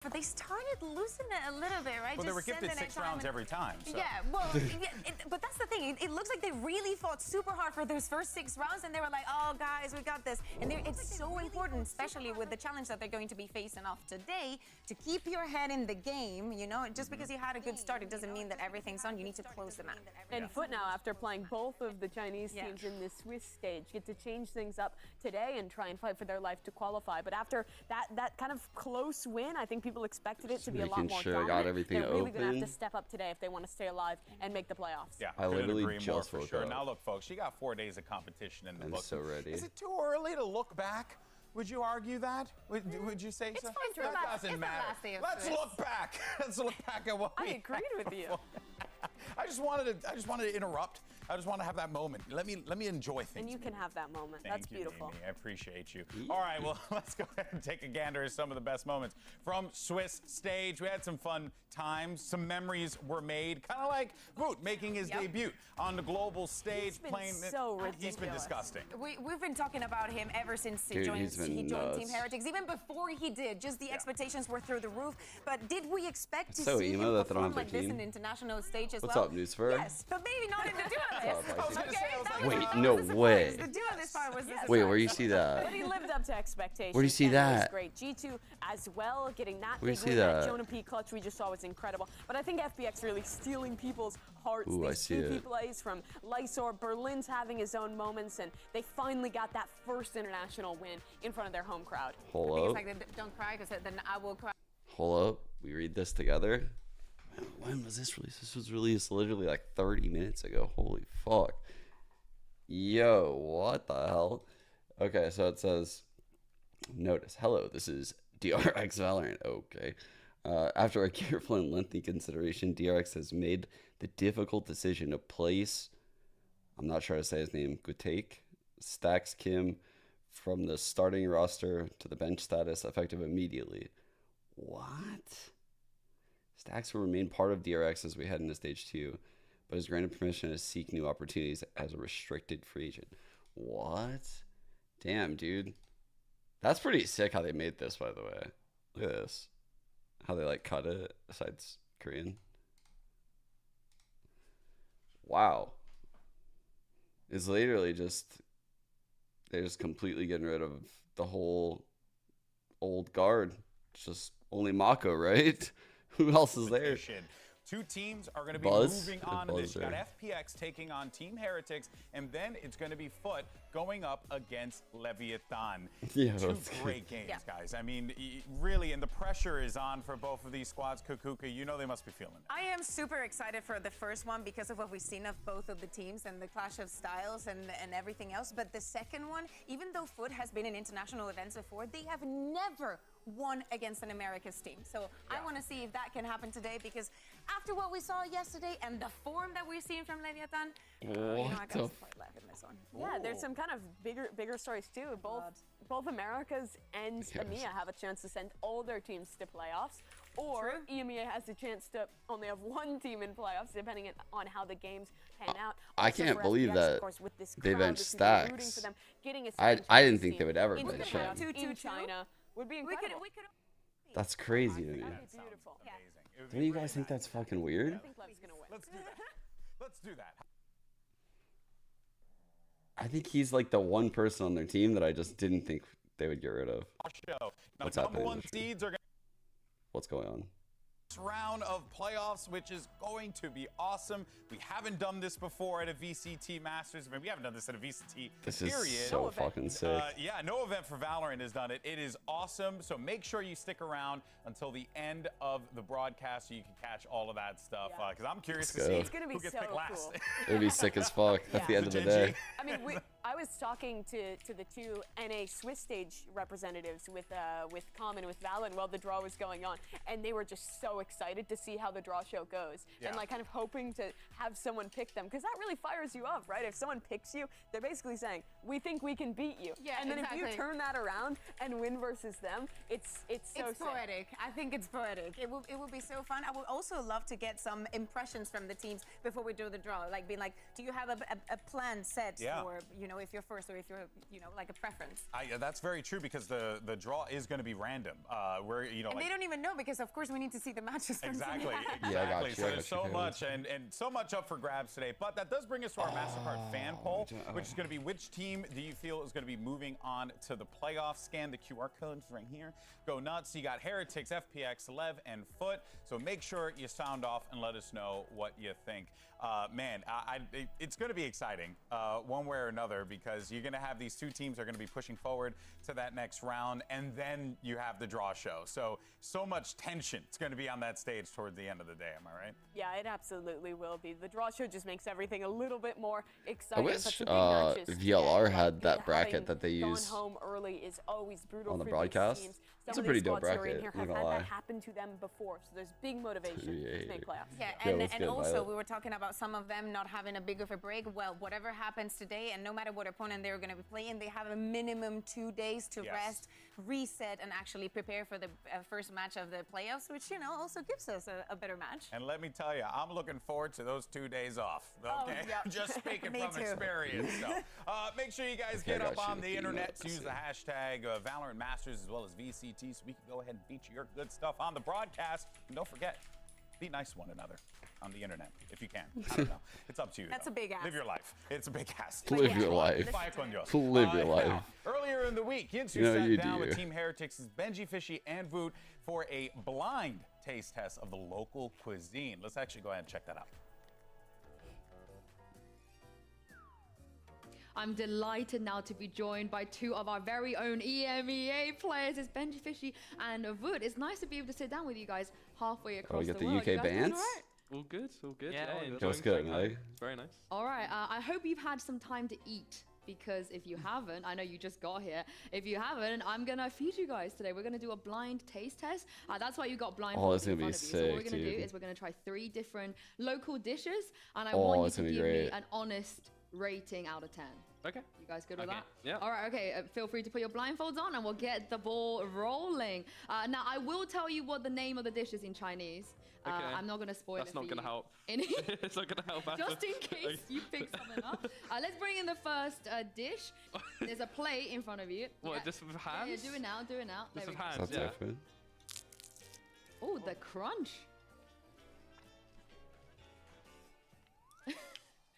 But they started loosening it a little bit, right? Well, they were gifted 6 rounds every time. So. Yeah, well, but that's the thing. It looks like they really fought super hard for those first 6 rounds, and they were like, "Oh, guys, we got this." And it's so important, especially with the challenge that they're going to be facing off today, to keep your head in the game. You know, just because you had a good start, it doesn't mean that everything's on. You need to close the map. And FUT now, after playing both of the Chinese teams in this Swiss stage, get to change things up today and try and fight for their life to qualify. But after that kind of close win, I think people expected it to be a lot more dominant. Got everything They're really open. going to have to step up today if they want to stay alive and make the playoffs. Yeah, I literally agree more just for woke sure. up. Now look, folks, you got 4 days of competition in the I'm book. so ready. Is it too early to look back? Would you argue that? Would you say so? It's That doesn't the matter. last day of Let's Swiss. look back. Let's look back at what I we agreed with you. I just wanted to interrupt. I just want to have that moment. Let me enjoy things. And you can have that moment. Thank That's you, beautiful. Amy. I appreciate you. All right, well, let's go ahead and take a gander at some of the best moments from Swiss stage. We had some fun times. Some memories were made, kind of like VCT making his debut on the global stage. He's been so ridiculous. He's been disgusting. We've been talking about him ever since he Dude, joined he's been Team nuts. Heretics. Even before he did, just the expectations were through the roof. But did we expect to So see emo him that they don't perform have their like this team. in the international stage as What's well? up, Newsfur? Yes, but maybe not in the duo list. What's up, I was gonna say, I was like, Wait, that no was a way. surprise. The duo this part was the Wait, surprise. where you see that? But he lived up to expectations. Where do you see and it was that? great. G2 as well, getting that Where do you big see win. that? Jonah P clutch we just saw was incredible. But I think FPX really stealing people's hearts. Ooh, I These see PP it. plays from Lysor, Berlin's having his own moments, and they finally got that first international win in front of their home crowd. Hold up. It's like, don't cry, because then I will cry. Hold up. We read this together. When was this released? This was released literally like 30 minutes ago. Holy fuck. Yo, what the hell? Okay, so it says, notice, hello, this is DRX Valorant. Okay. After a careful and lengthy consideration, DRX has made the difficult decision to place, I'm not sure how to say his name, Gutake, Stacks Kim from the starting roster to the bench status effective immediately. What? Stacks will remain part of DRX as we head into stage 2, but is granted permission to seek new opportunities as a restricted free agent. What? Damn, dude. That's pretty sick how they made this, by the way. Look at this. How they like cut it, besides Korean. Wow. It's literally just, they're just completely getting rid of the whole old guard. It's just only Mako, right? Who else is there? Two teams are going to be Buzz? moving on to Buzz this. You got there. FPX taking on Team Heretics, and then it's going to be FUT going up against Leviathan. Yeah, Two that's great games, guys. I mean, really, and the pressure is on for both of these squads. Kukuka, you know they must be feeling it. I am super excited for the first one because of what we've seen of both of the teams and the clash of styles and everything else. But the second one, even though FUT has been in international events before, they have never won against an America's team. So I want to see if that can happen today, because after what we saw yesterday and the form that we've seen from Leviathan, you know, I got to support Lev in this one. Yeah, there's some kind of bigger stories too. Both Americas and EMEA have a chance to send all their teams to playoffs, or EMEA has a chance to only have one team in playoffs, depending on how the games pan out. I Also can't for believe FPX, that of course, with this they crowd benched that's gonna be rooting Stacks. for them, getting a I second didn't Chinese think they team would ever into the bench playoffs him. in China would be incredible. That's crazy to me. That'd be beautiful. Don't you guys think that's fucking weird? I think Lev's gonna win. Let's do that. Let's do that. I think he's like the one person on their team that I just didn't think they would get rid of. Show. Now, What's number happening? one seeds are going What's going on? round of playoffs, which is going to be awesome. We haven't done this before at a VCT Masters. I mean, we haven't done this at a VCT This period. is so fucking sick. Yeah, no event for Valorant has done it. It is awesome. So make sure you stick around until the end of the broadcast so you can catch all of that stuff. Because I'm curious to see It's gonna be who gets so picked last. cool. It'd be sick as fuck at the end of the Genji. day. I mean, I was talking to the two NA Swiss stage representatives with Common, with Valen, while the draw was going on, and they were just so excited to see how the draw show goes, and like kind of hoping to have someone pick them, because that really fires you up, right? If someone picks you, they're basically saying, we think we can beat you. Yeah, and then exactly. if you turn that around and win versus them, it's so It's sick. poetic. I think it's poetic. It will be so fun. I would also love to get some impressions from the teams before we do the draw. Like being like, do you have a plan set for, you know, if you're first or if you're, you know, like a preference. That's very true because the draw is going to be random. Where you know, and like, they don't even know because of course we need to see the matches. From exactly. Yeah, I got you. So there's so much and so much up for grabs today. But that does bring us to our MasterCard fan poll, which is going to be which team do you feel is going to be moving on to the playoffs? Scan the QR codes right here. Go nuts. You got Heretics, FPX, LEV, and FUT. So make sure you sound off and let us know what you think. Man, it's going to be exciting one way or another because you're going to have these two teams that are going to be pushing forward to that next round, and then you have the draw show. So much tension is going to be on that stage toward the end of the day. Am I right? Yeah, it absolutely will be. The draw show just makes everything a little bit more exciting. I wish VLR had that bracket that they use home early is always brutal on the for broadcast. These teams. It's a pretty dope bracket. Have had that happen to them before, so there's big motivation to make playoffs. Yeah, and also we were talking about some of them not having a big of a break. Well, whatever happens today, and no matter what opponent they're going to be playing, they have a minimum 2 days to rest, reset, and actually prepare for the first match of the playoffs, which, you know, also gives us a better match. And let me tell you, I'm looking forward to those 2 days off. Okay, just speaking from experience. So, make sure you guys get up on the internet to use the hashtag Valorant Masters as well as VCT, so we can go ahead and feature your good stuff on the broadcast. And don't forget, be nice to one another on the internet if you can. I don't know. It's up to you. That's a big ask. Live your life. It's a big ask. Live your life. Live your life. Now, earlier in the week, Yinsu sat down with Team Heretics' benjyfishy and VCT for a blind taste test of the local cuisine. Let's actually go ahead and check that out. I'm delighted now to be joined by two of our very own EMEA players. It's benjyfishy and VCT. It's nice to be able to sit down with you guys halfway across the world. We get the UK bands? All good, all good. Yeah, that's good, mate. Very nice. All right, I hope you've had some time to eat, because if you haven't, I know you just got here. If you haven't, I'm gonna feed you guys today. We're gonna do a blind taste test. That's why you got blind. Oh, it's gonna be sick, So what we're gonna do is we're gonna try 3 different local dishes, and I want you to give me an honest rating out of 10. Okay. You guys good with that? Yeah. All right, okay. Feel free to put your blindfolds on and we'll get the ball rolling. Now, I will tell you what the name of the dish is in Chinese. Okay. I'm not going to spoil That's it not going to help. It's not going to help. Just in case you pick something up. Let's bring in the first dish. There's a plate in front of you. What, just with hands? Yeah, do it now, do it now. Just with hands, That's different. Oh, the crunch.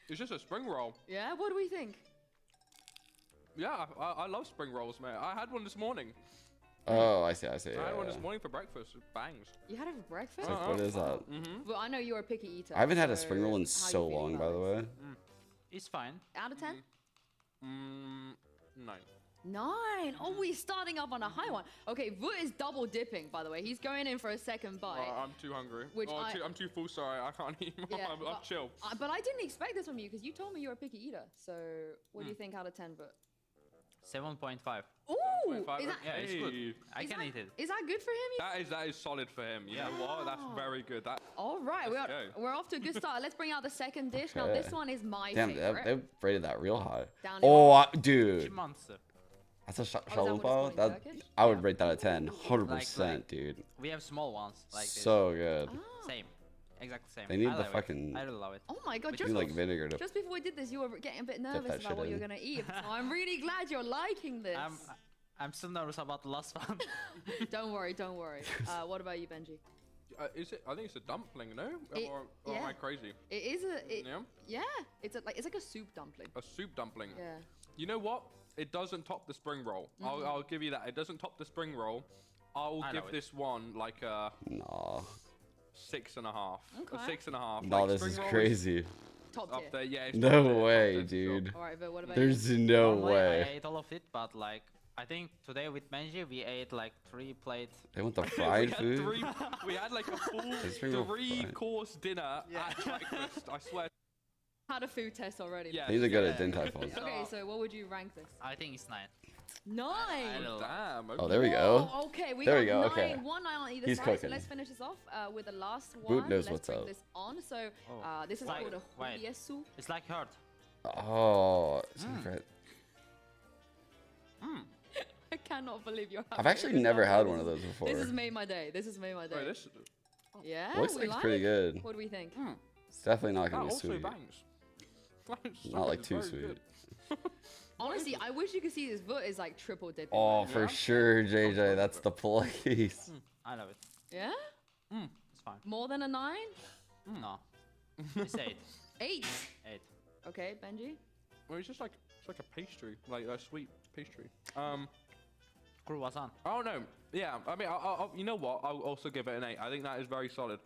It's just a spring roll. Yeah, what do we think? Yeah, I love spring rolls, mate. I had one this morning. Oh, I see. I had one this morning for breakfast. It bangs. You had it for breakfast? Like, what is that? Well, I know you're a picky eater. I haven't had a spring roll in so long, by the way. It's fine. Out of 10? 9. 9. Oh, we're starting up on a high one. Okay, VCT is double dipping, by the way. He's going in for a second bite. I'm too hungry. I'm too full, sorry. I can't eat more. Yeah, I'm chill. But I didn't expect this from you because you told me you're a picky eater. So what do you think out of 10, VCT? 7.5. Ooh! Is that, Yeah, it's good. I can eat it. Is that good for him? That is solid for him. You know what? That's very good. All right, we're off to a good start. Let's bring out the second dish. Now, this one is my Damn, favorite. they rated that real high. Dude. Monster. That's a shalupa. I would rate that a 10. 100%, dude. We have small ones like this. So good. Same. Exactly same. They need the fucking... I really love it. Oh my god, just like vinegar to just before we did this, you were getting a bit nervous about what you're going to eat. So I'm really glad you're liking this. I'm still nervous about the last one. Don't worry, don't worry. What about you, Benji? Is it? I think it's a dumpling, no? Or am I crazy? It is a... Yeah? It's like a soup dumpling. A soup dumpling? Yeah. You know what? It doesn't top the spring roll. I'll give you that. It doesn't top the spring roll. I'll give this one like a... Nah. 6.5. Okay. A 6.5. No, this is crazy. Top tier. Up there, yeah. No way, dude. All right, but what about There's you? no way. I ate all of it, but like I think today with Benji we ate like 3 plates. They want the fried food? We had like a full 3-course dinner at breakfast. I swear. Had a food test already. Yeah. These are good at Din Tai Fung. Okay, so what would you rank this? I think it's 9. 9. Damn. Okay. Oh, there we go. Oh, okay, we there got we go. 9, Okay. 1 9 on either He's side. cooking. So let's finish this off with the last one. Boot knows let's what's bring up. this on. So this is called a huiesu. It's like hurt. Oh, it's favorite. I cannot believe you're. I've actually never had one of those before. This has made my day. This has made my day. Wait, this... Yeah. Looks like it's pretty good. What do we think? It's definitely not gonna be also sweet. bangs. Not like too sweet. Honestly, I wish you could see this foot is like triple dipping. Oh, for sure, JJ. That's the place. I love it. Yeah? It's fine. More than a 9? No. It's 8. 8? 8. Okay, Benji? Well, it's like a pastry, like a sweet pastry. Croissant. Oh no, yeah. I mean, I'll you know what? I'll also give it an 8. I think that is very solid.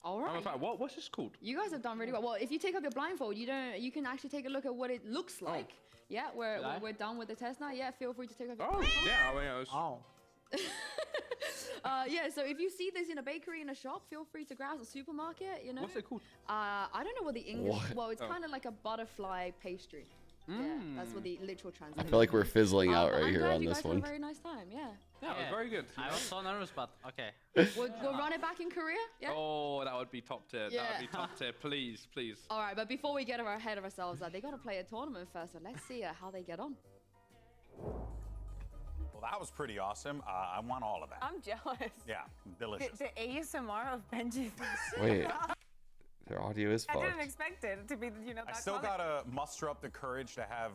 All right. What's this called? You guys have done really well. Well, if you take off your blindfold, you can actually take a look at what it looks like. Yeah, we're done with the test now. Yeah, feel free to take off your blindfold. Yeah, I mean, it was... Yeah, so if you see this in a bakery, in a shop, feel free to grab a supermarket, you know. What's it called? I don't know what the English... What? Well, it's kind of like a butterfly pastry. Yeah, that's what the literal I translation feel like we're fizzling out but right I'm here glad on you this guys one. had a very nice time, yeah. Yeah, it was very good. I was so nervous, but okay. We'll run it back in Korea, yeah? Oh, that would be top tier. Yeah. That would be top tier. Please, please. All right, but before we get ahead of ourselves, they got to play a tournament first, so let's see how they get on. Well, that was pretty awesome. I want all of that. I'm jealous. Yeah, delicious. The ASMR of benjyfishy. Wait, their audio is I fucked. didn't expect it to be, you know, I that still quality. gotta muster up the courage to have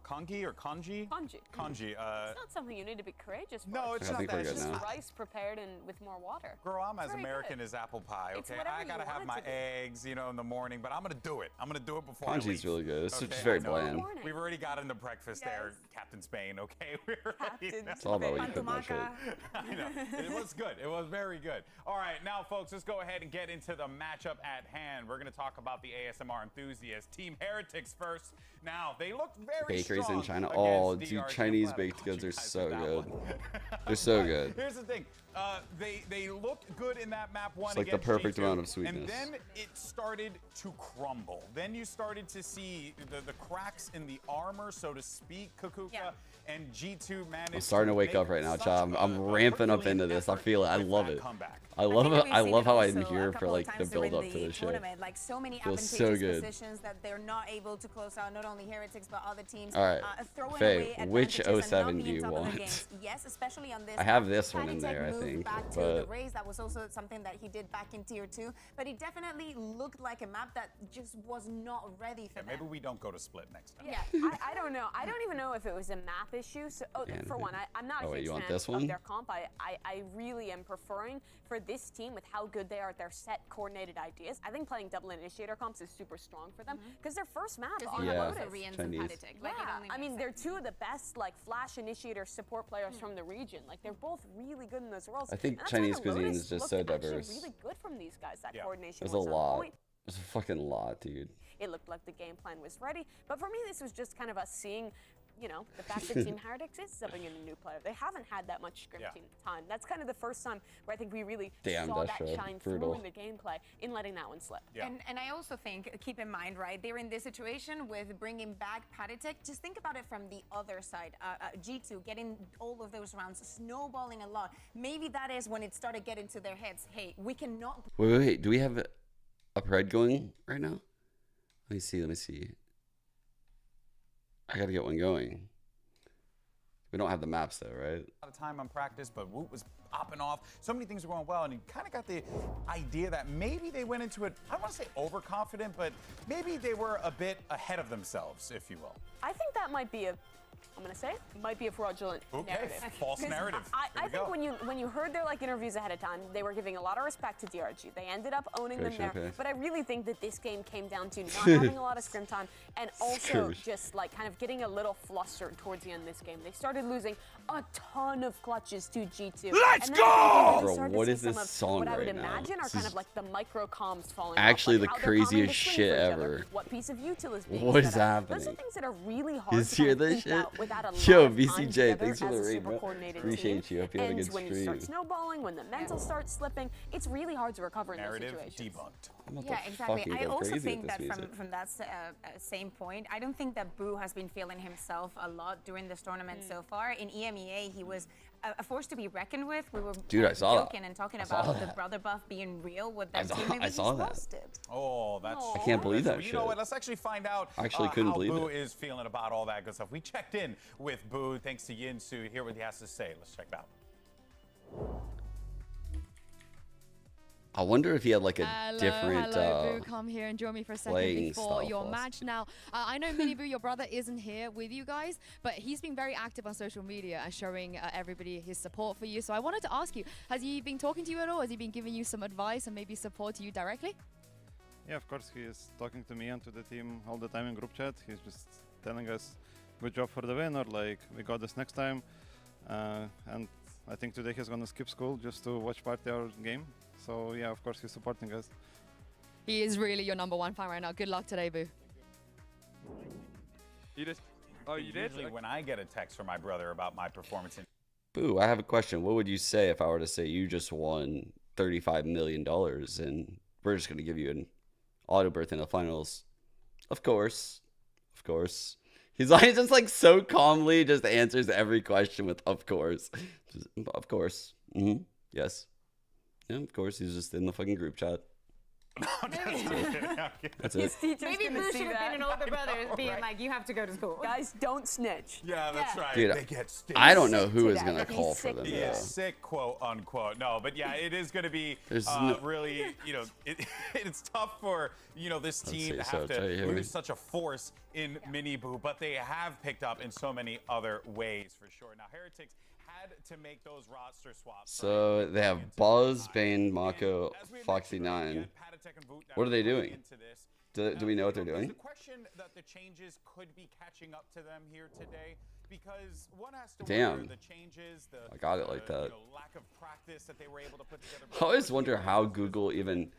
kanji or kanji? Kanji. Kanji. It's not something you need to be courageous for. No, it's I not think that. we're It's good just now. Rice prepared and with more water. Girl, I'm as Very American good. as apple pie, It's okay? whatever I you gotta have want my it to be. eggs, you know, in the morning, but I'm gonna do it. I'm gonna do it before I leave. Kanji's really good. It's Okay, just very I know. bland. Morning. We've already got into breakfast there, Yes. Captain Spain, okay? We already Captain know. It's all about what you put in that shit. I know. It was good. It was very good. All right, now, folks, let's go ahead and get into the matchup at hand. We're going to talk about the ASMR enthusiasts. Team Heretics first. Now, they looked very Bakeries strong in China. against Oh, DRG. dude, Chinese I'm glad I baked caught goods you are guys so with that good. one. They're so But good. Here's the thing. They looked good in that map one It's like the against perfect G2, amount of sweetness. And then it started to crumble. Then you started to see the cracks in the armor, so to speak, Kukuka. Yeah. And G2 managed I'm starting to wake make up right now, such Chad. I'm a ramping up Herculean into this. I effort feel it. I with love that it. comeback. I love think it. we've I seen love it how also I'm a here for couple of like the times build during up to the show. tournament. Like so many Feels advantageous so good. positions that they're not able to close out. Not only Heretics but other teams. All right, Throwing Faye, away which advantages and not 07 do being you top of the want? games. Yes, especially on this. I have this one in Heretics there, I moved think, back to but- the race. That was also something that he did back in tier 2. But it definitely looked like a map that just was not ready for Yeah, them. maybe we don't go to Split next time. Yeah, I don't know. I don't even know if it was a map issue. So, Man. for one, I'm not Oh, a wait, huge you want fan this of one? their comp. I really am preferring for this team with how good they are at their set coordinated ideas. I think playing double initiator comps is super strong for them because their first map Just on you Yeah. have Lotus. Koreans Chinese. and Heretics. Like, it Yeah, only I mean, makes they're sense. two of the best like flash initiator support players from the region. Like they're both really good in those roles. I think And that's why Chinese the cuisine Lotus is just looked so actually diverse. really good from these guys. That Yeah. coordination There's a was on lot. point. There's a fucking lot, dude. It looked like the game plan was ready. But for me, this was just kind of us seeing, you know, the fact that Team Heretics is subbing in a new player. They haven't had that much scrim Yeah. team time. That's kind of the first time where I think we really Damn, saw that that show. shine Brutal. through in the gameplay in letting that one slip. Yeah. And I also think, keep in mind, right, they're in this situation with bringing back Heretics. Just think about it from the other side. G2 getting all of those rounds, snowballing a lot. Maybe that is when it started getting to their heads. Hey, we cannot. Wait. Do we have a pred going right now? Let me see. I gotta get one going. We don't have the maps though, right? A lot of time on practice, but Woot was popping off. So many things were going well, and he kind of got the idea that maybe they went into it, I don't want to say overconfident, but maybe they were a bit ahead of themselves, if you will. I think that might be I'm gonna say it might be a fraudulent Okay, narrative. false 'Cause narrative. I Here we think go. when you heard their like interviews ahead of time, they were giving a lot of respect to DRG. They ended up owning Very them there. champagne. But I really think that this game came down to not having a lot of scrim time and also Skirmish. just like kind of getting a little flustered towards the end of this game. They started losing a ton of clutches to G2. Let's and then go! I think we Bro, started to what see is this some of song what I would right now? imagine are This kind is of like the micro comms falling actually off, like the how they're calming craziest the swing shit for each other, ever. what piece of util is being What set is up. Those are happening? things that are really hard You to hear kind of this think shit? out without a lot Yo, of time VCJ, together thanks for the as a raid, super bro. coordinated Appreciate team. you. Hope you have a And good when you start stream. snowballing, when the mental starts slipping, it's really hard to recover in those Narrative situations. debunked. I'm about Yeah, to exactly. fucking I go also crazy think with that this music. from that same point, I don't think that Boo has been feeling himself a lot during this tournament so far. In EMEA, he was a force to be reckoned with. We were Dude, I saw that. joking and talking I saw about the that. brother buff being real with I that saw- team. Maybe I saw he's that. lost it. Oh, that's I can't believe that Well, you shit. know what? Let's actually find out I actually couldn't how believe Boo it. is feeling about all that good stuff. We checked in with Boo, thanks to Yinsu. Hear what he has to say. Let's check it out. I wonder if he had like a different. Hello, Boo. Come here and join me for a second playing before style your philosophy. match. Now, I know Mini Boo, your brother, isn't here with you guys, but he's been very active on social media and showing everybody his support for you. So I wanted to ask you, has he been talking to you at all? Has he been giving you some advice and maybe support to you directly? Yeah, of course, he is talking to me and to the team all the time in group chat. He's just telling us, good job for the win, or like, we got this next time. And I think today he's gonna skip school just to watch party our game. So yeah, of course, he's supporting us. He is really your #1 fan right now. Good luck today, Boo. You just, oh, you did? Usually when I get a text from my brother about my performance in Boo, I have a question. What would you say if I were to say you just won $35 million and we're just going to give you an auto berth in the finals? Of course. Of course. He's like, just like so calmly just answers every question with of course. Just, of course. Yes. Yeah, of course. He's just in the fucking group chat. That's it. Maybe Boo should have been an older brother being like, you have to go to school. Guys, don't snitch. Yeah, that's right. Dude, they get stitched. I don't know who is today. going to He's call for sick. them. He though. is sick, quote unquote. No, but yeah, it is going to be really, it's tough for, this team to have to lose such a force in Mini Boo, but they have picked up in so many other ways for sure. Now, Heretics had to make those roster swaps. So they have Buzz, Bane, Mako, Foxy9. What are they doing? Do we know what they're doing? The question that the changes could be catching up to them here today, because one has to wonder the changes, I got it like that. lack of practice that they were able to put together. I always wonder how Google even.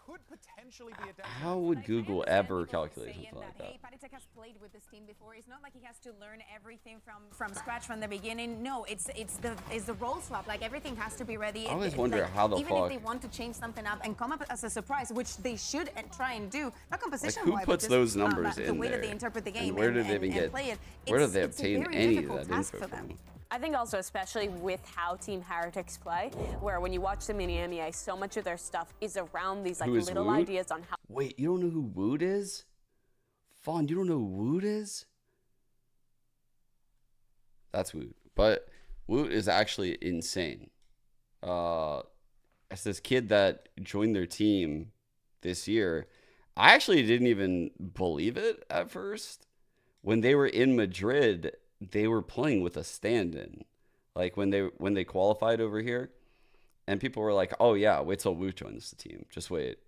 Could potentially be a How would Google ever calculate something like that? Hey, Patrick has played with this team before. It's not like he has to learn everything from scratch from the beginning. No, it's the role swap. Like everything has to be ready. I always wonder how the even fuck. if they want to change something up and come up as a surprise, which they should try and do, not composition Who wise, puts but just, those numbers the in way there? that they interpret the game And where did they and even get? play it. Where did It's- they it's a obtain very any of difficult that task info for them. from? I think also, especially with how Team Heretics play, where when you watch them in EMEA, so much of their stuff is around these like Who is little Wood? ideas on how. Wait, you don't know who Wood is? Fawn, you don't know who Wood is? That's Wood. But Wood is actually insane. It's this kid that joined their team this year. I actually didn't even believe it at first. When they were in Madrid, they were playing with a stand-in. Like when they qualified over here, and people were like, "Oh yeah, wait till Wu joins the team. Just wait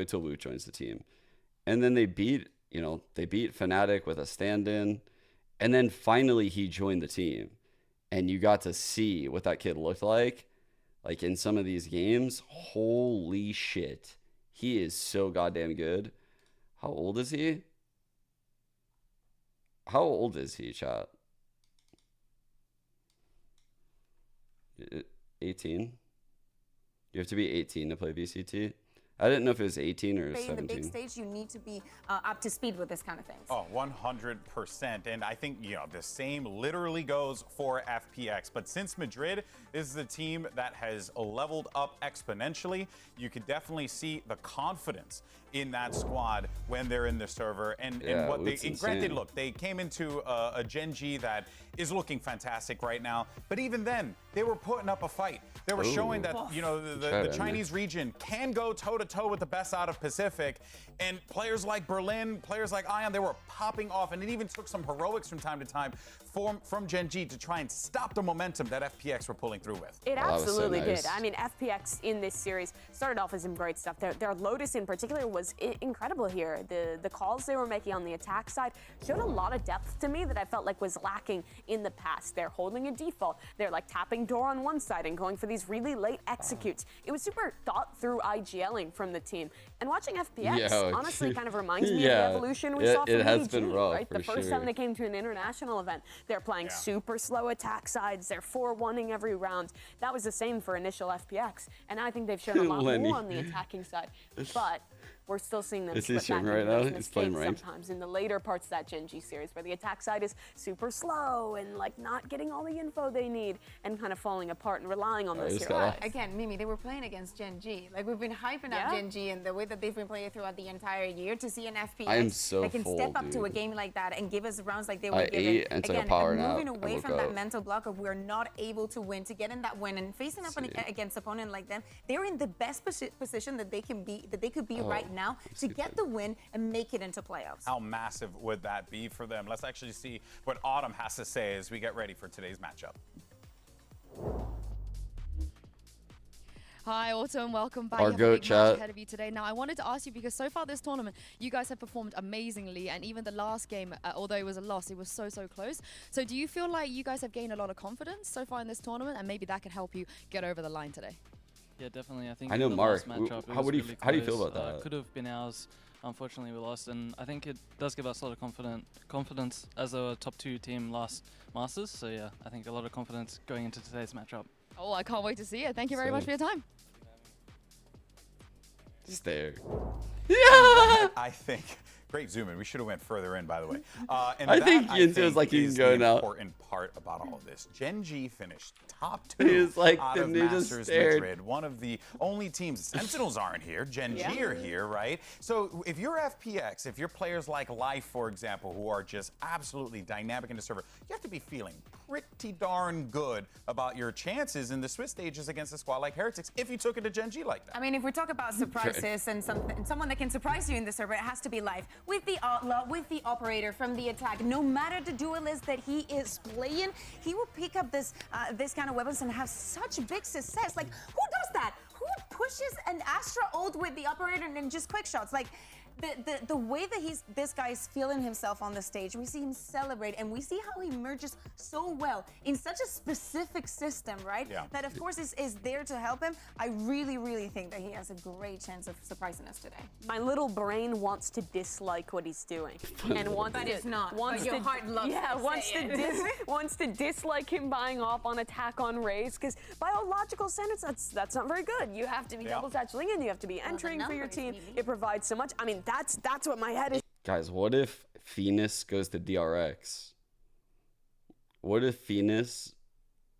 till Wu joins the team." And then they beat Fnatic with a stand-in, and then finally he joined the team, and you got to see what that kid looked like in some of these games. Holy shit, he is so goddamn good. How old is he? How old is he, chat? 18. You have to be 18 to play VCT. I didn't know if it was 18 or 17. In the big stage, you need to be up to speed with this kind of things. Oh, 100%. And I think, the same literally goes for FPX. But since Madrid is the team that has leveled up exponentially, you could definitely see the confidence in that squad when they're in the server. And what they, granted, look, they came into a Gen G that is looking fantastic right now. But even then, they were putting up a fight. They were showing that, the Chinese region can go toe-to-toe with the best out of Pacific. And players like Berlin, players like Ion, they were popping off. And it even took some heroics from time to time from Gen G to try and stop the momentum that FPX were pulling through with. It absolutely did. I mean, FPX in this series started off as some great stuff. Their Lotus in particular was incredible here. The calls they were making on the attack side showed a lot of depth to me that I felt like was lacking in the past. They're holding a default. They're like tapping door on one side and going for these really late executes. It was super thought through IGLing from the team. And watching FPX honestly kind of reminds me of the evolution we saw from it has AG, been rough, right? The first time they came to an international event, they're playing super slow attack sides. They're 4-1ing every round. That was the same for initial FPX. And I think they've shown a lot more on the attacking side. But we're still seeing them Is he slip back streaming right into now? those He's playing mistakes ranked? sometimes in the later parts of that Gen G series, where the attack side is super slow and like not getting all the info they need and kind of falling apart and relying on those heroes. Again, Mimi, they were playing against Gen G. Like, we've been hyping up Gen G and the way that they've been playing throughout the entire year. To see an FPX that can step up to a game like that and give us rounds like they were given. Again, moving away from that mental block of we're not able to win, to getting that win and facing up against an opponent like them, they're in the best position that they can be, that they could be right now to get the win and make it into playoffs. How massive would that be for them? Let's actually see what Autumn has to say as we get ready for today's matchup. Hi, Autumn. Welcome back. Our You have a GOAT big chat. match ahead of you today. Now, I wanted to ask you, because so far this tournament, you guys have performed amazingly, and even the last game, although it was a loss, it was so close. So do you feel like you guys have gained a lot of confidence so far in this tournament, and maybe that could help you get over the line today? Yeah, definitely. I think I in know the Mark. last matchup, it How was do you really how do you feel close. about that? Could have been ours. Unfortunately, we lost, and I think it does give us a lot of confidence as a top 2 team last Masters. So yeah, I think a lot of confidence going into today's matchup. Oh, I can't wait to see it. Thank you very much for your time. Stare. I think. Great zoom in. We should have went further in, by the way. And I think that, Yinto is like, you can go the now. important part about all of this. Gen G finished top 2 He was like, out the of ninja Masters stared. Madrid. One of the only teams. Sentinels aren't here. Gen G are here, right? So if you're FPX, if you're players like Life, for example, who are just absolutely dynamic in the server, you have to be feeling pretty darn good about your chances in the Swiss stages against a squad like Heretics if you took it to Gen G like that. I mean, if we talk about surprises and someone that can surprise you in the server, it has to be Life. With the Outlaw, with the Operator from the attack, no matter the duelist that he is playing, he will pick up this kind of weapons and have such big success. Like, who does that? Who pushes an Astra ult with the Operator and then just quick shots? Like, the way that this guy is feeling himself on the stage, we see him celebrate, and we see how he merges so well in such a specific system, right? Yeah. That of course is there to help him. I really think that he has a great chance of surprising us today. My little brain wants to dislike what he's doing, and wants But to, it's not. Wants But your to, heart loves yeah, to wants say to it. wants to dislike him buying off on attack on Raze, because by all logical standards, that's not very good. You have to be double satchling in, you have to be entering for your team. It provides so much. I mean, that's what my head is. Guys, what if Phoenix goes to DRX? What if Phoenix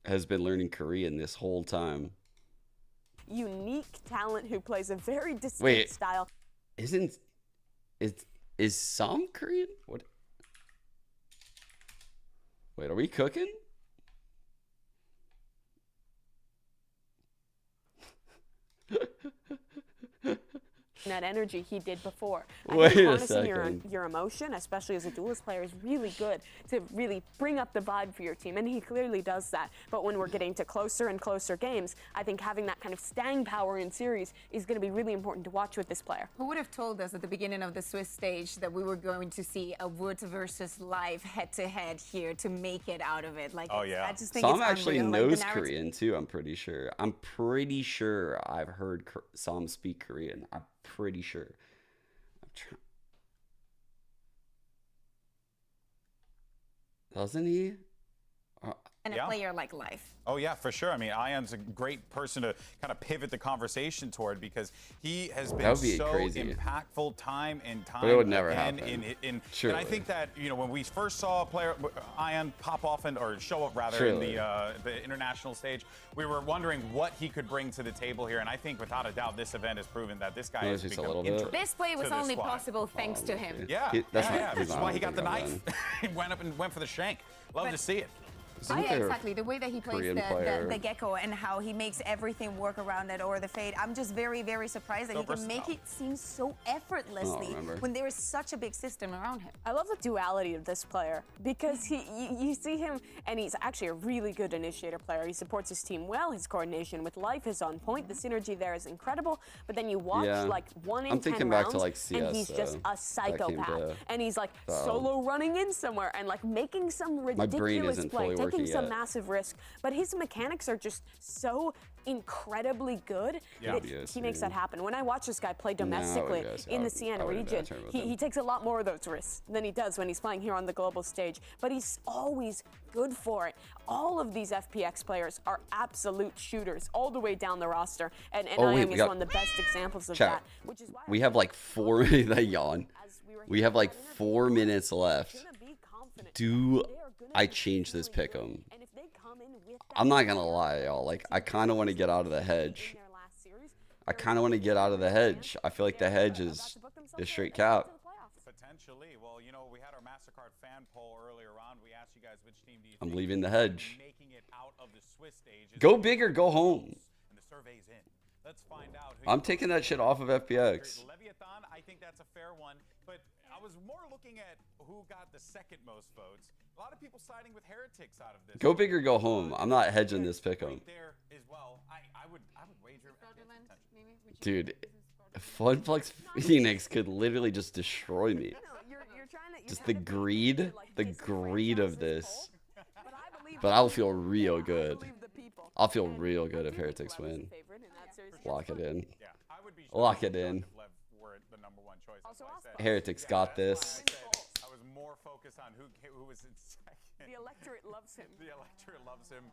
has been learning Korean this whole time? Unique talent who plays a very distinct Wait. style. Is Sam Korean? What? Wait, are we cooking? That energy he did before. Wait I think a harnessing second. your emotion, especially as a duelist player, is really good to really bring up the vibe for your team, and he clearly does that. But when we're getting to closer and closer games, I think having that kind of staying power in series is going to be really important to watch with this player. Who would have told us at the beginning of the Swiss stage that we were going to see a Wood versus Live head-to-head here to make it out of it? Like, Oh, yeah. I just think Sam it's actually unreal. Like, knows the narrative- Korean too, I'm pretty sure. I'm pretty sure I've heard Sam speak Korean. I'm pretty sure. Doesn't he? And a player like Life. Oh, yeah, for sure. I mean, Ion's a great person to kind of pivot the conversation toward, because he has been That would be so crazy. impactful time and time But it would never again. happen. And Surely. I think that, you know, when we first saw a player, Ion, pop off or show up rather Surely. in the international stage, we were wondering what he could bring to the table here. And I think without a doubt, this event has proven that this guy has Just a become little bit. integral This play was to this only squad. possible thanks to him. Yeah, That's this is not why he got the anything knife. He went for the shank. Love to see it. Isn't there a Exactly. The way that he plays Korean the player? gecko and how he makes everything work around it, or the fade. I'm just very surprised that So he can make versatile. it seem so effortlessly remember. when there is such a big system around him. I love the duality of this player, because you see him, and he's actually a really good initiator player. He supports his team well. His coordination with Life is on point. The synergy there is incredible. But then you watch Yeah. like 1 in I'm 10 thinking back rounds, to, like, CS, and he's just a that came psychopath. to And he's like Valve. solo running in somewhere and like making some My brain ridiculous isn't play, fully taking taking some yet. massive risk, but his mechanics are just so incredibly good that he makes that happen. When I watch this guy play domestically in the CN region, he takes a lot more of those risks than he does when he's playing here on the global stage, but he's always good for it. All of these FPX players are absolute shooters all the way down the roster, and Ayang is one of the best examples of that. Which is why we have like 4 the yawn. We have like 4 minutes left. Do I change this pick'em? I'm not gonna lie, y'all. Like, I kind of want to get out of the hedge. I feel like the hedge is straight cap. Potentially. Well, you know, we had our MasterCard fan poll earlier on. We asked you guys which team do you I'm think leaving the hedge. making it out of the Swiss stage. Go big or go home. And the survey's in. Let's find out. I'm taking that shit off of FPX. Leviathan, I think that's a fair one, but I was more looking at who got the second most votes. A lot of people siding with Heretics out of this. Go big or go home. I'm not hedging this pick'em. Right there as well. I would wager. Dude, Funflex Phoenix could literally just destroy me. Just the greed of this. But I'll feel real good. I'll feel real good if Heretics win. Lock it in. Lock it in. Heretics got this. I was more focused on who was in second. the electorate loves him. The electorate loves him.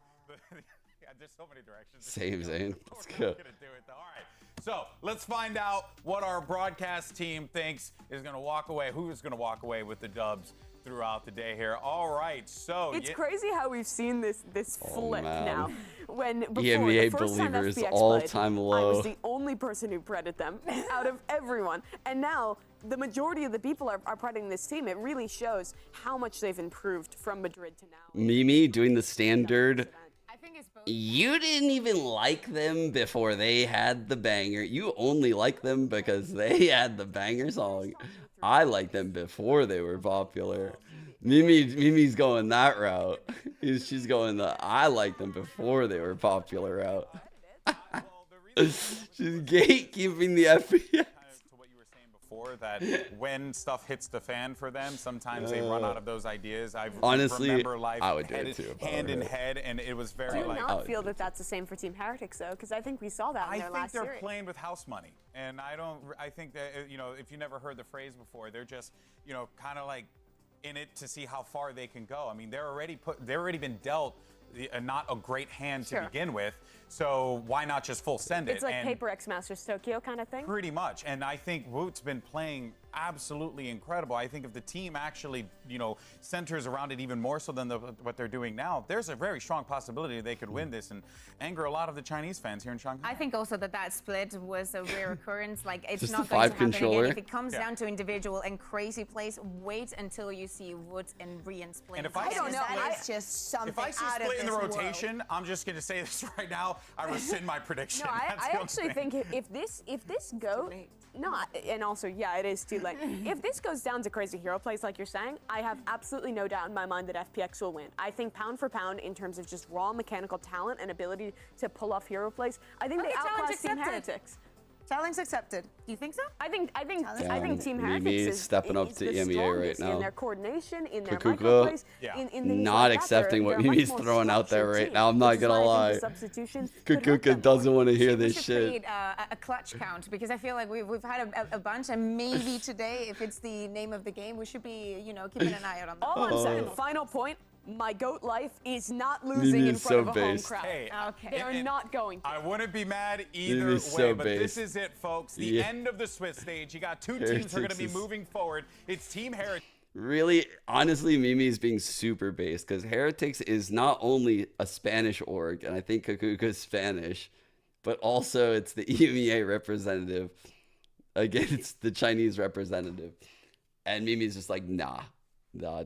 Yeah, there's so many directions. Same, Zane. Let's We're go. not gonna do it though. All right. So let's find out what our broadcast team thinks is gonna walk away. Who is gonna walk away with the dubs throughout the day here? All right. So it's crazy how we've seen this flip now. When before, EMEA the first time believers FPX all-time played, low. I was the only person who predded them out of everyone, and now the majority of the people are predding this team. It really shows how much they've improved from Madrid to now. Mimi doing the standard. I think it's both. You didn't even like them before they had the banger. You only like them because they had the banger song. I liked them before they were popular. Mimi's going that route. She's going the I like them before they were popular route. She's gatekeeping the FPS. Before that, when stuff hits the fan for them, sometimes they run out of those ideas. I Honestly, remember life I would do it too. hand in head, and it was very Do you like. not feel that that's the same for Team Heretics though? Because I think we saw that in their last they're series. playing with house money, and I think that if you never heard the phrase before, they're just kind of like in it to see how far they can go. I mean, they're already been dealt not a great hand to begin with, so why not just full send it? It's like Paper X Masters Tokyo kind of thing. Pretty much, and I think Woot's been playing absolutely incredible. I think if the team actually, centers around it even more so than what they're doing now, there's a very strong possibility they could win this and anger a lot of the Chinese fans here in Shanghai. I think also that split was a rare occurrence. Like, it's Just not the going to 5 happen controller. again. If it comes down to individual and crazy plays, wait until you see Wood and Rian's play. And if I don't know, that is just something if I see out of split in the this rotation, I'm just going to say this right now. I rescind my prediction. No, That's I the only actually thing. think if this goes, and also it is too late. If this goes down to crazy hero plays like you're saying, I have absolutely no doubt in my mind that FPX will win. I think pound for pound in terms of just raw mechanical talent and ability to pull off hero plays, I think they outclass Team Heretics. Challenge accepted. Do you think so? I think Team Mimi Heretics is is stepping up is to the EMEA right strongest now. in their coordination, in their Kukuka, micro plays, in things not like that. accepting what They're a Mimi's much more throwing out there structured right team, now. I'm not which is gonna why I lie. think the substitutions could hurt Kukuka them. doesn't want to hear We this should shit. create a clutch count, because I feel like we've had a bunch, and maybe today, if it's the name of the game, we should be keeping an eye out on that. All I'm saying, final point, my GOAT life is not losing Mimi in is front so of a home based. crowd. Hey, Okay. They are not going to. I wouldn't be mad either Mimi's so way, but this based. is it, folks. The end of the Swiss stage. You got two teams who are going to be Heretics is- moving forward. It's Team Heretics. Really, honestly, Mimi's being super based because Heretics is not only a Spanish org, and I think Kukuka's Spanish, but also it's the EMEA representative against the Chinese representative. And Mimi's just like, nah,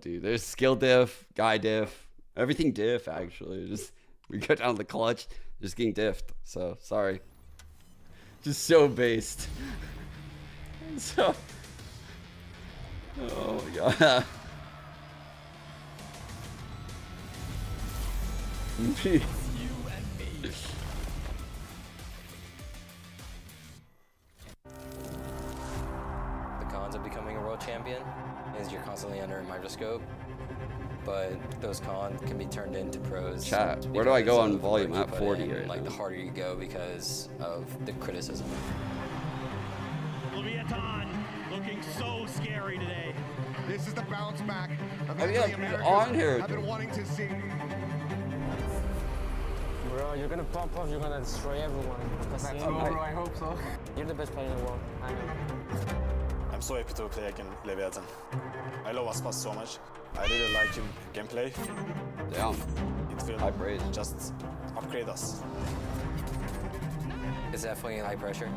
dude. There's skill diff, guy diff, everything diff, actually. Just we go down the clutch, just getting diffed. So, sorry. Just so based. So... Oh my god. The cons of becoming a world champion is you're constantly under a microscope. but those cons can be turned into pros. Chat, where do I go on volume? At 40 right like now. the harder you go because of the criticism. Leviathan looking so scary today. This is the bounce back of Oh yeah, he's on here. I've been wanting to see. Bro, you're gonna pop off, you're gonna destroy everyone. Bro, I hope so. You're the best player in the world. I know. I'm so happy to play again Leviathan. I love Aspas so much. I really like him gameplay. Damn. It High praise. Just upgrade us. It's definitely high pressure.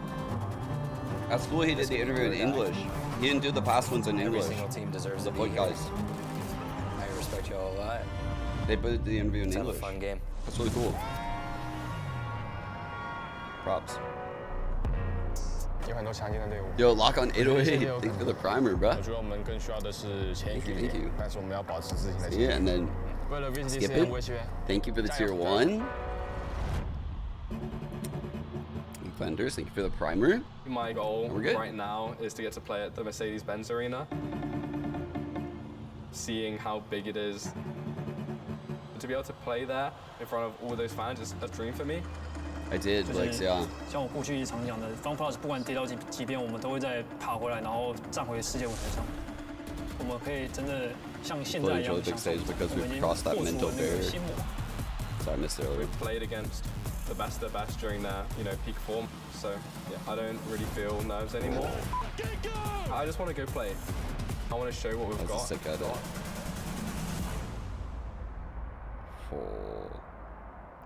At school, he did the interview in English. He didn't do the past ones in English. Every single team deserves the to be FUT here. guys. I respect you all a lot. They put the interview in Let's English. have a fun game. That's really cool. Props. Yo, lock on 808. Thanks for the primer, bro. Thank you. Yeah, and then skip it. Thank you for the tier 1. Vendors, thank you for the primer. My goal right now is to get to play at the Mercedes-Benz Arena. Seeing how big it is. To be able to play there in front of all those fans is a dream for me. I did, Blix, yeah. 像我过去常讲的，方 Plus 不管跌到几边，我们都会再爬回来，然后站回世界舞台上。我们可以真的像现在一样， big stage because we've crossed that mental barrier. So I missed it earlier. We've played against the best of the best during their, peak form. So yeah, I don't really feel nerves anymore. I just want to go play. I want to show what we've got. Sick edit.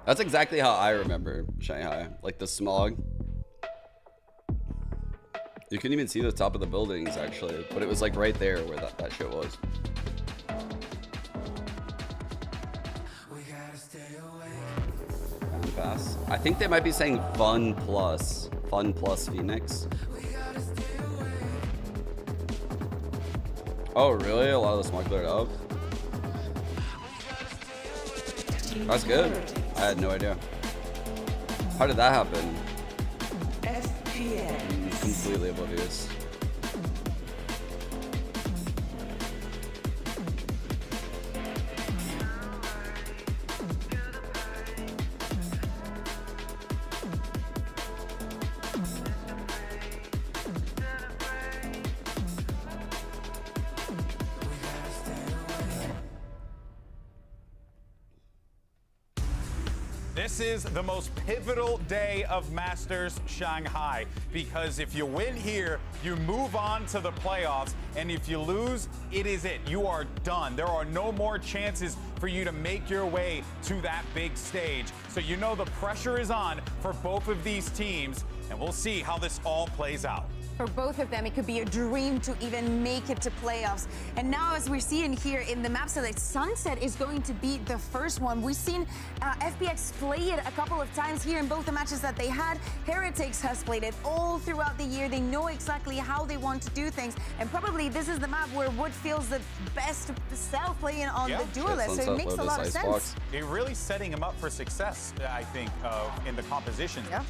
That's exactly how I remember Shanghai. Like the smog. You couldn't even see the top of the buildings actually, but it was like right there where that shit was. Pass. I think they might be saying Fun Plus Phoenix. Oh really? A lot of the smog cleared up. That's good. I had no idea. How did that happen? FPX. Completely oblivious. This is the most pivotal day of Masters Shanghai because if you win here, you move on to the playoffs, and if you lose, it is it. You are done. There are no more chances for you to make your way to that big stage. So you know the pressure is on for both of these teams, and we'll see how this all plays out. For both of them, it could be a dream to even make it to playoffs. And now, as we're seeing here in the map select, Sunset is going to be the first one. We've seen FPX play it a couple of times here in both the matches that they had. Heretics has played it all throughout the year. They know exactly how they want to do things. And probably this is the map where Wood feels the best self playing on the duelist. So it makes a lot of sense. It really setting him up for success, I think, in the composition. Yeah.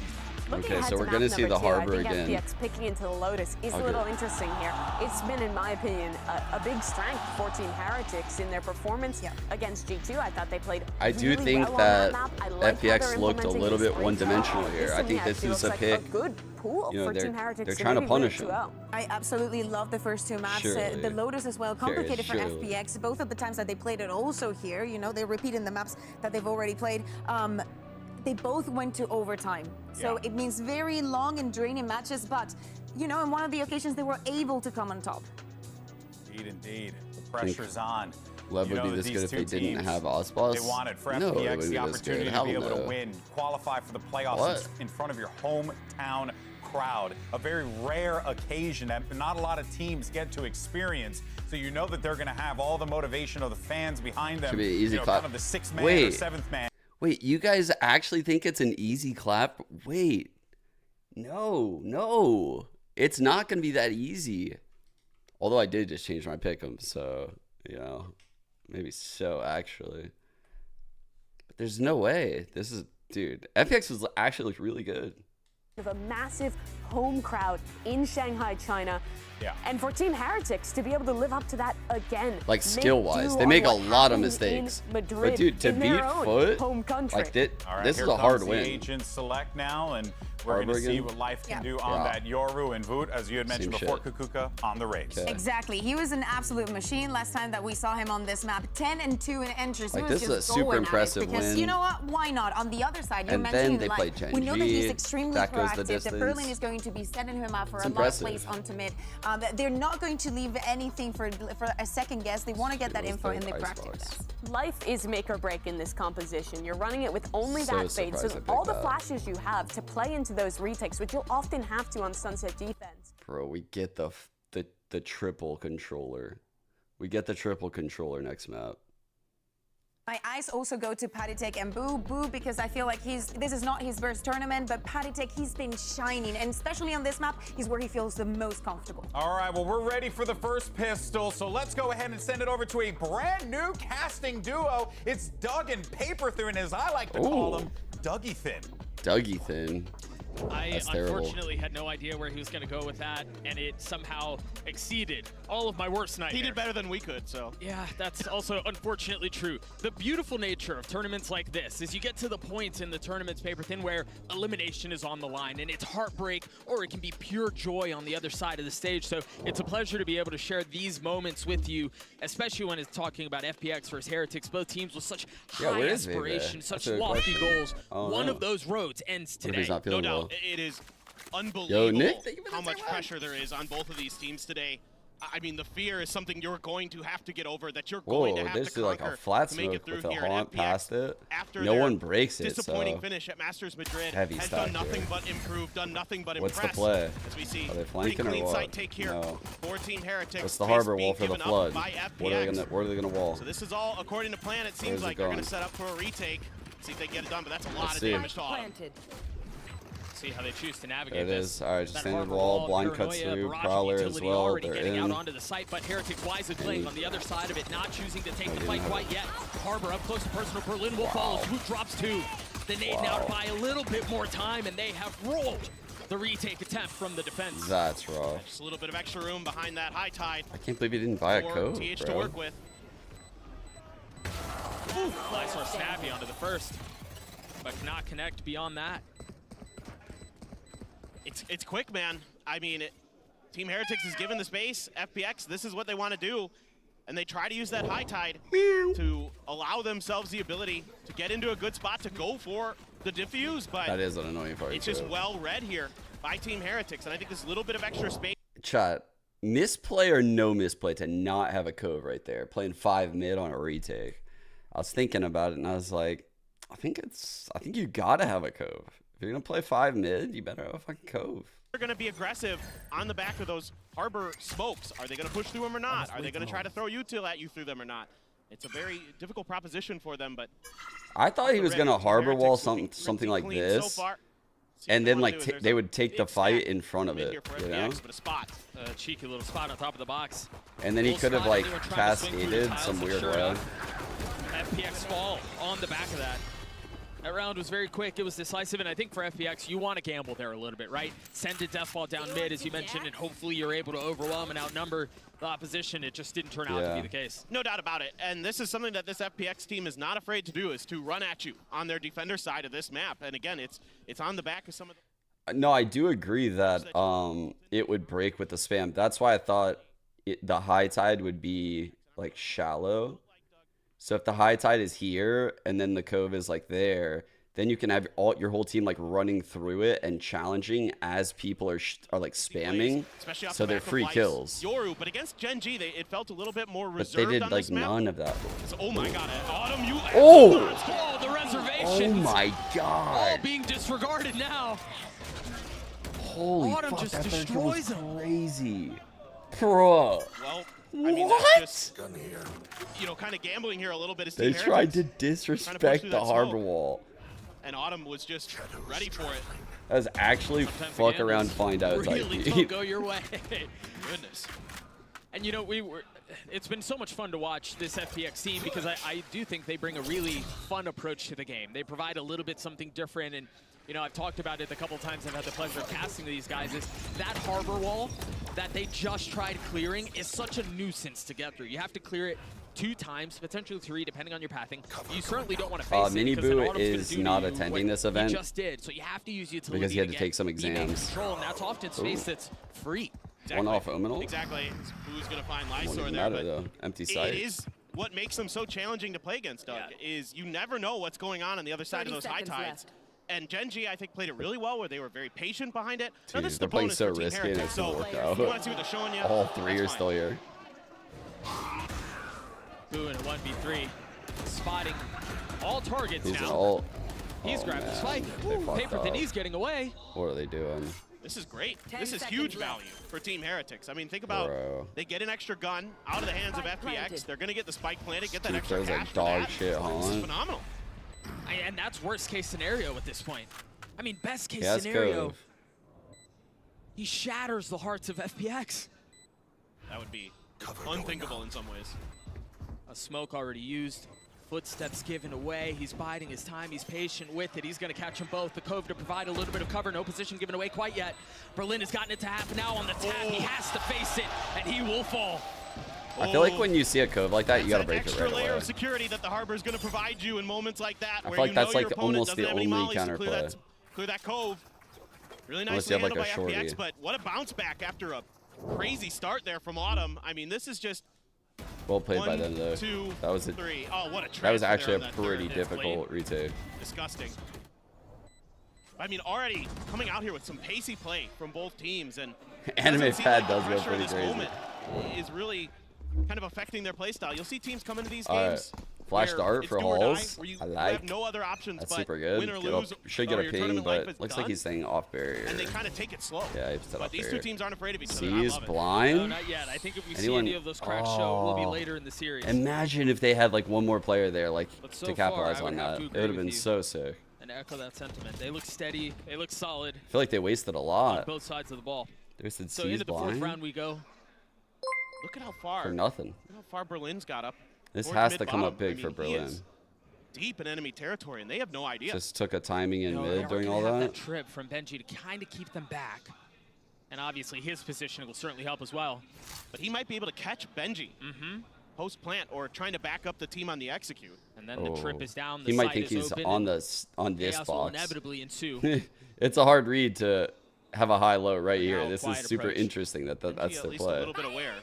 Okay, so we're going to see the harbor again. I think FPX picking into the Lotus is a little interesting here. It's been, in my opinion, a big strength for Team Heretics in their performance against G2. I thought they played I do really think well that on that map. I like FPX looked a little bit one-dimensional here. I think this is a pick. A good pool for Team Heretics. They're trying to punish him. I absolutely love the first two maps. The Lotus as well, complicated for FPX. Both of the times that they played it also here, they're repeating the maps that they've already played. They both went to overtime. So it means very long and draining matches, but, in one of the occasions they were able to come on top. Indeed. The pressure's on. LEV would be this good if they didn't have Aspas. They wanted for FPX the opportunity to be able to win, qualify for the playoffs in front of your hometown crowd. A very rare occasion that not a lot of teams get to experience. So you know that they're going to have all the motivation of the fans behind them. Should be an easy clap. Kind of the sixth man or seventh man. Wait, you guys actually think it's an easy clap? Wait. No. It's not going to be that easy. Although I did just change my pick'em, so, maybe so, actually. But there's no way. This is, dude, FPX was actually looked really good. of a massive home crowd in Shanghai, China. Yeah. And for Team Heretics to be able to live up to that again. Like skill-wise, they make a lot of mistakes. But dude, to beat FUT, like this is a hard win. The agents select now, and we're going to see what life can do on that Yoru and VCT, as you had mentioned before, Kukuka on the race. Exactly. He was an absolute machine last time that we saw him on this map. 10-2 in entries. Like, he was this is just a super going impressive at it because win. you know what? Why not? On the other side, you And mentioned then they played we know that he's Genji, extremely that goes the proactive. The distance. Berlin is going to be setting him up for It's a impressive. lot of plays onto mid. They're not going to leave anything for a second guess. They want to get that info and they practice. Life is make or break in this composition. You're running it with only that fade, so all the flashes you have to play into those retakes, which you'll often have to on Sunset defense. Bro, we get the triple controller. We get the triple controller next map. My eyes also go to Patitek and Boo, because I feel like this is not his first tournament, but Patitek, he's been shining, and especially on this map, he's where he feels the most comfortable. All right, well, we're ready for the first pistol, so let's go ahead and send it over to a brand new casting duo. It's Doug and Paperthin, as I like to call them, Dougie Thin. Dougie Thin. I unfortunately had no idea where he was going to go with that, and it somehow exceeded all of my worst nightmares. He did better than we could, so. Yeah, that's also unfortunately true. The beautiful nature of tournaments like this is you get to the point in the tournaments, Paperthin, where elimination is on the line, and it's heartbreak, or it can be pure joy on the other side of the stage. So it's a pleasure to be able to share these moments with you, especially when it's talking about FPX versus Heretics, both teams with such high aspirations, such lofty goals. One of those roads ends today. No doubt. It is unbelievable Yo, Nick, how much pressure there is on both of these teams today. I mean, the fear is something you're going to have to get over, that you're going to have to conquer like a flat to make it smoke through with a here. haunt past it. After No one breaks it, disappointing so finish at Masters Madrid heavy has stack done nothing here. but improve, done nothing but What's impress. the play? As we see, Are they pretty flanking or clean what? site take here No. for Team Heretics. What's the Space harbor being wall for the given up flood? by What are they gonna wall? So this is all according to plan. It seems Where's it like they're going going? to set up for a retake. See if they get it done, but that's a lot of see. damage to Autumn. See how they choose to navigate There it this. is. All right, just That standard harbor wall, blind paranoia, cuts through, barrage prowler as utility well. already They're getting in. out onto the site, but Heretics wisely playing on the other side of it, not choosing to take the fight quite yet. Harbor up close to personal. Berlin will follow. Swoop drops two. The nade now to buy a little bit more time, and they have rolled the retake attempt from the defense. That's rough. Just a little bit of extra room behind that high tide. I can't believe he didn't buy a for code, TH to bro. work with. Nice or snappy onto the first, but cannot connect beyond that. It's quick, man. I mean, Team Heretics is given the space. FPX, this is what they want to do. And they try to use that high tide to allow themselves the ability to get into a good spot to go for the diffuse. But That is an annoying part. it's just well read here by Team Heretics. And I think this little bit of extra space. Chat, misplay or no misplay to not have a cove right there. Playing 5 mid on a retake. I was thinking about it and I was like, I think you gotta have a cove. If you're gonna play 5 mid, you better have a fucking cove. They're going to be aggressive on the back of those harbor smokes. Are they going to push through them or not? Are they going to try to throw util at you through them or not? It's a very difficult proposition for them, but I thought he was gonna harbor wall something like this, so and then like they would take the fight in front of it, you know? but a spot. A cheeky little spot on top of the box. And then he Full could have spot, like anyone trying to swing through the cascaded tiles, some and weird sure way. enough, FPX fall on the back of that. That round was very quick. It was decisive, and I think for FPX, you want to gamble there a little bit, right? Send a death ball down mid, as you mentioned, and hopefully you're able to overwhelm and outnumber the opposition. It just didn't turn out to be the case. No doubt about it. And this is something that this FPX team is not afraid to do, is to run at you on their defender side of this map. And again, it's on the back of some of the... No, I do agree that it would break with the spam. That's why I thought the high tide would be like shallow. So if the high tide is here and then the cove is like there, then you can have your whole team like running through it and challenging as people are like spamming. So they're free kills. Yoru, but against Genji, it felt a little bit more But reserved they did on like this map. none of that. So, oh my god, Autumn, you... Oh, the reservations. Oh my god. All being disregarded now. Holy Autumn fuck, just that destroys was him. crazy. Bro. Well, I mean, What? that's just, you know, kind of gambling here a little bit. As They Team tried to Heretics disrespect through the that harbor smoke. wall. And Autumn was just ready for it. That was actually fuck around, find out type Really beat. don't go your way. Goodness. And you know, it's been so much fun to watch this FPX team because I do think they bring a really fun approach to the game. They provide a little bit something different, and You know, I've talked about it a couple times I've had the pleasure of casting to these guys, is that harbor wall that they just tried clearing is such a nuisance to get through. You have to clear it 2 times, potentially 3, depending on your pathing. You certainly don't want to face it. Miniboo is not attending this event. He just did, so you have to use utility because he had to take some exams. Control, and that's often space that's free. Exactly. One off Ominal. Exactly. Who's going to find Won't Lysor even there? matter, though. Empty sight. It is what makes them so challenging to play against, Doug, is you never know what's going on the other side of those high tides. And Genji, I think, played it really well, where they were very patient behind it. Dude, they're playing so risky and it's going to work out. You want to see what they're showing you? All 3 are still here. Boo in a 1v3, spotting all targets He's now. He's grabbed the spike. Paper Denise getting away. What are they doing? This is great. This is huge value for Team Heretics. I mean, think about they get an extra gun out of the hands of FPX. They're going to get the spike planted, get that extra cash. Like dog shit, huh? This is phenomenal. And that's worst case scenario at this point. I mean, best case scenario, he shatters the hearts of FPX. That would be unthinkable in some ways. A smoke already used. Footsteps given away. He's biding his time. He's patient with it. He's going to catch them both. The Cove to provide a little bit of cover. No position given away quite yet. Berlin has gotten it to happen now on the tap. He has to face it, and he will fall. I feel like when you see a Cove like that, you got to break it right away. Extra layer of security that the Harbor is going to provide you in moments like that. I feel like that's like almost the only counterplay. Clear that Cove. Really nicely handled by FPX, but what a bounce back after a crazy start there from Autumn. I mean, this is just well played by them, though. 2, that was 3. Oh, what a that was actually a pretty difficult retake. Disgusting. I mean, already coming out here with some pacey play from both teams, and Anime Pad does go pretty crazy. Is really kind of affecting their playstyle. You'll see teams come into these games. Flash dart for Halls. I like. Have no other options. That's super good. Win or lose, should get a ping, but looks like he's staying off barrier. And they kind of take it slow. Yeah, he's set but off these barrier. 2 teams aren't afraid of each other. He's blind. No, not yet. I think if we see any of those cracks show, it will be later in the series. Imagine if they had like one more player there, like so to capitalize on that. It would have been so sick. And echo that sentiment. They look steady. They look solid. I feel like they wasted a lot. On both sides of the ball. They wasted so into the 4th blind round we go. Look at how far. For nothing. Look how far Berlin's got up. This has to come up big for Berlin. Deep in enemy territory, and they have no idea. Just took a timing in mid during all that trip from Benji to kind of keep them back. And obviously his positioning will certainly help as well. But he might be able to catch Benji post-plant or trying to back up the team on the execute. And then the trip is down, the he might think is he's open, on this chaos will box. inevitably ensue. It's a hard read to have a high-low right here. This is super interesting that that's the play. A little bit aware.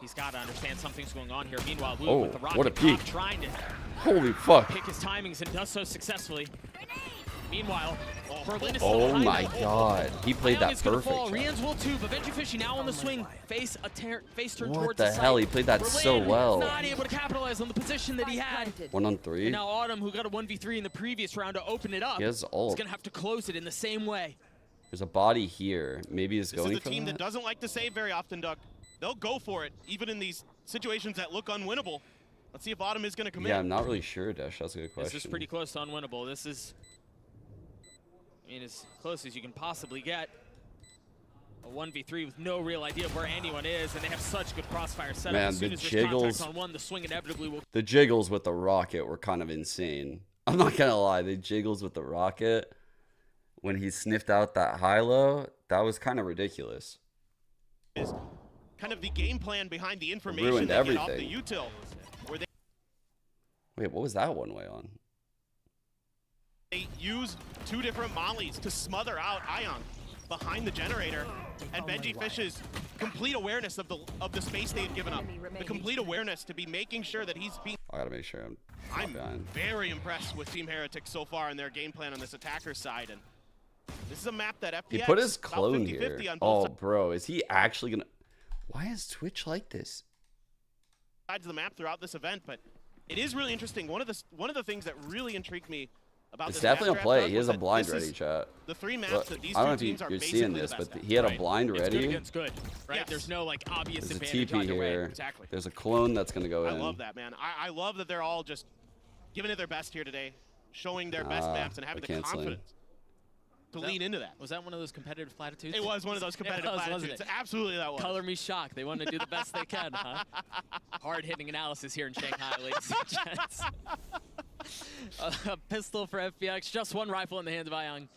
He's got to understand something's going on here. Meanwhile, Wu with the rocket what a peek. Trying to Holy fuck. pick his timings and does so successfully. Meanwhile, Berlin is oh my god. He played that perfect. Rian's will too, but benjyfishy now on the swing. Face turn what towards the hell? He played that Berlin so well. Not able to capitalize on the position that he had. 1 on 3. And now Autumn, who got a 1v3 in the previous round to open it up, is going to have to close it in the same way. There's a body here. Maybe he's going for that. This is a team that doesn't like to save very often, Duck. They'll go for it, even in these situations that look unwinnable. Let's see if Autumn is going to come in. Yeah, I'm not really sure, Dash. That's a good question. This is pretty close to unwinnable. This is, I mean, as close as you can possibly get. A 1v3 with no real idea of where anyone is, and they have such good crossfire setup. Man, as soon the as there's jiggles, contact on one, the swing inevitably will. The jiggles with the rocket were kind of insane. I'm not going to lie. The jiggles with the rocket, when he sniffed out that high-low, that was kind of ridiculous. Is kind of the game plan behind the information ruined they everything. get off the util. Where Wait, what was that one way on? they use 2 different mollies to smother out Ion behind the generator, and benjyfishy's complete awareness of the space they had given up, the complete awareness to be making sure that he's being. I gotta make sure I'm behind. Very impressed with Team Heretics so far in their game plan on this attacker side, and this is a map that FPX He put his clone 50-50 here. on both Oh, bro, is he actually gonna? Why is Twitch like this? sides of the map throughout this event, but it is really interesting. One of the things that really intrigued me about It's this definitely map a play. draft He has a was blind that ready, this is chat. The 3 maps Look, that these I don't know two if teams are you're basically seeing the this, best but at. he had a Right. blind It's ready. good against good, right? Yes. There's no like obvious There's a advantage TP either way. here. Exactly. There's a clone that's gonna go in. I love that, man. I love that they're all just giving it their best here today, showing their best maps and having the confidence to lean into that. Was that one of those competitive platitudes? It was one of those competitive platitudes. Absolutely that was. Color me shocked. They want to do the best they can, huh? Hard-hitting analysis here in Shanghai, ladies and gents. A pistol for FPX, just 1 rifle in the hands of Ion.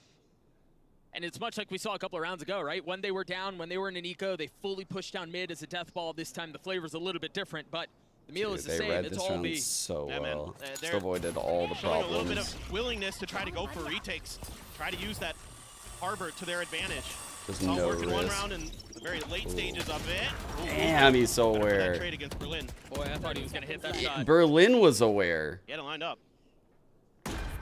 And it's much like we saw a couple of rounds ago, right? When they were down, when they were in an eco, they fully pushed down mid as a death ball. This time the flavor's a little bit different, but the meal is the They same. read It's this all round B. so Yeah, man. well. They're Just avoided all the showing a little bit problems. of willingness to try to go for retakes, try to use that harbor to their advantage. There's It's all no working one risk. round in the very late stages of it. Damn, he's so That aware. trade against Berlin. Boy, I thought he was going to hit that shot. Berlin was aware. He had it lined up.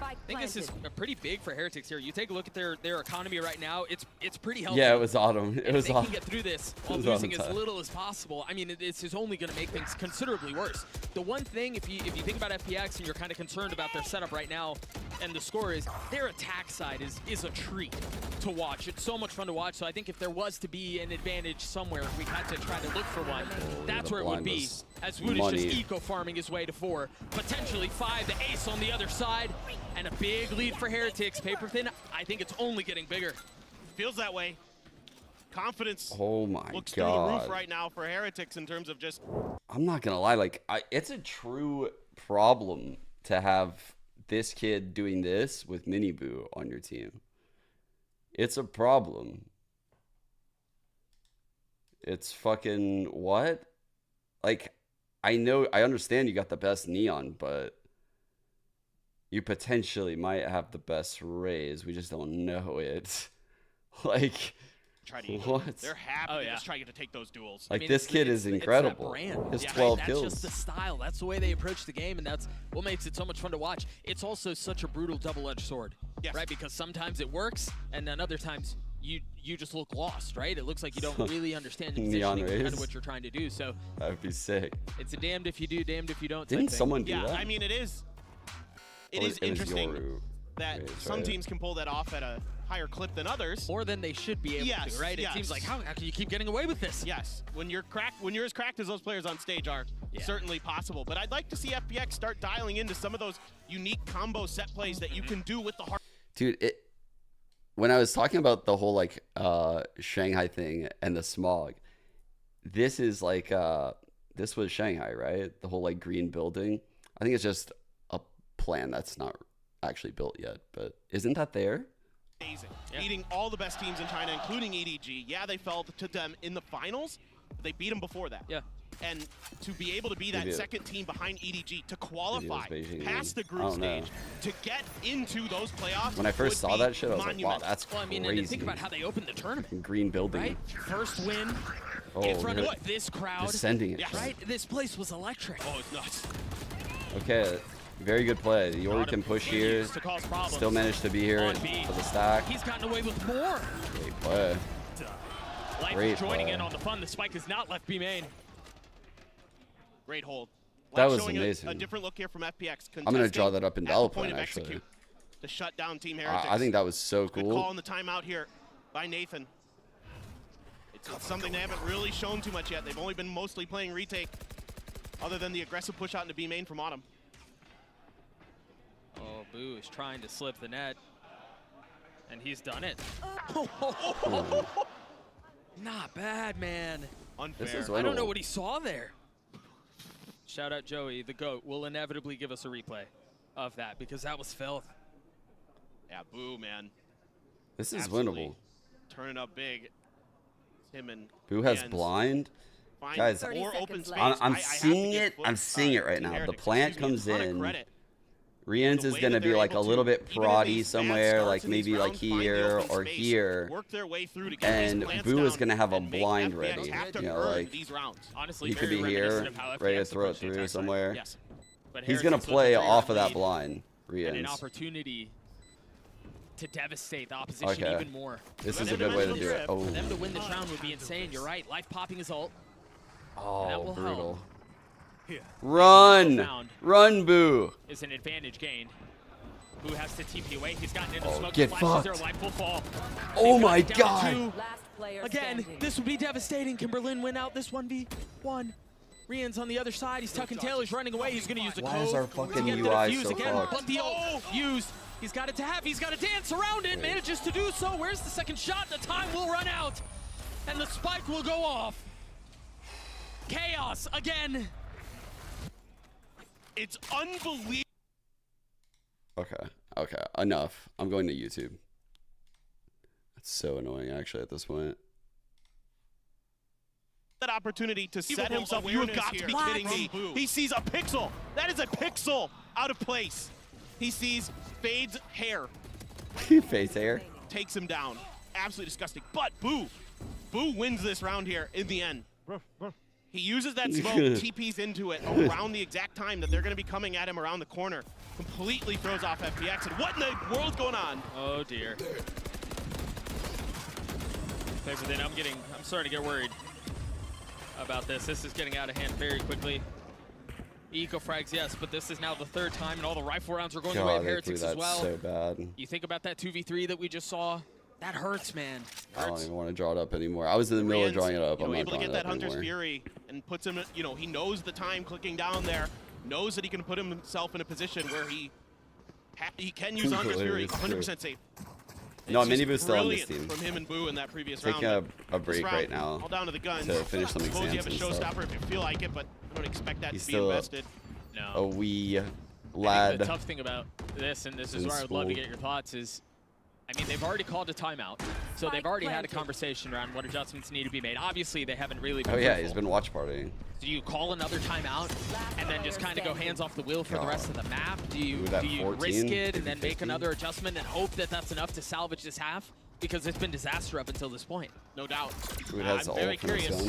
I think this is pretty big for Heretics here. You take a look at their economy right now. It's pretty healthy. Yeah, it was autumn. It And was if they autumn. can get through this while It was losing autumn as time. little as possible, I mean, this is only going to make things considerably worse. The one thing, if you think about FPX and you're kind of concerned about their setup right now, and the score is, their attack side is a treat to watch. It's so much fun to watch. So I think if there was to be an advantage somewhere, if we had to try to look for one, that's the where it would blind be. was As Wood is just money. eco-farming his way to 4, potentially 5, the ace on the other side, and a big lead for Heretics. Paper thin, I think it's only getting bigger. Feels that way. Confidence Oh my looks through the roof god. right now for Heretics in terms of just I'm not gonna lie, like it's a true problem to have this kid doing this with Miniboo on your team. It's a problem. It's fucking what? Like, I understand you got the best Neon, but you potentially might have the best Rays. We just don't know it. Like, try to what? They're happy to just try to take those duels. Like, this kid is incredible. His 12 kills. That's just the style. That's the way they approach the game, and that's what makes it so much fun to watch. It's also such a brutal double-edged sword, right? Because sometimes it works, and then other times you just look lost, right? It looks like you don't really understand the Neon positioning, kind Rays. of what you're trying to do. So That would be sick. it's a damned if you do, damned if you don't. Didn't type thing. someone do Yeah, that? I mean, it is It was interesting Yoru that Rays, some right? teams can pull that off at a higher clip than others. More than they should be able to, right? It seems like, how can you keep getting away with this? Yes, when you're as cracked as those players on stage are, certainly possible. But I'd like to see FPX start dialing into some of those unique combo set plays that you can do with the heart. Dude, when I was talking about the whole like Shanghai thing and the smog, this is like this was Shanghai, right? The whole like green building. I think it's just a plan that's not actually built yet, but isn't that there? Amazing. Beating all the best teams in China, including EDG. Yeah, they fell to them in the finals. But they beat them before that. Yeah. And to be able to be that second team behind EDG, to qualify Beijing past the I group don't know. stage, to get into those playoffs. When I first would saw be that shit, I was like, wow, monumental. that's Well, I mean, crazy. and think about how they opened the tournament. Green building. Right? First win Oh, in front they're of this crowd. descending it. Right? This place was electric. Oh, it's nuts. Okay, very good play. Yoru can push here. to cause problems. Still managed to be here On B. for the stack. He's gotten away with more. Great play. Life Great is joining play. in on the fun. The spike is not left B main. Great hold. That was showing amazing. A different look here from FPX. I'm gonna draw that up in at the Development, point of actually. execute to shut down Team Heretics. I think that was so Good cool. call on the timeout here by Nathan. It's something they haven't really shown too much yet. They've only been mostly playing retake, other than the aggressive push out into B main from Autumn. Oh, Boo is trying to slip the net. And he's done it. Not bad, man. Unfair. This is I don't know winnable. what he saw there. Shout out Joey, the GOAT, will inevitably give us a replay of that because that was filth. Yeah, Boo, man. This is Absolutely winnable. Turning up big. Him and Who has Jans blind? find Guys, more open space. I'm I have to seeing give it. Foot, I'm seeing it right Team now. The Heretics, plant excuse me, comes a ton of in. credit. Rians The is way gonna that be they're like a able to, little bit even in proddy these bad somewhere, starts like in these maybe like rounds, find the here open or space, here. work their way through to get these And plants Boo is down gonna have a and make blind FPX ready. have to You know, earn like these rounds. Honestly, he could be very here, reminiscent of how ready to FPX throw it approached the through attack side. somewhere. Yes. But He's gonna Heretics with play a off of 3-round that lead blind. and an Rians. opportunity to devastate the opposition Okay. even more. This For is them a good way to win do this- it. For Oh. them to win this round would be insane. You're right. Life popping his ult. That Oh, will brutal. help. Run! Found Run, Boo! is an advantage gained. Who has to TP away? He's gotten into Oh, smoke. get Flashes their fucked. life will fall. Oh They've got my it down to God. 2. Again, this would be devastating. Can Berlin win out this 1v1? Rian's on the other side. He's tucking tail. He's running away. He's going to use the Why code is our to fucking get the UI defuse so again. fucked? But the ult used. He's got it to have. He's got to dance around it. Manages to do so. Where's the second shot? The time will run out. And the spike will go off. Chaos again. It's unbelievable. Okay. Okay. Enough. I'm going to YouTube. It's so annoying, actually, at this point. That opportunity to set himself. You have got to be kidding me. He sees a pixel. That is a pixel out of place. He sees Fade's hair. Fade's hair? Takes him down. Absolutely disgusting. But Boo wins this round here in the end. He uses that smoke, TPs into it around the exact time that they're going to be coming at him around the corner. Completely throws off FPX. And what in the world's going on? Oh dear. But then I'm starting to get worried about this. This is getting out of hand very quickly. Eco frags, yes, but this is now the third time, and all the rifle rounds are going the way of Heretics as well. So bad. You think about that 2v3 that we just saw. That hurts, man. I don't even want to draw it up anymore. I was in the middle of drawing it up. I'm not able to get that Hunter's anymore. Fury and puts him, he knows the time clicking down there, knows that he can put himself in a position where he can use Hunter's Fury 100% safe. No, Minibu's still on this team. From him and Boo in that previous round. Taking a break right now. All down to the guns. To finish some exams. Suppose you have a and showstopper if you feel like it, but I don't expect that to be still invested. No. A wee I lad. think the tough thing about this, and this is where I would love to get your thoughts, is, I mean, they've already called a timeout, so they've already had a conversation around what adjustments need to be made. Obviously, they haven't really been yeah, fruitful. he's been watch partying. Do you call another timeout and then just kind of go hands off the wheel for the rest of the map? Do you risk it and then make another adjustment and hope that that's enough to salvage this half? Because it's been disaster up until this point. No doubt. I'm very curious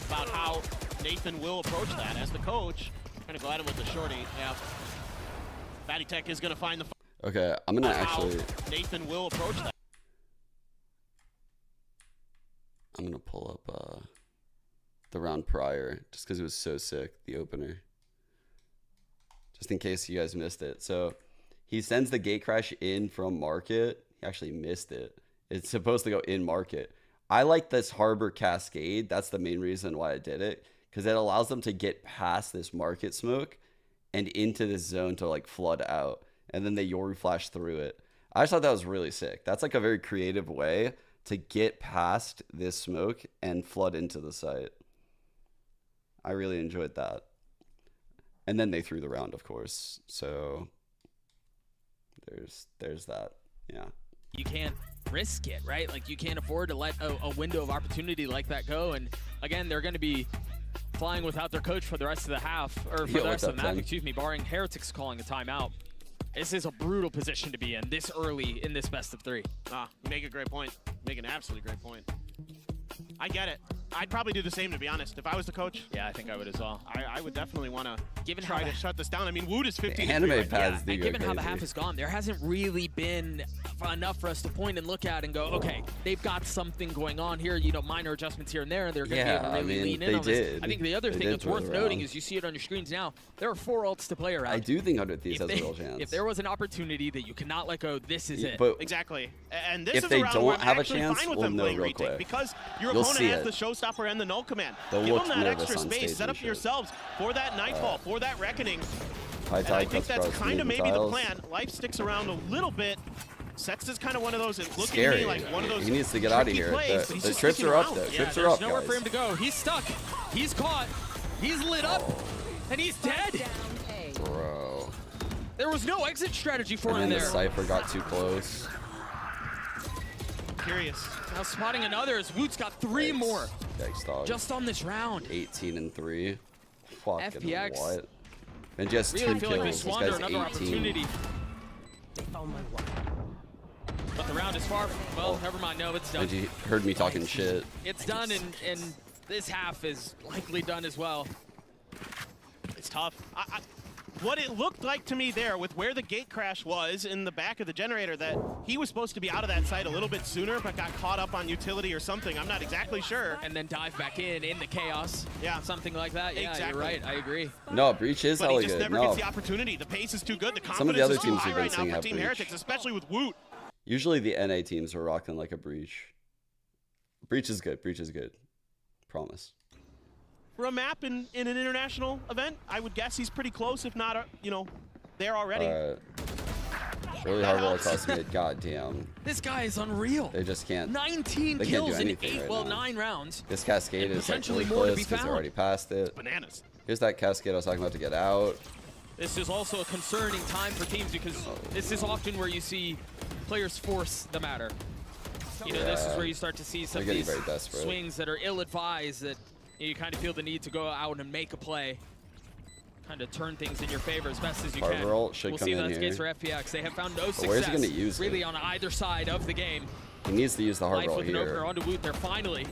about how Nathan will approach that as the coach. Going to go at him with the shorty. Yeah. Fatty Tech is going to find the. Okay, I'm gonna actually. Nathan will approach that. I'm gonna pull up the round prior, just because it was so sick, the opener. Just in case you guys missed it. So he sends the gate crash in from market. He actually missed it. It's supposed to go in market. I like this harbor cascade. That's the main reason why I did it, because it allows them to get past this market smoke and into this zone to like flood out, and then they Yoru flash through it. I just thought that was really sick. That's like a very creative way to get past this smoke and flood into the site. I really enjoyed that. And then they threw the round, of course. So there's that. Yeah. You can't risk it, right? Like, you can't afford to let a window of opportunity like that go. And again, they're going to be flying without their coach for the rest of the half, or for the rest of the map, excuse me, barring Heretics calling a timeout. This is a brutal position to be in this early in this best of three. You make a great point. Make an absolutely great point. I get it. I'd probably do the same, to be honest. If I was the coach. Yeah, I think I would as well. I would definitely want to try to shut this down. I mean, Wood is 15. Anime pads and given how the half has gone, there hasn't really been enough for us to point and look at and go, okay, they've got something going on here, minor adjustments here and there, and they're going to be able to really lean in on this. I think the other thing that's worth noting is you see it on your screens now, there are 4 ults to play around. I do think 100 Thieves has a real chance. If there was an opportunity that you cannot let go, this is it. But exactly. And this if is they a round don't where I'm have a actually chance, fine with we'll them know playing real retake, quick. because your You'll opponent see has it. the showstopper and the null command. They'll Give look them that nervous extra on space. stage Set and up yourselves for that nightfall, for that reckoning. High And I tide think cuts that's across kind of the maybe the tiles. plan. Life sticks around a little bit. Sets is kind of one of those. It's looking Scary. to me like one of those. He needs to get out of tricky here. plays, but The he's just trips sticking are up, around. though. Yeah, Trips are there's up, nowhere guys. for him to go. He's stuck. He's caught. He's lit up. And he's dead. Bro. There was no exit strategy for And him then there. the Cypher got too close. Curious. Now spotting another as Woot's got 3 more. Yikes, dog. Just on this round. 18-3. Fucking FPX. what? And just Really 2 feel kills. like they This squander guy's another 18. opportunity. But the round is far. Well, never mind. No, it's done. And you heard me talking shit. It's done, and this half is likely done as well. It's tough. What it looked like to me there with where the gate crash was in the back of the generator, that he was supposed to be out of that site a little bit sooner, but got caught up on utility or something. I'm not exactly sure. And then dive back in the chaos. Yeah. Something like that. Yeah, Exactly. you're right. I agree. No, Breach is But hella he just good. never No. gets the opportunity. The pace is too good. The Some of the confidence other is too teams high we've been right now seeing for have Team Breach. Heretics, especially with Woot. Usually the NA teams are rocking like a Breach. Breach is good. Breach is good. Promise. For a map in an international event, I would guess he's pretty close, if not, there already. Really hard roll across mid. God damn. This guy is unreal. They just can't. 19 they can't kills do in anything right now. 9 rounds. This cascade And is like potentially really more to close be because they're found. already past it. Bananas. Here's that cascade I was talking about to get out. This is also a concerning time for teams because this is often where you see players force the matter. You know, this is where you start to see some of They're these getting very desperate. swings that are ill-advised that you kind of feel the need to go out and make a play. Kind of turn things in your favor as best as you can. Roll should We'll come see in if that's the here. case for FPX. They have found no But where's he success gonna use really it? on either side of the game. He needs to use the hard Life roll with an opener here. onto Woot. They're finally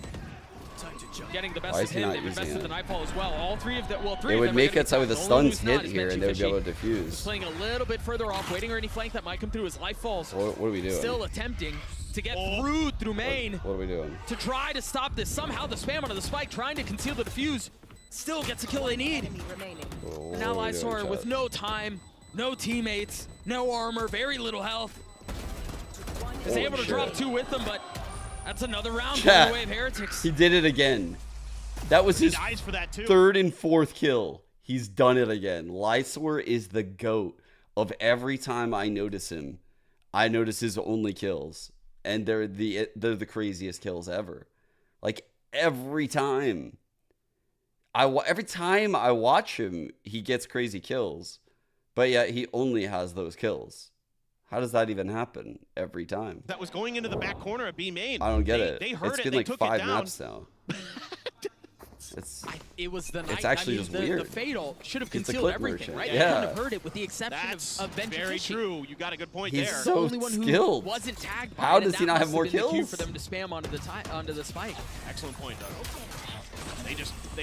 getting the Why best is of he him. not They've using invested it? the Nightfall as well. All three of them, well, three It of would them are make gonna it so be the found. The only one stuns who's not hit is here and they would be able to benjyfishy. defuse. Playing a little bit further off, waiting for any flank that might come through his life falls. What are we doing? Still attempting to get through main. What are we doing? To try to stop this. Somehow the spam onto the spike, trying to conceal the defuse. Still gets a kill they need. What Now are we doing, Lysor with chat? no time, no teammates, no armor, very little health. Is Holy able to shit. drop 2 with them, but that's another round Chat. going away of Heretics. He did it again. That was his dies for that too. 3rd and 4th kill. He's done it again. Lysor is the GOAT of every time I notice him. I notice his only kills. And they're the craziest kills ever. Like every time. Every time I watch him, he gets crazy kills. But yet he only has those kills. How does that even happen every time? That was going into the back corner of B main. I don't get it. They heard It's it. been They like took 5 it down. maps now. It was the night. It's actually I mean, just the weird. Fatal should have It's the concealed clip everything, merchant. right? Yeah. You couldn't have heard it with the exception That's of benjyfishy. very true. You got a good point He's there. so The only one who skilled. wasn't tagged. How by it, does and he that not have must more been the cue kills? for them to spam onto the spike. Excellent point, Doug. They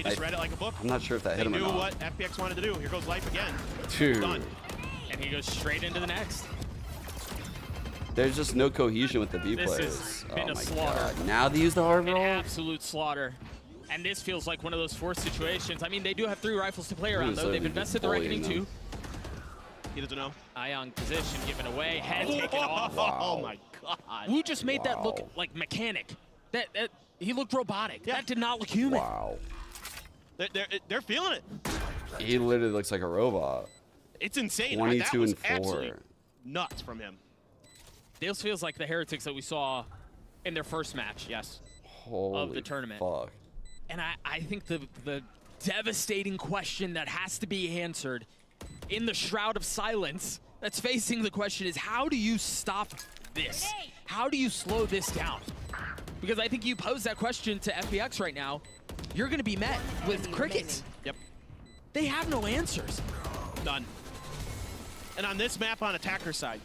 just read it like a book. I'm not sure if that They hit him or knew not. what FPX wanted to do. Here goes life again. Dude. Done. And he goes straight into the next. There's just no cohesion with the B This players. has Oh been a my slaughter. god. Now they use the hard An roll? absolute slaughter. And this feels like one of those forced situations. I mean, they do have 3 rifles to play around, though. They've invested the Reckoning too. He doesn't know. Ion position given away, head taken off. Oh my god. Wu just made that look like mechanic. That he looked robotic. That did not look human. Wow. They're feeling it. He literally looks like a robot. It's insane. 22 that was and 4. absolutely nuts from him. This feels like the Heretics that we saw in their first match. Yes. Holy of the tournament. fuck. And I think the devastating question that has to be answered in the shroud of silence that's facing the question is, how do you stop this? How do you slow this down? Because I think you pose that question to FPX right now, you're going to be met with crickets. Yep. They have no answers. None. And on this map on attacker side,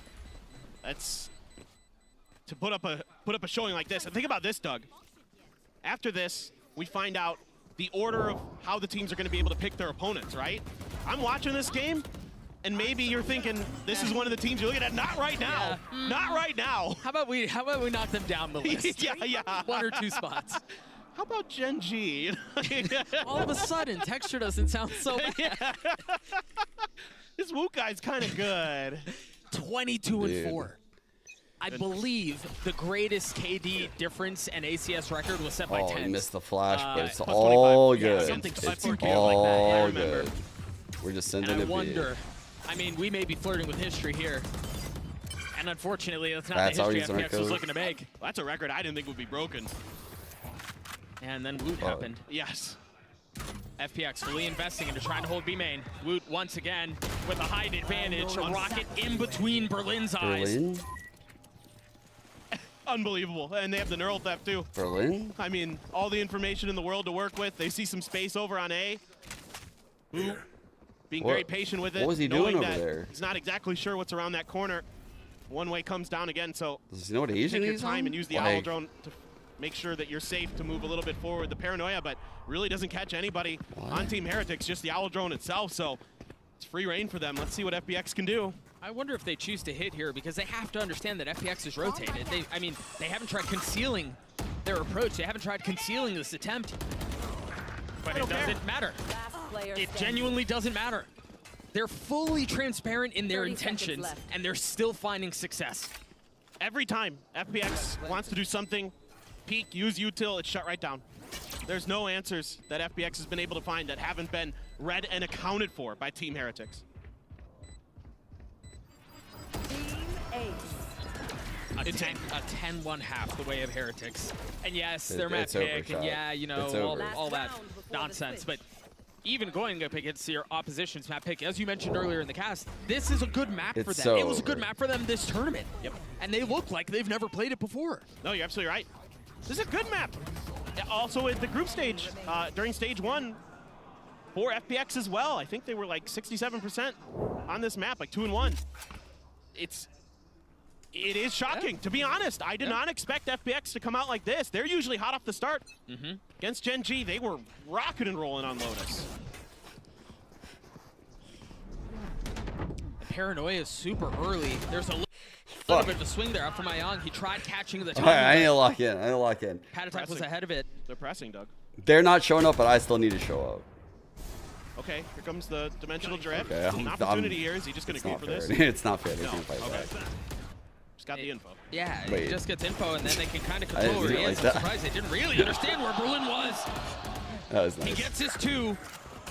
that's to put up a showing like this. And think about this, Doug. After this, we find out the order of how the teams are going to be able to pick their opponents, right? I'm watching this game, and maybe you're thinking this is one of the teams you're looking at. Not right now. Yeah. Not right now. How about we knock them down the list? yeah. 1 or 2 spots. How about Gen G? All of a sudden, texture doesn't sound so bad. This Woot guy's kind of good. 22 and 4. I believe the greatest KD difference and ACS record was set by 10. Oh, he missed the flash, but it's plus all 25. Yeah, good. something It's like that. all I remember. good. We're just And sending I it wonder, I mean, we may be flirting with history here. And unfortunately, that's not That's the how history he's FPX was looking to make. Well, that's a record I didn't think would be broken. And then Woot happened. Yes. FPX fully investing into trying to hold B main. Woot once again with a height advantage. A rocket in between Berlin's eyes. Berlin? Unbelievable. And they have the neural theft too. Berlin? I mean, all the information in the world to work with. They see some space over on A. Woot being very patient with it. What was he knowing doing over that there? He's not exactly sure what's around that corner. One way comes down again, so Does he know what Asian take your he's time on? and use the owl drone to make sure that you're safe to move a little bit forward. The paranoia, but really doesn't catch anybody on Team Heretics, just the owl drone itself, so it's free reign for them. Let's see what FPX can do. I wonder if they choose to hit here because they have to understand that FPX is rotated. I mean, they haven't tried concealing their approach. They haven't tried concealing this attempt. But it doesn't matter. It genuinely doesn't matter. They're fully transparent in their intentions, and they're still finding success. Every time FPX wants to do something, peek, use util, it's shut right down. There's no answers that FPX has been able to find that haven't been read and accounted for by Team Heretics. A 10-1 half the way of Heretics. And yes, they're map it's pick, overshot. and yeah, you know, It's over. all that nonsense. But even going up against your opposition's map pick, as you mentioned earlier in the cast, this is a good map for them. So it was a good map for them this tournament. Yep. And they look like they've never played it before. No, you're absolutely right. This is a good map. Also at the group stage, during stage 1, for FPX as well. I think they were like 67% on this map, like 2-1. It is shocking, to be honest. I did not expect FPX to come out like this. They're usually hot off the start. Against Gen G, they were rocking and rolling on Lotus. The paranoia is super early. There's a little bit of a swing there up from Ayang. He tried catching the time. All right, I need to lock in. Patatak was ahead of it. They're pressing, Doug. They're not showing up, but I still need to show up. Okay, here comes the dimensional drift. Okay, An opportunity here. Is he just going to go for this? It's not fair. They No. can't fight Okay. that. Just got the info. Yeah, Wait. he just gets info, and then they can kind of I control where didn't he do it is. like I'm that. surprised they didn't really understand where Berlin was. That was He nice. gets his 2,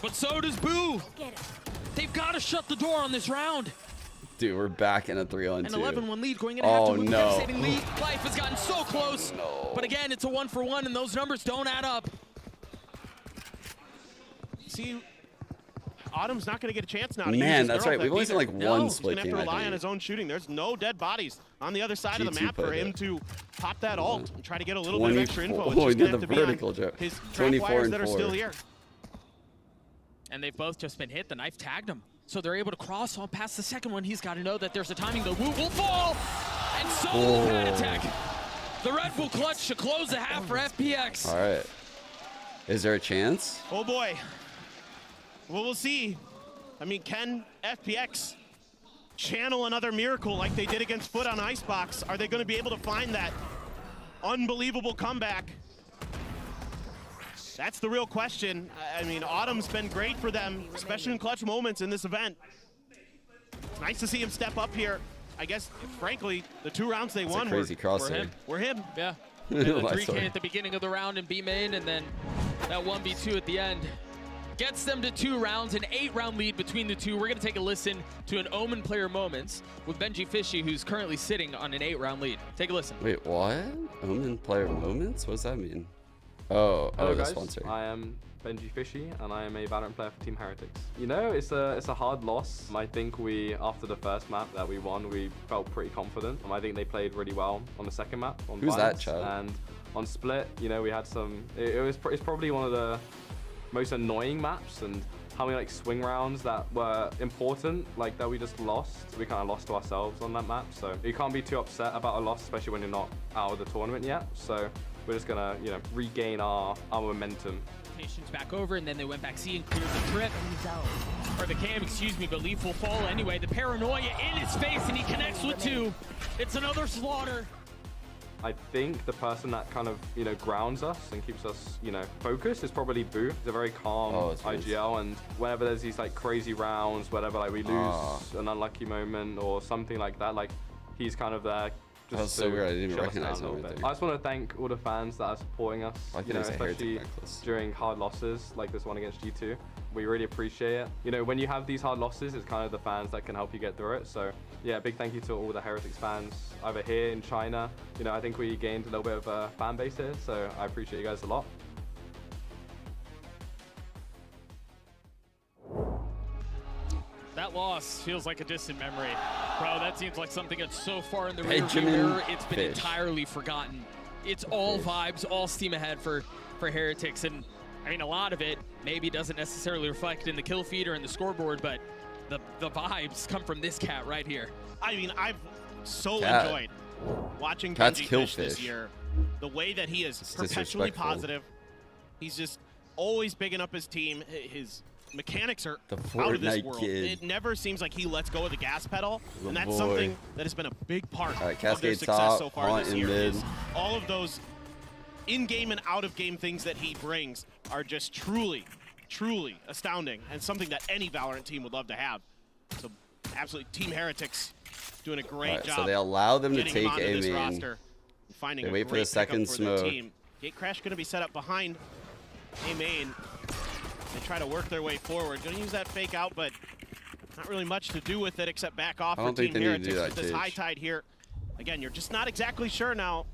but so does Boo. They've got to shut the door on this round. Dude, we're back in a 3-on-2. An 11-1 lead going into half to move a no. devastating lead. Life has gotten so close. But again, it's a 1-for-1, and those numbers don't add up. See, Autumn's not going to get a chance now to use Man, his that's girl right. We've only either. seen like one He's split going to game. have to I rely on think. his own shooting. There's no dead bodies on the other side of the G2 map for played him it. to pop that ult and try to get a little bit of extra info. It's Oh, he just did going the to have to be on vertical jump. his trap 24 wires and that are 4. still here. And they've both just been hit. The knife tagged him. So they're able to cross on past the second one. He's got to know that there's a timing. The Wu will fall. And so will the Patatak. The Red Bull clutch to close the half for FPX. All right. Is there a chance? Oh boy. Well, we'll see. I mean, can FPX channel another miracle like they did against FUT on Icebox? Are they going to be able to find that unbelievable comeback? That's the real question. I mean, Autumn's been great for them, especially in clutch moments in this event. It's nice to see him step up here. I guess, frankly, the 2 rounds they won crazy were him. Were him. Yeah. And the 3K at the beginning of the round in B main, and then that 1v2 at the end. Gets them to 2 rounds, an 8-round lead between the two. We're going to take a listen to an Omen player moments with benjyfishy, who's currently sitting on an 8-round lead. Take a listen. Wait, what? Omen player moments? What does that mean? Oh, Hello the guys, sponsor. I am benjyfishy and I am a Valorant player for Team Heretics. You know, it's a hard loss. I think after the first map that we won, we felt pretty confident. I think they played really well on the second map. On Who's that, Violence. Chad? And on Split, you know, we had some, it's probably one of the most annoying maps, and how many like swing rounds that were important, like that we just lost. We kind of lost to ourselves on that map. So you can't be too upset about a loss, especially when you're not out of the tournament yet. So we're just gonna, you know, regain our momentum. Patience back over, and then they went back C and cleared the trip. Or the cam, excuse me, but Leaf will fall anyway. The paranoia in his face, and he connects with 2. It's another slaughter. I think the person that kind of, you know, grounds us and keeps us, you know, focused is probably Boo. He's a very calm IGL, and whenever there's these like crazy rounds, whatever, like we lose an unlucky moment or something like that, like he's kind of there. That was so weird. I didn't even recognize him right there. I just want to thank all the fans that are supporting us, you know, especially during hard losses like this one against G2. We really appreciate it. You know, when you have these hard losses, it's kind of the fans that can help you get through it. So yeah, big thank you to all the Heretics fans over here in China. You know, I think we gained a little bit of a fan base here, so I appreciate you guys a lot. That loss feels like a distant memory. Bro, that seems like something that's so far in the Benjamin rearview mirror, it's been Fish. entirely forgotten. It's all vibes, all steam ahead for Heretics. And I mean, a lot of it maybe doesn't necessarily reflect in the kill feed or in the scoreboard, but the vibes come from this cat right here. I mean, I've so enjoyed watching benjyfishy this year. The way that he is perpetually positive. He's just always bigging up his team. His mechanics are out of this world. It never seems like he lets go of the gas pedal, and that's something that has been a big part of their success so far this year. Is all of those in-game and out-of-game things that he brings are just truly astounding, and something that any Valorant team would love to have. So absolutely, Team Heretics doing a great job. So they allow them to getting take him onto A this main. roster, finding They a wait for great the second pickup for their smoke. team. Gate Crash going to be set up behind A main. They try to work their way forward. Going to use that fake out, but not really much to do with it except back off I for don't Team think they need to Heretics do with that, this Tage. high tide here. Again, you're just not exactly sure now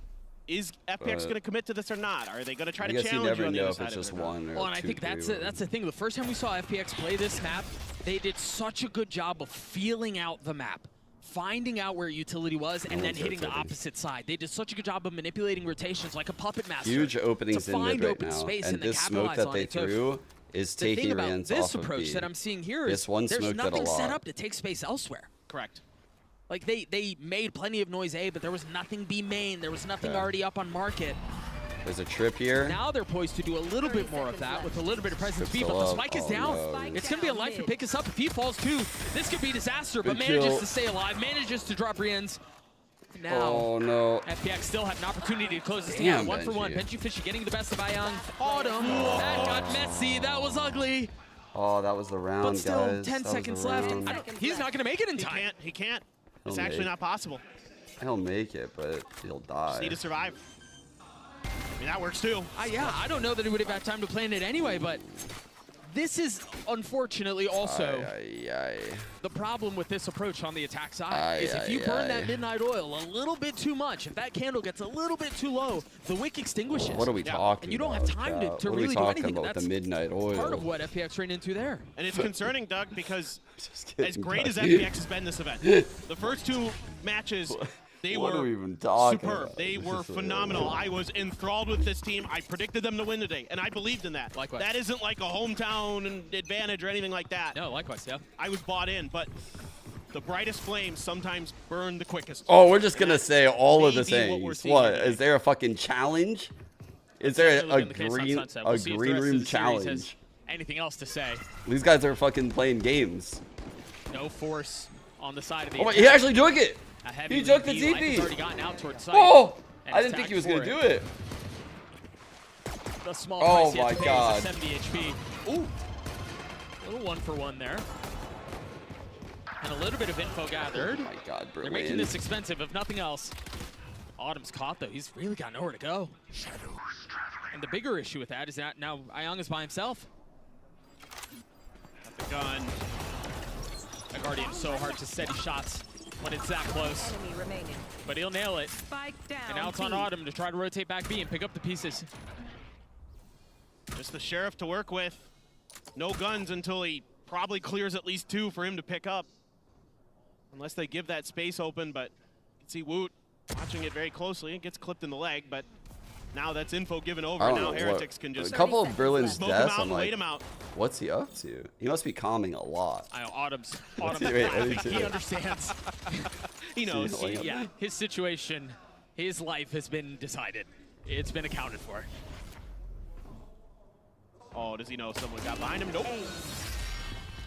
is FPX going to commit to this or not? Are they going to try to I guess you challenge never you on the know other if side it's of just it or not? one or Well, and I two, think that's the thing. The first time we saw FPX play this map, they did such a good job of feeling out the map, finding out where utility was, and then hitting the opposite side. They did such a good job of manipulating rotations like a puppet master. Huge openings in mid right now, space and this smoke that they threw is the thing taking about Rans this off of approach B. that I'm seeing here is This one there's smoke did a nothing set lot. up to take space elsewhere. Correct. Like they made plenty of noise A, but there was nothing B main. There was nothing Okay. already up on market. There's a trip here. Now they're poised to do a little bit more of that with a little bit of presence B, Trip's but the still spike up. is Oh, down. no. It's going to be a life to pick us up. If he falls too, this could be disaster, but Good manages kill. to stay alive, manages to drop Rians. Now, Oh, no. FPX still have an opportunity to close this Damn, team out. 1 for 1. Benji. benjyfishy getting the best of Ayang. Autumn. That got messy. That was ugly. Oh, that was the round, But still, guys. 10 That was seconds the left. round. He's not going to make it in time. He can't. It's He'll actually make- not possible. He'll make it, but he'll die. Just need to survive. I mean, that works too. Yeah, I don't know that he would have had time to plan it anyway, but this is unfortunately also the problem with this approach on the attack side. Is if you burn that midnight oil a little bit too much, if that candle gets a little bit too low, the wick extinguishes. What are we talking And you don't about? have time to What are really we do talking anything. about That's the midnight oil? part of what FPX ran into there. And it's concerning, Doug, because kidding, as great as Doug. FPX has been this event, the first two matches, they What are were we even talking superb. about? They This were is phenomenal. I was enthralled with this team. I predicted them to win today, and I believed in that. Likewise. That isn't like a hometown advantage or anything like that. No, likewise, yeah. I was bought in, but the brightest flames sometimes burn the quickest. Oh, we're just gonna say all of the maybe what we're things. seeing What today. is there a fucking challenge? Is there Definitely a been the case on green Sunset. We'll see if the rest of room the series has challenge? anything else to say. These guys are fucking playing games. No force on the side of the Oh, attack. he actually took it. A heavy He took the lead. Life has TP. already gotten out towards sight. Oh, and I didn't think attacked he was for gonna do it. The small Oh price he had my to pay is God. a 70 HP. Ooh, little 1 for 1 there. And a little bit of info gathered. Oh my God, They're making Berlin. this expensive, if nothing else. Autumn's caught, though. He's really got nowhere to go. And the bigger issue with that is that now Ayang is by himself. The gun. That Guardian's so hard to steady shots when it's that close. But he'll nail it. And now it's on Autumn to try to rotate back B and pick up the pieces. Just the sheriff to work with. No guns until he probably clears at least 2 for him to pick up. Unless they give that space open, but you can see Woot watching it very closely. It gets clipped in the leg, but now that's info given over. I don't Now know Heretics what, can just a couple of Berlin's smoke him deaths. out I'm and like, wait him out. what's he up to? He must be calming a lot. I know Autumn's What's Autumn's he- wait, laughing. let me see He it. understands. He knows. Yeah, his situation, his life has been decided. It's been accounted for. Oh, does he know someone got behind him? Nope.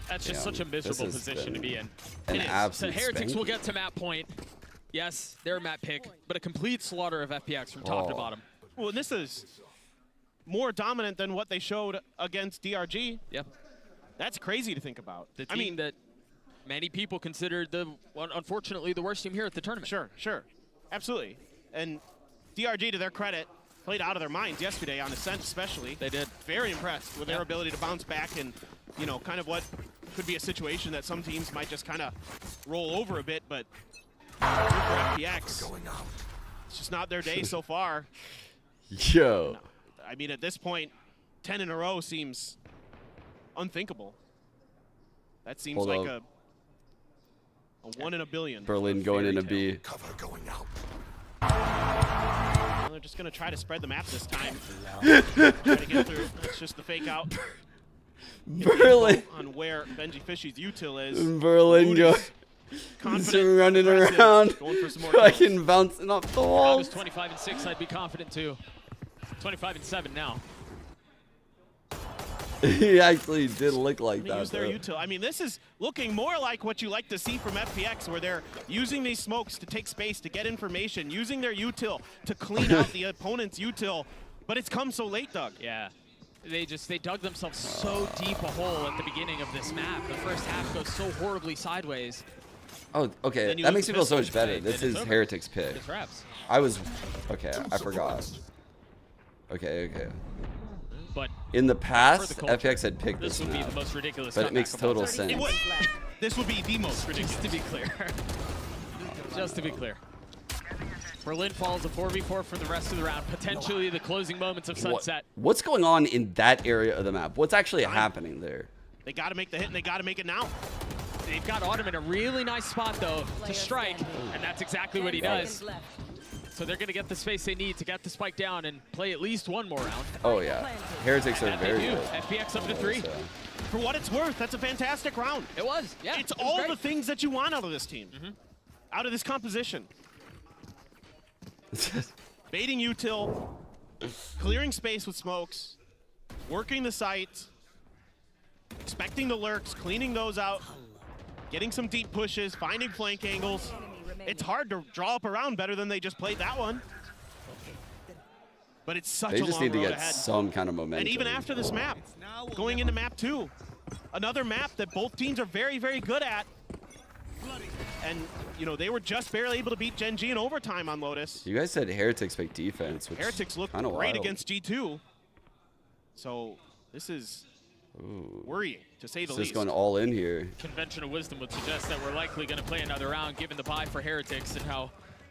That's just Damn, such a this miserable has position to been be in. an It is. So absolute Heretics will spanking. get to map point. Yes, they're a map pick, but a complete slaughter of FPX from top to Oh. bottom. Well, this is more dominant than what they showed against DRG. Yep. That's crazy to think about. The team that many people considered unfortunately, the worst team here at the tournament. Sure. Absolutely. And DRG, to their credit, played out of their minds yesterday on Ascent especially. They did. Very impressed with their ability to bounce back and, you know, kind of what could be a situation that some teams might just kind of roll over a bit, but for FPX, it's just not their day so far. Yo. I mean, at this point, 10 in a row seems unthinkable. That seems Hold like up. a 1 in a billion. Berlin going into B. Well, they're just going to try to spread the map this time. Try to get through. It's just the fake out. Berlin. On where benjyfishy's util is. Berlin Woot go. is He's confident, running aggressive, around, going for some more fucking kills. bouncing off the If I wall. was 25 and 6, I'd be confident too. 25 and 7 now. He actually did look like They that. use their though. util. I mean, this is looking more like what you like to see from FPX, where they're using these smokes to take space, to get information, using their util to clean out the opponent's util. But it's come so late, Doug. Yeah. They dug themselves so deep a hole at the beginning of this map. The first half goes so horribly sideways. Oh, okay. Then you That lose makes the me feel so pistol. much better. Right, This then it's is over. Heretics pick. It's wraps. I was. Okay, I forgot. Okay. But In the for past, the culture, FPX had picked this this would be map, the most ridiculous but it comeback makes of all total time. sense. It would. This would be the most ridiculous. Just to be clear. Just to be clear. Berlin follows a 4v4 for the rest of the round. Potentially the closing moments of Sunset. What's going on in that area of the map? What's actually happening there? They got to make the hit, and they got to make it now. They've got Autumn in a really nice spot, though, to strike, and that's exactly what he does. So they're going to get the space they need to get the spike down and play at least one more round. Oh, yeah. Heretics are very good. FPX up to 3. For what it's worth, that's a fantastic round. It was, yeah. It's all the things that you want out of this team, out of this composition. Baiting util, clearing space with smokes, working the site, expecting the lurks, cleaning those out, getting some deep pushes, finding flank angles. It's hard to draw up a round better than they just played that one. But it's such a long road ahead. They just need to get some kind of momentum. And even after this map, going into map 2, another map that both teams are very, very good at. And, you know, they were just barely able to beat Gen G in overtime on Lotus. You guys said Heretics pick defense, which Heretics looked great against G2. So this is worrying, to say the least. Just going all in here. Conventional wisdom would suggest that we're likely going to play another round, given the buy for Heretics and how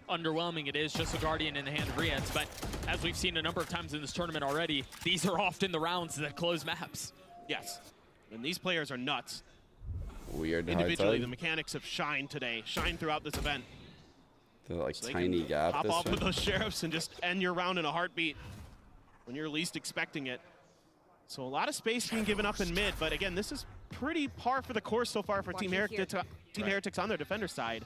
underwhelming it is, just a Guardian in the hand of Rians. But as we've seen a number of times in this tournament already, these are often the rounds that close maps. Yes, and these players are nuts. Weird. Individually, the mechanics have shined today, shined throughout this event. They're like So they tiny can gap. Hop off with those sheriffs and just end your round in a heartbeat when you're least expecting it. So a lot of space being given up in mid, but again, this is pretty par for the course so far for Team Heretics on their defender side.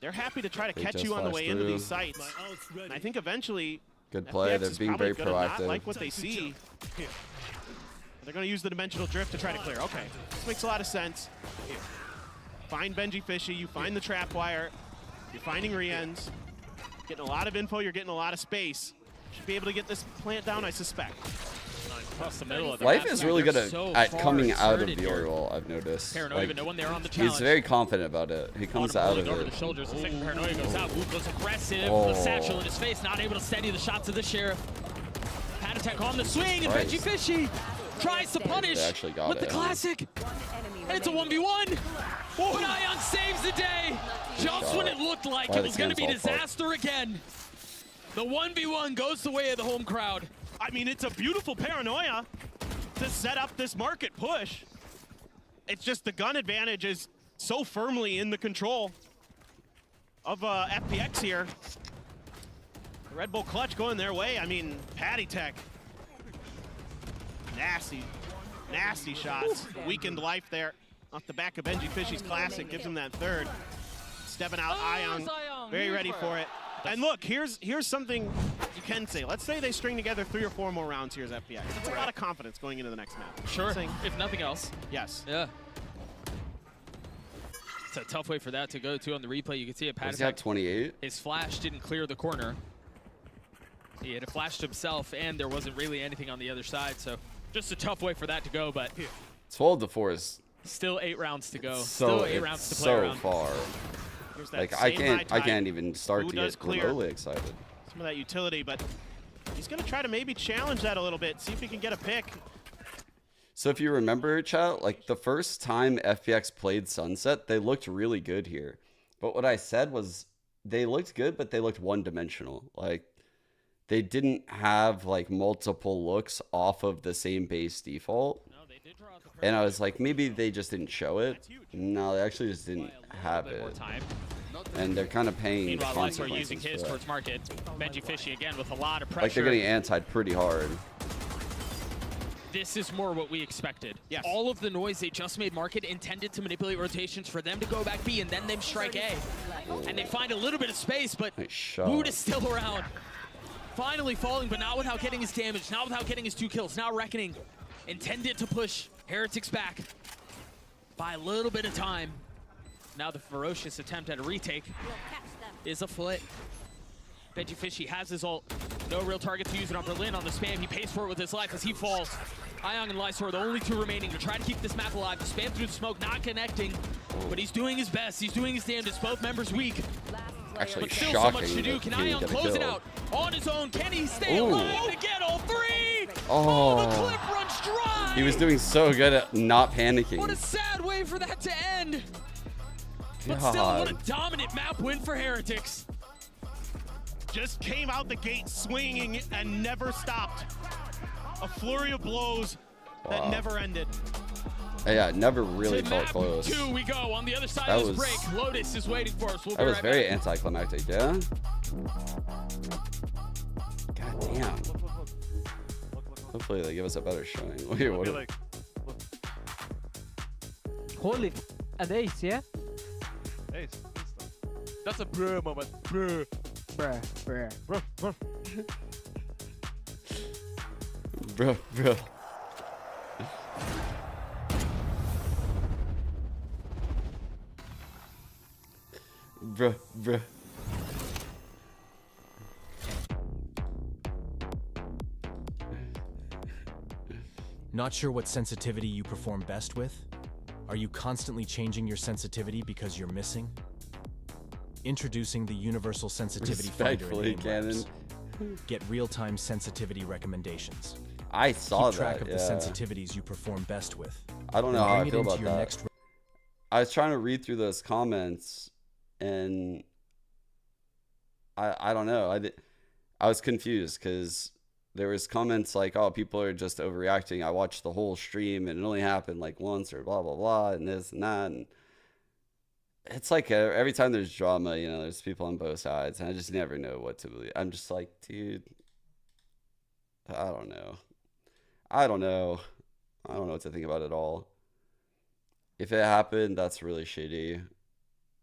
They're happy to try to catch you on the way into these sites. And I think eventually, good play. FPX They're is being very probably gonna proactive. not like what they see. They're going to use the dimensional drift to try to clear. Okay, this makes a lot of sense. Find benjyfishy, you find the trap wire, you're finding Rians, getting a lot of info, you're getting a lot of space. Should be able to get this plant down, I suspect. Across the middle of the Life map, is really good at coming out of the here. Oriole, I've noticed. Paranoia even when they're on the challenge. He's very confident about it. He comes out of over it. the shoulders. The second Paranoia goes out. Woot goes aggressive. Oh. The satchel in his face, not able to steady the shots of the Sheriff. Pad attack on the swing, and benjyfishy tries to punish with the classic. And it's a 1v1. But Ion saves the day. Just when it looked like it was going to be disaster again. The 1v1 goes the way of the home crowd. I mean, it's a beautiful Paranoia to set up this market push. It's just the gun advantage is so firmly in the control of FPX here. The Red Bull clutch going their way. I mean, Patty Tech. Nasty, nasty shots. Weakened life there off the back of benjyfishy's classic. Gives him that third. Stepping out, Ion, very ready for it. And look, here's something you can say. Let's say they string together 3 or 4 more rounds here as FPX. That's a lot of confidence going into the next map. Sure, if nothing else. Yes. Yeah. It's a tough way for that to go, too, on the replay. You can see it. He's got 28. His flash didn't clear the corner. He had flashed himself, and there wasn't really anything on the other side, so just a tough way for that to go, but 12 to 4 is still 8 rounds to go. So, still 8 rounds to play around. far. Like I can't even start to get remotely excited. Some of that utility, but he's gonna try to maybe challenge that a little bit, see if he can get a pick. So if you remember, chat, like the first time FPX played Sunset, they looked really good here. But what I said was they looked good, but they looked one-dimensional. Like they didn't have like multiple looks off of the same base default. And I was like, maybe they just didn't show it. No, they actually just didn't have it. And they're kind of paying Meanwhile, Lights are using consequences his for towards market. benjyfishy again with a lot of pressure. Like they're getting antied pretty hard. This is more what we expected. Yes. All of the noise they just made market intended to manipulate rotations for them to go back B and then them strike A. And they find a little bit of space, but Woot is still around. Finally falling, but not without getting his damage, not without getting his 2 kills. Now Reckoning intended to push Heretics back by a little bit of time. Now the ferocious attempt at a retake is afoot. benjyfishy has his ult. No real target to use it on Berlin on the spam. He pays for it with his life as he falls. Ion and Lysor are the only 2 remaining to try to keep this map alive. The spam through the smoke, not connecting, but he's doing his best. He's doing his damnedest. Both members weak. Actually, but still shocking so much to do. Can that he Ion didn't get a close it kill. out on his own? Can he stay alive to get all 3? Oh, the clip runs dry. He was doing so good at not panicking. What a sad way for that to end. But still, what a dominant map win for Heretics. just came out the gate swinging and never stopped. A flurry of blows that never ended. Yeah, it never really To felt map close. 2 we go. On the other side That of this was- break, Lotus is waiting for us. We'll That be was right very back. anticlimactic, yeah? God damn. Hopefully they give us a better showing. Wait, what? Holy, an ace, yeah? Ace. That's a bruh moment. Bruh. Bruh, bruh. Bro. Bruh. Not sure what sensitivity you perform best with? Are you constantly changing your sensitivity because you're missing? Introducing the Universal Sensitivity Finder in Respectfully, AIM Cannon. Labs. Get real-time sensitivity recommendations. I saw Keep track that, of the yeah. sensitivities you perform best with. I don't know Then how bring I it feel into about your that. next I was trying to read through those comments, and I don't know. I was confused because there was comments like, "Oh, people are just overreacting. I watched the whole stream, and it only happened like once," or blah blah blah, and this and that. And it's like every time there's drama, you know, there's people on both sides, and I just never know what to believe. I'm just like, dude, I don't know. I don't know what to think about it all. If it happened, that's really shitty.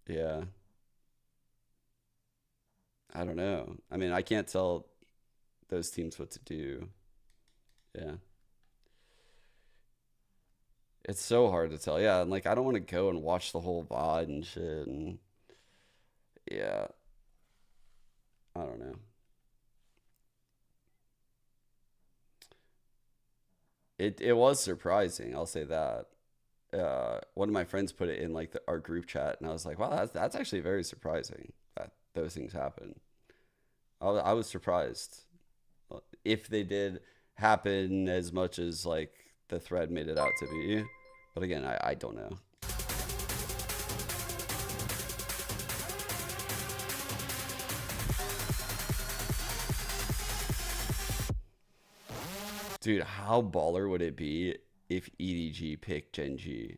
Yeah. I don't know. I mean, I can't tell those teams what to do. Yeah. It's so hard to tell. Yeah, and like I don't want to go and watch the whole VOD and shit, and yeah. I don't know. It was surprising, I'll say that. One of my friends put it in like our group chat, and I was like, wow, that's actually very surprising that those things happen. I was surprised if they did happen as much as like the thread made it out to be. But again, I don't know. Dude, how baller would it be if EDG picked Gen G?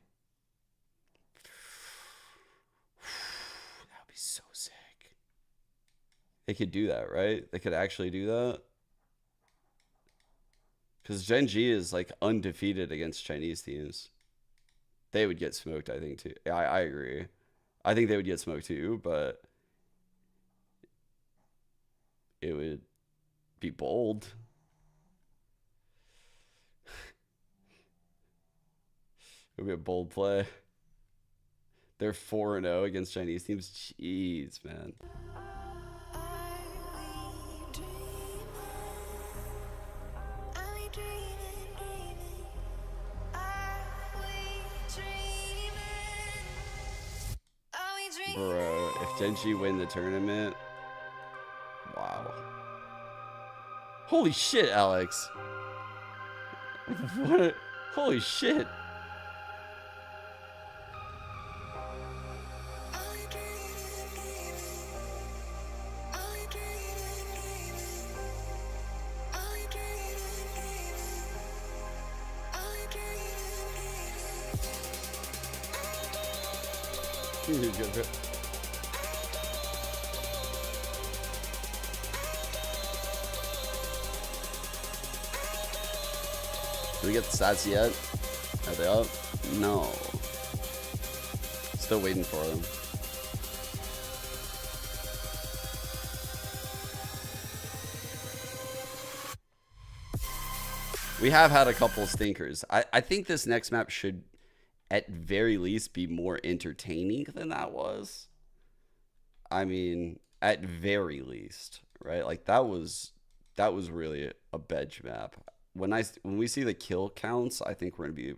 That would be so sick. They could do that, right? They could actually do that. Because Gen G is like undefeated against Chinese teams. They would get smoked, I think, too. Yeah, I agree. I think they would get smoked too, but it would be bold. It would be a bold play. They're 4-0 against Chinese teams. Jeez, man. Bro, if Gen G win the tournament, wow. Holy shit, Alex. What? Holy shit. Do we get the stats yet? Are they up? No. Still waiting for them. We have had a couple stinkers. I think this next map should at very least be more entertaining than that was. I mean, at very least, right? Like that was really a bench map. When we see the kill counts, I think we're gonna be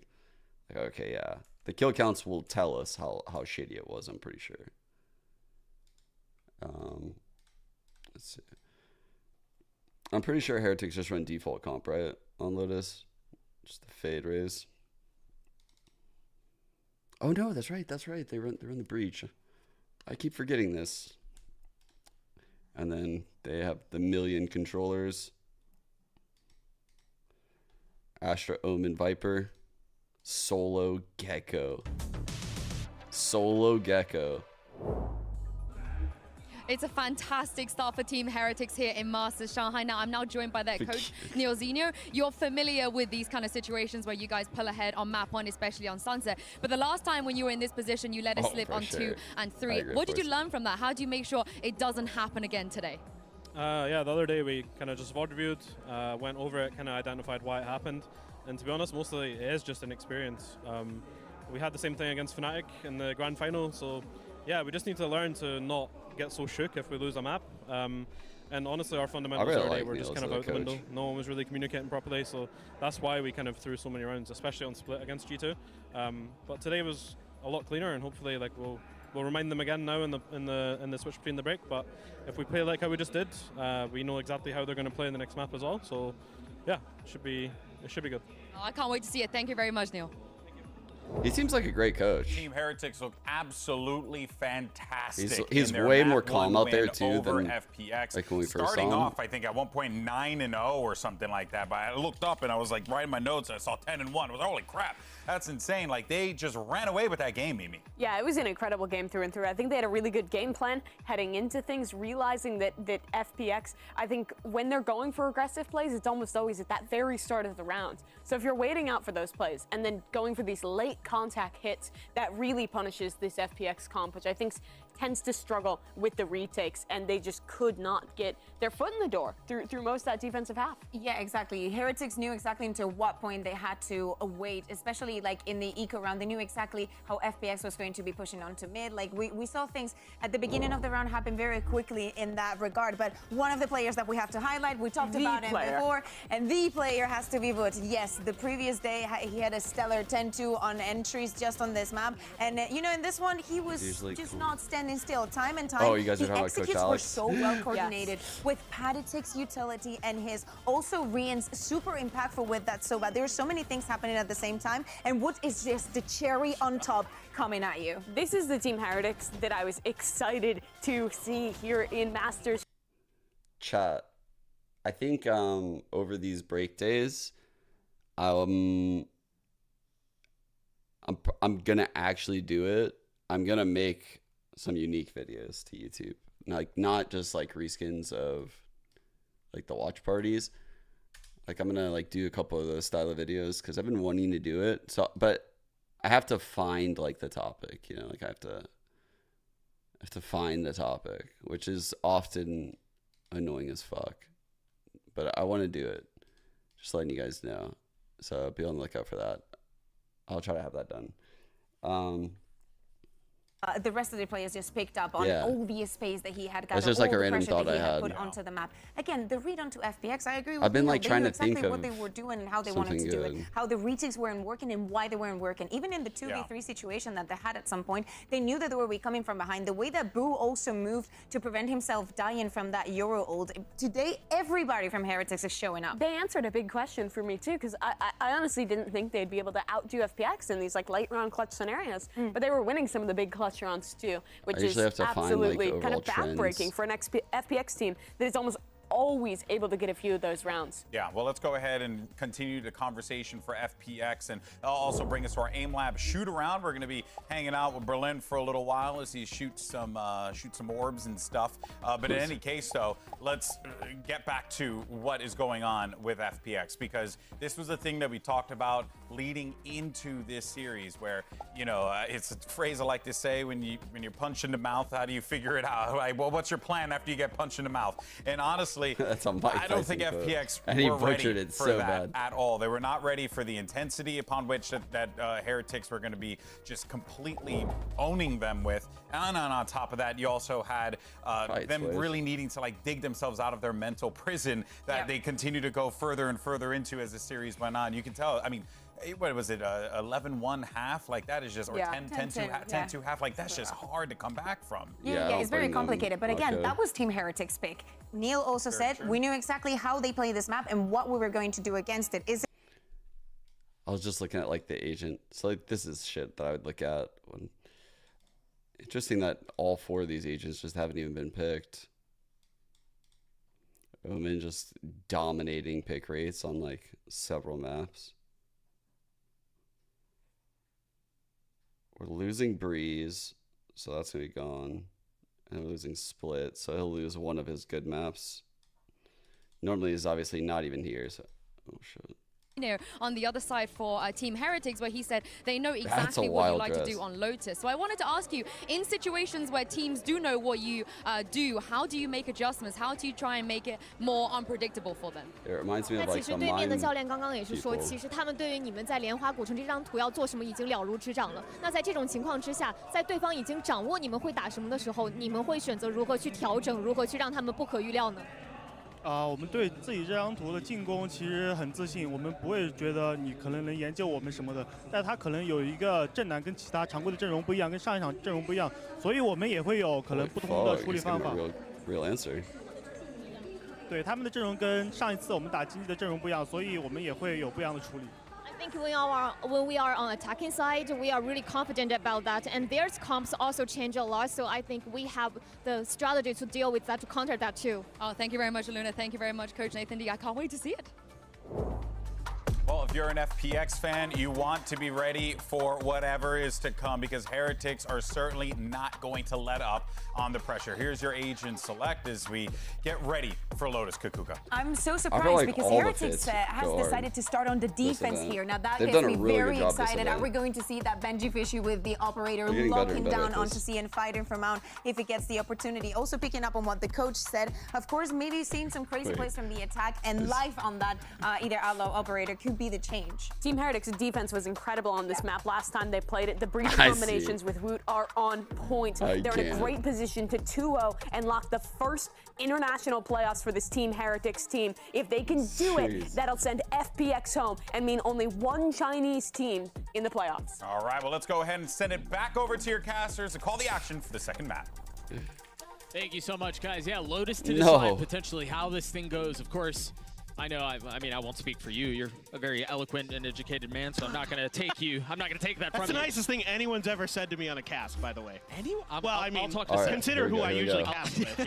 like, okay, yeah. The kill counts will tell us how shitty it was, I'm pretty sure. Let's see. I'm pretty sure Heretics just run default comp, right? On Lotus. Just the fade raise. Oh no, that's right. They run the breach. I keep forgetting this. And then they have the million controllers. Astra Omen Viper. Solo Gecko. Solo Gecko. It's a fantastic start for Team Heretics here in Masters Shanghai. Now, I'm now joined by their coach, Neil Zeno. You're familiar with these kind of situations where you guys pull ahead on map 1, especially on Sunset. But the last time when you were in this position, you let it slip on 2 and 3. What did you learn from that? How do you make sure it doesn't happen again today? Yeah, the other day we kind of just VOD reviewed, went over it, kind of identified why it happened. And to be honest, mostly it is just an experience. We had the same thing against Fnatic in the grand final. So yeah, we just need to learn to not get so shook if we lose a map. And honestly, our fundamentals really were just kind of out the window. No one was really communicating properly, so that's why we kind of threw so many rounds, especially on split against G2. But today was a lot cleaner, and hopefully, like we'll remind them again now in the switch between the break. But if we play like how we just did, we know exactly how they're going to play in the next map as well. So yeah, it should be good. Oh, I can't wait to see it. Thank you very much, Neil. He seems like a great coach. Team Heretics look absolutely fantastic. He's way more calm out there too than FPX. Like when we first Starting saw him. off, I think at one point 9-0 or something like that. But I looked up and I was like writing my notes. And I saw 10-1. I was like, holy crap, that's insane. Like they just ran away with that game, Mimi. Yeah, it was an incredible game through and through. I think they had a really good game plan heading into things, realizing that FPX, I think when they're going for aggressive plays, it's almost always at that very start of the round. So if you're waiting out for those plays and then going for these late contact hits, that really punishes this FPX comp, which I think tends to struggle with the retakes, and they just could not get their foot in the door through most of that defensive half. Yeah, exactly. Heretics knew exactly until what point they had to wait, especially like in the eco round. They knew exactly how FPX was going to be pushing onto mid. Like we saw things at the beginning of the round happen very quickly in that regard. But one of the players that we have to highlight, we talked about him before, and the player has to be VUT. Yes, the previous day he had a stellar 10-2 on entries just on this map, and you know, in this one he was just not standing still. Time and time, you guys are talking about Coach executes were Alex? so well coordinated with Heretics' utility and his also Rian's super impactful with that Soba. There are so many things happening at the same time, and what is just the cherry on top coming at you. This is the Team Heretics that I was excited to see here in Masters. Chat. I think over these break days, I'm gonna actually do it. I'm gonna make some unique videos to YouTube, like not just like reskins of like the watch parties. Like I'm gonna like do a couple of those style of videos because I've been wanting to do it. So, but I have to find like the topic, you know, like I have to find the topic, which is often annoying as fuck. But I want to do it. Just letting you guys know. So be on the lookout for that. I'll try to have that done. The rest of the players just picked up on all the space that he had gathered, That's just all like a the random pressure thought that he I had had. put onto the map. Again, the read onto FPX, I agree with I've been you. like They trying knew to think exactly what of they were doing and how they wanted to do it, how the retakes weren't working and why they weren't working. Even in the 2v3 situation that they had at some point, they knew that they were coming from behind. The way that Boo also moved to prevent himself dying from that Euro ult. Today, everybody from Heretics is showing up. They answered a big question for me too, because I honestly didn't think they'd be able to outdo FPX in these like late round clutch scenarios, but they were winning some of the big clutch rounds too, which is absolutely kind of backbreaking for an FPX team that is almost always able to get a few of those rounds. Yeah, well, let's go ahead and continue the conversation for FPX, and I'll also bring us to our aim lab shoot around. We're going to be hanging out with Berlin for a little while as he shoots some orbs and stuff. But in any case, though, let's get back to what is going on with FPX, because this was the thing that we talked about leading into this series, where it's a phrase I like to say: when you're punched in the mouth, how do you figure it out? Like, well, what's your plan after you get punched in the mouth? And honestly, that's a Mike I don't think Tyson FPX and he were butchered ready it for so that bad at all. They were not ready for the intensity upon which that Heretics were going to be just completely owning them with. And on top of that, you also had them really needing to like dig themselves out of their mental prison that they continue to go further and further into as the series went on. You can tell, I mean, what was it, 11-1 half? Like that is just, or 10-2 half, like that's just hard to come back from. Yeah, it's very complicated. But again, that was Team Heretics' pick. Neil also said, we knew exactly how they play this map and what we were going to do against it. I was just looking at like the agent. So like this is shit that I would look at when. Interesting that all 4 of these agents just haven't even been picked. Omen just dominating pick rates on like several maps. We're losing Breeze, so that's gonna be gone. And we're losing Split, so he'll lose one of his good maps. Normally he's obviously not even here, so oh shit. On the other side for Team Heretics, where he said they know exactly what you like to do on Lotus. So I wanted to ask you, in situations where teams do know what you do, how do you make adjustments? How do you try and make it more unpredictable for them? It reminds me of 那 like 其实 the 对面的 mine 教练刚刚也是说， people. 其实他们对于你们在莲花古城这张图要做什么已经了如指掌了。那在这种情况之下，在对方已经掌握你们会打什么的时候，你们会选择如何去调整，如何去让他们不可预料呢？ 我们对自己这张图的进攻其实很自信，我们不会觉得你可能能研究我们什么的，但他可能有一个阵难跟其他常规的阵容不一样，跟上一场阵容不一样，所以我们也会有可能不同的处理方法。Real answer. 对，他们的阵容跟上一次我们打经济的阵容不一样，所以我们也会有不一样的处理。 I think when we are on attacking side, we are really confident about that, and their comps also change a lot. So I think we have the strategy to deal with that, to counter that too. Oh, thank you very much, Luna. Thank you very much, Coach Nathan D. I can't wait to see it. Well, if you're an FPX fan, you want to be ready for whatever is to come because Heretics are certainly not going to let up on the pressure. Here's your agent select as we get ready for Lotus Kukuka. I'm so surprised like because Heretics has decided to start on the defense here. Now that gets me very excited. Are we going to see that benjyfishy with the operator locking down onto C and fighting for Mount if it gets the opportunity? Also picking up on what the coach said, of course, maybe seeing some crazy plays from the attack and life on that either outlaw operator could be the change. Team Heretics' defense was incredible on this map last time they played it. The breach combinations with Woot are on point. They're in a great position to 2-0 and lock the first international playoffs for this Team Heretics team. If they can do it, that'll send FPX home and mean only one Chinese team in the playoffs. All right, well, let's go ahead and send it back over to your casters to call the action for the second map. Thank you so much, guys. Yeah, Lotus to decide potentially how this thing goes. Of course, I know, I mean, I won't speak for you. You're a very eloquent and educated man, so I'm not going to take you. I'm not going to take that from you. That's the nicest thing anyone's ever said to me on a cast, by the way. Anyone? Well, I mean, I'll talk to consider who I usually cast with.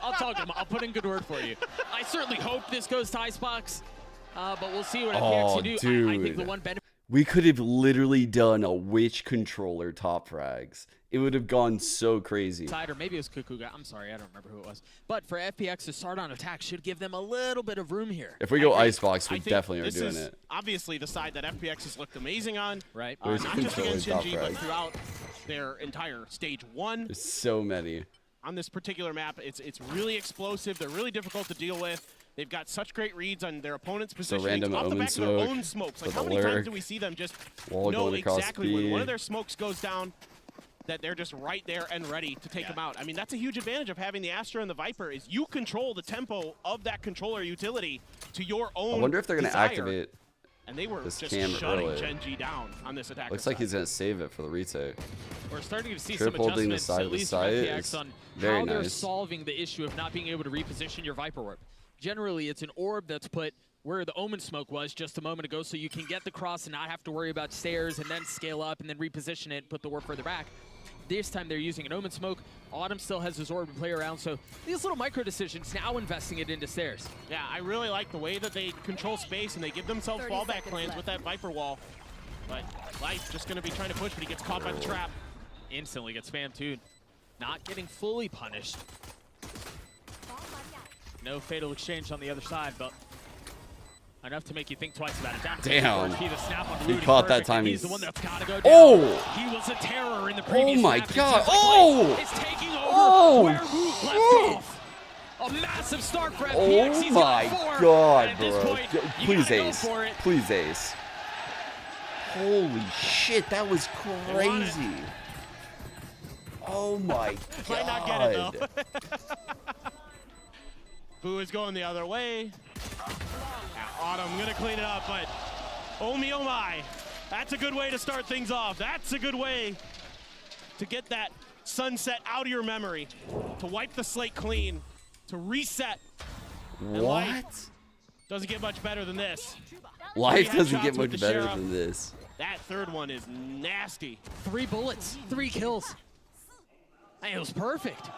I'll talk to him. I'll put in good word for you. I certainly hope this goes to Icebox, but we'll see what FPX do. Dude. I think the one benefit. We could have literally done a witch controller top frags. It would have gone so crazy. Or maybe it was Kukuga. I'm sorry, I don't remember who it was. But for FPX to start on attack should give them a little bit of room here. If we go Icebox, we definitely are doing it. Obviously, the side that FPX has looked amazing on. Right. Not just against Shinji, but throughout their entire stage one. There's so many. On this particular map, it's really explosive. They're really difficult to deal with. They've got such great reads on their opponent's positioning. So random off the back smoke, of their own smokes. Like, how many times do we see them just know exactly when one of their smokes goes down, that they're just right there and ready to take them out. I mean, that's a huge advantage of having the Astra and the Viper is you control the tempo of that controller utility to your own I wonder if they're going to activate and they were this just camera shutting early. Genji down on this attack. Looks like he's going to save it for the retake. We're starting to see Triple some adjustments, at least from FPX, is on very how they're nice. solving the issue of not being able to reposition your Viper Warp. Generally, it's an orb that's put where the Omen smoke was just a moment ago, so you can get the cross and not have to worry about stairs and then scale up and then reposition it and put the warp further back. This time they're using an Omen smoke. Autumn still has his orb to play around, so these little micro decisions now investing it into stairs. Yeah, I really like the way that they control space and they give themselves fallback plans with that Viper wall. But Life just going to be trying to push, but he gets caught by the trap. Instantly gets spammed too. Not getting fully punished. No fatal exchange on the other side, but enough to make you think twice about it. Damn. He Rudy caught that time. He's the one that's gotta go down. Oh! He was a terror in the previous Oh my map. god. Oh! It's taking over Oh! where Root left off. A massive start for FPX. Oh He's my got 4. god, At this bro. point, you Please gotta go ace. for it. Please ace. Holy shit, that was crazy. Oh my god. Might not get it though. Boo is going the other way. Autumn gonna clean it up, but oh me, oh my. That's a good way to start things off. That's a good way to get that sunset out of your memory, to wipe the slate clean, to reset. And Life doesn't get much better than this. Life doesn't get much better than this. That third one is nasty. 3 bullets, 3 kills. Hey, it was perfect.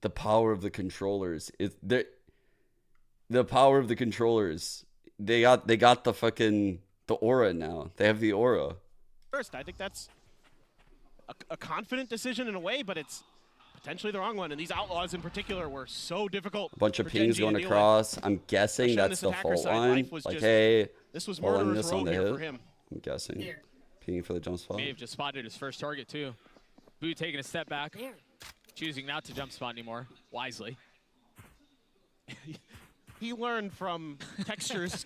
The power of the controllers. The power of the controllers. They got the aura now. They have the aura. First, I think that's a confident decision in a way, but it's potentially the wrong one. And these outlaws in particular were so difficult. A bunch of pings going across. I'm guessing that's the fault line. Like, hey, this was pulling murderer's this row on the here hit. for him. I'm guessing. Pinging for the jump spot. May have just spotted his first target too. Boo taking a step back, choosing not to jump spot anymore, wisely. He learned from Texture's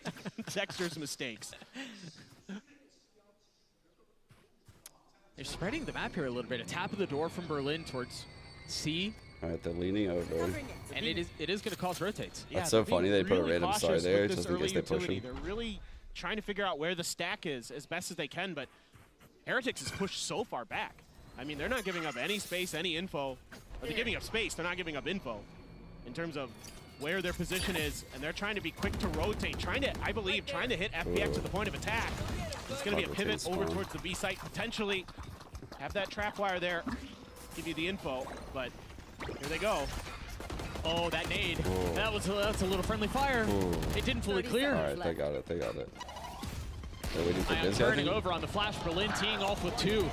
mistakes. They're spreading the map here a little bit. A tap of the door from Berlin towards C. All right, they're leaning over. And it is going to cause rotates. That's so funny. They put a random star there just in case they push him. They're really trying to figure out where the stack is as best as they can, but Heretics is pushed so far back. I mean, they're not giving up any space, any info. Or they're giving up space, they're not giving up info in terms of where their position is, and they're trying to be quick to rotate, trying to hit FPX at the point of attack. It's going to be a pivot over towards the B site, potentially have that trap wire there, give you the info, but here they go. Oh, that nade. That's a little friendly fire. It didn't fully clear. All right, they got it. They're waiting for Ion turning over on the flash. Berlin teeing off with 2.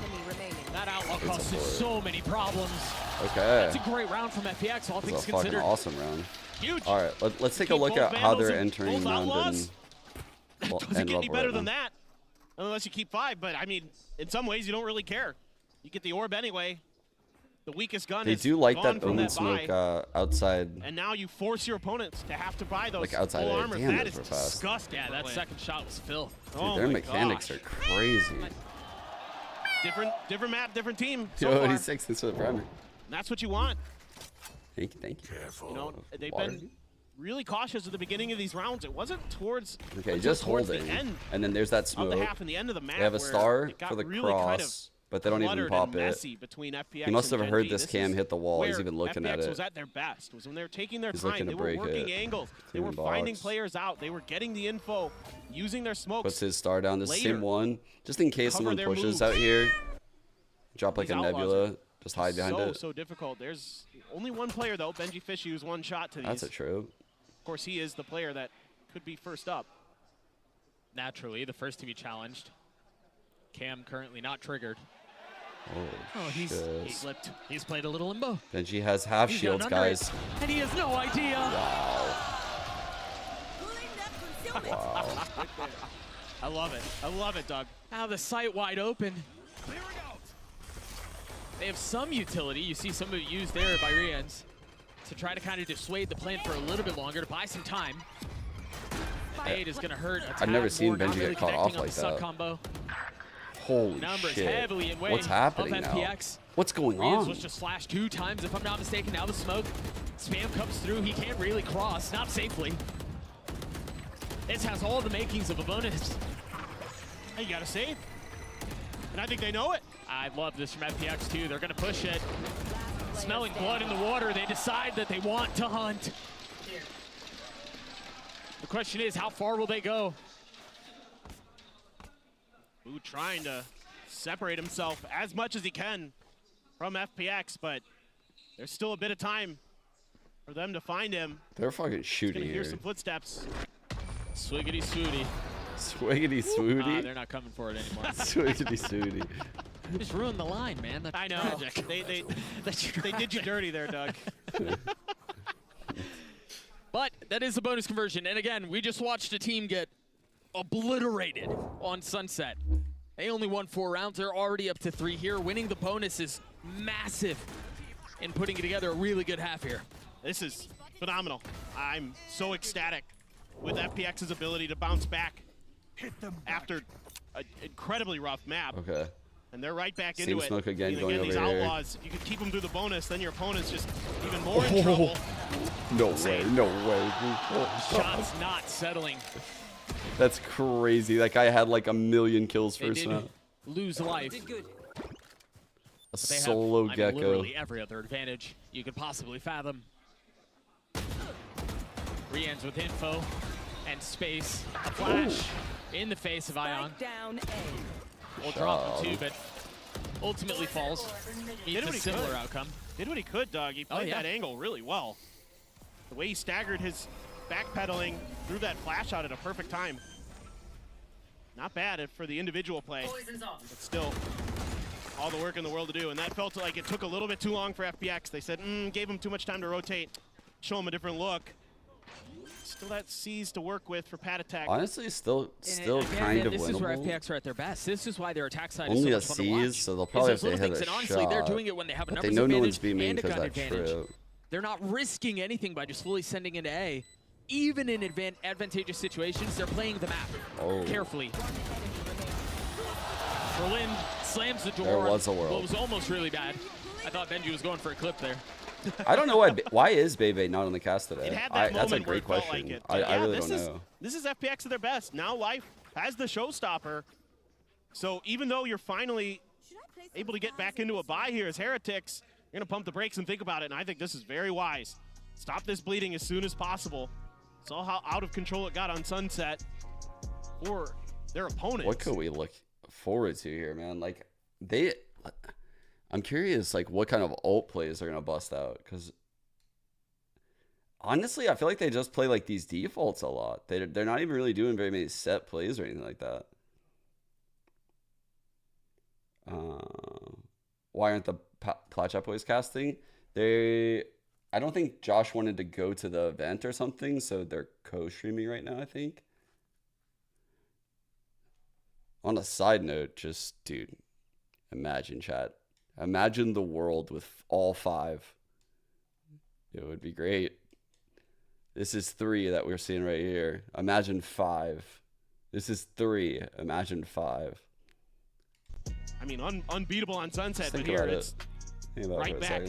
That outlaw caused so many problems. Okay. That's a great round from FPX, all things That's a considered. fucking awesome round. Huge. All right, let's take a look at how they're entering round and doesn't get any better than that, unless you keep 5. But I mean, in some ways, you don't really care. You get the orb anyway. The weakest gun is They do like gone that from omen that smoke buy. Outside. And now you force your opponents to have to buy those Like outside full of it. armor. Damn, That those is were fast. disgusting. Yeah, that second shot was filth. Dude, their mechanics are crazy. Different map, different team. So Yo, far. he's 6 for the primer. And that's what you want. Thank you. You know, they've been really cautious at the beginning of these rounds. It wasn't towards Okay, just towards holding. the end And then there's that of smoke. the half and the end of the map. They have a where star it got for the really kind of cross, but they don't even cluttered pop and it. messy between FPX He must have and heard Gen G. this cam is hit the wall. He's where even looking FPX at was it. at their best. Was when they were taking their He's time. looking to They were break working it. angles. They Clearing were finding box. players out. They were getting the info, using their smokes. Puts his star down. This later. same one, just in case Cover someone their pushes moves. out here. Drop like These a outlaws nebula. are Just hide behind it. So difficult. There's only one player though, benjyfishy, who's one shot to these. That's a trope. Of course, he is the player that could be first up. Naturally, the first to be challenged. Cam currently not triggered. Oh, He slipped. He's played a little limbo. Benji has half He's shields, down under guys. it, and he has no idea. Wow. I love it. I love it, Doug. Now the site wide open. They have some utility. You see some of it used there by Rians to try to kind of dissuade the plan for a little bit longer to buy some time. Fade is going to hurt. I've never seen Benji get caught off like that. Combo. Holy Numbers shit. heavily in way What's happening of now? FPX. What's going Rians on? was just flashed 2 times, if I'm not mistaken. Now the smoke. Spam comes through. He can't really cross. Not safely. This has all the makings of a bonus. Hey, you got to save. And I think they know it. I love this from FPX too. They're going to push it. Smelling blood in the water, they decide that they want to hunt. The question is, how far will they go? Boo trying to separate himself as much as he can from FPX, but there's still a bit of time for them to find him. They're fucking shooting Gonna hear here. some footsteps. Swiggity swooty. Swiggity swooty? They're not coming for it anymore. Swiggity swooty. Just ruined the line, man. That's I know. tragic. They did you dirty there, Doug. But that is a bonus conversion. And again, we just watched a team get obliterated on Sunset. They only won 4 rounds. They're already up to 3 here. Winning the bonus is massive in putting together a really good half here. This is phenomenal. I'm so ecstatic with FPX's ability to bounce back after an incredibly rough map. Okay. And they're right back Same into it. smoke again, And going these over here. outlaws, if you could keep them through the bonus, then your opponent's just even more in trouble. No way, no way. Shots not settling. That's crazy. That guy had like 1,000,000 kills They first did round. lose life. A But they solo have, gecko. literally every other advantage you could possibly fathom. Re-ends with info and space. A flash in the face of Ion. Down A. We'll drop him too, but ultimately falls. Meets a similar outcome. Did what he could, Doug. He played that angle really well. The way he staggered his backpedaling, threw that flash out at a perfect time. Not bad for the individual play, but still all the work in the world to do. And that felt like it took a little bit too long for FPX. They said, gave him too much time to rotate, show him a different look. Still that C's to work with for Pat Attack. Honestly, still kind of this winnable. Is where FPX are at their best. This is why their attack side Only is so much fun to a watch. C's, so they'll probably have to hit a and honestly, shot. they're doing it when they have a But numbers they know no advantage one's being main and a because gun that advantage. trip. They're not risking anything by just fully sending into A. Even in advantageous situations, they're playing the map carefully. Berlin slams the door. There was a world. Well, it was almost really bad. I thought Benji was going for a clip there. I don't know why is Bebe not on the cast today? It had that That's a moment where great it felt question. like it. I really don't know. This is FPX at their best. Now Life has the showstopper. So even though you're finally able to get back into a bye here as Heretics, you're going to pump the brakes and think about it. And I think this is very wise. Stop this bleeding as soon as possible. Saw how out of control it got on Sunset for their opponents. What could we look forward to here, man? Like I'm curious, like what kind of ult plays they're gonna bust out, because honestly, I feel like they just play like these defaults a lot. They're not even really doing very many set plays or anything like that. Why aren't the Platchat boys casting? I don't think Josh wanted to go to the event or something, so they're co-streaming right now, I think. On a side note, just, dude, imagine, chat. Imagine the world with all 5. It would be great. This is 3 that we're seeing right here. Imagine 5. This is 3. Imagine 5. I mean, unbeatable on Sunset, but Think here about it's right back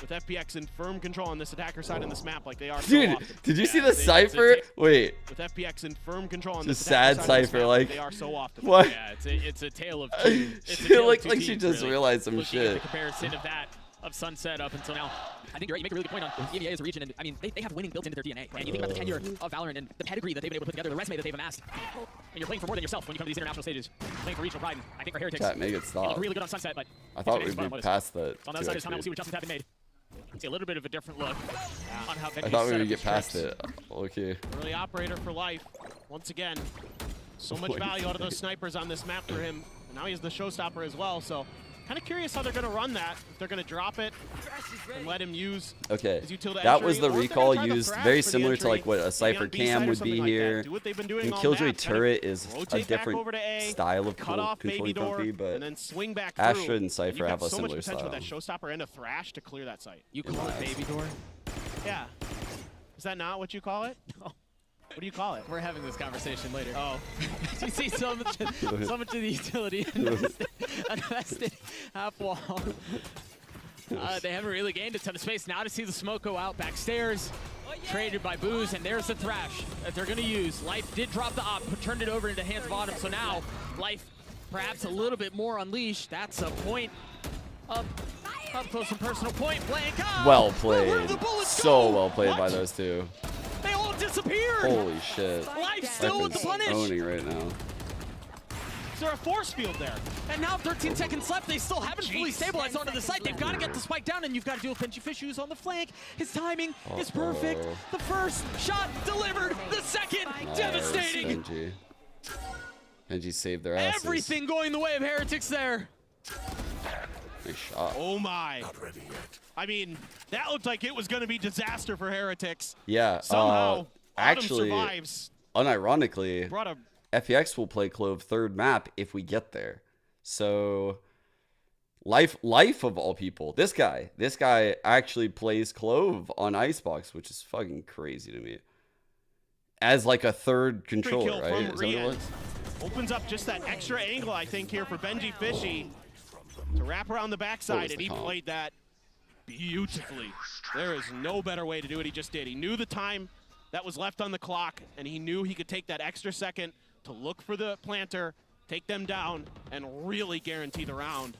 with FPX in firm control on this attacker side in this map like they are so often. Did you see the Cypher? Wait. With FPX in firm control on Just this attacker sad side of this Cypher, map like, they are so often. What? Yeah, it's a tale of two. She looked like she just realized some Looking shit. at the comparison of that of Sunset up until now. I think you're right. You make a really good point on EMEA as a region, and I mean they have winning built into their DNA. And you think about the tenure of Valorant and the pedigree that they've been able to put together, the resume that they've amassed. And you're playing for more than yourself when you come to these international stages. Playing for regional pride. And I think for Heretics, Chat, make it they stop. look really good on Sunset, but I thought we'd be past that. On the other side of this time, we'll see what adjustments have been made. See a little bit of a different look on how I thought we would get past it. Okay. Early operator for life. Once again, so much value out of those snipers on this map for him. And now he has the showstopper as well, so kind of curious how they're going to run that. If they're going to drop it and let him use his utility. That was the recall used, very similar to like what a Cypher Cam would be here. Do what they've been doing And all Killjoy map, Turret is a rotate back over different to A, style of cut off controlling baby door, company, but and then swing back Astra through. and Cypher have a so much similar potential style. with that showstopper and a thrash to clear that site. You call it baby door? Yeah. Is that not what you call it? No. What do you call it? We're having this conversation later. Oh. You see so much of the utility invested half wall. They haven't really gained a ton of space. Now to see the smoke go out backstairs, traded by Booze, and there's the thrash that they're going to use. Life did drop the op, turned it over into hands of Autumn, so now Life perhaps a little bit more unleashed. That's a point up close and personal point blank. Well played. So well played by those two. They all disappeared. Holy shit. Life still with the punish. Owning right now. Is there a force field there? And now 13 seconds left. They still haven't fully stabilized onto the site. They've got to get the spike down, and you've got to deal with benjyfishy, who's on the flank. His timing is perfect. The first shot delivered. The second, devastating. Benji saved their asses. Everything going the way of Heretics there. Nice shot. Oh my. Not ready yet. I mean, that looked like it was going to be disaster for Heretics. Yeah. Somehow, actually, survives. Unironically, Brought a FPX will play Clove third map if we get there. So, life of all people. This guy actually plays Clove on Icebox, which is fucking crazy to me. As like a third controller, right? Is that what it was? Opens up just that extra angle, I think, here for benjyfishy to wrap around the backside, and he played that beautifully. There is no better way to do what he just did. He knew the time that was left on the clock, and he knew he could take that extra second to look for the planter, take them down, and really guarantee the round.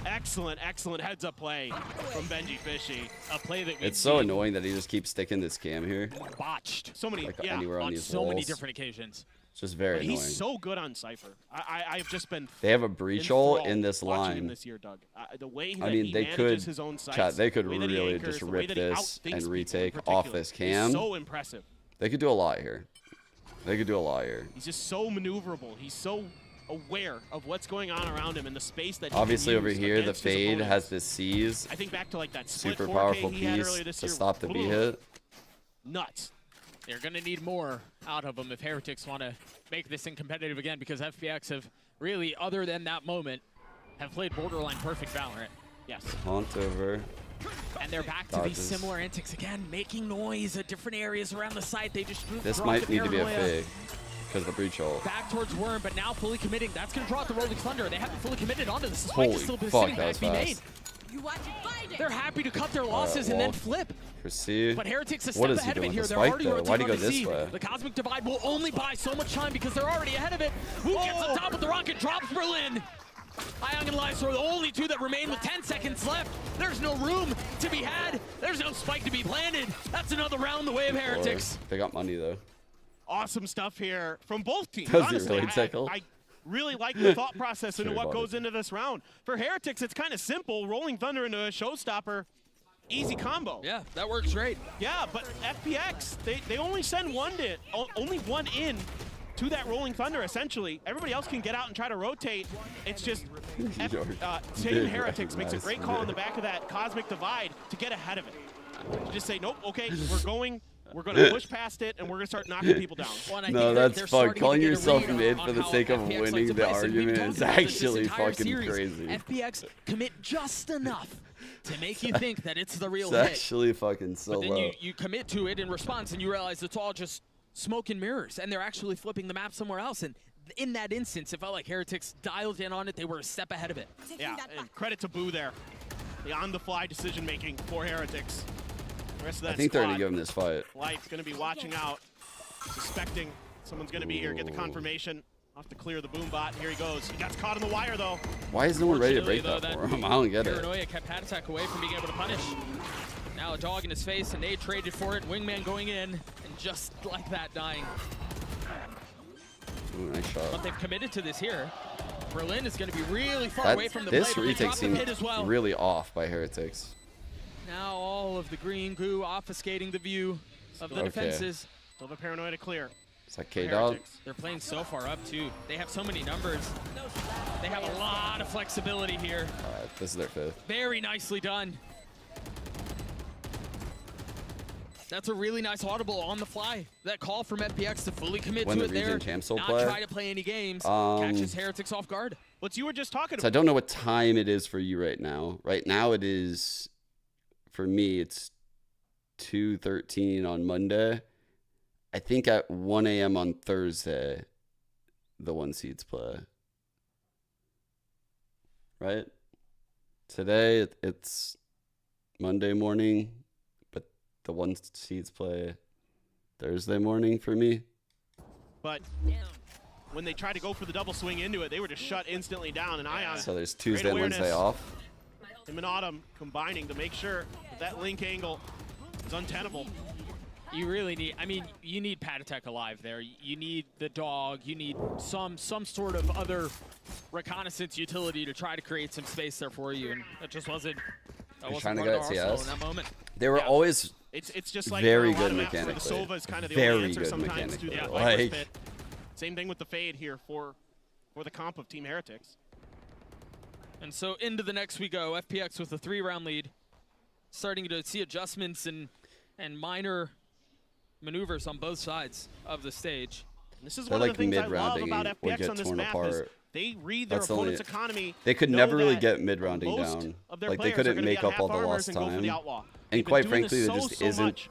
Excellent, excellent heads-up play from benjyfishy. A play that it's so annoying that he just keeps sticking this cam here. Botched. So many, like yeah, anywhere on on these so walls. many different occasions. Just very But annoying. he's so good on Cypher. I've just been. They have a breach hole in this watching him line. this year, Doug. The way that I mean, he they manages could, his own sites, chat, they could the way that he really anchors, just the way rip that he this outthinks and people in retake particular off this is cam. so impressive. They could do a lot here. They could do a lot here. He's just so maneuverable. He's so aware of what's going on around him and the space that he Obviously, can over use here, the against his fade opponents. has this seize. I think back to like that split Super 4K powerful he had piece earlier this to year. stop the B Ooh. hit. Nuts. They're going to need more out of them if Heretics want to make this thing competitive again, because FPX have really, other than that moment, have played borderline perfect Valorant. Yes. Haunt over. And they're back to these Dodges. similar antics again, making noise at different areas around the site. They just This brought might the need to be a paranoia fake because of the breach hole. back towards Worm, but now fully committing. That's going to draw out the Rolling Thunder. They haven't fully committed onto this. The spike Holy is still fuck, sitting that back was to be made. fast. They're happy to cut their losses and then Wolf. flip. Proceed. But Heretics a What step is he ahead of doing it here. with the They're spike already though? rotating Why'd he on go the this seed. way? The Cosmic Divide will only buy so much time because they're already ahead of it. Who gets on top with the rocket? Drops Berlin. Ion and Lysor are the only two that remain with 10 seconds left. There's no room to be had. There's no spike to be planted. That's another round the way of Heretics. They got money though. Awesome stuff here from both teams. Does he Honestly, really tickle? I really like the thought process into Sure what about goes into this round. For Heretics, it's kind of simple. Rolling Thunder into a showstopper. Easy combo. Yeah, that works great. Yeah, but FPX, they only send only one in to that Rolling Thunder, essentially. Everybody else can get out and try to rotate. It's just Team Heretics makes a great call on the back of that Cosmic Divide to get ahead of it. To just say, nope, okay, we're going to push past it, and we're going to start knocking people down. No, that's fun. Calling yourself mid for the sake of winning the argument is actually fucking crazy. FPX commit just enough to make you think that it's the real It's hit. actually fucking so But then low. you commit to it in response, and you realize it's all just smoke and mirrors, and they're actually flipping the map somewhere else. And in that instance, it felt like Heretics dialed in on it. They were a step ahead of it. Yeah, and credit to Boo there. The on-the-fly decision-making for Heretics. The rest of that I think they're squad, gonna give him this fight. Light's going to be watching out, suspecting someone's going to be here. Get the confirmation. Off to clear the boom bot. Here he goes. He got caught in the wire, though. Why is no one ready to break Fortunately, that though, for him? I don't get it. Paranoia kept Hat Attack away from being able to punish. Now a dog in his face, and they traded for it. Wingman going in, and just like that, dying. Ooh, nice shot. But they've committed to this here. Berlin is going to be really far That, away from the this play, but they retake dropped the seemed pit as well. really off by Heretics. Now all of the green goo obfuscating the view of the Okay. defenses. Still the Paranoia to clear. Is that K-Dog? They're playing so far up, too. They have so many numbers. They have a lot of flexibility here. This is their fifth. Very nicely done. That's a really nice audible on the fly. That call from FPX to fully commit When to the it there. region champs will Not play. try to play any games. Um, Catches Heretics off guard. What you were just talking So I about. don't know what time it is for you right now. Right now it is, for me, it's 2:13 on Monday. I think at 1 a.m. on Thursday, the one seeds play. Right? Today it's Monday morning, but the one seeds play Thursday morning for me. But when they tried to go for the double swing into it, they were just shut instantly down. And Ion. So there's great Tuesday and Wednesday awareness. off. Him and Autumn combining to make sure that link angle is untenable. You really need, I mean, you need Pat Attack alive there. You need the dog. You need some sort of other reconnaissance utility to try to create some space there for you. And that just wasn't, that You're wasn't trying to part get of at the arsenal CS. in that moment. They were always It's just like very a lot good of maps where mechanically. the Sova is kind of the Very only answer good sometimes to the mechanically. Viper's Like- pit. Same thing with the Fade here for the comp of Team Heretics. And so into the next we go. FPX with a 3-round lead. Starting to see adjustments and minor maneuvers on both sides of the stage. And this is They're one like of the things I love mid-rounding about or FPX get on this torn map is apart. they read their That's the only- opponent's economy. They could know never really that get mid-rounding most down. of their Like they players are couldn't gonna be make on up all the half armors lost and go for time. the outlaw. And They've been quite doing frankly, this there just so isn't much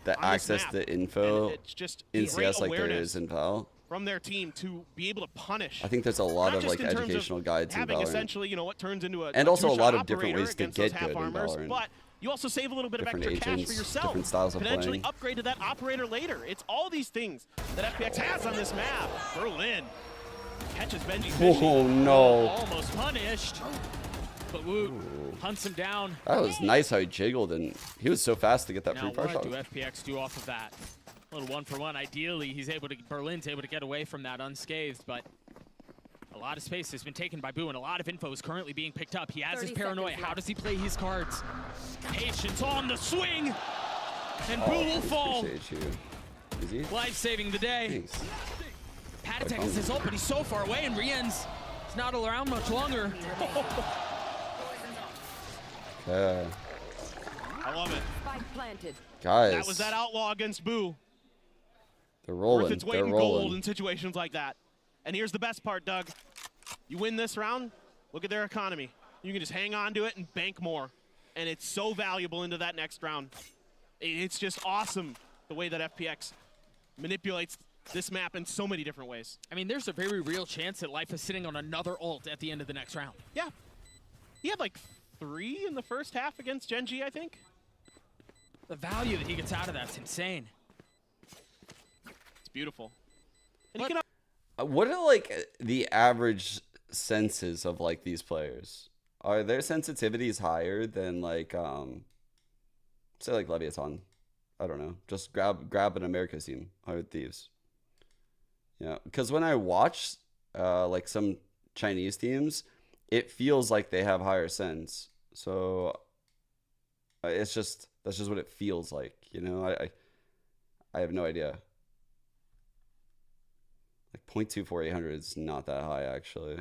the on this access map. to info And it's just in great CS like there awareness is in Val. from their team to be able to punish. I think there's a lot Not of just like in terms of educational guides in having Valorant. essentially, what turns into a And also a two-shot lot of different operator ways to against those get half good in armors, Valorant. but you also save a little bit Different of extra cash agents, for yourself. different styles of Potentially playing. upgrade to that operator later. It's all these things that FPX has on this map. Berlin catches benjyfishy. Oh no. Almost punished. But Woot hunts him down. That was nice how he jiggled and he was so fast to get that Now free fire what shot. do FPX do off of that? little 1-for-1. Ideally, Berlin's able to get away from that unscathed, but a lot of space has been taken by Boo, and a lot of info is currently being picked up. He has his paranoia. How does he play his cards? Patience on the swing, and Boo will fall. Life saving the day. Patatek is his ult, but he's so far away, and Rien's not around much longer. Yeah. I love it. Spike planted. Guys. That was that outlaw against Boo. They're rolling. Worth its weight They're in rolling. gold in situations like that. And here's the best part, Doug. You win this round, look at their economy. You can just hang on to it and bank more. And it's so valuable into that next round. It's just awesome the way that FPX manipulates this map in so many different ways. I mean, there's a very real chance that Life is sitting on another ult at the end of the next round. Yeah. He had like 3 in the first half against Genji, I think. The value that he gets out of that's insane. It's beautiful. And he can what are like the average senses of like these players? Are their sensitivities higher than like say like Leviathan? I don't know. Just grab an America's team, 100 Thieves. Yeah, because when I watch like some Chinese teams, it feels like they have higher sense. So that's just what it feels like, you know. I have no idea. Like 0.24800 is not that high actually,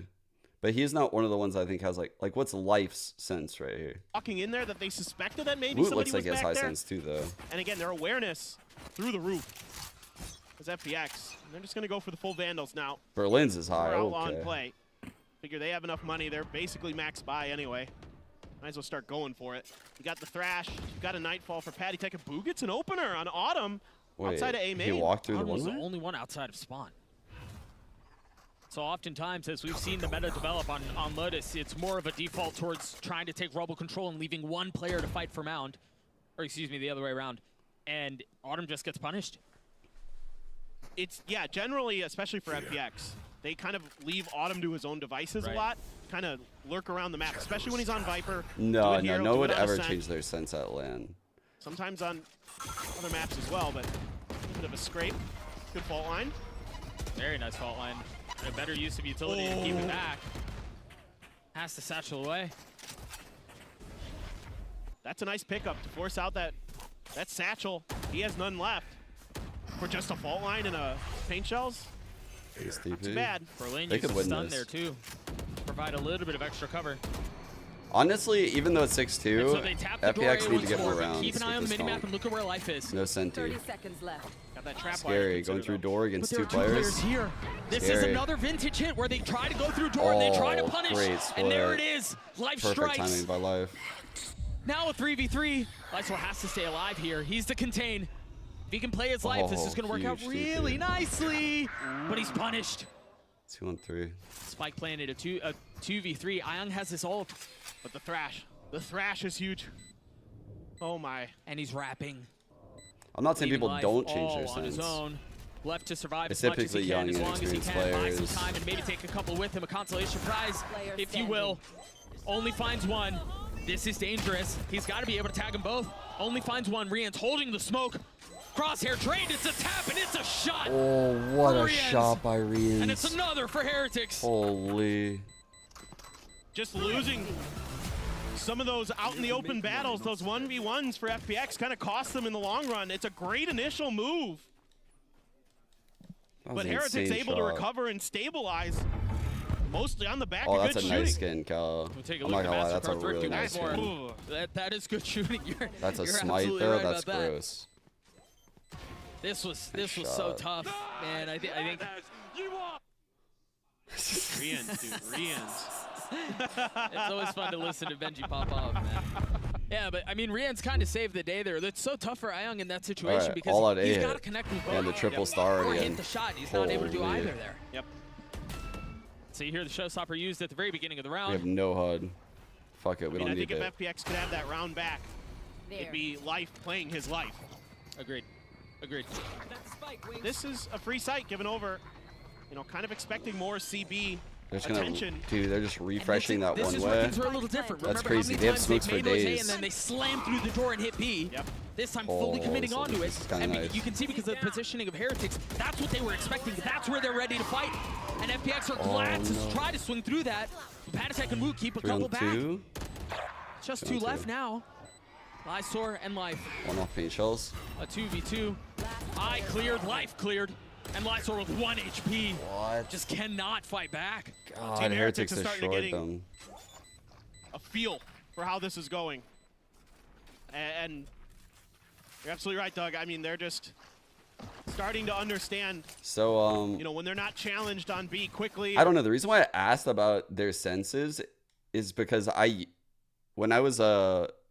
but he's not one of the ones I think has like what's Life's sense right here. walking in there that they suspected that maybe Woot somebody looks like was he has back high there. sense too though. And again, their awareness through the roof is FPX. And they're just going to go for the full Vandals now. Berlin's is high. Outlaw in Okay. play. Figure they have enough money. They're basically max buy anyway. Might as well start going for it. You got the Thrash. You got a Nightfall for Patty Tech. Boo gets an opener on Autumn outside of A main. He walked through Autumn the was one. the only one outside of spawn. So oftentimes, as we've seen the meta develop on Lotus, it's more of a default towards trying to take Rebel control and leaving one player to fight for Mound. Or excuse me, the other way around. And Autumn just gets punished. It's, yeah, generally, especially for FPX, they kind of leave Autumn to his own devices Right. a lot. Kind of lurk around the map, especially when he's on Viper. No, do it here, no do would it on ever Ascent. change their sense at LAN. Sometimes on other maps as well, but a bit of a scrape. Good fault line. Very nice fault line. And a better use of utility to keep it back. Has to satchel away. That's a nice pickup to force out that satchel. He has none left for just a fault line and a paint shells. Not too bad. Berlin They used could the win stun this. there too. Provide a little bit of extra cover. Honestly, even though it's And 6-2, so they tap the door FPX need to once get more more, but rounds. keep an eye with on the this minimap comp. and look at where Life is. No Senti. 30 seconds left. Got that trap Scary, going through door against But there two are two players. players here. This is Scary. another vintage hit where they try to go through door and they try to Oh, punish. great And there split. it is. Life Perfect strikes. timing by Life. Now a 3v3. Lifeswell has to stay alive here. He's the contain. If he can play his life, this is going to work out huge really TP. nicely. But he's punished. 2-on-3. Spike planted a 2v3. Ayang has his ult. But the Thrash is huge. Oh my. And he's wrapping. I'm not saying Leaving people Life don't change all their on his sense. own. Left to survive It's as much as typically he can, young, as long as he inexperienced can. Buy some players. time and maybe take a couple with him. A consolation prize, Player if you standing. will. Only finds one. This is dangerous. He's got to be able to tag them both. Only finds one. Rian's holding the smoke. Crosshair trained. It's a tap and it's a shot. Oh, what a Rians. shot by Rians. And it's another for Heretics. Holy. Just losing some of those out in the open battles, those 1v1s for FPX kind of cost them in the long run. It's a great initial move. That was But an Heretics insane able to shot. recover and stabilize, mostly on the back Oh, of that's good a shooting. nice skin, Cal. We'll take a I'm look not at gonna lie, that's a MasterCard really Thrifty nice once skin. more. That is good shooting. That's a you're smite absolutely though. right That's about that. gross. This was so shot. tough, man. I think Rians, dude, Rians. it's always fun to listen to Benji pop off, man. Yeah, but I mean, Rian's kind of saved the day there. That's so tough for Ayang in that situation Alright, because all out he's A got to hit. connect with both. And the triple star or again. hit the shot. He's not able to do Holy. either there. Yep. So you hear the showstopper used at the very beginning of the We round. have no HUD. Fuck it, we I don't think need if it. FPX could have that round back, it'd be Life playing his life. Agreed. Agreed. This is a free site given over. You know, kind of expecting more CB They're just gonna, attention. dude, they're just refreshing that this one is way. where things are a little different. That's Remember crazy. how They many have times smokes for made Jose days. and then they slam through the door and hit B. Yep. This time fully committing so onto it. this is kinda nice. You can see because of the positioning of Heretics, that's what they were expecting. That's where they're ready to fight. And FPX are glad to try to swing through that. Patatek and Wu keep a couple back. 3-on-2. Just 2 left now. Lysor and Life. 1 off paint shells. A 2v2. Eye cleared, Life cleared. And Lysor with 1 HP. What? Just cannot fight back. God, Team Heretics is starting to destroyed getting them. a feel for how this is going. And you're absolutely right, Doug. I mean, they're just starting to understand. So, you know, when they're not challenged on B quickly. I don't know. The reason why I asked about their senses is because when I was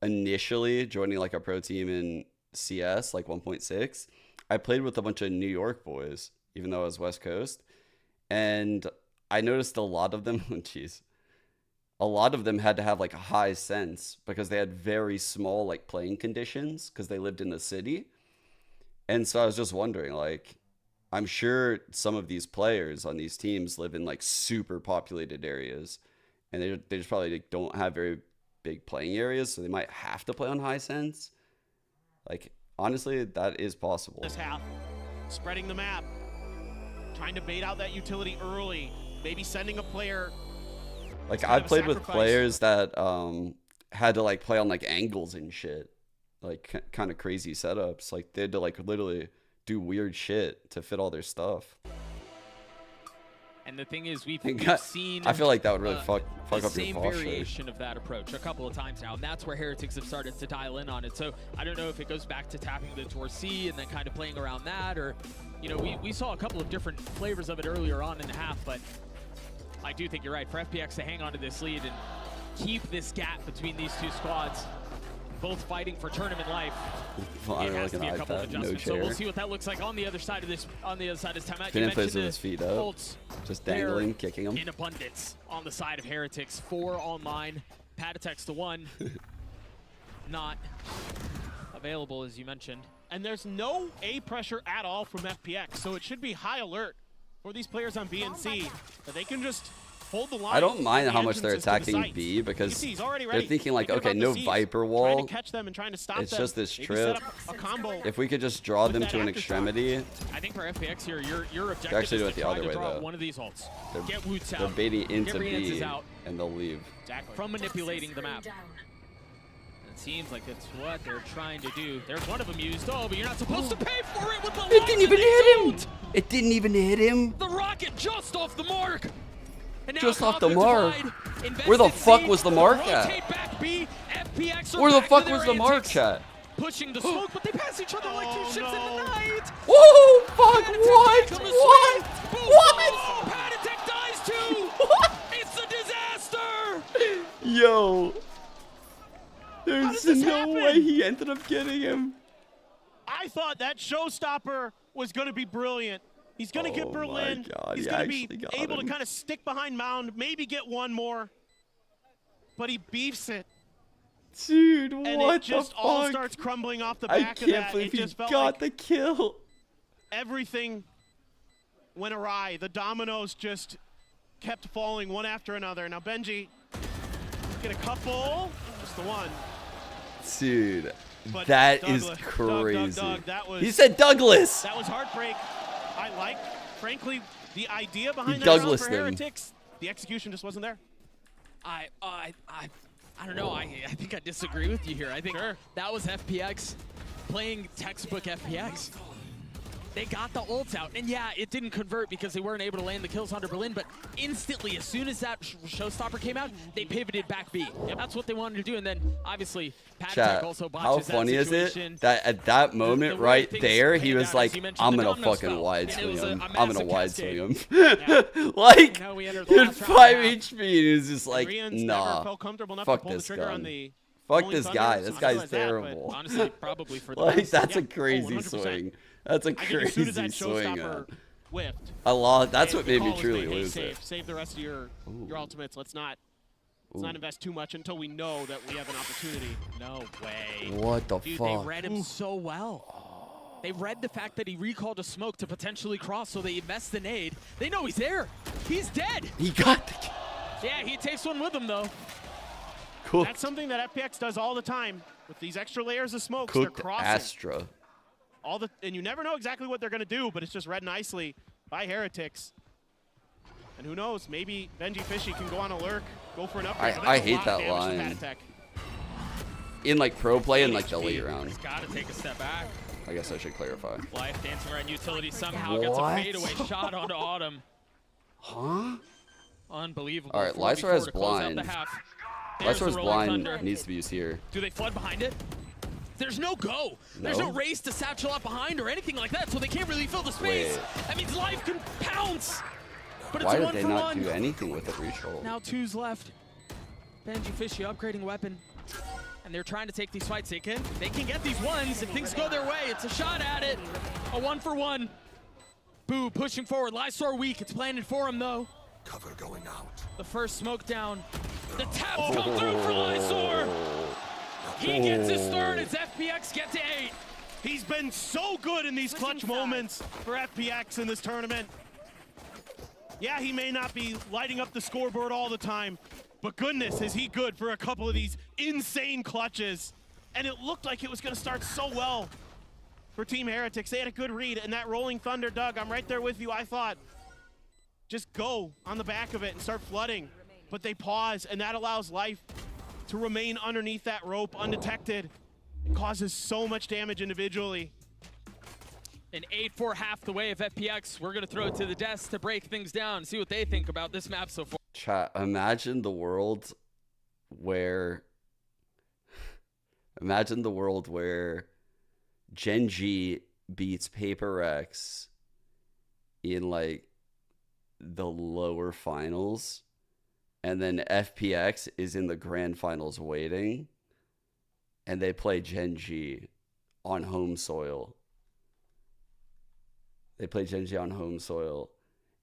initially joining like a pro team in CS, like 1.6, I played with a bunch of New York boys, even though I was West Coast. And I noticed a lot of them, jeez, a lot of them had to have like a high sense because they had very small like playing conditions because they lived in the city. And so I was just wondering, like, I'm sure some of these players on these teams live in like super populated areas and they just probably don't have very big playing areas, so they might have to play on high sense. Like, honestly, that is possible. This half, spreading the map, trying to bait out that utility early, maybe sending a player. Like, I played with players that had to like play on like angles and shit, like kind of crazy setups. Like they had to like literally do weird shit to fit all their stuff. And the thing is, we've seen. I feel like that would really fuck up your same posture. variation of that approach a couple of times now, and that's where Heretics have started to dial in on it. So I don't know if it goes back to tapping the towards C and then kind of playing around that, or, you know, we saw a couple of different flavors of it earlier on in the half, but I do think you're right. For FPX to hang on to this lead and keep this gap between these two squads, both fighting for tournament life, it has to be a couple of adjustments. So we'll see what that looks like on the other side of this. On the other side of this timeout, Pinnin plays with his feet up, just dangling, kicking him. In abundance on the side of Heretics. 4 online, Patatek's the 1, not available as you mentioned. And there's no A pressure at all from FPX, so it should be high alert for these players on B and C that they can just hold the line. I don't mind how much they're attacking B because they're thinking like, okay, no Viper wall. Trying to catch them and trying to stop it's them. just this Maybe trip. set up a combo If we could just draw them to an extremity. I think for FPX here, your objective They actually do is it to the try other to way draw though. one of these ults. They're, Get Woots out. they're baiting into Get B out. and they'll leave. Exactly. From manipulating the map. It seems like that's what they're trying to do. There's one of them used. Oh, but you're not supposed to pay for it with the It didn't even hit him! It didn't even hit him! The rocket just off the mark! And just off the mark? Where the fuck was the mark at? Where the fuck was the mark at? Pushing the smoke, but they pass each other like two ships in the night! Whoa! Fuck! What? What? What? Patatek dies too! It's a disaster! Yo! There's no way he ended up getting him. I thought that showstopper was going to be brilliant. He's going to get Berlin. God, he's he going to be actually got able him. to kind of stick behind Mound, maybe get one more. But he beefs it. Dude, and what it just the all fuck? starts crumbling off the back of I that. can't believe It he just felt got like the kill. everything went awry. The dominoes just kept falling one after another. Now Benji get a couple, just the one. Dude, But that is Douglas, crazy. Doug, that was, he said Douglas. That was heartbreak. I like, frankly, the idea behind that Douglas for them. Heretics. The execution just wasn't there. I don't know. I think I disagree with you here. I think that was FPX playing textbook FPX. They got the ults out, and yeah, it didn't convert because they weren't able to land the kills under Berlin, but instantly, as soon as that showstopper came out, they pivoted back B. That's what they wanted to do, and then, obviously, Patatek also botches how that funny is situation. it that at that moment right there, he was like, I'm gonna fucking wide and it was swing a him. I'm gonna massive wide cascade. swing him. Like, Now we entered he the had last round 5 HP, and he was just like, Koreans nah, never felt comfortable enough fuck to pull the this trigger on gun. the Fuck Rolling this Thunder. guy. I This realize guy's that, but terrible. honestly, probably for the Like, best. that's a Yeah. crazy 100%. swing. That's a I think as soon as crazy that swing. showstopper whiffed, I lost. That's what the made call me was truly made, hey, lose it. Save the rest of your ultimates. Let's not invest too much until we know that we have an opportunity. No way. What the Dude, fuck? they read him so well. They read the fact that he recalled a smoke to potentially cross, so they invest the nade. They know he's there. He's dead. He got the Yeah, he takes one with him, though. Cooked. That's something that FPX does all the time. With these extra layers of smokes, Cooked they're crossing. Astra. And you never know exactly what they're going to do, but it's just read nicely by Heretics. And who knows, maybe benjyfishy can go on a lurk, go for an upgrade. I hate that line. In like pro play and like the late round. He's got to take a step back. I guess I should clarify. Life dancing around utility somehow gets a fadeaway shot onto Autumn. Huh? Unbelievable. All right, Lysor has blind. Lysor's blind needs to be used here. Do they flood behind it? There's no go. There's no race to satchel up behind or anything like that, so they can't really fill the space. Wait. That means Life can pounce. But it's Why a did 1 they for not 1. do anything with it reach-roll? Now 2's left. benjyfishy upgrading weapon. And they're trying to take these fights. They can get these ones if things go their way. It's a shot at it. A 1 for 1. Boo pushing forward. Lysor weak. It's planted for him though. Cover going out. The first smoke down. The taps come through for Lysor. He gets his third as FPX get to 8. He's been so good in these clutch moments for FPX in this tournament. Yeah, he may not be lighting up the scoreboard all the time, but goodness, is he good for a couple of these insane clutches. And it looked like it was going to start so well for Team Heretics. They had a good read, and that Rolling Thunder, Doug, I'm right there with you. I thought, just go on the back of it and start flooding. But they pause, and that allows Life to remain underneath that rope undetected. It causes so much damage individually. An 8-4 half the way of FPX. We're going to throw it to the desk to break things down, see what they think about this map so far. Chat, imagine the world where Gen G beats Paper X in like the lower finals, and then FPX is in the grand finals waiting, and they play Gen G on home soil.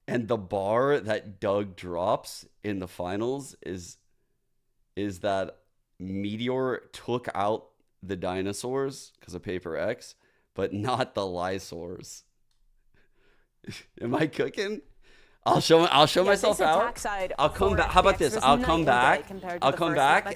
And the bar that Doug drops in the finals is that Meteor took out the dinosaurs because of Paper X, but not the Lysors. Am I cooking? I'll show myself out. I'll come back. How about this? I'll come back.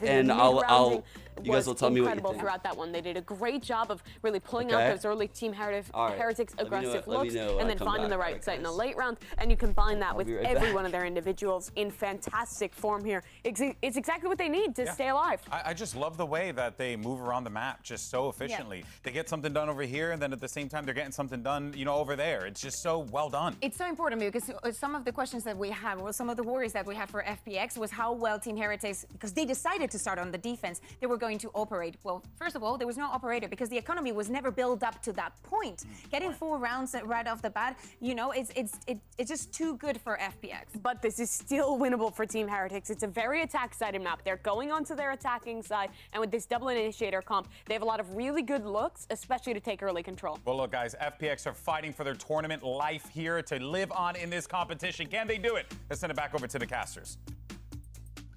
And I'll. You guys will tell me what you think. Throughout that one, they did a great job of really pulling out those early Team Heretics aggressive looks, and then finding the right site in the late round. And you combine that with every one of their individuals in fantastic form here. It's exactly what they need to stay alive. I just love the way that they move around the map just so efficiently. Yeah. They get something done over here, and then at the same time they're getting something done, over there. It's just so well done. It's so important because some of the questions that we have, or some of the worries that we have for FPX, was how well Team Heretics, because they decided to start on the defense, they were going to operate. Well, first of all, there was no operator because the economy was never built up to that point. Getting 4 rounds right off the bat, it's just too good for FPX. But this is still winnable for Team Heretics. It's a very attack-sided map. They're going onto their attacking side, and with this double initiator comp, they have a lot of really good looks, especially to take early control. Well, look, guys, FPX are fighting for their tournament life here to live on in this competition. Can they do it? Let's send it back over to the casters.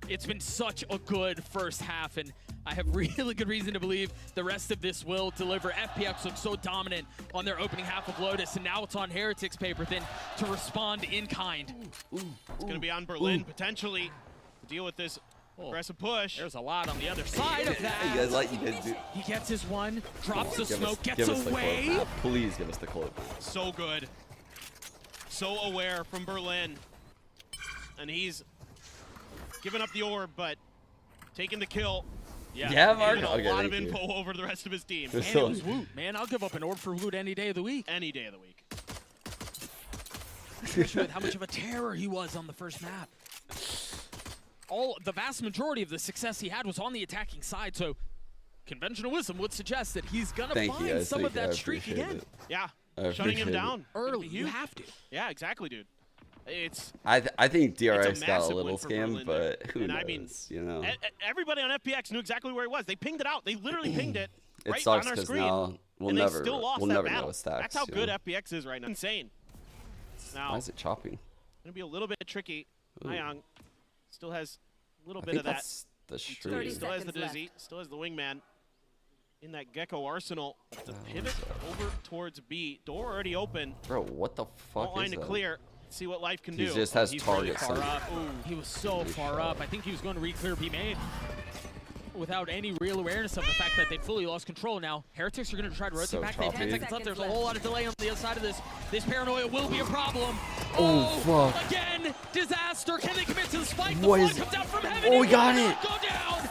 It's been such a good first half, and I have really good reason to believe the rest of this will deliver. FPX looks so dominant on their opening half of Lotus, and now it's on Heretics paper thin to respond in kind. It's going to be on Berlin, potentially, to deal with this aggressive push. There's a lot on the other side of that. He gets his one, drops the smoke, gets away. Please give us the clip. So good. So aware from Berlin. And he's giving up the orb, but taking the kill. Yeah, Mark. A lot of info over the rest of his team. And it was Woot, man. I'll give up an orb for Woot any day of the week. Any day of the week. Especially with how much of a terror he was on the first map. The vast majority of the success he had was on the attacking side, so conventional wisdom would suggest that he's gonna find some of that streak again. Yeah, shutting him down early. You have to. Yeah, exactly, dude. I think DRX got a little scammed, but who knows? I mean, everybody on FPX knew exactly where he was. They pinged it out. They literally pinged it right on our screen. Now we'll and never, they still lost we'll that never battle. know stacks. That's how good FPX is right now. Insane. Now, why is it chopping? Gonna be a little bit tricky. Hyung still has a little bit of that. The stream. Still has the dizzy. Still has the wingman. in that Gecko arsenal. The pivot over towards B. Door already open. Bro, what the fuck line is to that? clear. See what Life can He do. just has He's targets. really far up. Ooh, he was so far up. I think he was going to re-clear B main without any real awareness of the fact that they fully lost control. Now, Heretics are going to try to rotate So back. They have 10 choppy. seconds left. There's a whole lot of delay on the other side of this. This paranoia will be a problem. Oh, fuck. Again, disaster. Can they commit to the spike? What the is- comes down from heaven. Oh, we He got will it. not Go down.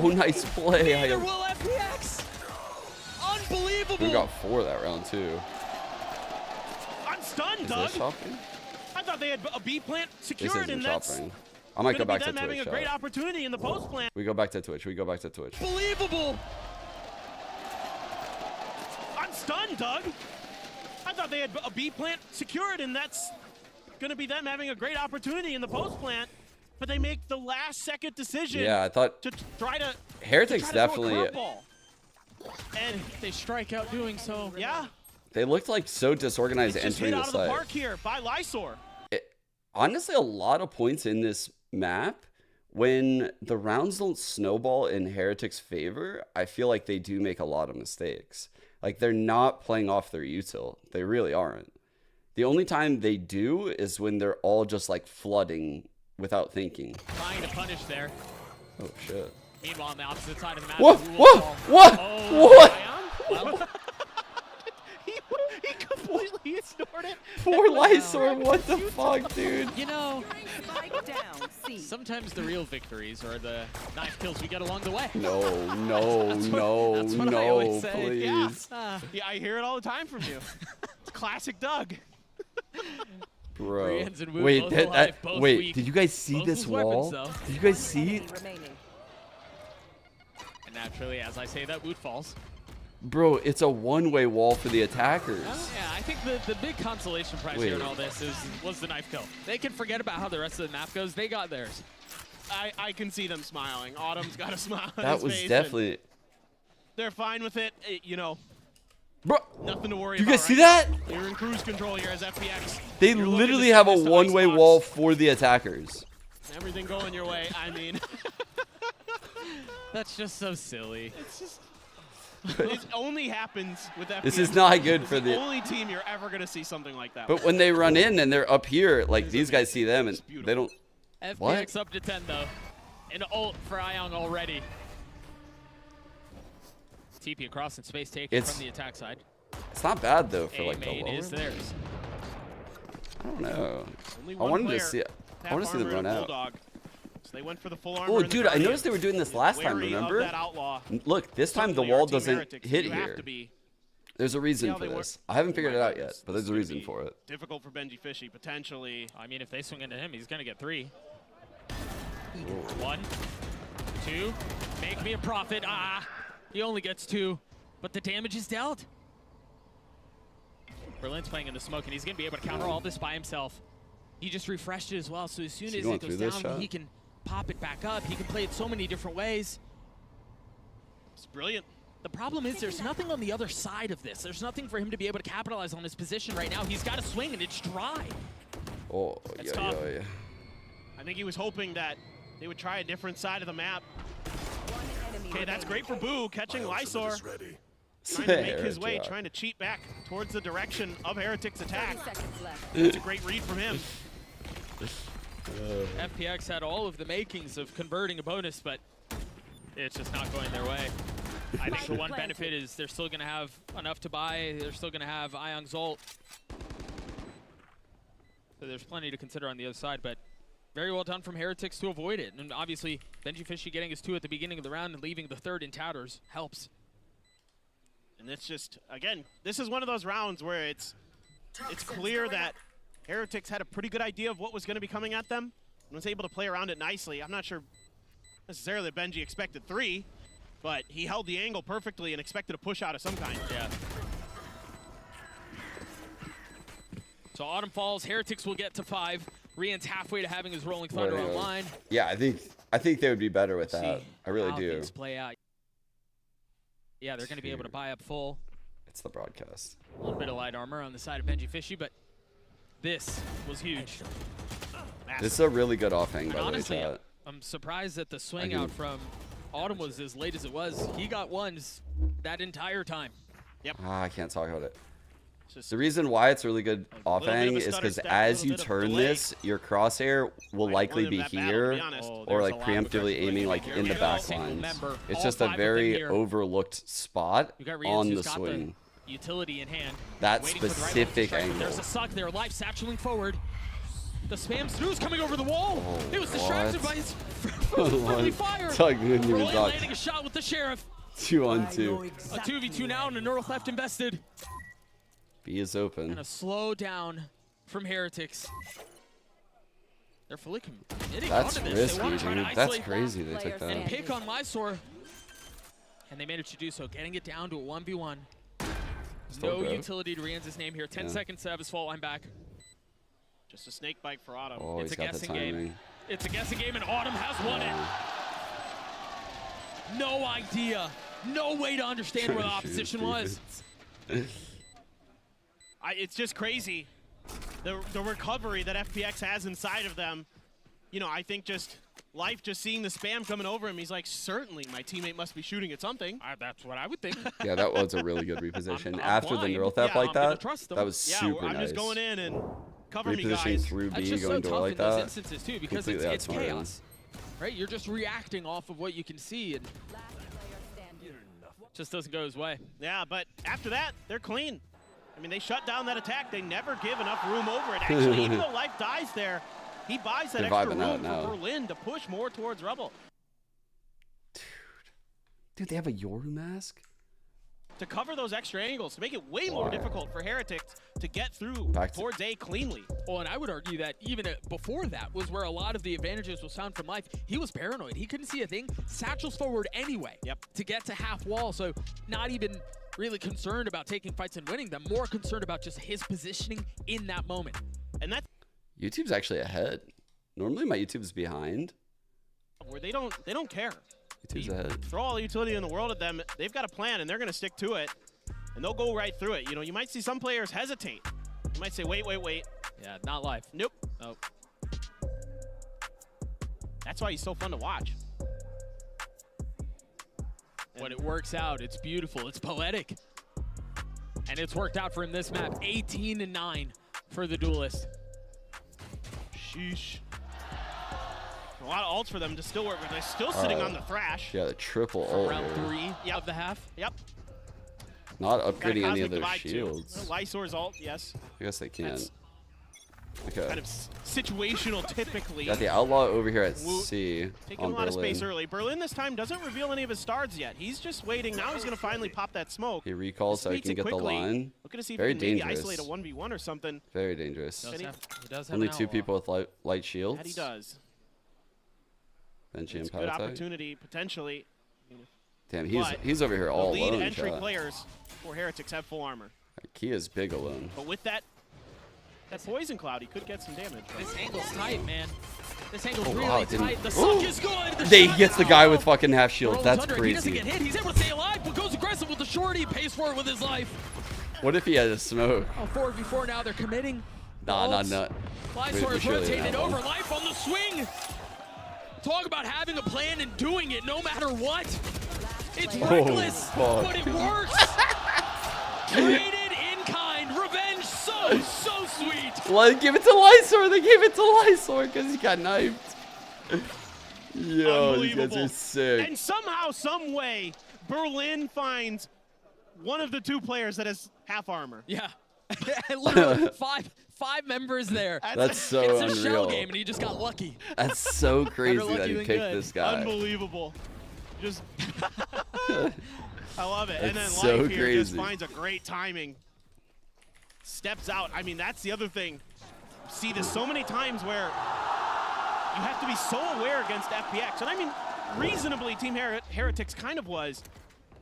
Oh, nice play. Neither will FPX. Unbelievable. We got 4 that round too. I'm stunned, Is Doug. this chopping? I thought they had a B plant This secured, isn't and that's chopping. I might go gonna back be to them having Twitch. a great chat. opportunity in the post plant. We go back to Twitch. We go back to Twitch. Unbelievable. I'm stunned, Doug. I thought they had a B plant secured, and that's going to be them having a great opportunity in the post plant. But they make the last second decision. Yeah, I thought to try to Heretics to try to definitely. throw a curveball. And they strike out doing so. Yeah. They looked like so disorganized It's just entering hit the out of the site. park here by Lysor. Honestly, a lot of points in this map. When the rounds don't snowball in Heretics' favor, I feel like they do make a lot of mistakes. Like, they're not playing off their util. They really aren't. The only time they do is when they're all just like flooding without thinking. Trying to punish there. Oh shit. Meanwhile, on the opposite side of the map, Whoa, who will whoa, fall? what? Oh, What? Ion? Well, He completely ignored it. Poor Lysor, what the fuck, dude? you know, sometimes the real victories are the knife kills we get along the way. No, no, no, That's what I no, always say. please. Yeah, I hear it all the time from you. It's classic Doug. Bro. Brienne's and Wu Wait, both alive, both wait, weak. did you guys see Both this lose weapons, wall? though. Did you guys see it? And naturally, as I say that, Woot falls. Bro, it's a one-way wall for the attackers. Yeah, I think the big consolation prize here in all this was the knife kill. They can forget about how the rest of the map goes. They got theirs. I can see them smiling. Autumn's got a smile on That his was face, definitely. and they're fine with it. You know, Bro, nothing to worry do about. you guys see right that? now. You're in cruise control here as FPX. They You're looking literally to have a send this to one-way Icebox. wall for the attackers. Everything going your way. I mean, That's just so silly. it's just. It only happens with FPX. This is not good It's for the the. only team you're ever gonna see something like that. But when they run in and they're up here, like these guys see them and they don't. FPX What? up to 10 though. An ult for Ion already. TP across and space taken It's- from the attack side. It's not bad though for A like the main lower. is theirs. I don't know. Only I one wanted player, to see. I half want to see them armor run and out. Bulldog. So they went for the full armor. Oh, and the dude, I Guardian. noticed they were doing this last time. Wary of Remember? that outlaw. Look, this time the Certainly our wall team doesn't Heretics, hit you have here. to be. There's a reason how for they this. I haven't figured it out yet, but there's a reason be for it. Difficult for benjyfishy, potentially. I mean, if they swing into him, he's going to get 3. 1, 2, make me a profit. Ah, he only gets 2, but the damage is dealt. Berlin's playing in the smoke, and he's going to be able to counter all this by himself. He just refreshed it as well, so as soon Is he as going it goes through this down, shot? he can pop it back up. He can play it so many different ways. It's brilliant. The problem is there's nothing on the other side of this. There's nothing for him to be able to capitalize on his position right now. He's got to swing, and it's dry. Oh, That's yeah, tough. yeah, yeah. I think he was hoping that they would try a different side of the map. Okay, that's great for Boo, catching Lysor. Trying to make his way, trying to cheat back towards the direction of Heretics' attack. That's a great read from him. FPX had all of the makings of converting a bonus, but it's just not going their way. I think the one benefit is they're still going to have enough to buy. They're still going to have Ion's ult. So there's plenty to consider on the other side, but very well done from Heretics to avoid it. And obviously, benjyfishy getting his 2 at the beginning of the round and leaving the 3rd in tatters helps. And it's just, again, this is one of those rounds where it's clear that Heretics had a pretty good idea of what was going to be coming at them and was able to play around it nicely. I'm not sure necessarily that Benji expected 3, but he held the angle perfectly and expected a push out of some kind. Yeah. So Autumn falls. Heretics will get to 5. Rian's halfway to having his Rolling Thunder online. Yeah, I think they would be better with that. I really how do. Things play out. Yeah, they're going to be able to buy up full. It's the broadcast. A little bit of light armor on the side of benjyfishy, but this was huge. This is a really good offhang, by And the way, honestly, chat. I'm surprised that the swing out from Autumn was as late as it was. He got ones that entire time. Yep. I can't talk about it. The reason why it's really good offhang is because as you turn this, your crosshair will likely be here or like preemptively aiming like in the back lines. It's just a very overlooked spot on the swing. Utility in hand. That specific angle. There's a suck there. Life satcheling forward. The spam snooze coming over the wall. It was distracted by his friendly fire. Rolling landing a shot with the Sheriff. 2-on-2. A 2v2 now and a Neural Theft invested. B is open. And a slow down from Heretics. They're fully committing That's onto this. risky, dude. That's crazy they took that. And pick on Mysore. And they managed to do so, getting it down to a 1v1. No utility to Rian's name here. 10 seconds to have his fault line back. Just a snake bite for Autumn. Oh, It's a he's got the guessing timing. game. It's a guessing game, and Autumn has won it. No idea. No way to understand where the opposition was. It's just crazy. The recovery that FPX has inside of them. You know, I think just Life just seeing the spam coming over him, he's like, certainly my teammate must be shooting at something. That's what I would think. Yeah, that was a really good reposition. After the neural theft like that, that was super nice. I'm just going in and cover me, Repositioning guys. through That's B, just going so door tough like in those that. instances too, because Completely it's outsmarted him. chaos, right? You're just reacting off of what you can see, and just doesn't go his way. Yeah, but after that, they're clean. I mean, they shut down that attack. They never give enough room over it. Actually, even though Life dies there, he buys that They're extra vibing out room now. for Berlin to push more towards Rebel. Dude, they have a Yoru mask? To cover those extra angles, to make it way more difficult for Heretics to get through towards A cleanly. Well, and I would argue that even before that was where a lot of the advantages was found from Life. He was paranoid. He couldn't see a thing. Satchels forward anyway to get to half wall, so not even really concerned about taking fights and winning them, more concerned about just his positioning in that moment. And that's YouTube's actually ahead. Normally my YouTube's behind. where they don't care. YouTube's ahead. Throw all the utility in the world at them. They've got a plan, and they're going to stick to it. And they'll go right through it. You know, you might see some players hesitate. You might say, wait. Yeah, not Life. Nope. That's why he's so fun to watch. When it works out, it's beautiful. It's poetic. And it's worked out for him this map. 18-9 for the Duelist. Sheesh. A lot of ults for them to still work, but they're still sitting on the Thrash. Yeah, the triple ult. Round 3 of the half. Yep. Not Got a upgrading any Cosmic of their Divide too. shields. Lysor's ult, yes. I guess they can. That's Okay. kind of situational typically. Got the Outlaw over here at Woo- C Taking on a lot of Berlin. space early. Berlin this time doesn't reveal any of his stars yet. He's just waiting. Now he's going to finally pop that smoke. He recalls so he Speeds can it get the quickly. line. Looking to see if Very he can maybe dangerous. isolate a 1v1 or something. Very dangerous. He does have Only an 2 Outlaw. people with light shields. That he does. Benji and It's a good Powtai. opportunity, potentially. Damn, But he's over here all the lead alone. entry chat. players for Heretics have full armor. He is big alone. But with that poison cloud, he could get some damage. This angle's tight, man. This angle's Oh, really wow, it didn't- tight. The Ooh. suck is good. The They shot gets the is guy out. with fucking half shield. Rolls That's under it. He doesn't crazy. get hit. He's able to stay alive, but goes aggressive with the shorty. Pays for it with his life. What if he had a smoke? Oh, 4v4 now. They're committing. Nah. Lysor is rotated over. Life on the swing. Talk about having a plan and doing it no matter what. It's reckless, fuck. but it works. Traded in kind. Revenge so sweet. Give it to Lysor. They gave it to Lysor because he got knifed. Yo, these guys are sick. And somehow, some way, Berlin finds one of the 2 players that has half armor. Yeah. Literally five members there. That's so It's a shell unreal. game, and he just got lucky. That's so crazy Better lucky that he than picked good. this guy. Unbelievable. Just, I love it. And then That's so Life here just crazy. finds a great timing. Steps out. I mean, that's the other thing. See this so many times where you have to be so aware against FPX. And I mean, reasonably, Team Heretics kind of was.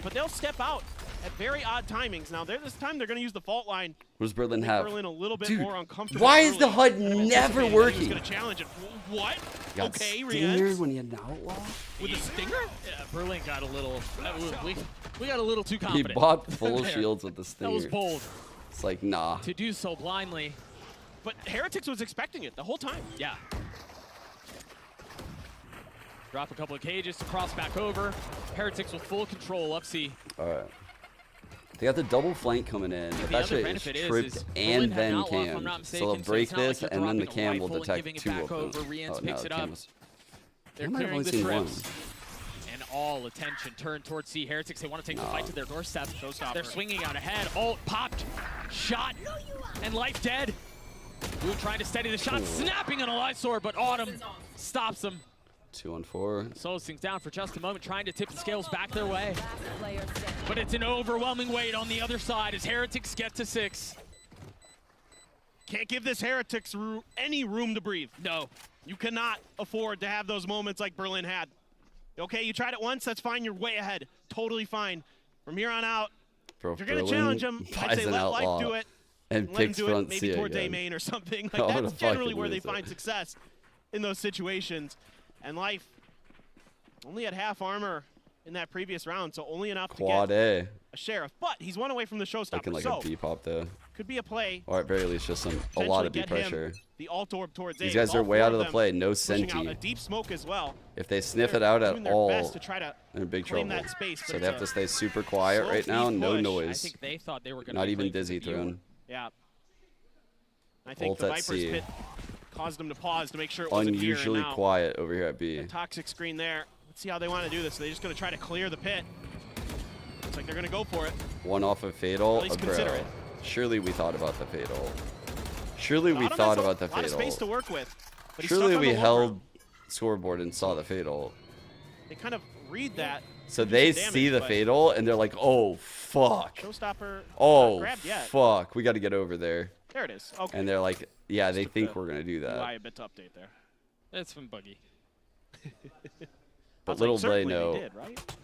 But they'll step out at very odd timings. Now, this time they're going to use the fault line. What does Berlin Make have? Berlin a little bit Dude, more uncomfortable. why is the early. HUD I'm never anticipating that He working? was going to challenge it. What? Got Okay, Stinger Rian. when he had an Outlaw? With a stinger? Yeah, Berlin got a little. We got a little too He confident. bought full there. shields with the Stinger. That was bold It's like, nah. to do so blindly. But Heretics was expecting it the whole time. Yeah. Drop a couple of cages to cross back over. Heretics with full control up C. All right. They got the double flank coming in. If that shit is tripped and then cam. So they'll break this and then the cam will detect 2 of them. Oh, no, the cam was... They're clearing the trips. And all attention turned towards C. Heretics, they want to take the fight to their doorstep. They're swinging out ahead. Ult popped. Shot. And Life dead. Blue trying to steady the shot. Snapping on a light sword, but Autumn stops him. 2-on-4. Slows things down for just a moment, trying to tip the scales back their way. But it's an overwhelming weight on the other side as Heretics get to 6. Can't give this Heretics any room to breathe. No. You cannot afford to have those moments like Berlin had. Okay, you tried it once, that's fine, you're way ahead. Totally fine. From here on out, Bro, if you're going to challenge him, I'd say let Life do it. And let him picks do front it maybe C towards A again. main or something. Oh, Like what that's a generally fucking where they loser. find success in those situations. And Life only had half armor in that previous round, so only enough Quad to get A. a sheriff. But he's one away from the showstopper, Looking like so a B pop though. could be a play. Or at very least just a lot of B Potentially get pressure. him the alt orb towards These A. guys are All way four out of the them play. No pushing out senti. a deep smoke as well. If they sniff it They're out doing at their all, best to try to they're in big claim trouble. that space, So but they have it's to a stay super quiet slow right now. speed No push. noise. I think they thought they were going to Not be even playing dizzy for the viewer. thrown. Yeah. I think Ult the at Viper's C. pit caused them to pause to make sure it wasn't here and Unusually now. quiet over here at B. The toxic screen there. Let's see how they want to do this. They're just going to try to clear the pit. Looks like they're going to go for it. One off of Fatal. At least Bro. consider it. Surely we thought about the Fatal. Surely we Autumn thought has about the a lot of space to Fatal. work with. But he's Surely stuck on we the low held ground. scoreboard and saw the Fatal. They kind of read that. So do they some damage, see the but Fatal and they're like, oh, fuck. Showstopper not Oh, grabbed yet. fuck. We got to get over there. There it is. Okay. And they're like, yeah, they Just think took the we're going to do that. UI a bit to update there. That's from Buggy. But like, little do they certainly know, did, right?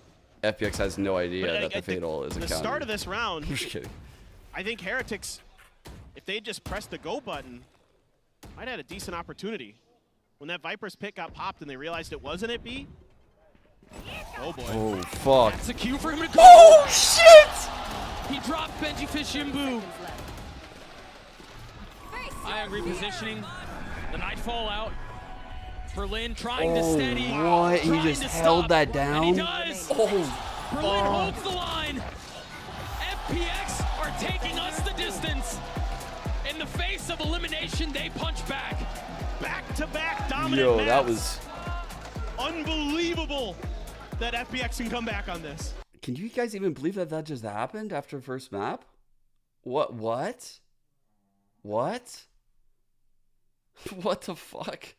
FPX has no idea But that the Fatal is a the counter. start of this round, I'm just kidding. I think Heretics, if they just pressed the go button, might have had a decent opportunity. When that Viper's pit got popped and they realized it wasn't at B. Oh boy. Oh, fuck. That's a cue for him to go. Oh, shit! He dropped benjyfishy and Boo. Iron repositioning. The Nightfall out. Berlin trying to steady. What? He trying just to held stop, that down? And he does. Oh, Berlin fuck. holds the line. FPX are taking us the distance. In the face of elimination, they punch back. Back-to-back dominant Yo, maps. that was... Unbelievable that FPX can come back on this. Can you guys even believe that that just happened after first map? What? What? What? What the fuck?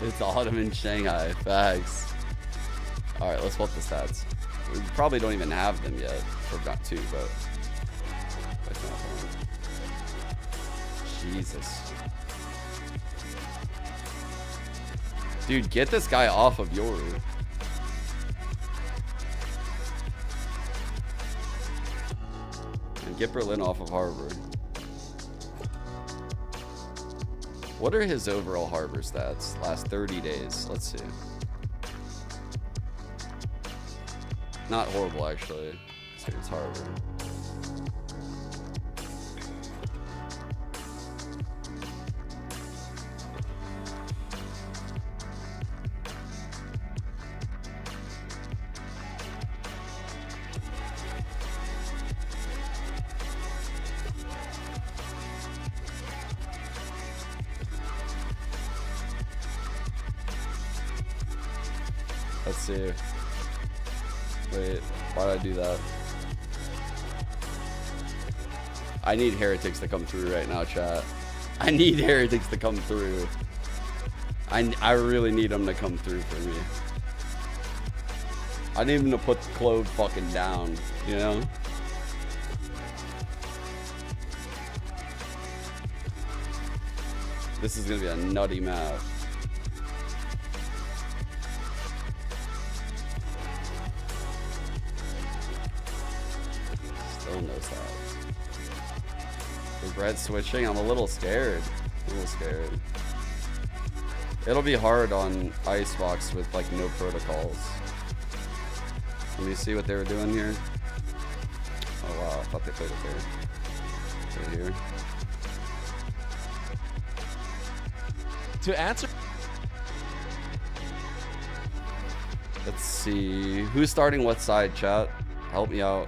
It's autumn in Shanghai. Facts. All right, let's flip the stats. We probably don't even have them yet. Or not two, but that's not fun. Jesus. Dude, get this guy off of Yoru. And get Berlin off of Harbor. What are his overall Harbor stats last 30 days? Let's see. Not horrible, actually. So it's Harbor. Let's see. Wait, why did I do that? I need Heretics to come through right now, chat. I need Heretics to come through. I really need them to come through for me. I need him to put the Clove fucking down, you know? This is gonna be a nutty map. Still no stats. Regret switching? I'm a little scared. It'll be hard on Icebox with like no protocols. Let me see what they were doing here. Oh wow, I thought they played it there. Right here. To answer. Let's see. Who's starting what side, chat? Help me out.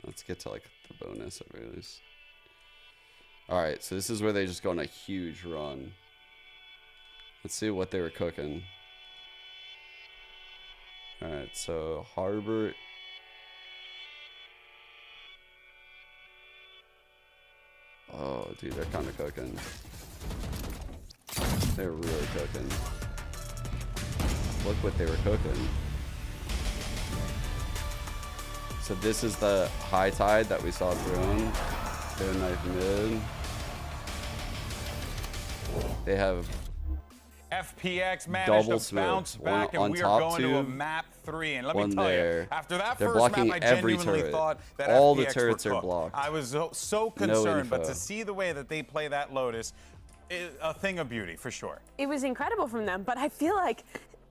Let's get to like the bonus at least. Alright, so this is where they just go on a huge run. Let's see what they were cooking. Alright, so Harbor. Oh, dude, they're kind of cooking. They're really cooking. Look what they were cooking. So this is the high tide that we saw thrown. They're knife mid. They have FPX managed to bounce back, and we are going to a map 3. And let me tell you, after that first map, I genuinely thought that all FPX the turrets were are cooked. blocked. I was so concerned, but to see the way that they play that Lotus is a thing of beauty, for sure. It was incredible from them, but I feel like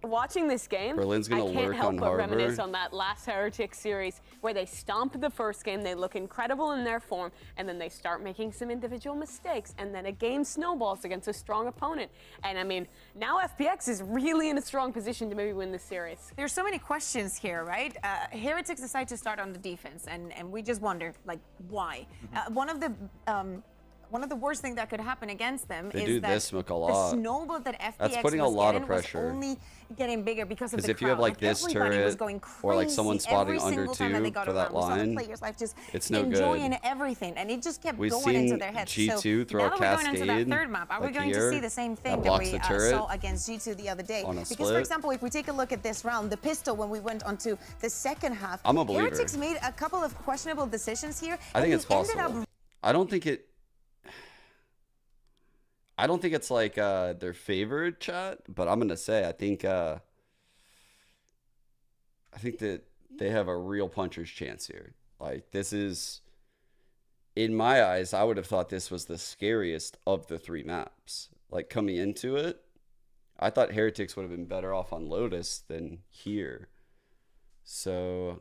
watching this game, Berlin's gonna I can't lurk help on but reminisce Harbor. on that last Heretics series where they stomp the first game, they look incredible in their form, and then they start making some individual mistakes, and then a game snowballs against a strong opponent. And I mean, now FPX is really in a strong position to maybe win this series. There's so many questions here, right? Heretics decide to start on the defense, and we just wonder, like, why? One of the worst things that could happen against them They is do that this smoke a lot. the snowball that FPX That's putting a was lot of getting was pressure. only getting bigger because of the Because if crowd. you have like this everybody was turret going or like someone crazy spotting every under single time that they 2 got for that around. We saw the line, players live just it's no enjoying good. everything, and it just kept We've going into seen their heads. G2 throw now a that we're going into that cascade, third map, are we like going to here, see the same thing that that blocks we the turret saw against G2 the other day? on a Because, split. for example, if we take a look at this round, the pistol, when we went onto the second half, I'm a believer. Heretics made a couple of questionable decisions here. I think and it's he ended possible. up I don't think it's like their favorite chat, but I'm gonna say I think that they have a real puncher's chance here. Like, this is, in my eyes, I would have thought this was the scariest of the 3 maps. Like, coming into it, I thought Heretics would have been better off on Lotus than here. So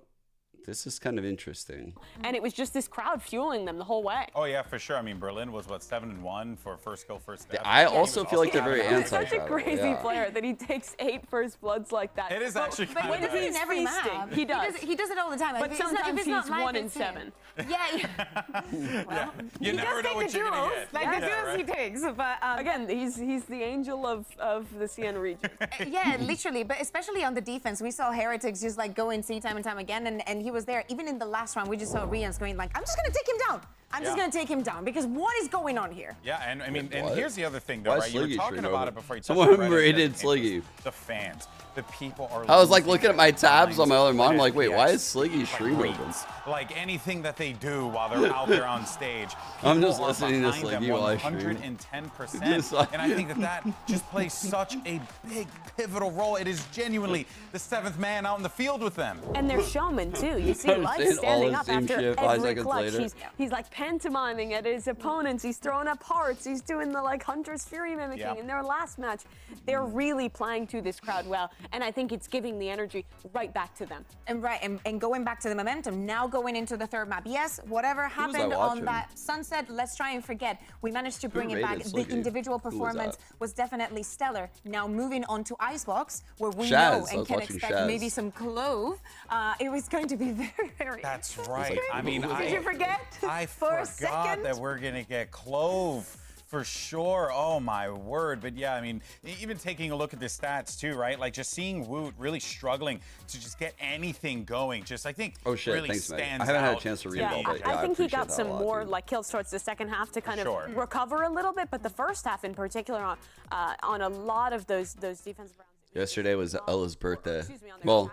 this is kind of interesting. And it was just this crowd fueling them the whole way. Oh yeah, for sure. I mean, Berlin was what, 7-1 for first kill, first step. I also feel like they're very He's such a anti-shadow. crazy player that he takes 8 first bloods like that. It is actually But kind he of does it nice. in every map. He does. He does it all the time. But If it's not- if sometimes it's not he's live, 1 in it's in. 7. Yeah. You never know what you're gonna get. Like the duels he takes. But again, he's the angel of the CN region. Yeah, literally. But especially on the defense, we saw Heretics just like go in C time and time again, and he was there. Even in the last round, we just saw Rian's going like, I'm just gonna take him down. I'm just gonna take him down because what is going on here? Yeah, and I mean, and What? here's the other thing, though, Why right? You were Sliggy talking stream about over? it before you touched Someone on Reddit, rated the Sliggy. The fans, the people are. I was like losing looking at my their tabs on my other monitor. I'm like, minds wait, why at is Sliggy stream like open? reads. Like anything that they do while they're out there on stage, I'm just people are listening to behind them Sliggy while I stream. 110%. And I think that just plays such a big pivotal role. It is genuinely the 7th man out in the field with them. And they're showmen too. You see I'm Light saying all standing the up same after shit 5 every seconds clutch. later. He's like pantomiming at his opponents. He's throwing up hearts. He's doing the like Hunter's Fury mimicking. Yep. In their last match, they're really playing to this crowd well, and I think it's giving the energy right back to them. And and going back to the momentum, now going into the third map. Yes, whatever was I happened on watching? that sunset, let's try and forget. We managed to bring it back. rated The Sliggy? individual Who was performance that? was definitely stellar. Now moving on to Icebox, where we Shaz. know I and was can watching expect Shaz. maybe some Clove. It was going to be very, very That's right. I mean, Did you forget? I for a forgot second? that we're gonna get Clove For sure. Oh, my word. But yeah, I mean, even taking a look at the stats too, right? Like just seeing Woot really struggling to just get anything going. Just, I think, oh, shit. really Thanks, stands I haven't had a out chance to read Yeah, it all, but I think he got some lot, more dude. like kills towards the second half to kind of Sure. recover a little bit, but the first half in particular on a lot of those defensive rounds. Yesterday was Ella's birthday. Well,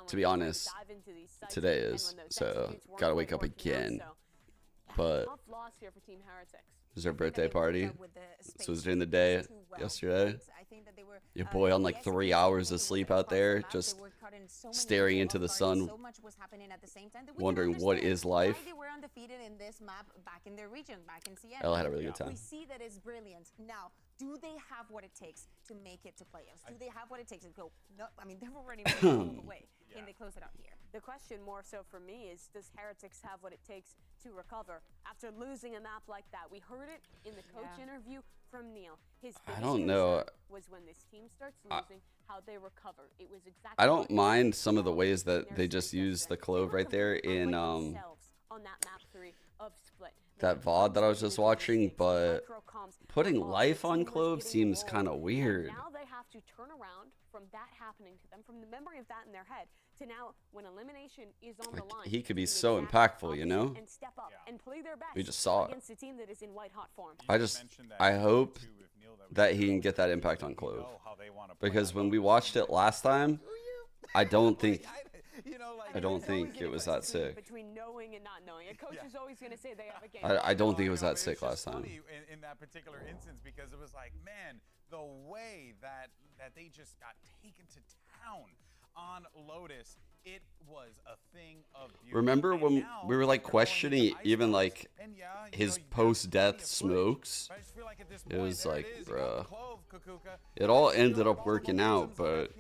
to be honest, today is. So, gotta wake up again. But Tough loss here for Team Heretics. it was our birthday party. So it was during the day yesterday. Your boy on like 3 hours of sleep out there, just staring into the sun, wondering what is life. Ella had a really good time. We see that it's brilliant. Now, do they have what it takes to make it to playoffs? Do they have what it takes to go? No, I mean, they've already made it all the way. Can they close it out here? The question more so for me is, does Heretics have what it takes to recover after losing a map like that? We heard it in the coach interview from Neil. His I don't know. Was when this team starts losing, how they recover. It was exactly. I don't mind some of the ways that they just use the clove right there in on that map 3 of Split. that VOD that I was just watching, but putting life on clove seems kind of weird. Now they have to turn around from that happening to them, from the memory of that in their head, to now when elimination is on the line. He could be so impactful, you know? And step up and play their best. We just saw it. Against a team that is in white hot form. I hope that he can get that impact on clove, because when we watched it last time, I don't think it was that sick. Between knowing and not knowing, a coach is always going to say they have a game. I don't think it was that sick last time. In that particular instance, because it was like, man, the way that they just got taken to town on Lotus, it was a thing of beauty. Remember when we were like questioning even like his post-death smokes? It was like, bruh. It all ended up working out, but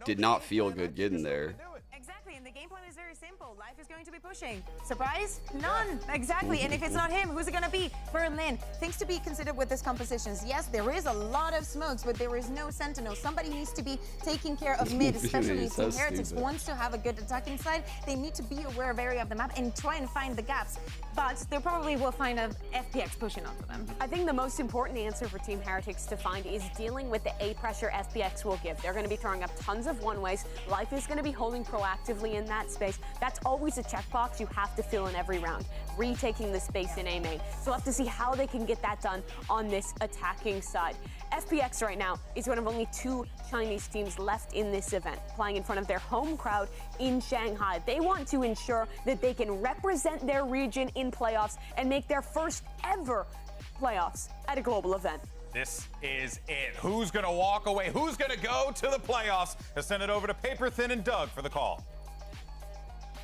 did not feel good getting there. Exactly, and the game plan is very simple. Life is going to be pushing. Surprise? None. Exactly, and if it's not him, who's it going to be? Berlin. Things to be considered with this compositions. Yes, there is a lot of smokes, but there is no sentinel. Somebody needs to be taking care of mid, especially Team Heretics wants to have a good attacking side. They need to be aware of area of the map and try and find the gaps. But they probably will find a FPX pushing onto them. I think the most important answer for Team Heretics to find is dealing with the A pressure FPX will give. They're going to be throwing up tons of one-ways. Life is going to be holding proactively in that space. That's always a checkbox you have to fill in every round. Retaking the space in A main. So we'll have to see how they can get that done on this attacking side. FPX right now is one of only 2 Chinese teams left in this event, playing in front of their home crowd in Shanghai. They want to ensure that they can represent their region in playoffs and make their first ever playoffs at a global event. This is it. Who's going to walk away? Who's going to go to the playoffs? Let's send it over to Paper Thin and Doug for the call.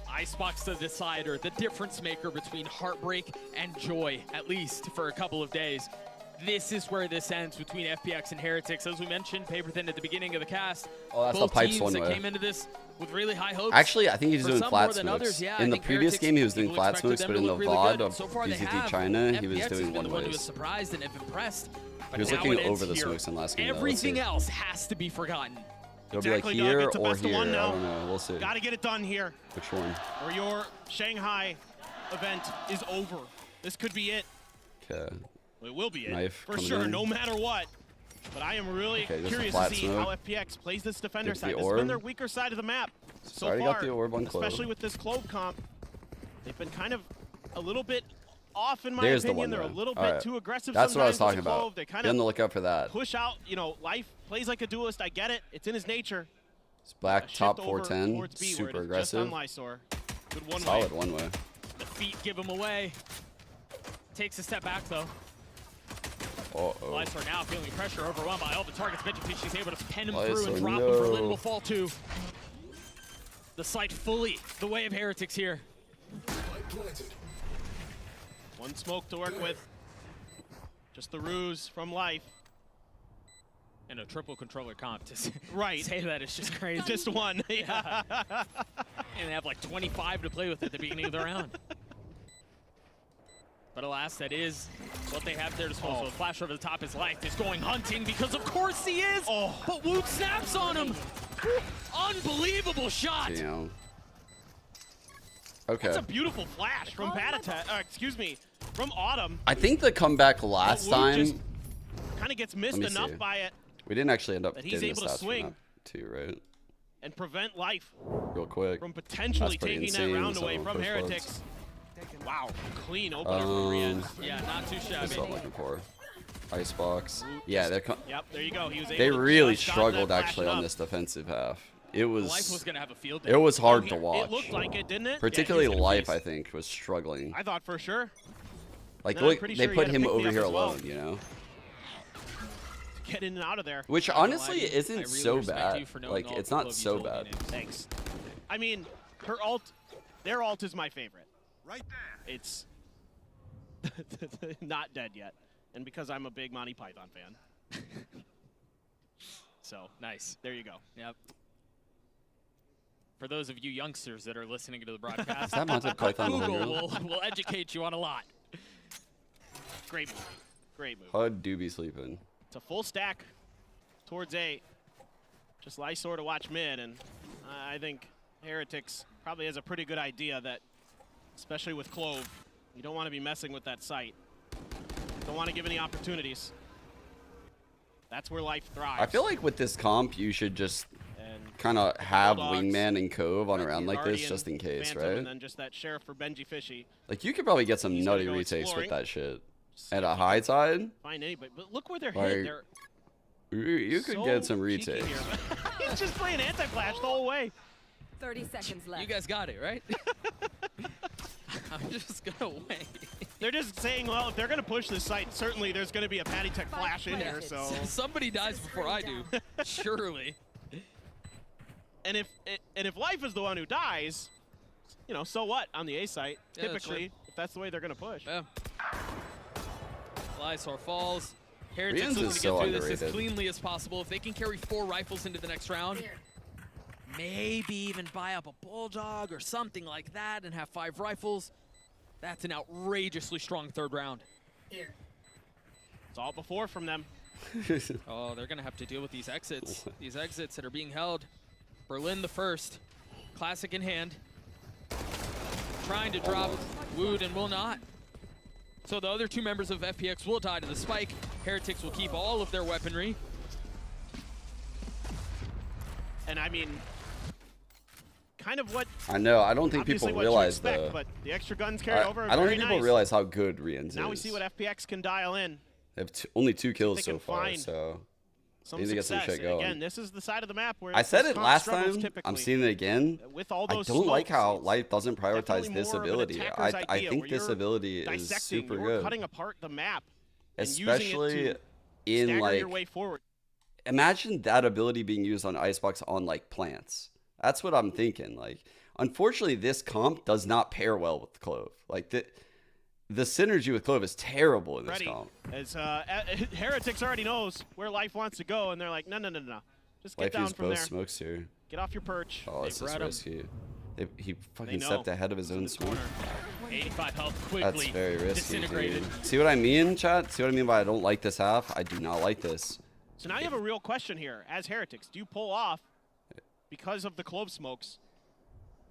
Icebox the decider, the difference maker between heartbreak and joy, at least for a couple of days. This is where this ends between FPX and Heretics. As we mentioned, Paper Thin at the beginning of the cast. Oh, that's both the pipes teams one that way. came into this with really high hopes. Actually, I think he's doing some flat more than smokes. others, yeah, In I the think previous Heretics, game, he was doing people flat expected smokes, them but to in the look really VOD good. of So far they VCT have. China, he was FPX doing has been the one who was one-ways. surprised and have impressed. But He was now looking it ends over the here. smokes in last game, though. Let's Everything see. else has to be forgotten. It'll be like Doug. here It's a or best of here. one I now. don't know. We'll see. Got to get it done here. Which one? Or your Shanghai event is over. This could be it. Okay. It will be it. Knife for coming sure, in. no matter what. But I am really Okay, just a curious flat to see smoke. how FPX plays this defender Gets the side. This has orb. been their weaker side of the map so Already far. got the orb on Clove. Especially with this Clove comp. They've been kind of a little bit off in my There's the opinion. one They're a way. little All bit right. too aggressive That's what I was sometimes talking with the Clove. about. They kind Be on the of lookout for that. push out, Life plays like a duelist. I get it. It's in his nature. It's black Shift top over 410. towards B, where Super it is just aggressive. on Lysor. Good one Solid way. one way. The feet give him away. Takes a step back though. Uh-oh. Lysor now feeling pressure, overwhelmed by all the targets. benjyfishy is able to pen him Lysor, through and drop him. no. Berlin will fall too. The site fully the way of Heretics here. One smoke to work with. Just the ruse from Life. And a triple controller comp to Right. say that is just crazy. Just one. Yeah. And they have like 25 to play with at the beginning of the round. But alas, that is what they have at their disposal. Flash over the top, his life is going hunting because of course he is! But Woot snaps on him! Unbelievable shot! Damn. Okay. That's a beautiful flash from Patata. Excuse me, from Autumn. I think the comeback last time kind of gets missed enough by it. We didn't actually end up that he's getting the able to stats from swing that too, right? and prevent life Real quick. from potentially That's pretty taking insane, that round some away of the from push Heretics. Wow, clean opener from Rian. Yeah, not too shabby. That's what I'm looking for. Icebox. Yeah, they're. Yep, there you go. He was able They to really just dodge struggled that actually flash on up. this defensive half. It was. Life was gonna have a field day. It was hard to watch. It looked like it, didn't it? Particularly Yeah, he was gonna Life, face- I think, was struggling. I thought for sure. Like, And I'm look, pretty they sure he put had to him pick me over up here as well. alone, you know. Get in and out of there. Which honestly isn't so bad. Like, it's not so bad. Thanks. I mean, their ult is my favorite. Right there. It's not dead yet, and because I'm a big Monty Python fan. So nice. There you go. Yep. For those of you youngsters that are listening to the broadcast, Is that Monty Python Google will educate you on a lot. Great move. Great move. HUD do be sleeping. It's a full stack towards A. Just Lysor to watch mid, and I think Heretics probably has a pretty good idea that, especially with Clove, you don't want to be messing with that site. Don't want to give any opportunities. That's where Life thrives. I feel like with this comp, you should just kind of have Wingman and Cove on a round like this just in case, Phantom, right? And then just that Sheriff for benjyfishy. Like, you could probably get some nutty go retakes exploring. with that shit. At a high side, Find anybody, but look where they're Like, hit. They're you could so get some cheeky retakes. here. He's just playing anti-flash the whole way. 30 seconds left. You guys got it, right? I'm just gonna wait. They're just saying, well, if they're going to push this site, certainly there's going to be a Patty Tech flash in here. So Somebody dies before I do, surely. And if Life is the one who dies, you know, so what on the A site? Yeah, that's Typically, true. if that's the way they're going to push. Yeah. Lysor falls. Heretics Rian's looking is to so get through this as underrated. cleanly as possible. If they can carry 4 rifles into the next round, maybe even buy up a Bulldog or something like that and have 5 rifles, that's an outrageously strong third round. It's all before from them. Oh, they're going to have to deal with these exits. These exits that are being held. Berlin the first. Classic in hand. Trying to drop Wood and will not. So the other 2 members of FPX will die to the spike. Heretics will keep all of their weaponry. And I mean, kind of what I know. I don't think people obviously what you realize expect, the. but the extra guns carry over. I don't very think people nice. realize how good Rian's Now is. we see what FPX can dial in. They have only 2 kills they so can far, find so Some need to get some success. shit going. Again, this is the side of the map where I said this it comp last struggles time. typically. I'm seeing it again. With all I those don't like smokes, how it's Life doesn't prioritize definitely this more of an ability. attacker's I idea think where this you're ability is dissecting, super you're good. cutting apart the map, and Especially using it to in stagger like your way forward. imagine that ability being used on Icebox on like plants. That's what I'm thinking. Like, unfortunately, this comp does not pair well with Clove. Like the synergy with Clove is terrible in this Ready, comp. as Heretics already knows where Life wants to go, and they're like, no, just get Life down used from both there. smokes here. Get off your perch. Oh, this is bred 'em. risky. He fucking know. stepped ahead of his own smoke. 85 health quickly. That's very risky, disintegrated. dude. See what I mean, chat? See what I mean by I don't like this half? I do not like this. So now you have a real question here. As Heretics, do you pull off because of the Clove smokes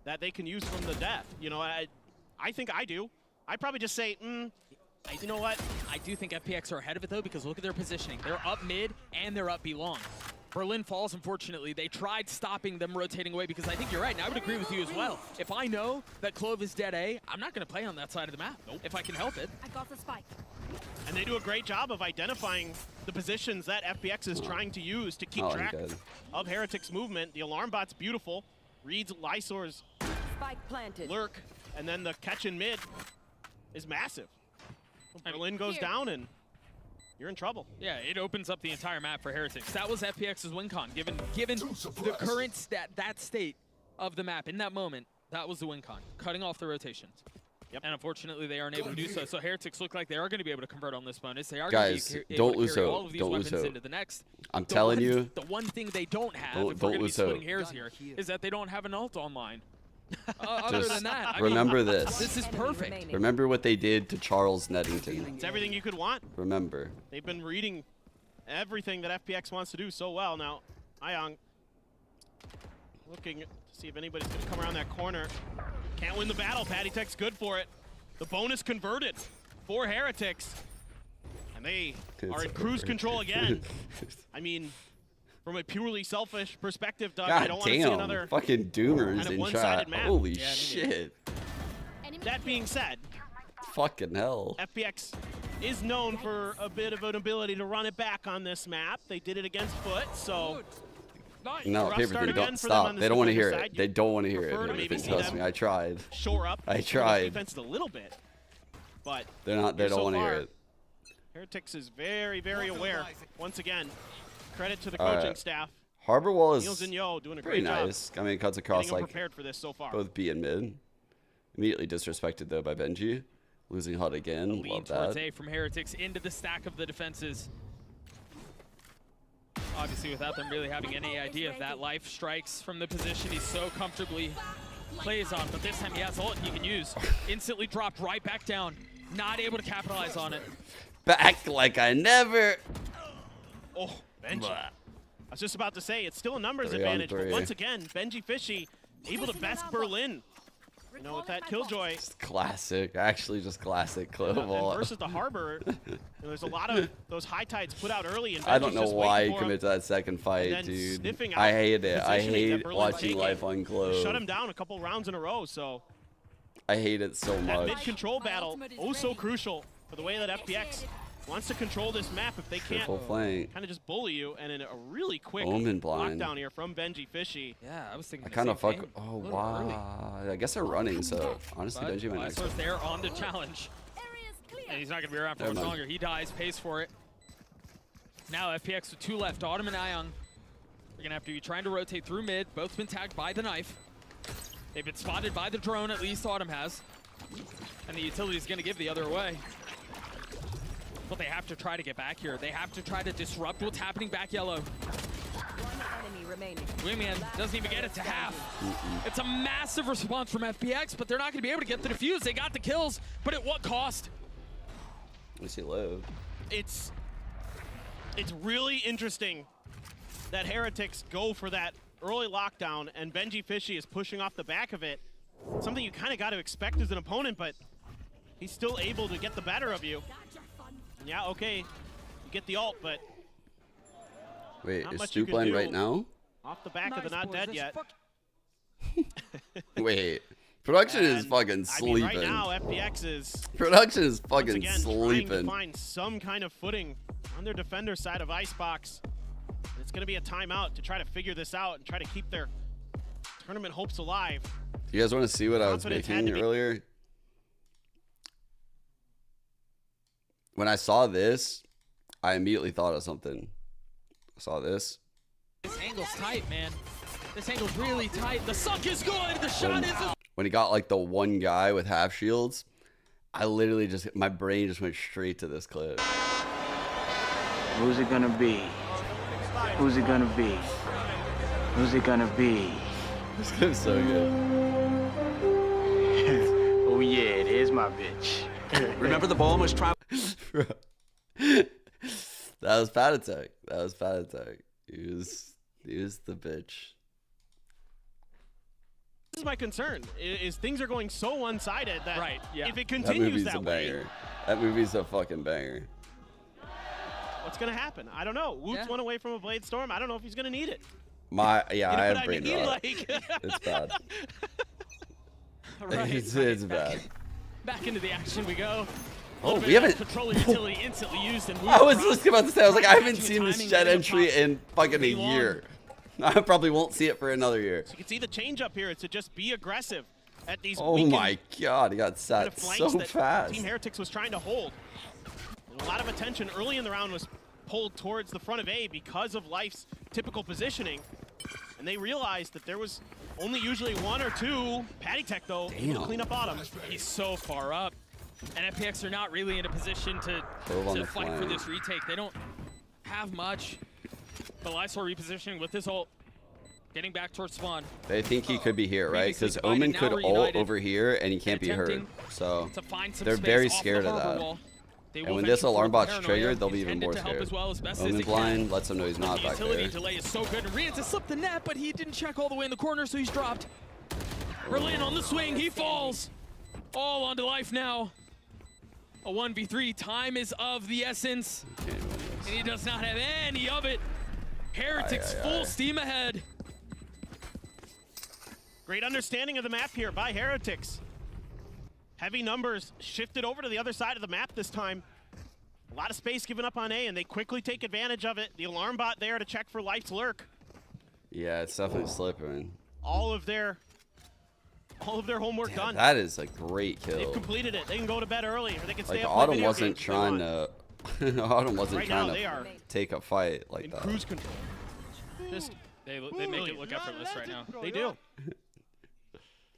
that they can use from the death? You know, I think I do. I'd probably just say, you know what? I do think FPX are ahead of it, though, because look at their positioning. They're up mid, and they're up B long. Berlin falls, unfortunately. They tried stopping them rotating away, because I think you're right, and I would agree with you as well. If I know that Clove is dead A, I'm not going to play on that side of the map, if I can help it. I got the spike. And they do a great job of identifying the positions that FPX is trying to use to keep track of Heretics' movement. The alarm bot's beautiful. Reads Lysor's Spike planted. lurk, and then the catch in mid is massive. Berlin goes down, and you're in trouble. Yeah, it opens up the entire map for Heretics. That was FPX's win con. Given the current state of the map in that moment, that was the win con, cutting off the rotations. Yep. And unfortunately, they aren't able to do so. So Heretics look like they are going to be able to convert on this bonus. They are going to be able to carry all of these weapons into the next. I'm telling you. The one thing they don't have, if we're going to be splitting hairs here, is that they don't have an ult online. Other than that, remember this. This is perfect. Remember what they did to Charles Nettington. It's everything you could want. Remember. They've been reading everything that FPX wants to do so well. Now, Ayong looking to see if anybody's going to come around that corner. Can't win the battle. Patty Tech's good for it. The bonus converted for Heretics. And they are in cruise control again. I mean, from a purely selfish perspective, Doug, I don't want to see another fucking doomers kind of in one-sided chat. map. Holy shit. That being said, Fucking hell. FPX is known for a bit of an ability to run it back on this map. They did it against FUT, so No, rough paper start three, again don't for them on stop. this They don't want to hear defender it. side. They don't want to hear Prefer to it. maybe see Trust them me, I tried. shore up I this tried. defense a little bit, but They're not. They here don't so want to hear far, it. Heretics is very, very aware. Once again, credit to the All coaching right. staff. Harbor wall is Niels and Yo doing a pretty great job. nice. I mean, it cuts across Getting them like prepared for this so far. both B and mid. Immediately disrespected though by Benji, losing HUD again. Love Towards that. A from Heretics into the stack of the defenses. Obviously, without them really having any idea of that, Life strikes from the position he so comfortably plays on, but this time he has ult he can use. Instantly dropped right back down, not able to capitalize on it. Back like I never. Oh, Benji. I was just about to say, it's still a numbers 3 on advantage, but 3. once again, benjyfishy able to best Berlin. You know, with that Killjoy. Classic, actually just classic clip And ball. versus the Harbor, you know, there's a lot of those high tides put out early, and I don't Benji's know just why waiting he for him. committed to that second fight, then dude. sniffing I out hate it. I positioning that hate Berlin's watching taking. Life on close. Shut him down a couple rounds in a row, so I hate it so that much. mid-control battle, oh so crucial for the way that FPX wants to control this map. If they can't Triple flank. kind of just bully you, and in a really quick Omen blind. lockdown here from benjyfishy. Yeah, I was thinking I the kind of same fuck. thing. Oh A little wow. I guess they're running. So honestly, But Benji might not. Lysor's there on the challenge. And he's not going to be around for Never much mind. longer. He dies, pays for it. Now FPX with 2 left, Autumn and Ion. They're going to have to be trying to rotate through mid. Both been tagged by the knife. They've been spotted by the drone, at least Autumn has. And the utility's going to give the other away. But they have to try to get back here. They have to try to disrupt what's happening back yellow. Wingman doesn't even get it to half. It's a massive response from FPX, but they're not going to be able to get the defuse. They got the kills, but at what cost? We see LEV. It's really interesting that Heretics go for that early lockdown, and benjyfishy is pushing off the back of it. Something you kind of got to expect as an opponent, but he's still able to get the better of you. And yeah, okay, you get the ult, but Wait, not is much you Stu can playing do right now? off the back of the not dead yet. Wait, production is fucking I mean, sleeping. right now, FPX is Production is once fucking again trying to sleeping. find some kind of footing on their defender side of Icebox. And it's going to be a timeout to try to figure this out and try to keep their tournament hopes alive. You guys want to see what I was Confidence had making to be- earlier? When I saw this, I immediately thought of something. I saw this. This angle's tight, man. This angle's really tight. The sunk is good. The shot is... When he got like the one guy with half shields, I literally just, my brain just went straight to this clip. Who's it gonna be? Who's it gonna be? Who's it gonna be? This clip's so good. Oh yeah, there's my bitch. Remember the ball was traveling. That was Pat Attack. That was Pat Attack. He was the bitch. This is my concern, is things are going so one-sided that if it That continues movie's that a way, banger. That movie's a fucking banger. what's going to happen? I don't know. Woot's one away from a Blade Storm. I don't know if he's going to need it. I You know have what I brain mean? rot. Like- It's bad. Right, It's bad. Back into the action we go. Oh, we haven't. Controller utility instantly used, and I was just about to say, I was like, I haven't seen this jet entry in fucking a year. I probably won't see it for another year. So you can see the change up here is to just be aggressive at these Oh weakened my god, he got kind sat of so flanks that fast. Team Heretics was trying to hold. And a lot of attention early in the round was pulled towards the front of A because of Life's typical positioning. And they realized that there was only usually 1 or 2. Patty Tech, though, able to clean up Autumn. He's so far up. And FPX are not really in a position to fight for this retake. They don't have much. But Lysor repositioning with his ult. Getting back towards spawn. They think he could be here, right? Previously Because divided, Omen now could ult reunited. over here and he can't be heard. Attempting So to find some they're space very off the scared of harbor that. wall. They And will when this venture alarm forward bot's with triggered, paranoia, they'll be even intended more to help scared. as well as best as Omen they can. blind lets them know he's not The back utility there. delay is so good. And Rianza slipped the net, but he didn't check all the way in the corner, so he's dropped. Berlin on the swing. He falls. All onto Life now. A 1v3, time is of the essence. And he does not have any of it. Heretics full steam ahead. Great understanding of the map here by Heretics. Heavy numbers shifted over to the other side of the map this time. A lot of space given up on A, and they quickly take advantage of it. The alarm bot there to check for Life's Lurk. Yeah, it's definitely slipping. All of their homework done. That is a great kill. They've completed it. They can go to bed early, or they can stay Like up and play Autumn video wasn't games if they trying want. to. Autumn wasn't Right trying now, they to are take a fight like that. Cruise control. Just They make it look effortless right now. They do.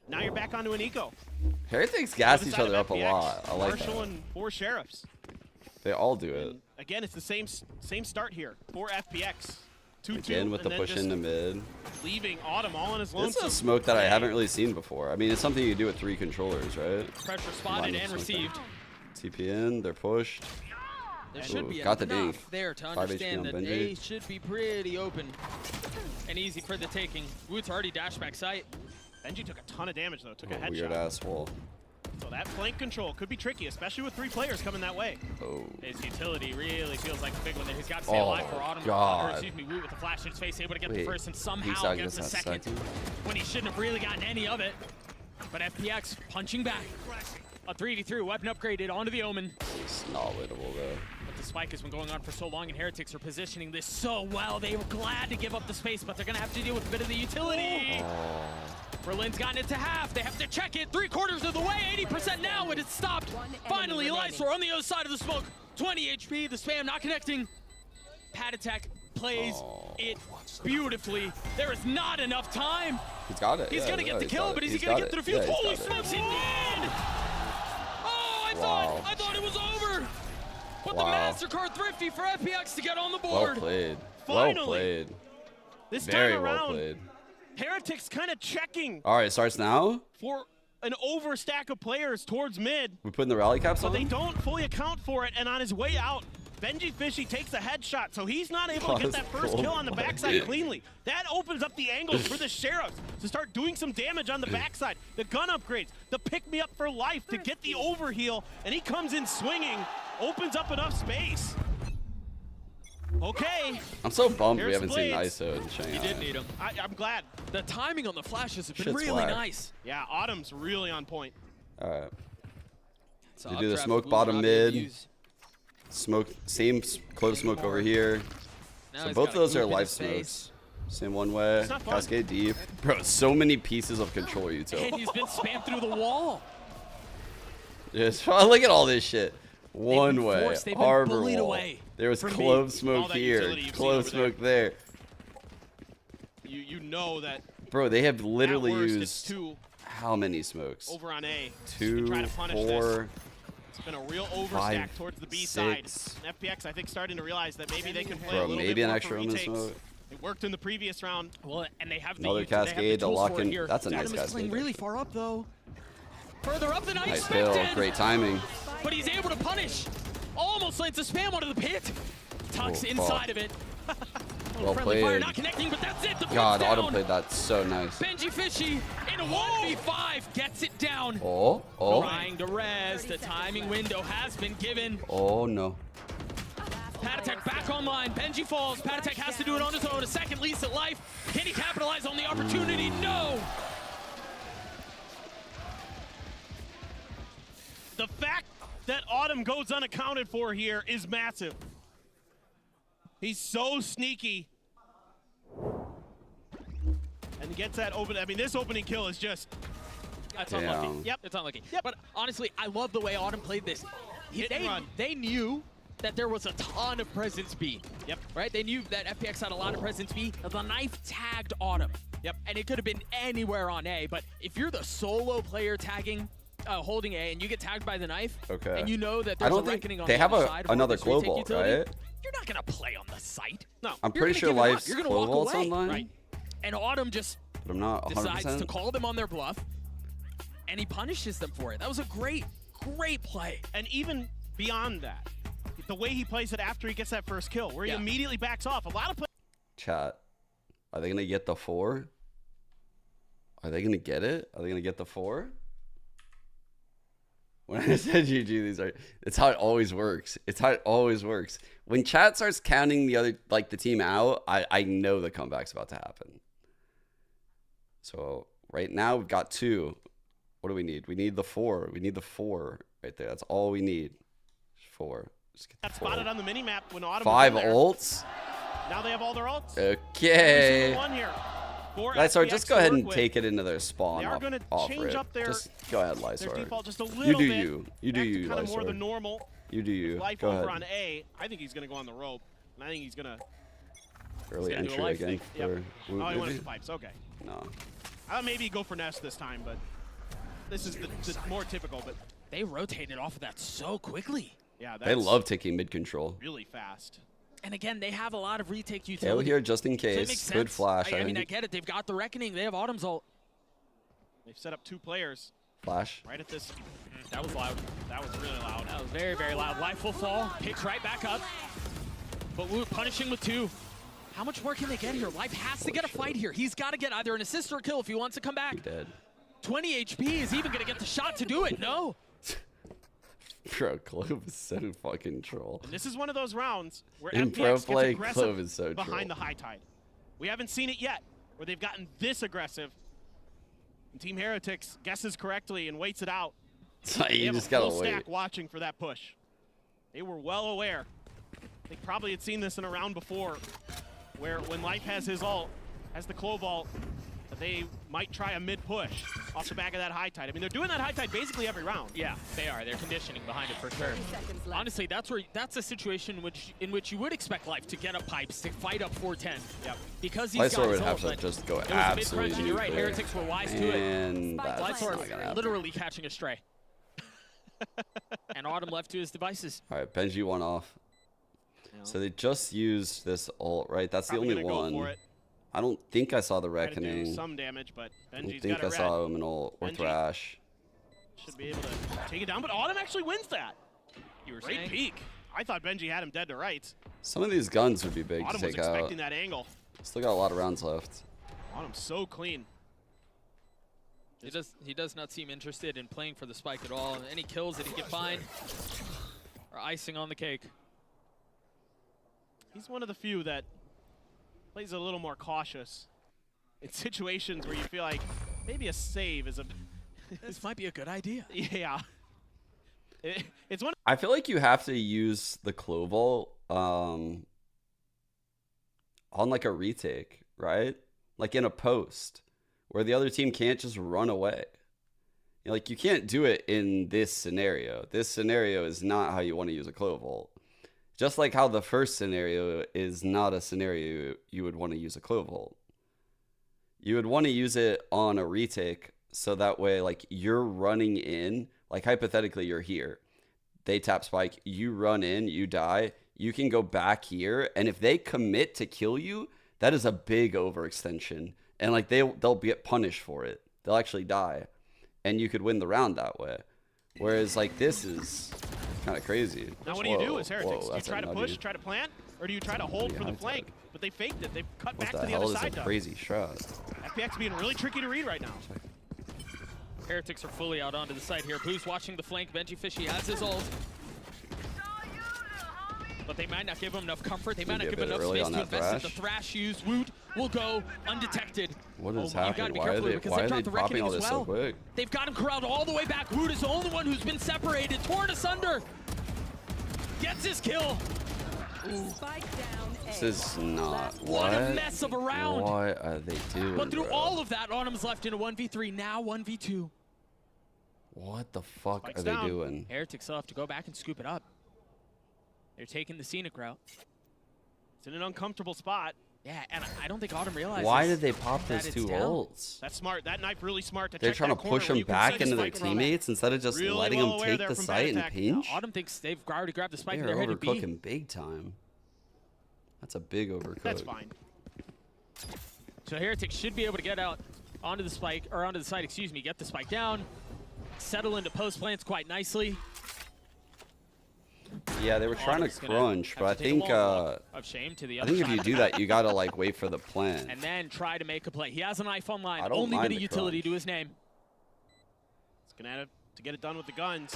Now you're back onto an eco. Heretics gas Other each side of other up a FPX, lot. I like Marshall that. and 4 sheriffs. They all do it. Again, it's the same start here for FPX. 2-2. Again with the and then push just into mid. Leaving Autumn all on his This lonesome. is a smoke that I haven't really seen before. I mean, it's something you do with 3 controllers, right? Pressure spotted and received. TP in, they're pushed. There should be got the dink. enough there to 5 understand HP that on A Benji. should be pretty open and easy for the taking. Woot's already dashed back sight. Benji took a ton of damage though, took a Oh, headshot. weird ass wall. So that flank control could be tricky, especially with 3 players coming that way. Oh. His utility really feels like a big one there. He's got to stay Oh, alive for Autumn. God. Or excuse me, Woot with the flash in his face, able to get the Wait, first and he somehow saw gets the that second. When he shouldn't have really gotten any of it. But FPX punching back. A 3v3 weapon upgraded onto the Omen. It's not winnable though. But the spike has been going on for so long, and Heretics are positioning this so well. They were glad to give up the space, but they're going to have to deal with a bit of the utility. Oh. Berlin's gotten it to half. They have to check it 3/4 of the way. 80% now, but it's stopped. Finally, Lysor on the other side of the smoke. 20 HP, the spam not connecting. Pad attack plays it beautifully. There is not enough time. He's got it. He's yeah, going to yeah, get the he's kill, got but it. is he He's going to got get it. to the fuse? Yeah, he's Holy got it. smokes, he did! Oh, I thought it was over. But the Wow. MasterCard Thrifty for FPX to get on the Well board. played. Finally. Well played. This Very time well around, played. Heretics kind of checking All right, it starts now. for an overstack of players towards mid, We putting the rally caps but on. they don't fully account for it, and on his way out, benjyfishy takes a headshot, so he's not able Oh, to get that's that first cool. kill on the backside cleanly. That opens up the angles for the Sheriffs to start doing some damage on the backside. The gun upgrades, the pick-me-up for life to get the overheal, and he comes in swinging, opens up enough space. Okay. I'm so bummed we Here's haven't seen Blades. ISO in Shanghai. You did need him. I'm glad. The timing on the flashes has been Shit's really whack. nice. Yeah, Autumn's really on point. All right. So You do the updraft smoke Woot bottom Robbie mid. abuse. Smoke, same close smoke over here. Now So he's both got of those a are goop in life his face. smokes. Same one way. It's not fun. Cascade deep. Bro, so many pieces of control util. And he's been spammed through the wall. Just look at all this shit. One been way, forced, they've been harbor bullied wall. away There was from clove all smoke that here, utility you've seen clove over there. smoke there. You know that Bro, they have literally at worst, it's used 2 how many smokes? over on A. 2, try to punish 4. this. It's been a real overstack 5, towards the B 6. side. And FPX, I think, starting to realize that maybe they can play a Bro, little maybe bit an more extra for omen retakes. smoke. It worked in the previous round. Well, and they have Another the they have cascade the to tools lock for it in. here. That's a nice Adam is playing cascade. really far up though. Further up than I Nice expected. kill, great timing. But he's able to punish. Almost lands a spam onto the pit. Tucks Oh, inside fuck. of it. Well Friendly fire played. not connecting, but that's it. The God, pit's auto down. played that so nice. benjyfishy in a 1v5 gets it down. Oh, Trying to res. The timing window has been given. oh no. Pad attack back online. Benji falls. Pad attack has to do it on his own. A second lease at life. Can he capitalize on the opportunity? No. The fact that Autumn goes unaccounted for here is massive. He's so sneaky. And he gets that open. I mean, this opening kill is just. That's Damn. unlucky. Yep, it's unlucky. Yep. But honestly, I love the way Autumn played this. Hit and run. They knew that there was a ton of presence B. Yep. Right? They knew that FPX had a lot of presence B. The knife tagged Autumn. Yep. And it could have been anywhere on A, but if you're the solo player tagging, holding A, and you get tagged by the knife, Okay. and you know that I there's a don't think reckoning on they the have other a, side of another this retake global, utility, right? you're not going to play on the site. No. I'm You're pretty gonna sure give it up. Life's You're gonna walk Global's away. online. Right. And Autumn just But I'm not 100%. decides to call them on their bluff, and he punishes them for it. That was a great, great play. And even beyond that, the way he plays it after he gets that first kill, where he Yeah. immediately backs off. A lot of players. Chat. Are they going to get the 4? Are they going to get it? Are they going to get the 4? When I said GG, it's how it always works. It's how it always works. When chat starts counting the other, like the team out, I know the comeback's about to happen. So right now we've got 2. What do we need? We need the 4. We need the 4 right there. That's all we need. 4. Just get the 4. Spotted on the mini map when Autumn 5 was in there. ults. Now they have all their ults. Okay. One here. Lysor, just go ahead and take it into their spawn. They are going to change up their, just go ahead, Lysor. their default just a little you do bit. you. You do you, kind of more Lysor. than normal. You do you. Life Go over ahead. on A. I think he's going to go on the rope. And I think he's going to... Early entry again for Yep. Woot, Oh, he went maybe? for pipes. Okay. No. I thought maybe he'd go for Nest this time, but this is the more typical. But they rotated off of that so quickly. Yeah, that's They love taking mid control. really fast. And again, they have a lot of retake Tail utility. here just in So it makes case. sense. Good flash. I mean, I get it. They've got the Reckoning. They have Autumn's ult. They've set up 2 players. Flash. Right at this. That was loud. That was really loud. That was very, very loud. Life will fall. Picks right back up. But Woot punishing with 2. How much more can they get here? Life has to get a fight here. He's got to get either an assist or a kill if he wants to come back. Dead. 20 HP is even going to get the shot to do it. No. Bro, Clove is so fucking troll. And this is one of those rounds where In FPX pro gets play, aggressive Clove is so behind troll. the high tide. We haven't seen it yet where they've gotten this aggressive. And Team Heretics guesses correctly and waits it out. They You have just a gotta full wait. stack watching for that push. They were well aware. They probably had seen this in a round before where when Life has his ult, has the Clove ult, that they might try a mid push off the back of that high tide. I mean, they're doing that high tide basically every round. Yeah, they are. They're conditioning behind it for sure. Honestly, that's a situation in which you would expect Life to get up pipes, to fight up 410. Yep. Because he's Lysor got would his have ult, to just go it was a absolutely mid-crunch, and you're right, nuclear. Heretics were wise to it. And that's not Lysor gonna happen. literally catching a stray. And Autumn left to his devices. All right, Benji won off. So they just used this ult, right? That's Probably the only gonna go one. for it. I don't think I saw the Try to do Reckoning. some damage, but I Benji's don't think got I it saw red. him in ult or Benji Thrash. should be able to take it down, but Autumn actually wins that. You were Great saying? peek. I thought Benji had him dead to rights. Some of these guns would be big Autumn to was take out. expecting that angle. Still got a lot of rounds left. Autumn's so clean. He does not seem interested in playing for the spike at all. Any kills that he can find are icing on the cake. He's one of the few that plays a little more cautious in situations where you feel like maybe a save is a... This might be a good idea. Yeah. It's one... I feel like you have to use the Clove ult on like a retake, right? Like in a post where the other team can't just run away. You know, like you can't do it in this scenario. This scenario is not how you want to use a Clove ult. Just like how the first scenario is not a scenario you would want to use a Clove ult. You would want to use it on a retake so that way like you're running in, like hypothetically you're here. They tap spike, you run in, you die, you can go back here, and if they commit to kill you, that is a big overextension. And like they'll get punished for it. They'll actually die. And you could win the round that way. Whereas like this is kind of crazy. Now what do you do as Heretics? Whoa, Do you try to push, try to plant, or do you try to hold for the flank? But they faked it. They've cut back to the other side. What the hell is a crazy shot? FPX being really tricky to read right now. Heretics are fully out onto the side here. Boo's watching the flank. benjyfishy has his ult. But they might not give him enough comfort. They might not give him enough space to invest in the Thrash use. Woot will go undetected. What is You gotta happening? be Why are careful they, because why they are they dropped the popping Reckoning all as this well. so quick? They've got him corralled all the way back. Woot is the only one who's been separated, torn asunder. Gets his kill. This is not What a mess of a round. What are they doing? But through bro? all of that, Autumn's left in a 1v3, now 1v2. What the fuck Spike's are they down. doing? Heretics will have to go back and scoop it up. They're taking the scenic route. It's in an uncomfortable spot. Yeah, and I don't think Autumn realizes. Why did they pop that those it's two down. ults? That's smart. That knife really smart to They're check trying to that corner push where them you can back see the into their spike around. teammates instead of just Really letting well them aware take there the from site and Red Attack. pinch. Autumn thinks they've already grabbed the spike and They're they're headed B. overcooking big time. That's a big overcook. That's fine. So Heretics should be able to get out onto the spike, or onto the site, excuse me, get the spike down, settle into post plants quite nicely. Yeah, they were trying to Autumn's gonna crunch, have but I to take a think long walk of shame to the I other think if side. you do that, you gotta like wait for the plant. And then try to make a play. He has a knife online, I don't only mind bit of the utility crunch. to his name. It's gonna to get it done with the guns.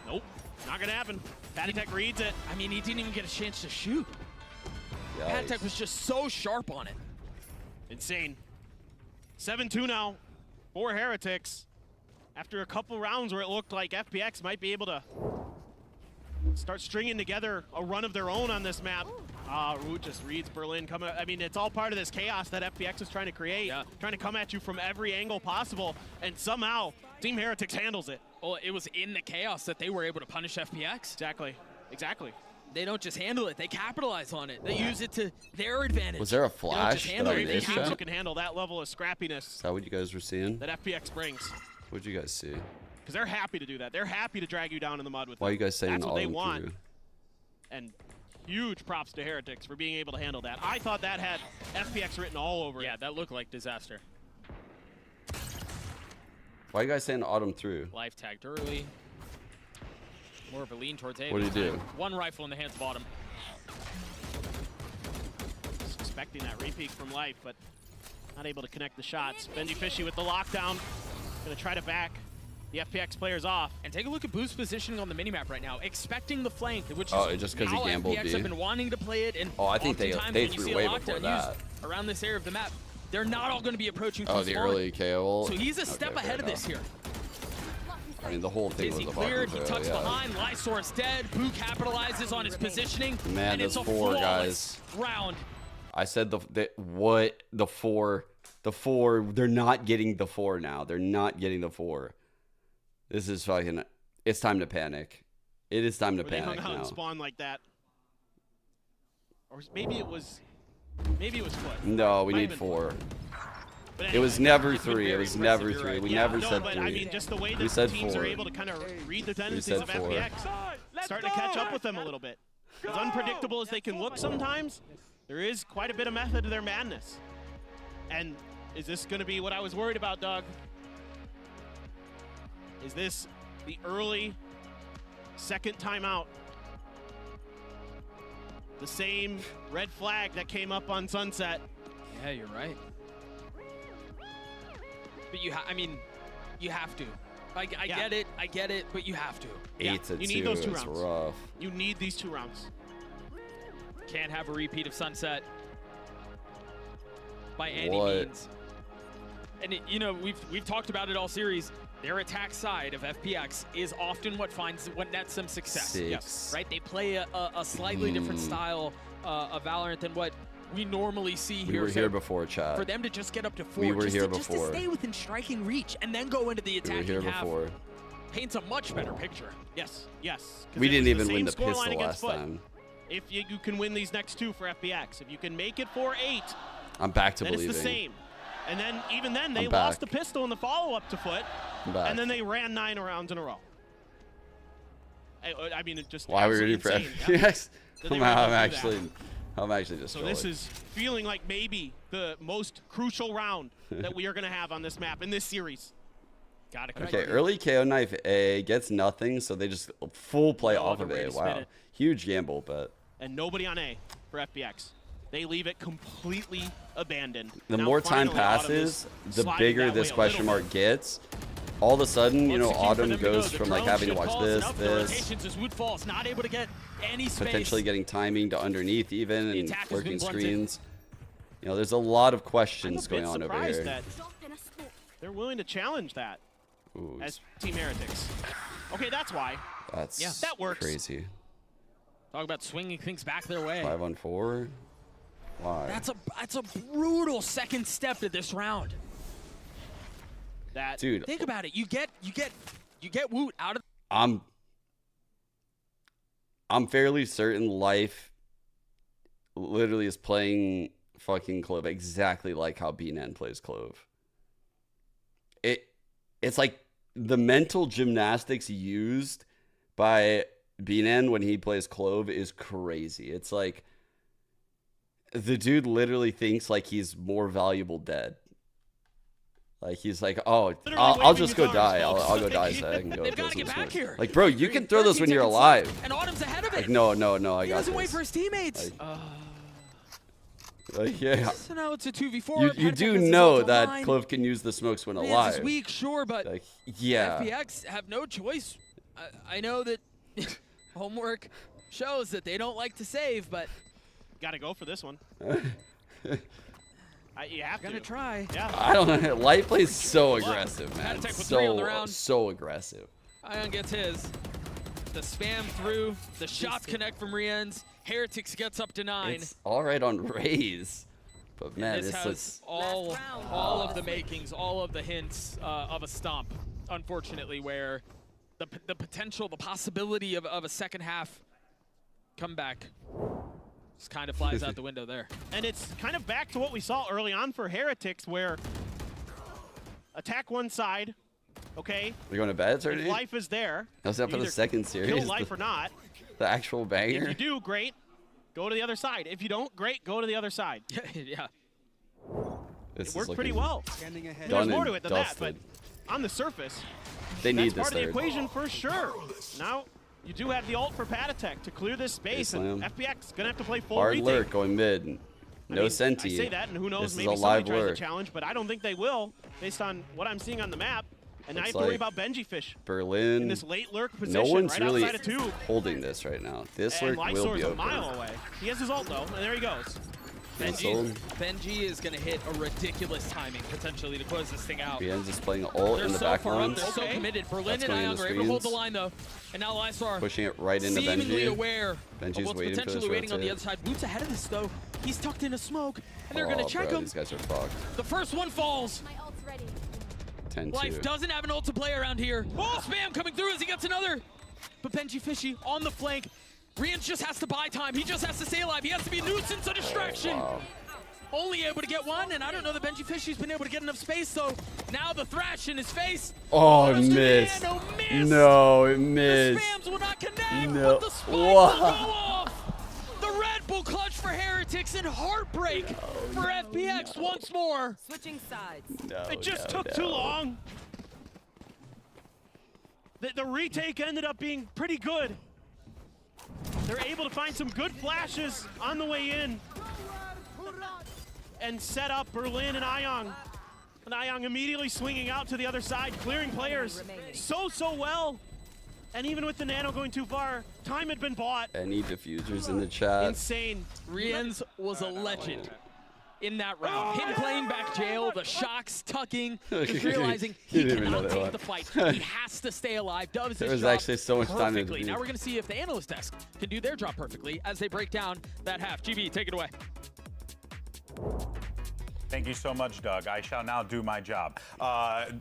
Nope, not gonna happen. Patty Tech reads it. I mean, he didn't even get a chance to shoot. Patty Tech was just so sharp on it. Insane. 7-2 now for Heretics. After a couple rounds where it looked like FPX might be able to start stringing together a run of their own on this map. Root just reads Berlin coming. I mean, it's all part of this chaos that FPX is trying to create, trying to come at you from every angle possible, and somehow Team Heretics handles it. Well, it was in the chaos that they were able to punish FPX. Exactly. They don't just handle it; they capitalize on it. They use it to their advantage. Was there a flash that I missed? Teams who can handle that level of scrappiness. Is that what you guys were seeing? That FPX brings. What did you guys see? Because they're happy to do that. They're happy to drag you down in the mud with them. Why are you guys saying that's what they autumn want. through? And huge props to Heretics for being able to handle that. I thought that had FPX written all over it. Yeah, that looked like disaster. Why are you guys saying autumn through? Life tagged early. More of a lean towards A. What did he do? One rifle in the hands of Autumn. Just expecting that repeat from Life, but not able to connect the shots. benjyfishy with the lockdown. Gonna try to back the FPX players off. And take a look at Boo's positioning on the minimap right now, expecting the flank, which Oh, is just 'cause he how gambled FPX B? have been wanting to play it. And Oh, I think oftentimes they when you threw see a way lockdown before used that. around this area of the map, they're not all going to be approaching Oh, too the small. early KO. So he's a step Okay, ahead of fair this enough. here. I mean, the whole thing Dizzy was a cleared, he fucking tucks fail, yeah. behind, Lysor's dead, Boo capitalizes on his positioning, Man, and it's those a four flawless guys. round. I said the four. They're not getting the 4 now. They're not getting the 4. This is fucking. It's time to panic. It is time to Where they panic hung out now. and spawned like that. Or maybe it was Foot. No, we Might need have been 4. But It anyway, was never it's been 3. It very was impressive, never you're 3. right. We Yeah, never no, said but 3. I mean, just the way We that said teams 4. are able to kind of read the tendencies said of 4. FPX, starting to catch up with them a little bit. As unpredictable as they can look sometimes, there is quite a bit of method to their madness. And is this going to be what I was worried about, Doug? Is this the early second timeout? The same red flag that came up on Sunset. Yeah, you're right. But I mean, you have to. I get it, but you have to. 8-2. You need those 2 It's rounds. rough. You need these 2 rounds. Can't have a repeat of Sunset by any What? means. And you know, we've talked about it all series. Their attack side of FPX is often what nets them success. 6. Yes. Right? They play a slightly different style of Valorant than what we normally see here. We were So here before, chat. for them to just get up to 4, We were just here to before. stay within striking reach and then go into the We were attacking here half before. paints a much better picture. Yes. 'Cause We it didn't was even the win same the scoreline pistol against last Foot. time. If you can win these next 2 for FPX, if you can make it 4-8, I'm back to then believing. it's the same. And then even then, they I'm lost back. the pistol in the follow-up to Foot, I'm back. and then they ran 9 rounds in a row. I mean, it just Why are we ready for absolutely insane. FPX? That they I'm were able to do actually just. So this is feeling like maybe the most crucial round that we are going to have on this map in this series. Got it. Okay, early KO knife A gets nothing, so they just full play No off other of way it. to spin Wow, it. huge gamble, but And nobody on A for FPX. They leave it completely abandoned. the Now more time finally, Autumn passes, is the sliding bigger that this way a question little mark gets. All of a sudden, you know, Wants to keep for Autumn them to go. goes The from like drone having to should watch cause this, enough. The this, rotations as Wood falls, not able to get any space. potentially getting timing to underneath even, The and attack has working been blunted. screens. You know, there's a lot of I'm questions a going bit on over surprised here. that they're willing to challenge that Ooh, as Team Heretics. Okay, that's why. that's that works. crazy. Talk about swinging things back their way. 5-on-4. Why? That's a brutal second step to this round. That Dude, think about it. You get Woot out of. I'm fairly certain Life literally is playing fucking Clove exactly like how BNN plays Clove. It's like the mental gymnastics used by BNN when he plays Clove is crazy. It's like the dude literally thinks like he's more valuable dead. Like he's like, oh, I'll just go die. I'll go die so I can go. They've got to get back here. Like, bro, you can throw those when 13 you're seconds alive. left, and Autumn's ahead of it. Like, no, I He got doesn't this. wait for his teammates. Yeah. So now it's a 2v4. You do Pentecost is know also that online. Clove can use the smokes when Rans alive. is weak, sure, but Like, yeah. FPX have no choice. I know that homework shows that they don't like to save, but got to go for this one. You have to try. Yeah. I don't know. Light plays so aggressive, man. Pentatech with 3 on the So round. so aggressive. Ion gets his. The spam through. The shots connect from Rians. Heretics gets up to 9. It's all right on Raze, but man, this this has looks. all of the makings, all of the hints of a stomp. Unfortunately, where the potential, the possibility of a second half comeback just kind of flies out the window there. And it's kind of back to what we saw early on for Heretics, where attack one side, okay? We're going to bed, If already? life is there, How's that you for the either second series? kill life or not. The actual banger. If you do, great. Go to the other side. If you don't, great. Go to the other side. Yeah. It worked pretty well. There's more to it than that, but on the surface, they need that's this part of the third. equation for sure. Now, you do have the ult for Pentatech to clear this space, and FPX gonna have to play full Hard retake. lurk going mid. No senti. I say that, and who knows, This is maybe a somebody live tries lurk. to challenge, but I don't think they will, based on what I'm seeing on the map. And now you Looks have to worry like about benjyfishy Berlin. in this late lurk position, No one's right really outside of tube. holding this right now. This And lurk will Lysor's be a open. mile away. He has his ult though, and there he goes. Benji is going to hit a ridiculous timing, potentially, to close this thing out. BN's just playing ult They're in the so back far up, lines. they're so committed. Berlin That's and going Ion into are able to hold the screens. line, though. And now Lysar Pushing it right into seemingly Benji. aware Benji's of what's waiting for potentially this waiting on the rotate. other side. Boots ahead of this, though. He's tucked in a smoke, and they're going to check bro, him. These guys are fucked. The first one falls. 10-2. Life doesn't have an ult to play around here. Oh, spam coming through as he gets another. But benjyfishy on the flank. Rians just has to buy time. He just has to stay alive. He has to be a nuisance, a distraction. Only able to get one, and I don't know that benjyfishy's been able to get enough space, so now the thrash in his face. Oh, it missed. No, it missed. The spams will not connect, No. but the spikes will go off. The Red Bull clutch for Heretics and heartbreak for FPX once more. Switching sides. It just took too long. The retake ended up being pretty good. They're able to find some good flashes on the way in and set up Berlin and Ion. And Ion immediately swinging out to the other side, clearing players so well. And even with the nano going too far, time had been bought. Any diffusers in the chat? Insane. Rians was a legend in that round. Him playing back jail, the shocks, tucking, just realizing he Didn't even know cannot that take one. the fight. He has to stay alive, does There his was job actually so much time to perfectly. do. Now we're going to see if the analyst desk can do their job perfectly as they break down that half. GB, take it away. Thank you so much, Doug. I shall now do my job.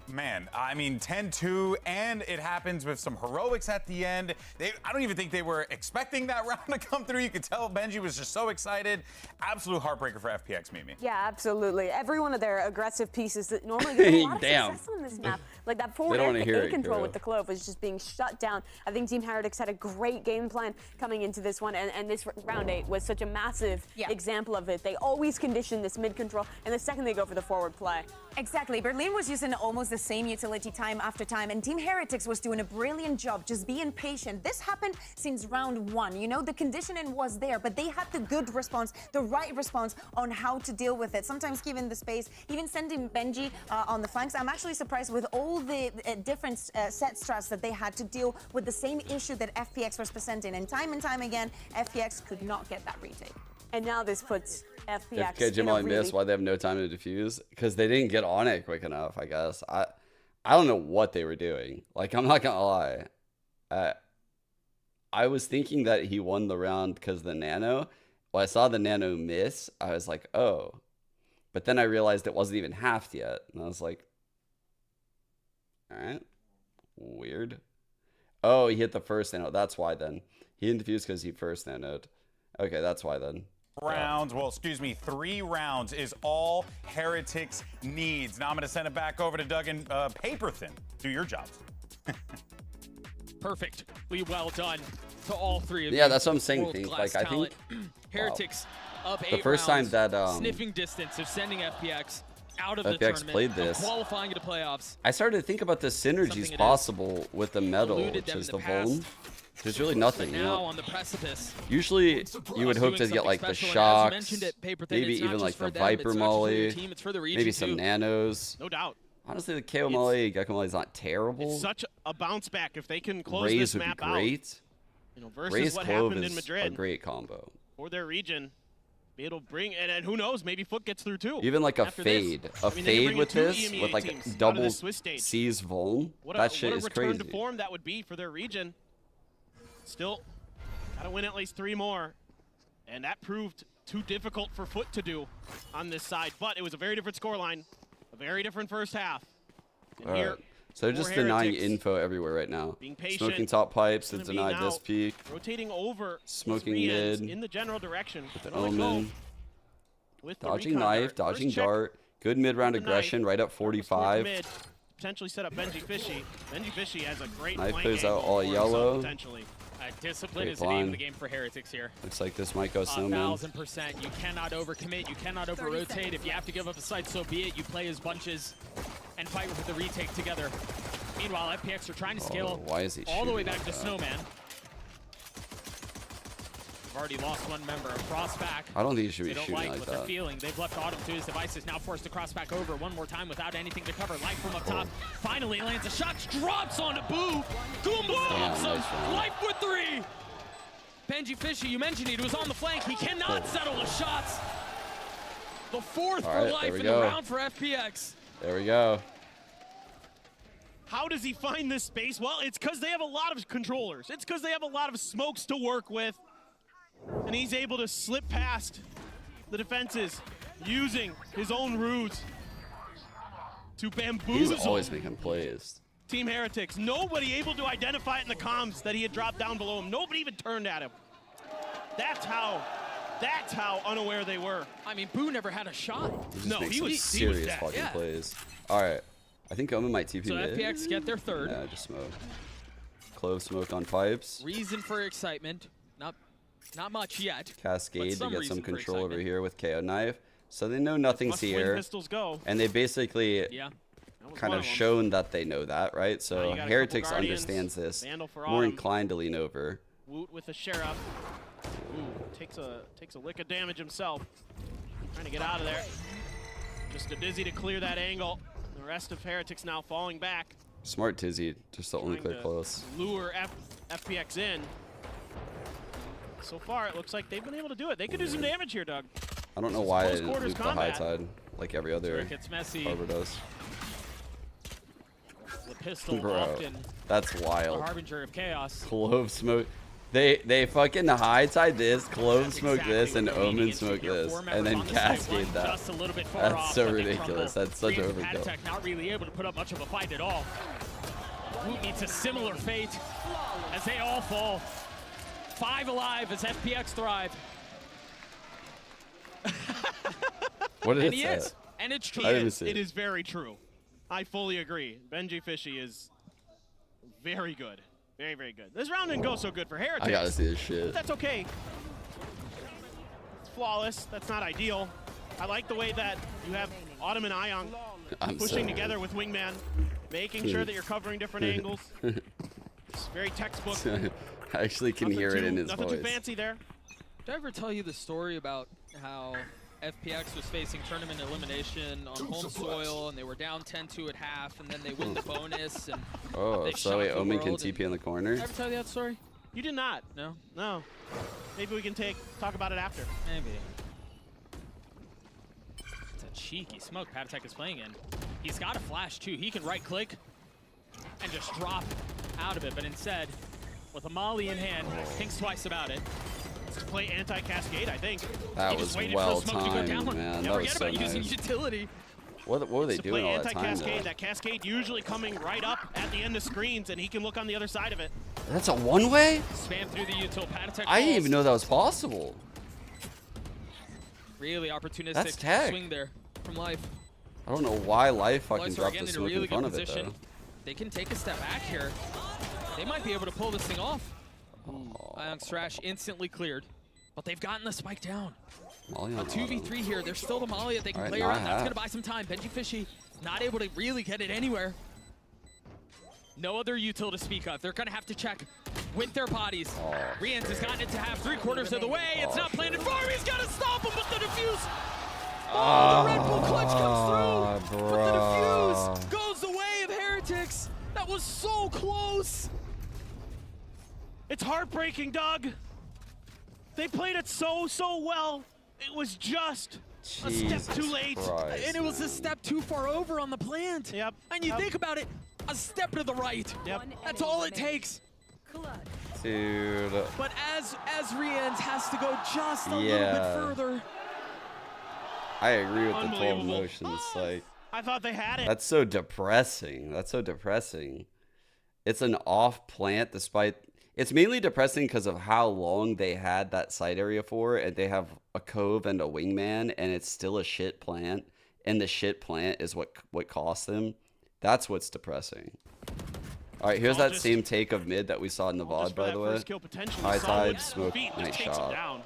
Man, I mean, 10-2, and it happens with some heroics at the end. I don't even think they were expecting that round to come through. You could tell Benji was just so excited. Absolute heartbreaker for FPX, Mimi. Yeah, absolutely. Every one of their aggressive pieces that normally get a lot of Damn. success on this map. Like that forward don't wanna hear A it, control Kuro. with the Clove was just being shut down. I think Team Heretics had a great game plan coming into this one, and this round 8 was such a massive example of it. They always condition this mid control, and the second they go for the forward play. Exactly. Berlin was using almost the same utility time after time, and Team Heretics was doing a brilliant job just being patient. This happened since round 1. You know, the conditioning was there, but they had the good response, the right response on how to deal with it. Sometimes giving the space, even sending Benji on the flanks. I'm actually surprised with all the different set strats that they had to deal with the same issue that FPX was presenting. And time again, FPX could not get that retake. And now this puts FPX Okay, Jim, I missed why they have no time to defuse because they didn't get on it quick enough. I guess I don't know what they were doing. Like, I'm not gonna lie. I was thinking that he won the round because the nano. Well, I saw the nano miss. I was like, oh, but then I realized it wasn't even halved yet, and I was like, all right, weird. Oh, he hit the first nano. That's why then he didn't defuse because he first nanoed. Okay, that's why then. Rounds, well, excuse me, 3 rounds is all Heretics needs. Now I'm going to send it back over to Doug and Paper Thin. Do your jobs. Perfectly well done to all three of you. Yeah, that's what I'm saying. World-class Like, I think talent. Heretics up 8 the first time rounds, that sniffing distance of sending FPX out of the FPX tournament, played of this. qualifying into playoffs. I started to think about the synergies it possible with the metal, eluded which them is in the the past. Vuln. There's really nothing. You Now know? on the precipice. Usually, you would hope to get like the shocks, maybe even like the Viper Molly, maybe some nanos. No doubt. Honestly, the KO Molly, Gecko Molly is not terrible. It's such a bounce back if they can close Raze this would be map great. out. You know, versus Raze what Clove happened in is Madrid. a great combo. For their region. It'll bring, and who knows, maybe FUT gets through too. Even like a after fade. This. A fade with this, with like double C's Vuln. That shit is crazy. What a return to form that would be for their region. Still, gotta win at least 3 more. And that proved too difficult for FUT to do on this side. But it was a very different scoreline, a very different first half. And here, so they're just denying info everywhere right now. Being patient, Smoking top pipes, it's denied this peak. Rotating over smoking mid in the general direction. with an omen. With Dodging knife, dodging dart. Good mid-round aggression, right up 45. Mid, potentially set up benjyfishy. benjyfishy has a great Knife flank plays out angle all for yellow. himself, potentially. Discipline Great is the name of blind. the game for Heretics here. Looks like this might go snowman. 1000%. You cannot overcommit. You cannot over-rotate. If you have to give up a site, so be it. You play as bunches and fight with the retake together. Meanwhile, FPX are trying to scale why is he all the way shooting back like to that? Snowman. They've already lost one member. Cross back. I don't think he should be They don't shooting like like what that. they're feeling. They've left Autumn to his devices. Now forced to cross back over one more time without anything to cover. Life from up top. Finally lands a shot. Drops onto Boo. Goomba! nice Life with 3. benjyfishy, you mentioned he was on the flank. He cannot settle the shots. The 4th All for right, life there we in go. the round for FPX. There we go. How does he find this space? Well, it's because they have a lot of controllers. It's because they have a lot of smokes to work with. And he's able to slip past the defenses using his own ruse to bamboozle. He's always making plays. Team Heretics. Nobody able to identify it in the comms that he had dropped down below him. Nobody even turned at him. That's how unaware they were. I mean, Boo never had a shot. He was serious dead. fucking Yeah. plays. All right, I think Omen might TP So mid. FPX get their 3rd. Yeah, just smoke. Clove smoke on pipes. Reason for excitement. Not much yet. Cascade to get reason some for control over excitement. here with KO knife. So they know nothing's Must-win here. pistols go. And they basically Yeah. kind of shown that they know that, right? So you got a couple Heretics Guardians, understands this. Vandal for More Autumn. inclined to lean over. Woot with the sheriff. Ooh, takes a lick of damage himself. Trying to get out of there. Just a dizzy to clear that angle. The rest of Heretics now falling back. Smart Tizzy, just to only Trying clear to close. Lure FPX in. So far, it looks like they've been able to do it. They could do some damage here, Doug. I don't know This is why I close didn't quarters loop the high combat. tide like every other where it gets messy. Harbor does. The pistol Bro, often that's a wild. harbinger of chaos. Clove smoke. They fucking high tide this, Clove That's smoke exactly this, what and we're leaning Omen into smoke here. this, 4 and members then on the side, cascade one that. just a little bit far That's off, so but they ridiculous. crumble. That's such Dream overkill. Patatech not really able to put up much of a fight at all. Woot meets a similar fate as they all fall. 5 alive as FPX thrive. What did And it he say? is. And it's true. I didn't see It it. is very true. I fully agree. benjyfishy is very good. Very, very good. This round didn't go so good for Heretics. I gotta see this shit. But that's okay. It's flawless. That's not ideal. I like the way that you have Autumn and Ion I'm pushing so- together with Wingman, making sure that you're covering different angles. It's very textbook. I actually can hear it in his Nothing voice. too fancy there. Did I ever tell you the story about how FPX was facing tournament elimination on home soil, and they were down 10-2 at half, and then they win the bonus, and Oh, they so shocked wait, the Omen can world, TP and- in the corner? Did I ever tell you that story? You did not. No? No. Maybe we can talk about it after. Maybe. It's a cheeky smoke Patatech is playing in. He's got a flash too. He can right click and just drop out of it, but instead, with a molly in hand, thinks twice about it. Let's play anti-cascade, I think. That He just was waited well for the smoke to go timed, down. man. Yeah, That was forget so about using nice. utility. What were they To doing play all that time? anti-cascade, though? that cascade usually coming right up at the end of screens, and he can look on the other side of it. That's a one-way? Spam through the util. Patatech I didn't falls. even know that was possible. Really opportunistic That's tech. swing there from Life. I don't know why Life fucking Lights are dropped again the in a smoke really in front good of it, position. though. They can take a step back here. They might be able to pull this thing off. Ion's Thrash instantly cleared, but they've gotten the spike down. Molly A on 2v3 here. There's still the molly that they can All right, play now I around. That's have. going to buy some time. benjyfishy not able to really get it anywhere. No other util to speak of. They're gonna have to check with their bodies. Rians has gotten it to half 3/4 of the way. It's not planted for him. He's gotta stop him, but the defuse. Oh, the Red Bull clutch comes through. But the defuse goes the way of Heretics. That was so close. It's heartbreaking, Doug. They played it so well. It was just a step too late. Christ, and it was a step too far over on the plant. Yep. And you think about it, a step to the right. Yep. That's all it takes. Dude. But as Rians has to go just a little bit further. I agree with the 12 motions. Like, I thought they had it. that's so depressing. That's so depressing. It's an off plant despite. It's mainly depressing because of how long they had that site area for, and they have a cove and a wingman, and it's still a shit plant, and the shit plant is what cost them. That's what's depressing. All right, here's that same take of mid that we saw in the VOD, by the way. High tide, smoke, nice shot.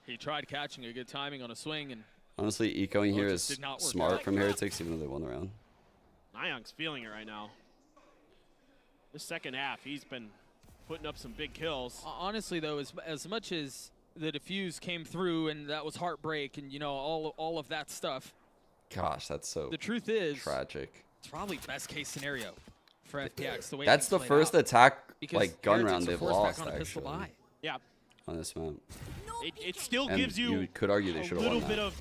He tried catching a good timing on a swing, and honestly, ecoing here Lotus is did not work smart out. from Heretics, even though they won the round. Nyong's feeling it right now. This second half, he's been putting up some big kills. Honestly, though, as much as the defuse came through and that was heartbreak and, you know, all of that stuff. Gosh, that's so the truth is tragic. It's probably best case scenario for FPX. The way that's the first attack, like gun round they've lost, actually. Yeah. On this map. It still And gives you could argue they should have won that.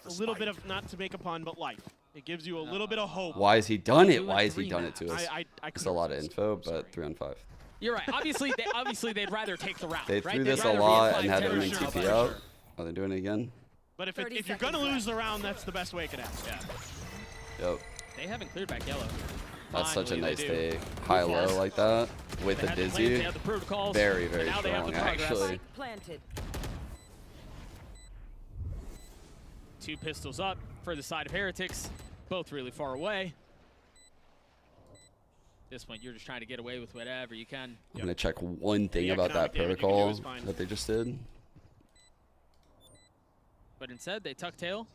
a little bit of, not to make a pun, but life. It gives you a little bit of hope. Why has he done it? Why has he done it to us? I It's a lot of info, but 3 on 5. You're right. Obviously, they'd rather take the round. They right? threw They'd this a rather be lot at and had him in 5-10. TP out. Are they doing it again? But if you're going to lose the round, that's the best way it could happen. Yeah. Yep. They haven't cleared back yellow. That's such a Finally, nice they do. day. High-low like that with They the had the plans, dizzy. they had the protocols, Very, and very now they have the strong, progress. actually. Planted. 2 pistols up for the side of Heretics. Both really far away. This point, you're just trying to get away with whatever you can. I'm going to check one thing The about that economic damage you can do protocol is fine. that they just did. But instead, they tuck tail.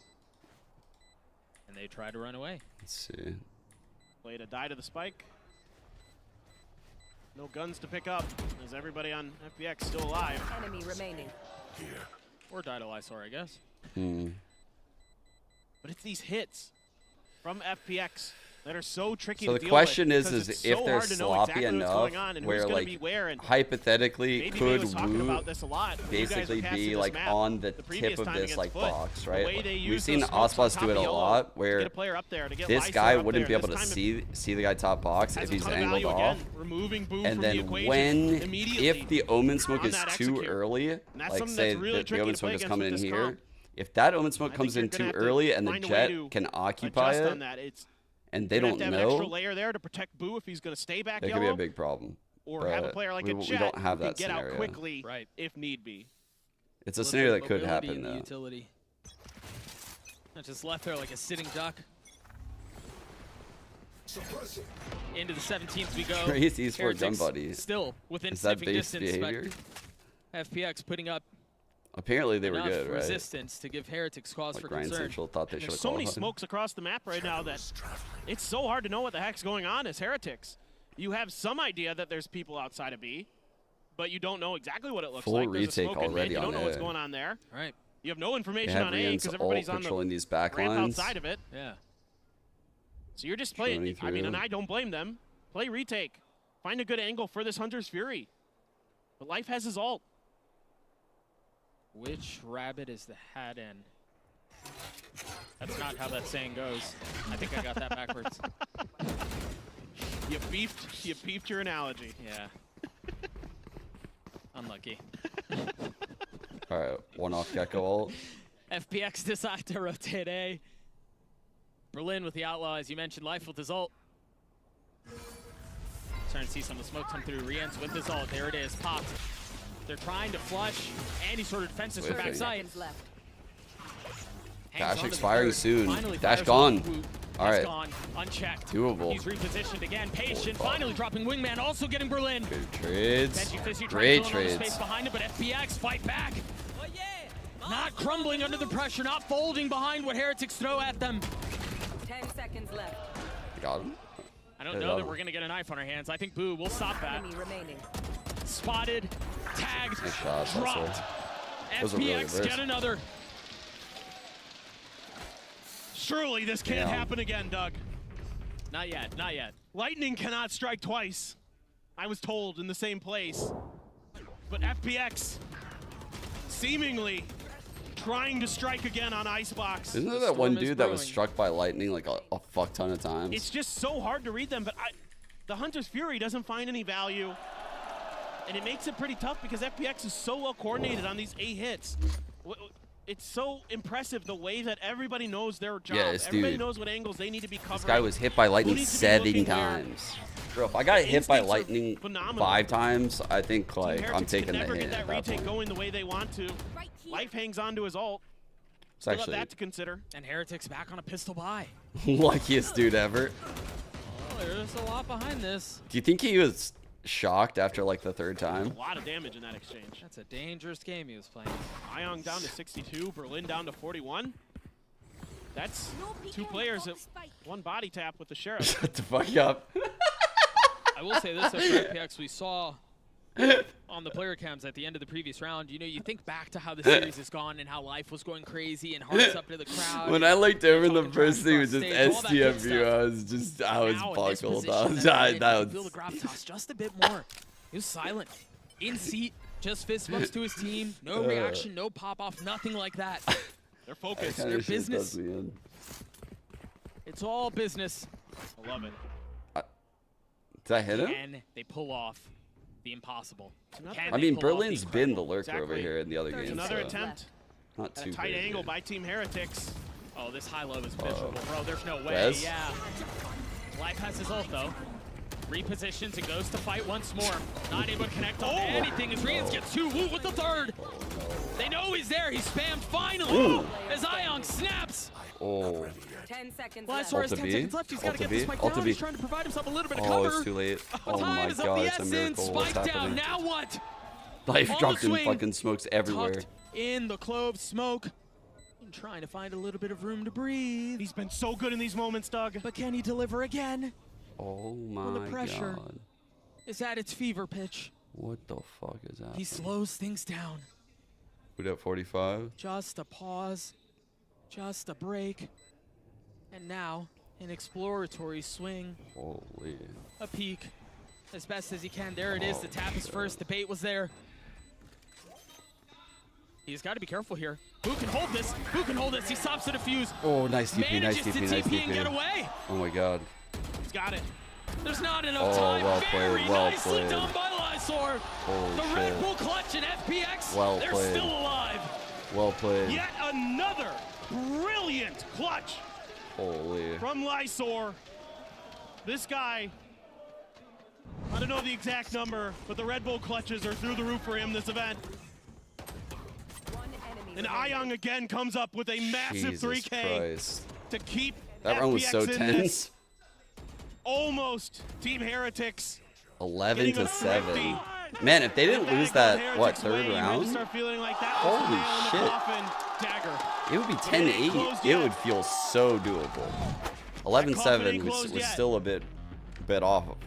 And they try to run away. Let's see. Play to die to the spike. No guns to pick up, as everybody on FPX still alive. Enemy remaining. Or die to Lysor, I guess. But it's these hits from FPX that are so tricky So to the deal question with, is because it's if so they're hard to know sloppy exactly what's enough going on and where, who's gonna like, be where, and hypothetically Baby could was talking Wu about this a lot when you guys basically were casting be this like map on the previous tip of time this against like FUT. box, The right? way they We've use seen those smokes on Ospas top do it of a yellow lot to where get a player up there, to get this Lysor guy up wouldn't there, be able this to time see the guy top box has if a he's ton of angled value off. again, removing Boom And from then the equation when, immediately if the omen smoke on is that too execute. early, that's like something say that's really the tricky omen to play smoke is against coming in with this here, comp. if that omen smoke I comes in think you're too gonna have to early and the find a way jet to can occupy adjust it, on that. It's and they You're don't gonna have to have an extra know, layer there to protect Boo if he's going to stay back that yellow. could be a big problem. Or have a But player like we a Jet don't have who can that get scenario. out quickly if need be. It's a scenario that could Mobility happen and though. Utility. Not just left there like a sitting duck. Into the 17th we go. Crazy for gun Heretics buddy. Still within Is that sniffing base distance, behavior? but FPX putting up Apparently they were enough good, right? resistance to give Heretics cause Like for Grind concern. Central thought they should There's have so many qualified. smokes across the map right now that it's so hard to know what the heck's going on as Heretics. You have some idea that there's people outside of B, but you don't know exactly what it looks Full like. There's a retake smoke in mid. already You don't on know what's A. going on there. Right. You have no They information have on A Rians because all everybody's on patrolling the these back ramp lines. outside of it. Yeah. So you're just playing. Journey I mean, through. and I don't blame them. Play retake. Find a good angle for this Hunter's Fury. But Life has his ult. Which rabbit is the hat in? That's not how that saying goes. I think I got that backwards. You beefed your analogy. Yeah. Unlucky. All right, one off Gecko ult. FPX decide to rotate A. Berlin with the outlaw, as you mentioned, Life with his ult. Starting to see some of the smoke come through. Riens with his ult. There it is, popped. They're trying to flush. Any sort of defenses for backside. Dash expiring soon. Finally Dash fires gone. Wu. All That's right. gone, unchecked. Doable. He's repositioned again, patient. fuck. Finally dropping Wingman, also getting Berlin. Good trades. benjyfishy trying Great to fill in all the trades. space behind him, but FPX fight back. Not crumbling under the pressure, not folding behind what Heretics throw at them. 10 seconds left. Got him. I don't know that we're going to get a knife on our hands. I think Boo will stop that. Spotted, tagged, dropped. FPX get another. Surely this can't happen again, Doug. Not yet, not yet. Lightning cannot strike twice. I was told in the same place. But FPX seemingly trying to strike again on Icebox. Isn't there that one dude that was struck by lightning like a fuck ton of times? It's just so hard to read them, but the Hunter's Fury doesn't find any value. And it makes it pretty tough because FPX is so well coordinated on these 8 hits. It's so impressive the way that everybody knows their job. Yes, everybody knows what angles they need to be covering. This guy was hit by lightning 7 times. Bro, if I got hit by lightning 5 times, I think like I'm taking the hit. Never get that retake going the way they want to. Life hangs on to his ult. It's actually that to consider. And Heretics back on a pistol buy. Luckiest dude ever. Well, there's a lot behind this. Do you think he was shocked after like the 3rd time? A lot of damage in that exchange. That's a dangerous game he was playing. Ion down to 62, Berlin down to 41. That's 2 players at 1 body tap with the Sheriff. Shut the fuck up. I will say this, though, for FPX, we saw on the player cams at the end of the previous round, you know, you think back to how the series has gone and how life was going crazy and hearts up to the crowd. When I looked over, the first thing was just STFU. I was buckled. That was feel the gravitas just a bit more. He was silent, in seat, just fist bumps to his team. No reaction, no pop off, nothing like that. They're focused. Their business. It's all business. I love it. Did I hit him? Can they pull off the impossible? I mean, Berlin's been the lurker over here in the other games. Another attempt. Not too tight crazy. angle by Team Heretics. Oh, this high-low is miserable, bro. There's no way. Rez? Yeah. Life has his ult, though. Repositions and goes to fight once more. Not able to connect on anything as Rians gets 2. Woo with the 3rd. They know he's there. He's spammed finally as Ion snaps. Oh. 10 seconds left. left. 10 seconds left. He's got to get this spike down. He's trying to provide himself a little bit of cover. Oh, it's too late. Oh Time my is of god, the it's a essence. miracle. What's Spike down. happening? Now what? Life On dropped the in swing. fucking smokes everywhere. Tucked in the clove smoke. And trying to find a little bit of room to breathe. He's been so good in these moments, Doug. But can he deliver again? Oh my When the pressure god. is at its fever pitch. What the fuck is that? He slows things down. Put up 45. Just a pause. Just a break. And now, an exploratory swing. Holy. A peek. As best as he can. There it is. The tap is first. The bait was there. He's got to be careful here. Who can hold this? Who can hold this? He stops the defuse. Oh, nice TP, nice Manages TP, to nice TP and get TP. away. Oh my god. He's got it. There's not enough Oh, time. well Very played, well nicely played. done by Lysor. Holy The shit. Red Bull clutch and FPX. Well They're played. still alive. Well played. Yet another brilliant clutch Holy. from Lysor. This guy, I don't know the exact number, but the Red Bull clutches are through the roof for him this event. And Ion again comes up with a massive Jesus 3K Christ. to keep That round was FPX so in tense. this. Almost Team Heretics. 11 getting to a 7. 50. Man, if they didn't lose that, what, Heretics 3rd way, you might round? just start feeling like that was the nail in the Holy shit. coffin dagger. It would be But it ain't 10-8. closed It yet. would feel so doable. 11-7 was still a bit off of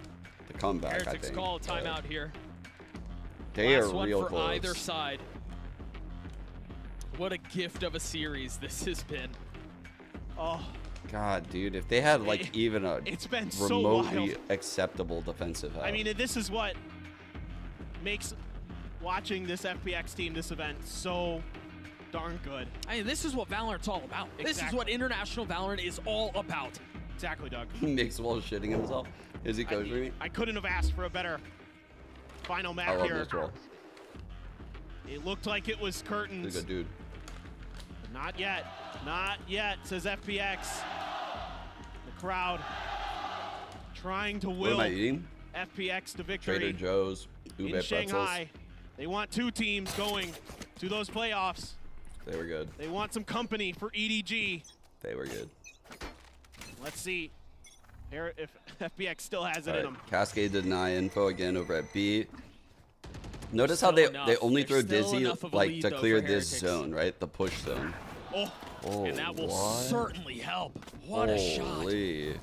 the comeback, I Heretics think. call a timeout here. They Last are one real for close. either side. What a gift of a series this has been. Oh, God, dude, if they had like even a it's been so remotely wild. acceptable defensive half. I mean, this is what makes watching this FPX team, this event, so darn good. I mean, this is what Valorant's all about. This is what international Valorant is all about. Exactly, Doug. Mix while shitting himself. Is he coaching me? I couldn't have asked for a better final I map love here. this draw. It looked like it was curtains. He's a good dude. Not yet. Not yet, says FPX. The crowd trying to What will am I eating? FPX to victory. Trader Joe's. Ube in pretzels. Shanghai. They want 2 teams going to those playoffs. They were good. They want some company for EDG. They were good. Let's see if FPX still has it All in right, them. Cascade deny info again over at B. Notice how they only throw Dizzy like to clear this zone, right? The push zone. Oh, Oh, and that will what? certainly help. What a shot. Holy.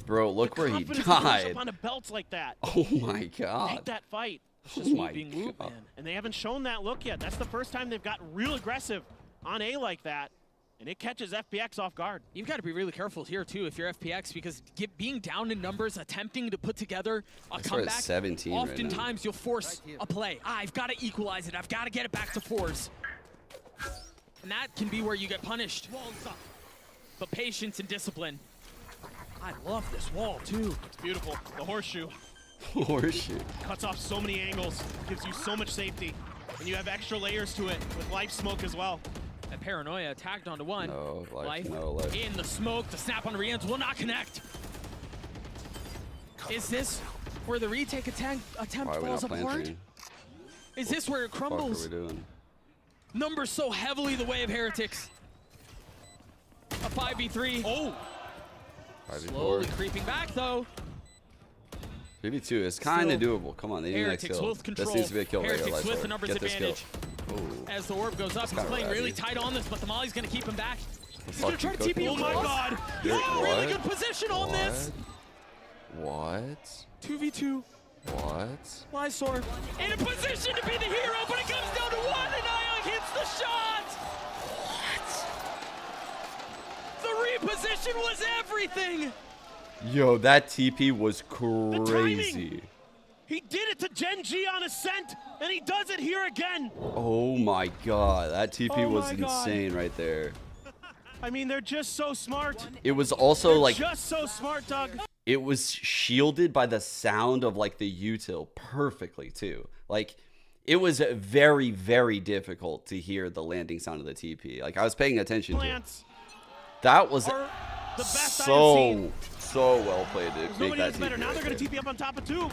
Bro, look The where he confidence to push died. up on a belt like that. Oh my god. Take that fight. It's Oh just my being Woot, God. man. And they haven't shown that look yet. That's the first time they've gotten real aggressive on A like that. And it catches FPX off guard. You've got to be really careful here, too, if you're FPX, because being down in numbers, attempting to put together a That's where it's comeback, 17 right now. oftentimes you'll force a play. I've got to equalize it. I've got to get it back to 4s. And that can be where you get punished. But patience and discipline. I love this wall, too. It's beautiful. The horseshoe. Horseshoe. Cuts off so many angles. Gives you so much safety. And you have extra layers to it with life smoke as well. That paranoia tagged onto one. No, life. In the smoke, the snap on re-ends will not connect. Is this where the retake attempt falls apart? Is this where it crumbles? What are we doing? Numbers so heavily the way of Heretics. A 5v3. Oh! 5v4. Slowly creeping back, though. 3v2 is kind of doable. Come on, they need that kill. This needs to be a kill right here. Heretics with the numbers Get this kill. advantage. As the orb goes up, he's playing really tight on this, but the Molly's going to keep him back. He's going to try to TP. Oh my god! Really good position on this. What? 2v2. What? Lysor in a position to be the hero, but it comes down to one, and Ion hits the shot! What? The reposition was everything! Yo, that TP was crazy. He did it to Gen G on Ascent, and he does it here again. Oh my god, that TP was insane right there. I mean, they're just so smart. It was also like just so smart, Doug. It was shielded by the sound of like the util perfectly too. Like it was very, very difficult to hear the landing sound of the TP. Like I was paying attention to it. That was so well played to make that TP. Now they're going to TP up on top of 2.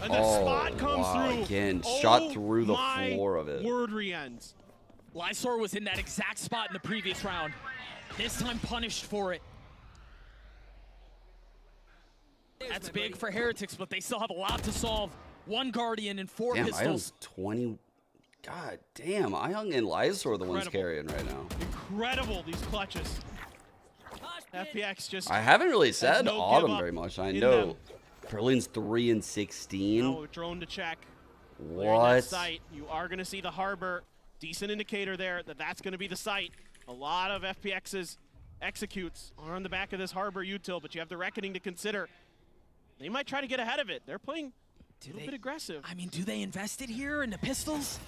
And the Oh, spot comes wow, through. again, shot through the floor of it. Word re-ends. Lysor was in that exact spot in the previous round. This time punished for it. That's big for Heretics, but they still have a lot to solve. 1 Guardian and 4 Damn, pistols. Ion's 20. God damn, Ion and Lysor are the ones carrying right now. Incredible, these clutches. FPX just... I haven't really said no Autumn very much. I know Berlin's 3 and 16. No, drone to check. What? Site. You are going to see the harbor. Decent indicator there that that's going to be the site. A lot of FPX's executes are on the back of this harbor util, but you have the Reckoning to consider. They might try to get ahead of it. They're playing a little bit aggressive. I mean, do they invest it here in the pistols?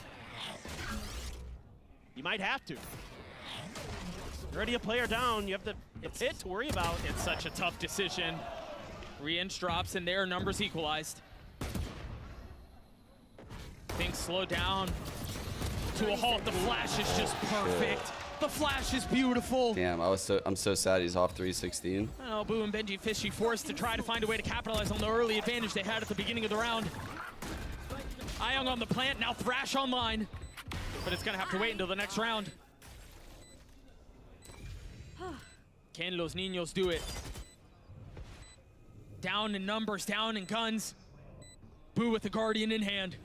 You might have to. You're already a player down. You have the pit to worry about. It's such a tough decision. Re-inch drops and their numbers equalized. Things slow down to a halt. The flash is just perfect. The flash is beautiful. Damn, I'm so sad he's off 316. Oh, Boo and benjyfishy forced to try to find a way to capitalize on the early advantage they had at the beginning of the round. Ion on the plant, now Thrash online. But it's gonna have to wait until the next round. Can Los Niños do it? Down in numbers, down in guns. Boo with the Guardian in hand.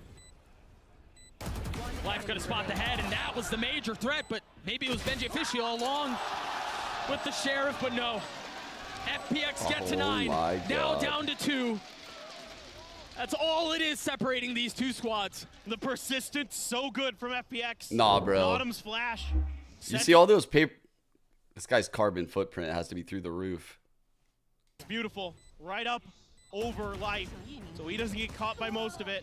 Life gonna spot the head, and that was the major threat, but maybe it was benjyfishy all along with the Sheriff, but no. FPX get to 9, now down to 2. That's all it is separating these 2 squads. The persistence, so good from FPX. Nah, bro. Autumn's flash. You see all those paper... This guy's carbon footprint has to be through the roof. It's beautiful. Right up over Life, so he doesn't get caught by most of it.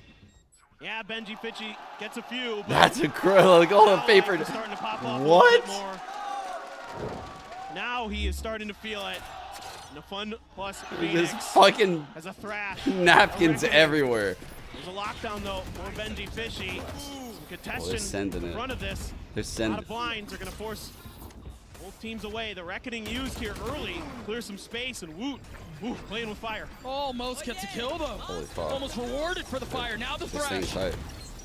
Yeah, benjyfishy gets a few. That's incredible. Like all the paper. Starting to pop off what? A little bit more. Now he is starting to feel it. And the Fun Plus There's Phoenix fucking has a thrash. napkins everywhere. There's a lockdown though for benjyfishy. Contestant in front of this. They're sending. A lot of blinds are going to force both teams away. The Reckoning used here early, clear some space, and Woot playing with fire. Almost gets a kill though. Holy fuck. Almost rewarded for the fire. Now the This thing's thrash. tight.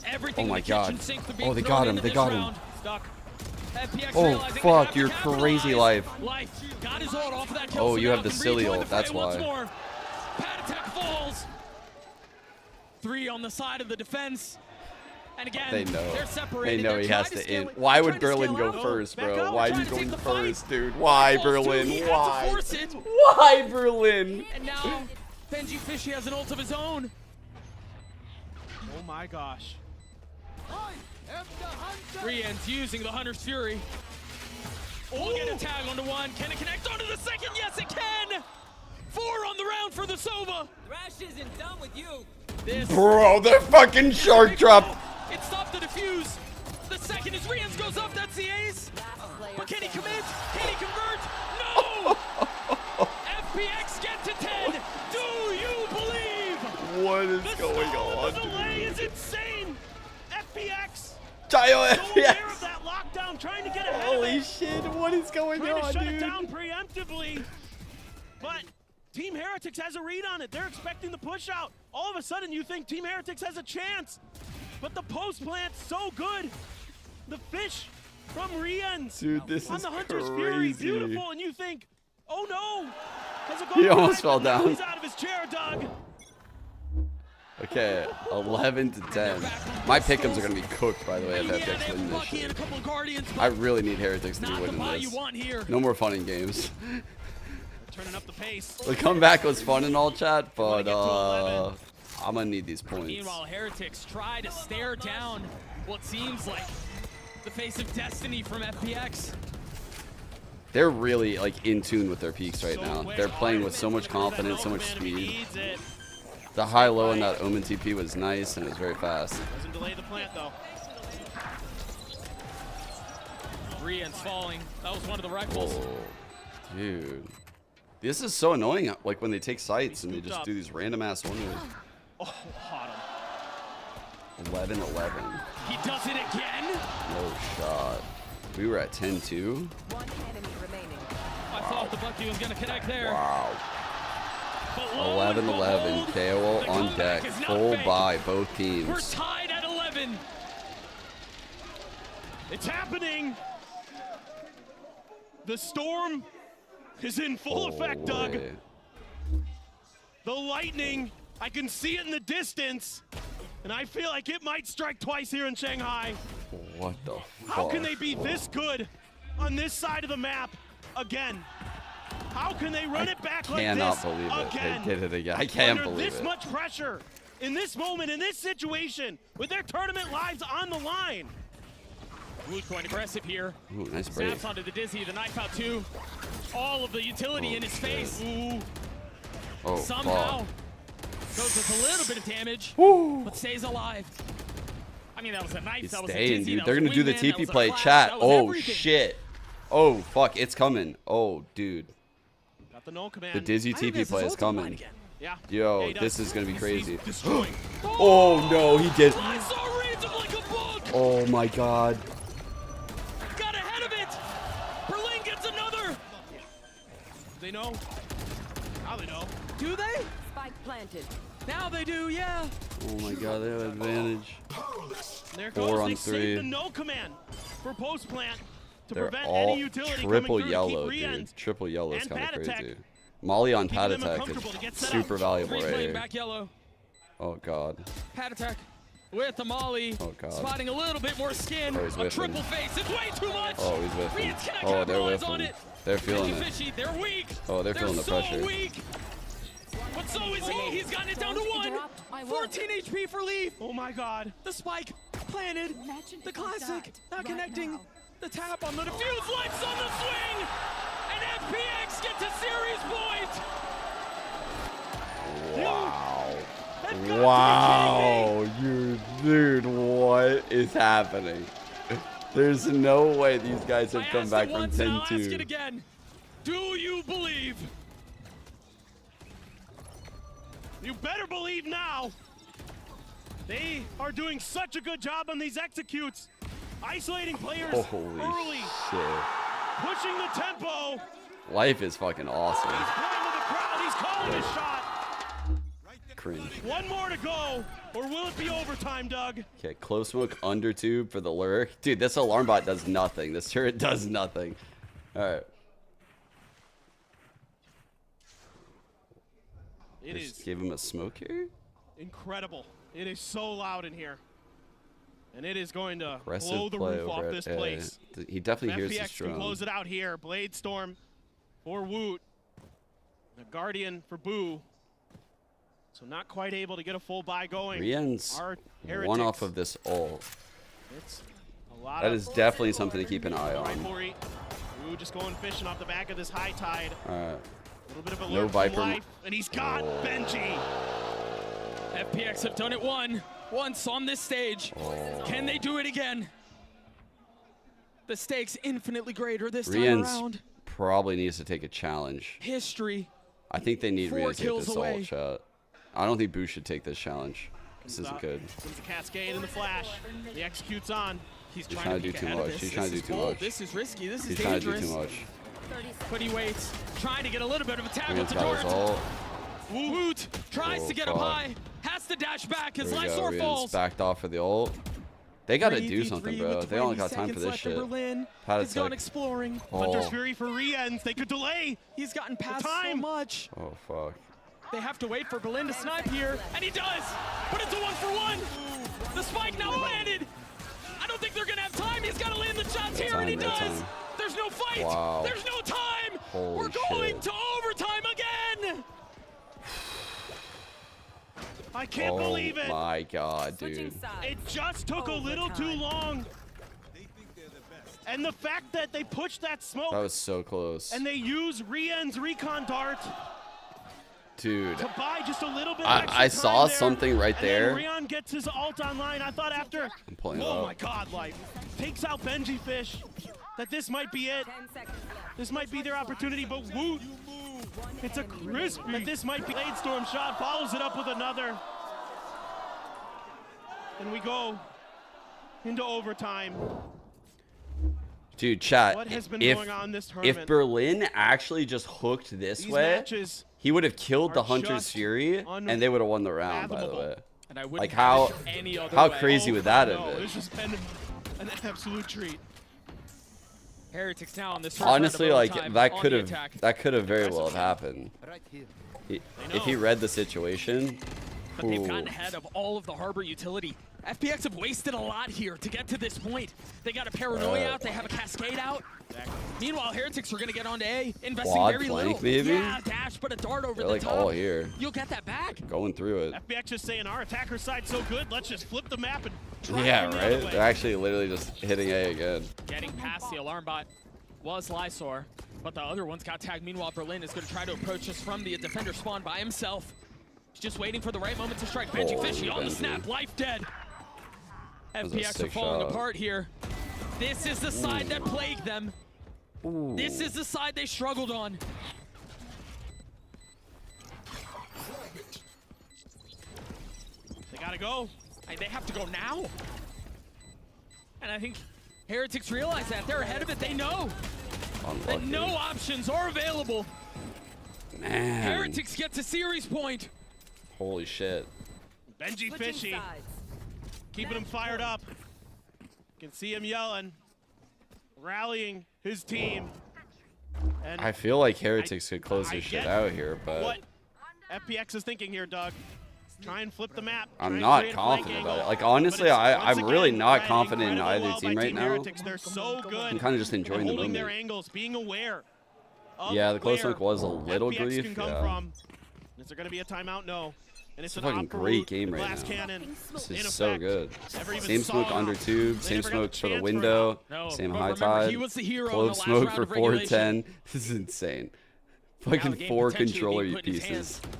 Everything Oh my in the god. kitchen sink for being Oh, they thrown got him. into They this got him. round. Stuck. FPX Oh realizing they fuck, have to you're capitalize. crazy Life. Life got his ult off of that kill. Oh, so you now have the can silly rejoin ult, the that's fray once why. more. Pad attack falls. 3 on the side of the defense. And again, They know. they're separated. They know They're he has trying to scale in. it. Why would Trying to Berlin scale go out. first, Back bro? up, Why are trying you to going take the fight. first, dude? Why, Falls through, Berlin? he had to Why? force it. Why, Berlin? And now benjyfishy has an ult of his own. Oh my gosh. Rian's using the Hunter's Fury. We'll get a tag onto one. Can it connect onto the second? Yes, it can. 4 on the round for the Sova. Thrash isn't done with you. This Bro, the fucking shark drop. It stopped the defuse. The second as Rian's goes up, that's the ace. But can he commit? Can he convert? No! FPX get to 10. Do you believe? What is The going stall on, of the delay dude? is insane. FPX. Chayo So aware FPX. of that lockdown, trying to get ahead Holy of it. shit, what is going Trying to on, shut dude? it down preemptively. But Team Heretics has a read on it. They're expecting the push out. All of a sudden, you think Team Heretics has a chance. But the post plant's so good. The fish from Rian's Dude, this on is the Hunter's Fury, crazy. beautiful. And you think, oh no. Has it He gone almost live? fell But now down. He's out of his chair, Doug. Okay, 11 to 10. My pick'ems are gonna be cooked, by the way, if FPX win this Bucky and a shit. couple of Guardians. I really need Heretics to be Not the winning buy you this. want here. No more fun in games. Turning up the pace. The comeback was fun and all, chat, but I'm gonna need these points. Meanwhile, Heretics try to stare down what seems like the face of destiny from FPX. They're really like in tune with their peaks right now. They're playing with so much confidence, so much speed. The high-low in that Omen TP was nice and it was very fast. Doesn't delay the plant though. Rian's falling. That was one of the rifles. Oh, dude. This is so annoying, like when they take sites and they just do these random ass one moves. Oh, hot him. 11-11. He does it again. No shot. We were at 10-2. One enemy remaining. I thought the Bucky was gonna connect there. Wow. But lo and 11-11. behold, KO the on comeback deck. is not Full fake. buy both We're teams. tied at 11. It's happening. The storm is in full effect, Doug. Holy. The lightning, I can see it in the distance, and I feel like it might strike twice here in Shanghai. What the How can fuck? they be this good on this side of the map again? How can they run it back like this Cannot believe it. again? They did it again. I can't Under believe this it. much pressure, in this moment, in this situation, with their tournament lives on the line. Wood going aggressive here. Ooh, nice break. Snaps onto the Dizzy, the knife out too. All of the utility in his face. Ooh. Oh, Somehow fuck. goes with a little bit of damage, but stays alive. I mean, that was a knife. He's that was a staying, Dizzy, dude. that They're was a gonna do the wingman, that TP was a play. flash, Chat. that was Oh, everything. shit. Oh, fuck. It's coming. Oh, dude. Got the null command. The Dizzy TP play is coming. Yeah. Yo, Yeah, he this does. is gonna be crazy. destroying. Oh, no, he did. I saw reads him like a book. Oh, my God. Got ahead of it. Berlin gets another. They know. Now they know. Do they? Spike planted. Now they do, yeah. Oh, my God. They have advantage. There 4 goes. on They 3. saved the null command for post plant to They're prevent all any utility triple coming through yellow, to keep dude. Rian's Triple yellow is and kind of Pad Attack. crazy. Molly on Keeping Pad them Attack uncomfortable to is get set super up. valuable Three right playing here. back yellow. Oh, God. Pad attack with the molly. Oh, God. Spotting a little bit more skin. Oh, he's a whiffing. triple face. It's way too much. Oh, he's whiffing. Rian's cannot Oh, they're capitalize on whiffing. it. They're feeling it. benjyfishy, they're weak. Oh, they're feeling the so pressure. weak. But so is he. He's gotten it down to 1. 14 HP for LEV. Oh my God. The spike planted. The classic not connecting. The tap on the defuse. Lights on the swing. And FPX gets a series point. Wow. They've got Wow, dude, what is happening? There's no way these guys have I come asked back it from once, and I'll ask it 10-2. again. Do you believe? You better believe now. They are doing such a good job on these executes. Isolating players Holy early. shit. Pushing the tempo. Life is fucking awesome. He's playing to the crowd. He's calling his shot. Cringe. One more to go, or will it be overtime, Doug? Okay, close smoke under tube for the lurk. Dude, this alarm bot does nothing. This turret does nothing. Alright. It Just is give him a smoke here? incredible. It is so loud in here. And it is going to Aggressive blow the play roof off over this at A. place. He definitely hears his FPX can drone. close it out here. Blade Storm for Woot. The Guardian for Boo. So not quite able to get a full buy going. Rien's Our one off Heretics. of this ult. It's a lot That of is definitely something to keep an eye on. rivalry. Boo just going fishing off the back of this high tide. All right. A little bit of a No lurk from Viper. life, and he's got Benji. FPX have done it once on this stage. Can they do it again? The stakes infinitely greater this time Rien's around. probably needs to take a challenge. History. I think they need 4 Rien to take kills this away. ult shot. I don't think Boo should take this challenge. This isn't good. Comes the Cascade and the Flash. He executes on. He's He's trying to do peek too ahead of much. this. He's trying to do This is too bold. much. This is risky. This is He's trying to dangerous. do too much. But he waits, trying to get a little bit of a tag with Rien's the got his dart. ult. Woot tries Oh, to get up fuck. high, has to dash back as There we go. Lysor Rien's falls. backed off for the ult. They got to do 3v3 something, with bro. They don't 20 got time for seconds this left, shit. and Berlin Had has it gone like- exploring. Hunter's Fury for Riens. They could delay. He's gotten past so time. much. Oh, fuck. They have to wait for Berlin to snipe here, and he does. But it's a 1-for-1. The spike now landed. I don't think they're gonna have time. He's got to land the shots here, and he No does. time. There's no fight. Wow. There's no time. Holy We're going shit. to overtime again. I can't believe it. Oh my god, dude. It just took a little too long. And the fact that they pushed that smoke That was so close. and they use Rien's recon dart Dude. to buy just a little bit of I extra saw time there. something right And there. then Rien gets his ult online. I thought after, I'm pulling it oh up. my god, like, takes out benjyfishy, that this might be it. This might be their opportunity, but Woot, it's a crispy. That this might be Blade Storm shot, follows it up with another. And we go into overtime. Dude, chat. What has been if, going on this if tournament? Berlin actually just hooked this These way, matches he would have killed the are Hunter's just Fury, and they would have won the round, by the unfathomable. way. And I wouldn't Like, how, have it any other how way. crazy would that have No, been? it's just been an absolute treat. Heretics now on this first round of Honestly, like, overtime that on could the have attack. very well have happened. If he read the situation. But they've ooh. gotten ahead of all of the Harbor utility. FPX have wasted a lot here to get to this point. They got a Paranoia out, they have a Cascade out. Meanwhile, Heretics are going to get onto A, investing Quad very flank, little. maybe? Yeah, dash, but a dart over They're the like top. all here. You'll get that back. Going through it. FPX just saying our attacker side's so good, let's just flip the map and try Yeah, it the other right? way. They're actually literally just hitting A again. Getting past the alarm bot was Lysor, but the other one's got tagged. Meanwhile, Berlin is going to try to approach us from the defender spawn by himself. He's just waiting for the right moment to strike. benjyfishy on the Benji. snap, life dead. was a FPX are sick falling shot. apart here. This is the side that plagued them. Ooh. This is the side they struggled on. They gotta go. They have to go now. And I think Heretics realize that. They're ahead of it. They know that Unlucky. no options are available. Man. Heretics get to series point. Holy shit. benjyfishy keeping him fired up. You can see him yelling, rallying his team. And I feel like Heretics could close I this shit get out here, but what FPX is thinking here, Doug. Try and flip the map. try I'm and not create a flank confident angle. about it. Like, But honestly, it's, I'm once really again, not riding confident in incredibly either well team by right Team now. Heretics. They're so good. I'm kind of just enjoying at the holding their moment. angles, being aware of Yeah, the close where look was a little FPX grief. can come Yeah. from. Is there going to be a timeout? No. And it's It's a an fucking opera great route, game the right glass now. cannon This in is so effect. good. Never even Same saw smoke it. under tube, They same never got smoke the for the chance for it. window, No, same but high remember, tide, he was the hero in the clove last smoke round for of regulation. 410. This is insane. Fucking the game 4 potentially controller being put in his pieces. hands.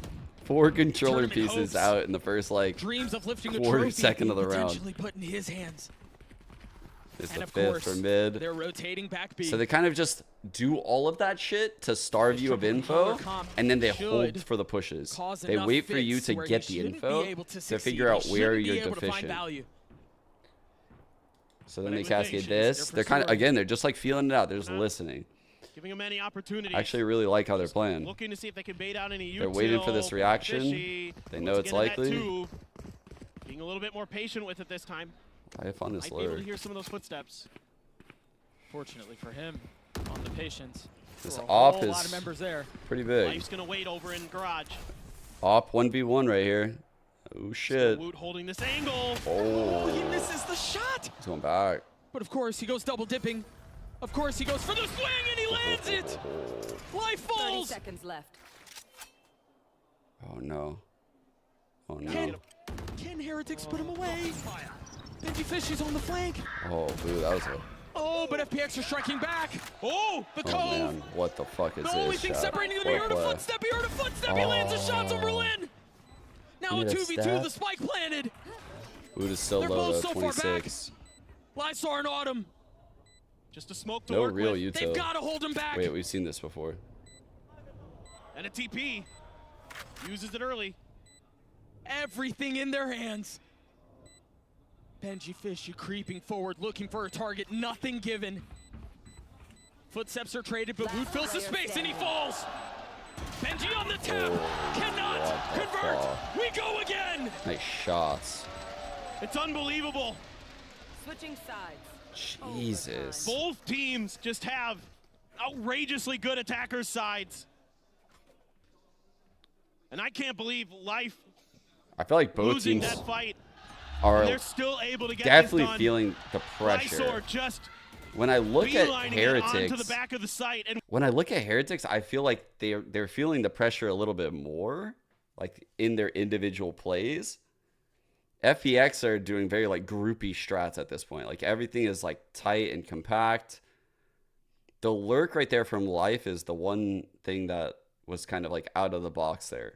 4 controller Tournament pieces hopes. out in the first, like, Dreams of lifting a quarter trophy second of the round. potentially put in his hands. It's And the of 5th course, for mid. they're rotating back B. So they kind of just do all of that shit to starve you of info, and then they hold for the pushes. cause They enough wait for you fits to where get you the shouldn't info be able to to succeed. figure out You where shouldn't be you're able to find deficient. value. So then But they it was cascade patience. this. They're They're kind of, pursuing. again, they're just like feeling it out. They're just listening. Giving him any opportunities. I actually really like how they're playing. Looking to see if they can bait out any They're waiting for this util. reaction. Fishy, They know once it's again in that likely. tube. Being a little bit more patient with it this time. I have fun this Might be able lure. to hear some of those footsteps. Fortunately for him, on the patience. This There were a op whole lot is of members there. pretty big. Life's gonna wait over in garage. Op 1v1 right here. Oh shit. Woot holding this angle. Oh. He misses the shot. He's going back. But of course, he goes double dipping. Of course, he goes for the swing, and he lands it. Life 30 falls. seconds left. Oh no. Oh no. Can Heretics put him away? benjyfishy's on the flank. Oh, boo, that was a... Oh, but FPX are striking back. Oh, the cove. Oh man, what the fuck is The this only thing shot? separating them, What he a heard a play. footstep, he heard a footstep, he lands a shot on Berlin. Now a Need a 2v2, stab? the spike planted. Woot is still They're low both though, so far back. 26. Lysar and Autumn. Just a smoke to No work real with. util. They've got to hold him back. Wait, we've seen this before. And a TP. Uses it early. Everything in their hands. benjyfishy creeping forward, looking for a target, nothing given. Footsteps are traded, but Woot fills the space and he falls. Benji on the tap, cannot convert. We go again. Nice shots. It's unbelievable. Switching sides. Jesus. Both teams just have outrageously good attackers' sides. And I can't believe Life I feel like both losing teams that fight. are They're still able to get definitely this done. feeling the pressure. Lysor just When I look at beelining it onto Heretics, the back of the site, and when I look at Heretics, I feel like they're feeling the pressure a little bit more, like in their individual plays. FPX are doing very like groupy strats at this point. Like everything is like tight and compact. The lurk right there from Life is the one thing that was kind of like out of the box there.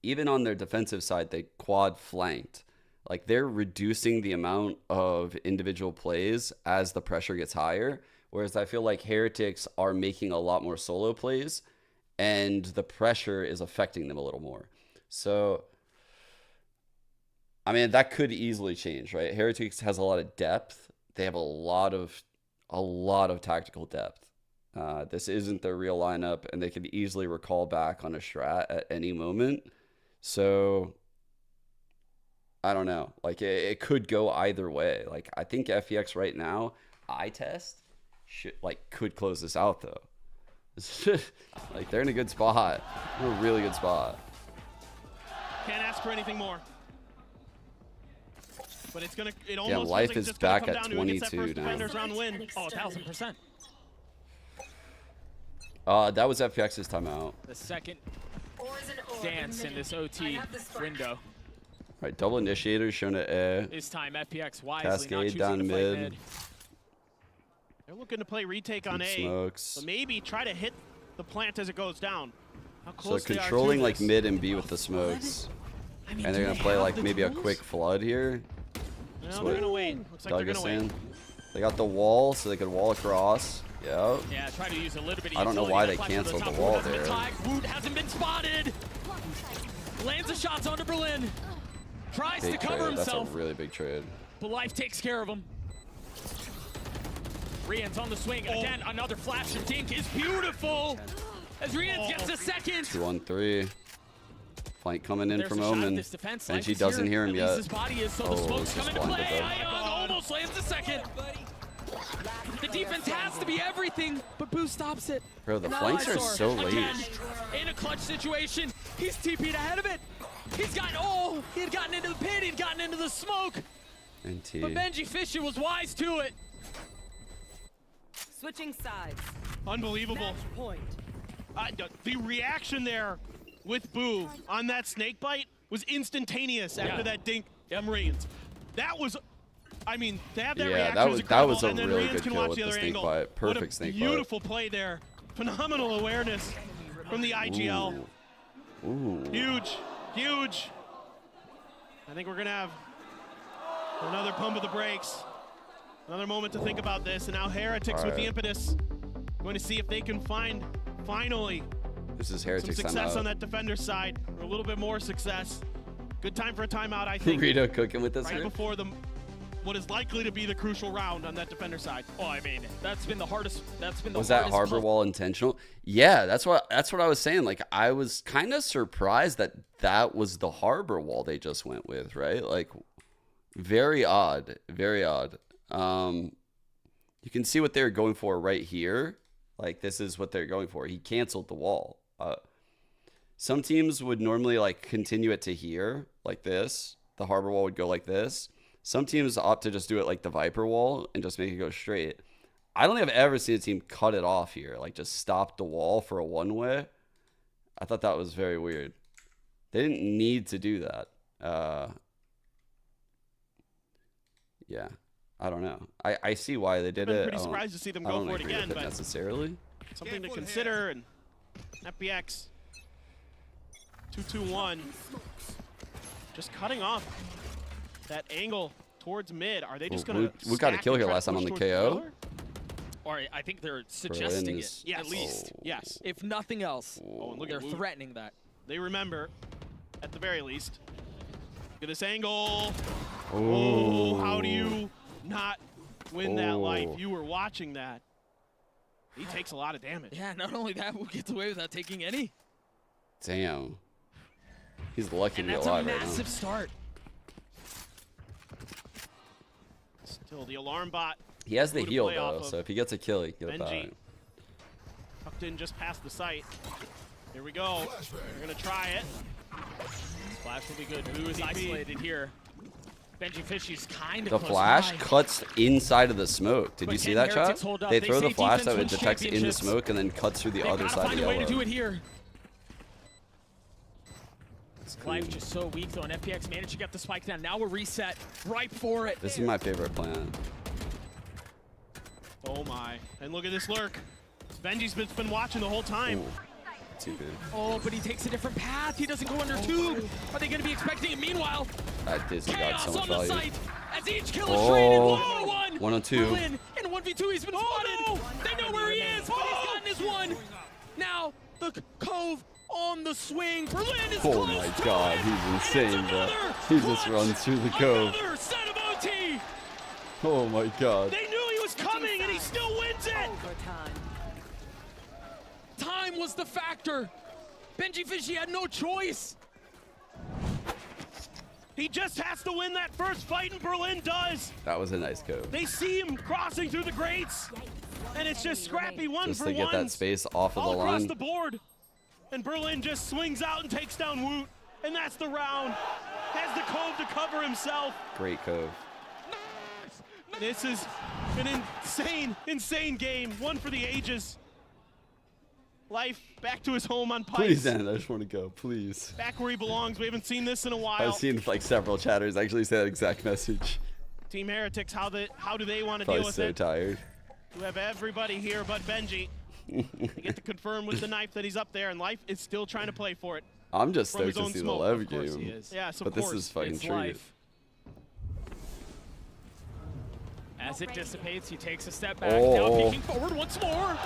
Even on their defensive side, they quad flanked. Like they're reducing the amount of individual plays as the pressure gets higher. Whereas I feel like Heretics are making a lot more solo plays and the pressure is affecting them a little more. So, I mean, that could easily change, right? Heretics has a lot of depth. They have a lot of tactical depth. This isn't their real lineup and they could easily recall back on a strat at any moment. So I don't know. Like it could go either way. Like I think FPX right now, eye test could close this out though. Like they're in a good spot. They're in a really good spot. can't ask for anything more. But it's gonna. It Yeah, almost Life feels like is it's gonna back come at down to who gets that 22 first now. defender's round win. Oh, 1,000%. That was FPX's timeout. The second dance in this OT window. All right, double initiator shown at A. This time FPX wisely Cascade not choosing down to play mid. mid. They're looking to play retake on Keep A. smokes. But maybe try to hit the plant as it goes down. How So close they are to controlling like this. mid and B with the smokes. I mean, And do they're gonna they play have like the maybe a tools? quick flood here. No, That's they're what gonna wait. Looks like Doug they're is gonna wait. saying. They got the wall, so they could wall across. Yep. Yeah, try to use a little bit of I don't know utility. why That they flash over canceled top the four wall hasn't been there. tagged. Woot hasn't been spotted. Lands the shots onto Berlin. Tries Big to cover trade. That's a himself. really big trade. But Life takes care of him. Rian's on the swing. Again, another flash and dink is beautiful. As Rian gets a second. 2-on-3. Flank coming in There's from a shot at Omen. this defense. And Life she is doesn't here. hear him At least yet. his body is, so the Oh, smoke's he's coming to blinded play. though. Ion almost lands the second. The defense has to be everything, but Boo stops it. Bro, the Now flanks are Lysor, so late. again, in a clutch situation, he's TP'd ahead of it. He had gotten into the pit, he'd gotten into the smoke. NT. But benjyfishy was wise to it. Switching sides. Unbelievable. Match point. The reaction there with Boo on that snake bite was instantaneous after that dink from Rians. That was, I mean, to have that Yeah, reaction that was was incredible, a and then really Rians good can kill watch with the the other snake angle. bite. Perfect what a snake bite. beautiful play there. Phenomenal awareness from the IGL. Ooh. Huge, huge. I think we're gonna have another pump of the brakes. Another moment to think about this, and now Heretics with the Alright. impetus. Going to see if they can find, finally, This is some Heretics success timeout. on that defender side, or a little bit more success. Good time for a timeout, I think. Rito cooking with this right here. before what is likely to be the crucial round on that defender side. Oh, I mean, that's been the hardest. That's been the Was that hardest harbor pump. wall intentional? Yeah, that's what I was saying. Like I was kind of surprised that was the harbor wall they just went with, right? Like very odd, very odd. You can see what they're going for right here. Like this is what they're going for. He canceled the wall. some teams would normally like continue it to here, like this. The harbor wall would go like this. Some teams opt to just do it like the Viper wall and just make it go straight. I don't think I've ever seen a team cut it off here, like just stop the wall for a one-way. I thought that was very weird. They didn't need to do that. Yeah, I don't know. I see why they did it. Pretty surprised to see them go for it again, but necessarily something to consider. And FPX 2-2-1, just cutting off that angle towards mid. Are they just going to? We got a kill here last time on the KO. Or I think they're suggesting it, yes. at least. Yes. If nothing else. Oh, and look they're at threatening that. They remember, at the very least. Look at this angle. Oh, how do you not win that life? You were watching that. He takes a lot of damage. Yeah, not only that, we'll get away without taking any. Damn. He's lucky to be alive And right that's a now. massive start. Still the alarm bot. He has the heal though, so if he gets a kill, he can get it back. Tucked in just past the site. Here we go. We're gonna try it. Splash will be good. Who is isolated here? benjyfishy's kind of The close flash by. cuts inside of the smoke. Did But you see can that Heretics shot? hold up? They They throw the say flash defense that it wins detects in the championships. smoke and then cuts through the They've other gotta side of find the a way to do yellow. it here. Life just so weak though, and FPX managed to get the spike down. Now we're reset, ripe for it. This is my favorite plan. Oh my. And look at this lurk. Benji's been watching the whole time. Too big. Oh, but he takes a different path. He doesn't go under tube. Are they going to be expecting it? Meanwhile, That Dizzy got chaos so much on the value. site as each kill is traded. 1-on-1. 1-on-2. Berlin in 1v2. He's been spotted. They know where he is, but he's gotten his one. Now the Cove on the swing. Berlin is Oh close my to god, it. he's insane, bro. He just runs through the cove. Another set of OT. Oh my god. They knew he was coming, and he still wins it. Time was the factor. benjyfishy had no choice. He just has to win that first fight, and Berlin does. That was a nice cove. They see him crossing through the grates, and it's just scrappy one Just for to get that one space off of all the across line. the board. And Berlin just swings out and takes down Woot, and that's the round. Has the Cove to cover himself. Great cove. This is an insane, insane game. One for the ages. Life back to his home on Pipes. Please end. I just want to go. Please. Back where he belongs. We haven't seen this in a while. I've seen like several chatters actually say that exact message. Team Heretics, how do they want to Probably deal with so it? tired. We have everybody here but Benji. They get to confirm with the knife that he's up there, and Life is still trying to play for it. I'm just From his stoked to own see smoke. the LEV Of course he game. is. Yes, of but this course. is fucking It's true. Life. As it dissipates, he takes a step back, now peeking forward once more.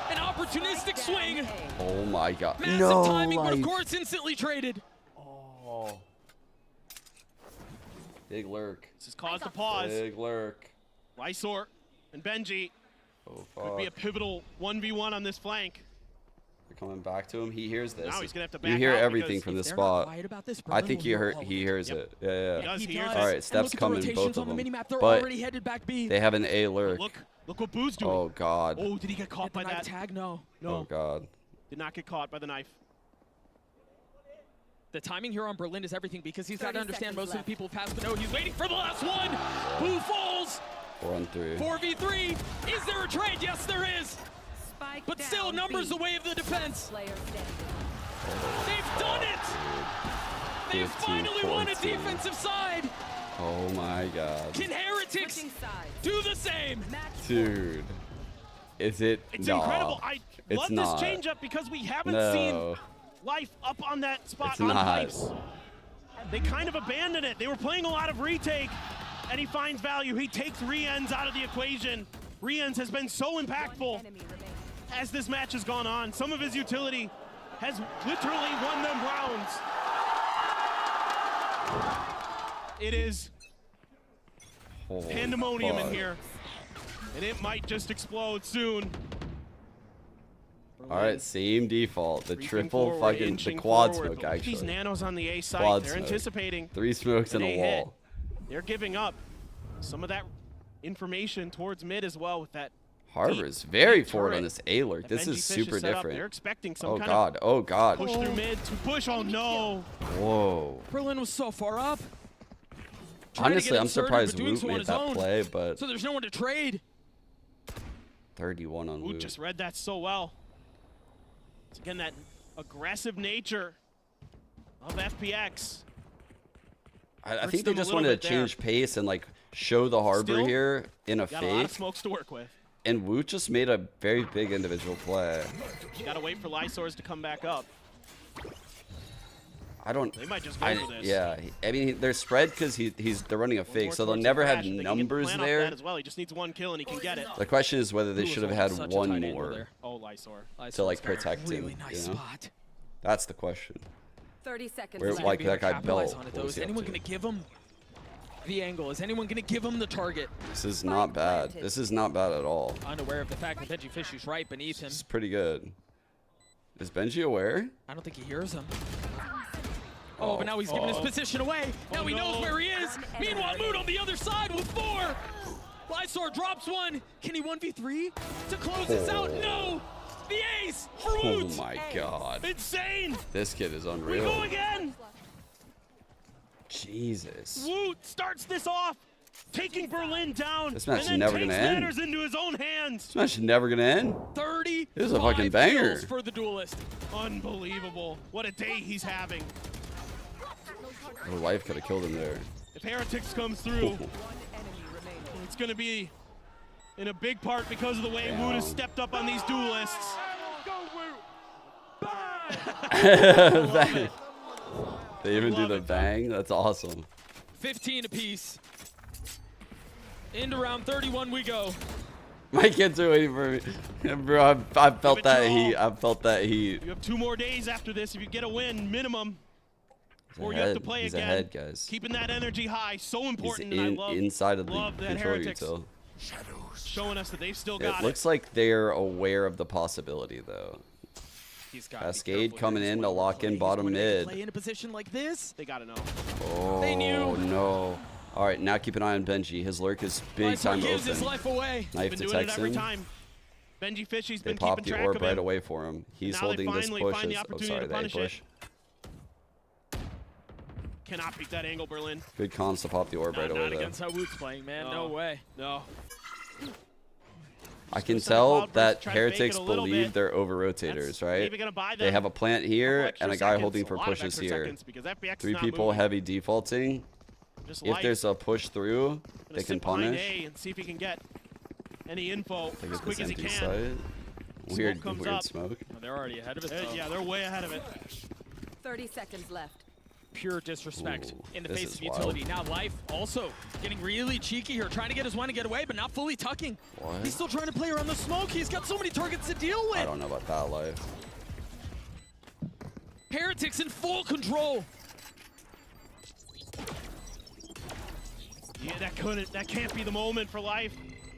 An opportunistic swing. Oh my god. Massive No, timing, but of Life. course instantly traded. Oh. Big lurk. This has caused a pause. Big lurk. Lysor and Benji Oh could be a fuck. pivotal 1v1 on this flank. They're coming back to him. He hears this. Now he's gonna have to You back hear out everything because from if this they're not spot. quiet about this, I Berlin think will he know heard. all of He it. hears Yep. it. Yeah, He does, he hears All it. right, And steps look at the coming, rotations both on of the them. minimap, they're But already headed back B. they have an A lurk. Look what Boo's doing. Oh god. Oh, did he get caught by Knife that? tag? No. Oh god. Did not get caught by the knife. The timing here on Berlin is everything because he's got to 30 understand seconds most of the people pass, but no, he's waiting for the last one. Who falls? 4-on-3. 4v3. Is there a trade? Yes, there is. Spike But still, down numbers B. the way of the defense. Player standing. They've done it. They've finally won a 15-14. defensive side. Oh my god. Can Heretics Switching sides. do the same? Dude. Is it? It's Nah. incredible. I It's love not. this change up because we haven't No. seen Life up on that spot It's on not. Pipes. They kind of abandoned it. They were playing a lot of retake, and he finds value. He takes Rienz out of the equation. Rienz has been so impactful as this match has gone on. Some of his utility has literally won them rounds. It is Holy pandemonium in fuck. here, and it might just explode soon. All right, same default. The Creeping triple forward, fucking, the inching quad forward, smoke but actually. These nanos on the A side, Quad they're smoke. anticipating 3 smokes and an a A hit. wall. They're giving up some of that information towards mid as well with that Harbor is very forward on this A lurk. This is super different. They're expecting some Oh kind god, oh god. push through mid to push. Oh no. Whoa. Berlin was so far up. Honestly, I'm surprised Woot made that own. play, but So there's no one to trade. 31 on Woot Woot. just read that so well. It's again that aggressive nature of FPX. I think they just wanted to change pace and like show the Harbor here in a got a lot of fake. smokes to work with. And Woot just made a very big individual play. You gotta wait for Lysaur's to come back up. I don't. They might just go for this. Yeah, I mean they're spread because they're running a fake, so they'll never have numbers there. As well. He just needs one kill and he can get it. The question is whether they should have had one more Oh, Lysor. to like protect him. Really nice you know? spot. That's the question. 30 seconds. Where, left. like that guy Capitalize Bell. on it, what though. was Is he up anyone to? going to give him the angle? Is anyone going to give him the target? This is not bad. This is not bad at all. Unaware of the fact that benjyfishy's right beneath him. It's pretty good. Is Benji aware? I don't think he hears him. Oh, but now he's giving his position away. Now he knows where he is. Meanwhile, Mood on the other side with 4. Lysor drops one. Can he 1v3 to close this out? No! The ace for Woot! Oh my god. Insane! This kid is We unreal. go again! Jesus. Woot starts this off, taking Berlin down, This match and is then never takes gonna end. matters into his own hands. This match is never gonna end. 30. This is a fucking banger. kills for the duelist. Unbelievable. What a day he's having. Oh, life could have killed him there. If Heretics comes through, it's going to be in a big part because of the way Woot has stepped up on these duelists. Bang. They even do the bang? That's awesome. 15 apiece. Into round 31 we go. My kids are waiting for me. Bro, I felt that heat. I felt that heat. You have 2 more days after this if you get a win, minimum. Or you have to play He's again. ahead, guys. Keeping that energy high, so He's important. And I love, inside of the love that control Heretics util. showing us that they've still It got looks like they're aware of the possibility, though. He's got Cascade coming in to lock in bottom mid. Play in a position like this. They gotta know. Oh, They knew. no. All right, now keep an eye on Benji. His lurk is big Lysor time gives his open. life away. Knife Been doing it detects every him. time. benjyfishy's They been pop keeping the track orb of right him. away for him. He's Now they holding this finally push. find the Oh, opportunity sorry, to that punish it. push. Cannot beat that angle, Berlin. Good cons to pop the orb right away, Not though. against how Woot's playing, man. No way. No. I can Send a tell cloud burst, that try to fake it Heretics a little believe bit. they're over rotators, That's right? maybe gonna buy They them have a plant a here couple and a extra guy seconds, holding a for lot of pushes extra here. seconds because FPX is 3 not people moving. heavy defaulting. Just If life. there's a push through, Gonna they can sit behind punish. A and see if he can get any info They as get quick this as he empty can. site. Weird, comes weird up. smoke. Oh, they're already ahead of it, though. Yeah, they're way ahead of it. 30 seconds left. Pure disrespect Ooh, in the this face is of utility. wild. Now Life also getting really cheeky here, trying to get his one to get away, but not fully tucking. What? He's still trying to play around the smoke. He's got so many targets to deal with. I don't know about that life. Heretics in full control. Yeah, that can't be the moment for Life.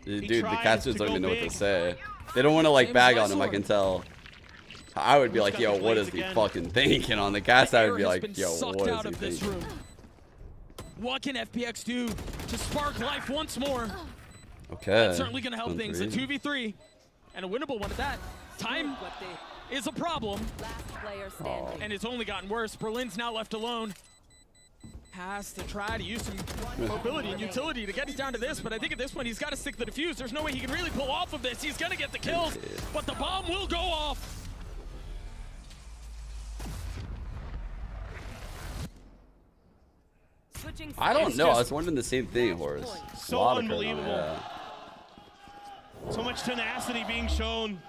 Dude, He the tries casters to don't go even know what big. to say. They don't want to like Same bag as on him, I Lysor. can tell. I would be Who's like, got yo, the what blades is he again? fucking thinking? On the cast, I would be Air has like, been yo, sucked what out is of he this thinking? room. What can FPX do to spark Life once more? Okay. That's certainly going to help on things. A 3. 2v3 and a winnable one at that. Time is a problem, Last player standing. and it's only gotten worse. Berlin's now left alone. Has to try to use some mobility and utility to get it down to this, but I think at this point he's got to stick the defuse. There's no way he can really pull off of this. He's going to get the kills, but the bomb will go off. Switching I don't sides. know. I was wondering the same thing, Horace. So A lot of unbelievable. yeah. So much tenacity being shown.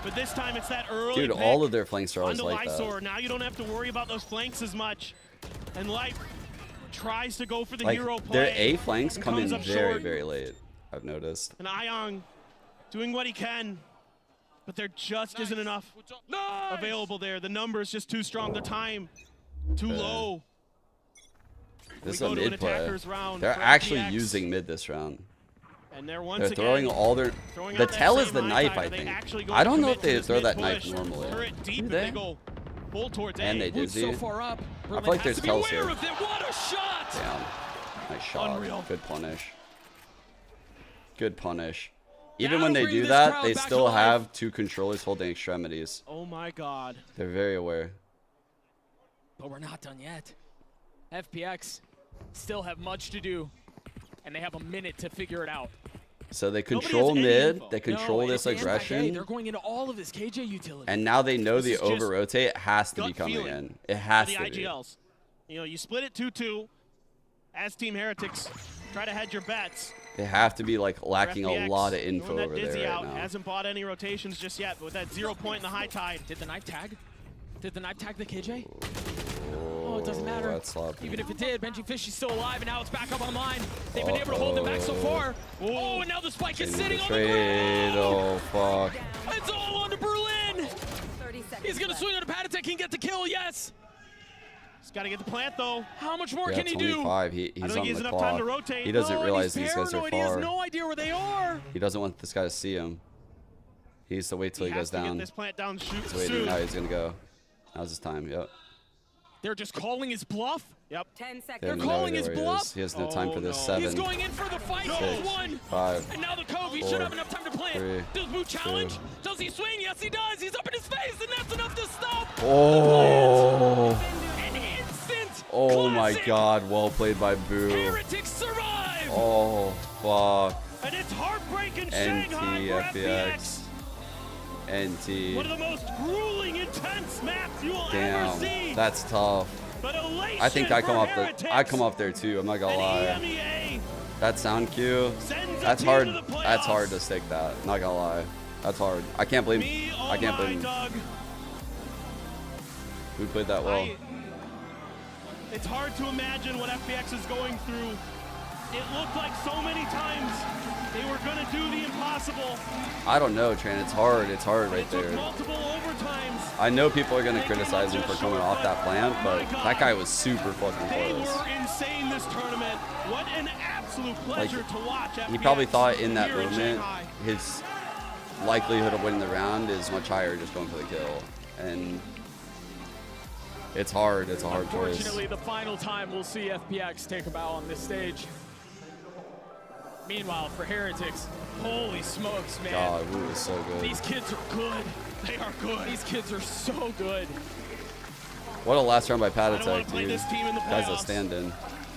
But this time it's that early Dude, pick all of their flanks are always onto like Lysor. that. Now you don't have to worry about those flanks as much. And Life tries to go for the Like, hero play. their A flanks and come in comes up very, short. very late, I've noticed. And Ion doing what he can. But there just isn't enough available there. The number's just too strong. The time too low. This is We a go to an mid play. attacker's round They're for actually FPX. using mid this round. And they're once They're again throwing all their... throwing The out that tail is same the high knife, tide. I Are they think. actually going I to don't know if commit they to this throw that mid knife push? normally. Turret deep Do if they? they go full towards And A. they do, Woot's so far up. I Berlin feel like has there's to be tells aware here. of it. What a shot! Damn. Nice shot. Unreal. Good punish. Good punish. Even when they do that, they still have 2 controllers holding extremities. Oh my God. They're very aware. But we're not done yet. FPX still have much to do, and they have a minute to figure it out. So they control mid, they control this They're aggression, going into all of this KJ utility. and now they know the over-rotate has to be coming in. It has to be. IGLs. You know, you split it 2-2 as Team Heretics. Try to hedge your bets. They have to be like lacking a lot of info over Dizzy there out. right now. Hasn't bought any rotations just yet, but with that 0 point in the high tide. Did the knife tag? Did the knife tag the KJ? Oh, it doesn't matter. That's sloppy. Even if it did, benjyfishy's still alive, and now it's back up online. They've been able to hold them back so far. Oh, and now the spike is sitting on the ground. Oh, fuck. It's all on to Berlin. He's going to swing on a pad attack. He can get the kill, yes. He's got to get the plant, though. How much more Yeah, can he do? 25. He's I don't think on he has the enough time clock. to rotate. He doesn't No, realize he's these guys are paranoid. He has far. no idea where they are. He doesn't want this guy to see him. He needs to wait till he goes has to get down. this plant down He's soon. waiting. Now he's gonna go. Now's his time. Yep. They're just calling his bluff. Yep. 10 seconds. They have They're no calling idea his where he bluff. is. He has no time for this. 7. He's going in for the fight. 6, He's won. 5. And now the Cove. He 4, should have enough time to plant. 3, Does Boot challenge? 2. Does he swing? Yes, he does. He's up in his face, and that's enough to stop. Oh. An instant. Oh my classic. God. Well played by Boo. Heretics survive. Oh fuck. And it's heartbreaking NT Shanghai for FPX. NT. One of the most grueling, intense maps you will ever Damn. see. That's tough. But elation I think I come for off there. Heretics. I come off there too. I'm not gonna lie. EMEA That sound cue. sends a That's team hard. to the playoffs. That's hard to stick that. Not gonna lie. That's hard. I can't believe. I can't believe. Doug. Who played that well? It's hard to imagine what FPX is going through. It looked like so many times they were going to do the impossible. I don't know, Tran. It's hard. It's hard right It took there. multiple overtimes. I know people are gonna criticize him for coming off that plant, but that guy was super fucking They close. were insane this tournament. What an absolute pleasure to watch. He FPX probably thought in that here in moment Shanghai. his likelihood of winning the round is much higher just going for the kill, and it's hard. It's a hard choice. Unfortunately, the final time we'll see FPX take a bow on this stage. Meanwhile, for Heretics, holy smokes, man. God, Wu is so good. These kids are good. They are good. These kids are so good. What a last round by Pad I don't wanna Attack, play dude. this team in the Guy's a playoffs. stand-in.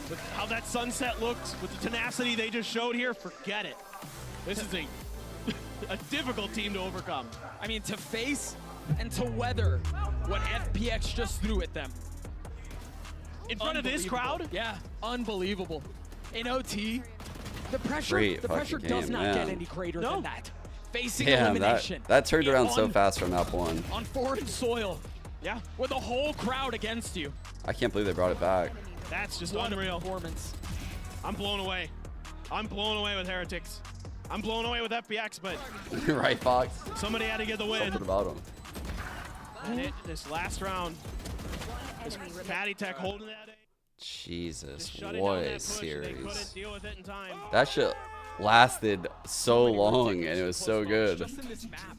With how that sunset looked, with the tenacity they just showed here, forget it. This is a difficult team to overcome. I mean, to face and to weather what FPX just threw at them. In front of this crowd? Yeah, unbelievable. In OT, the pressure, Great the pressure fucking does game, not man. get any greater than that. Facing Damn, elimination. that turned around so fast from map 1. On foreign soil. Yeah. With a whole crowd against you. I can't believe they brought it back. That's just What a unreal. performance. I'm blown away. I'm blown away with Heretics. I'm blown away with FPX, but Right, Fox? somebody had to get the win. Something about him. And this last round, this Patty Tech holding that. Jesus, Shutting what down that a push, and series. They couldn't deal with it in time. That shit lasted so long, and it was so good. Just in this map.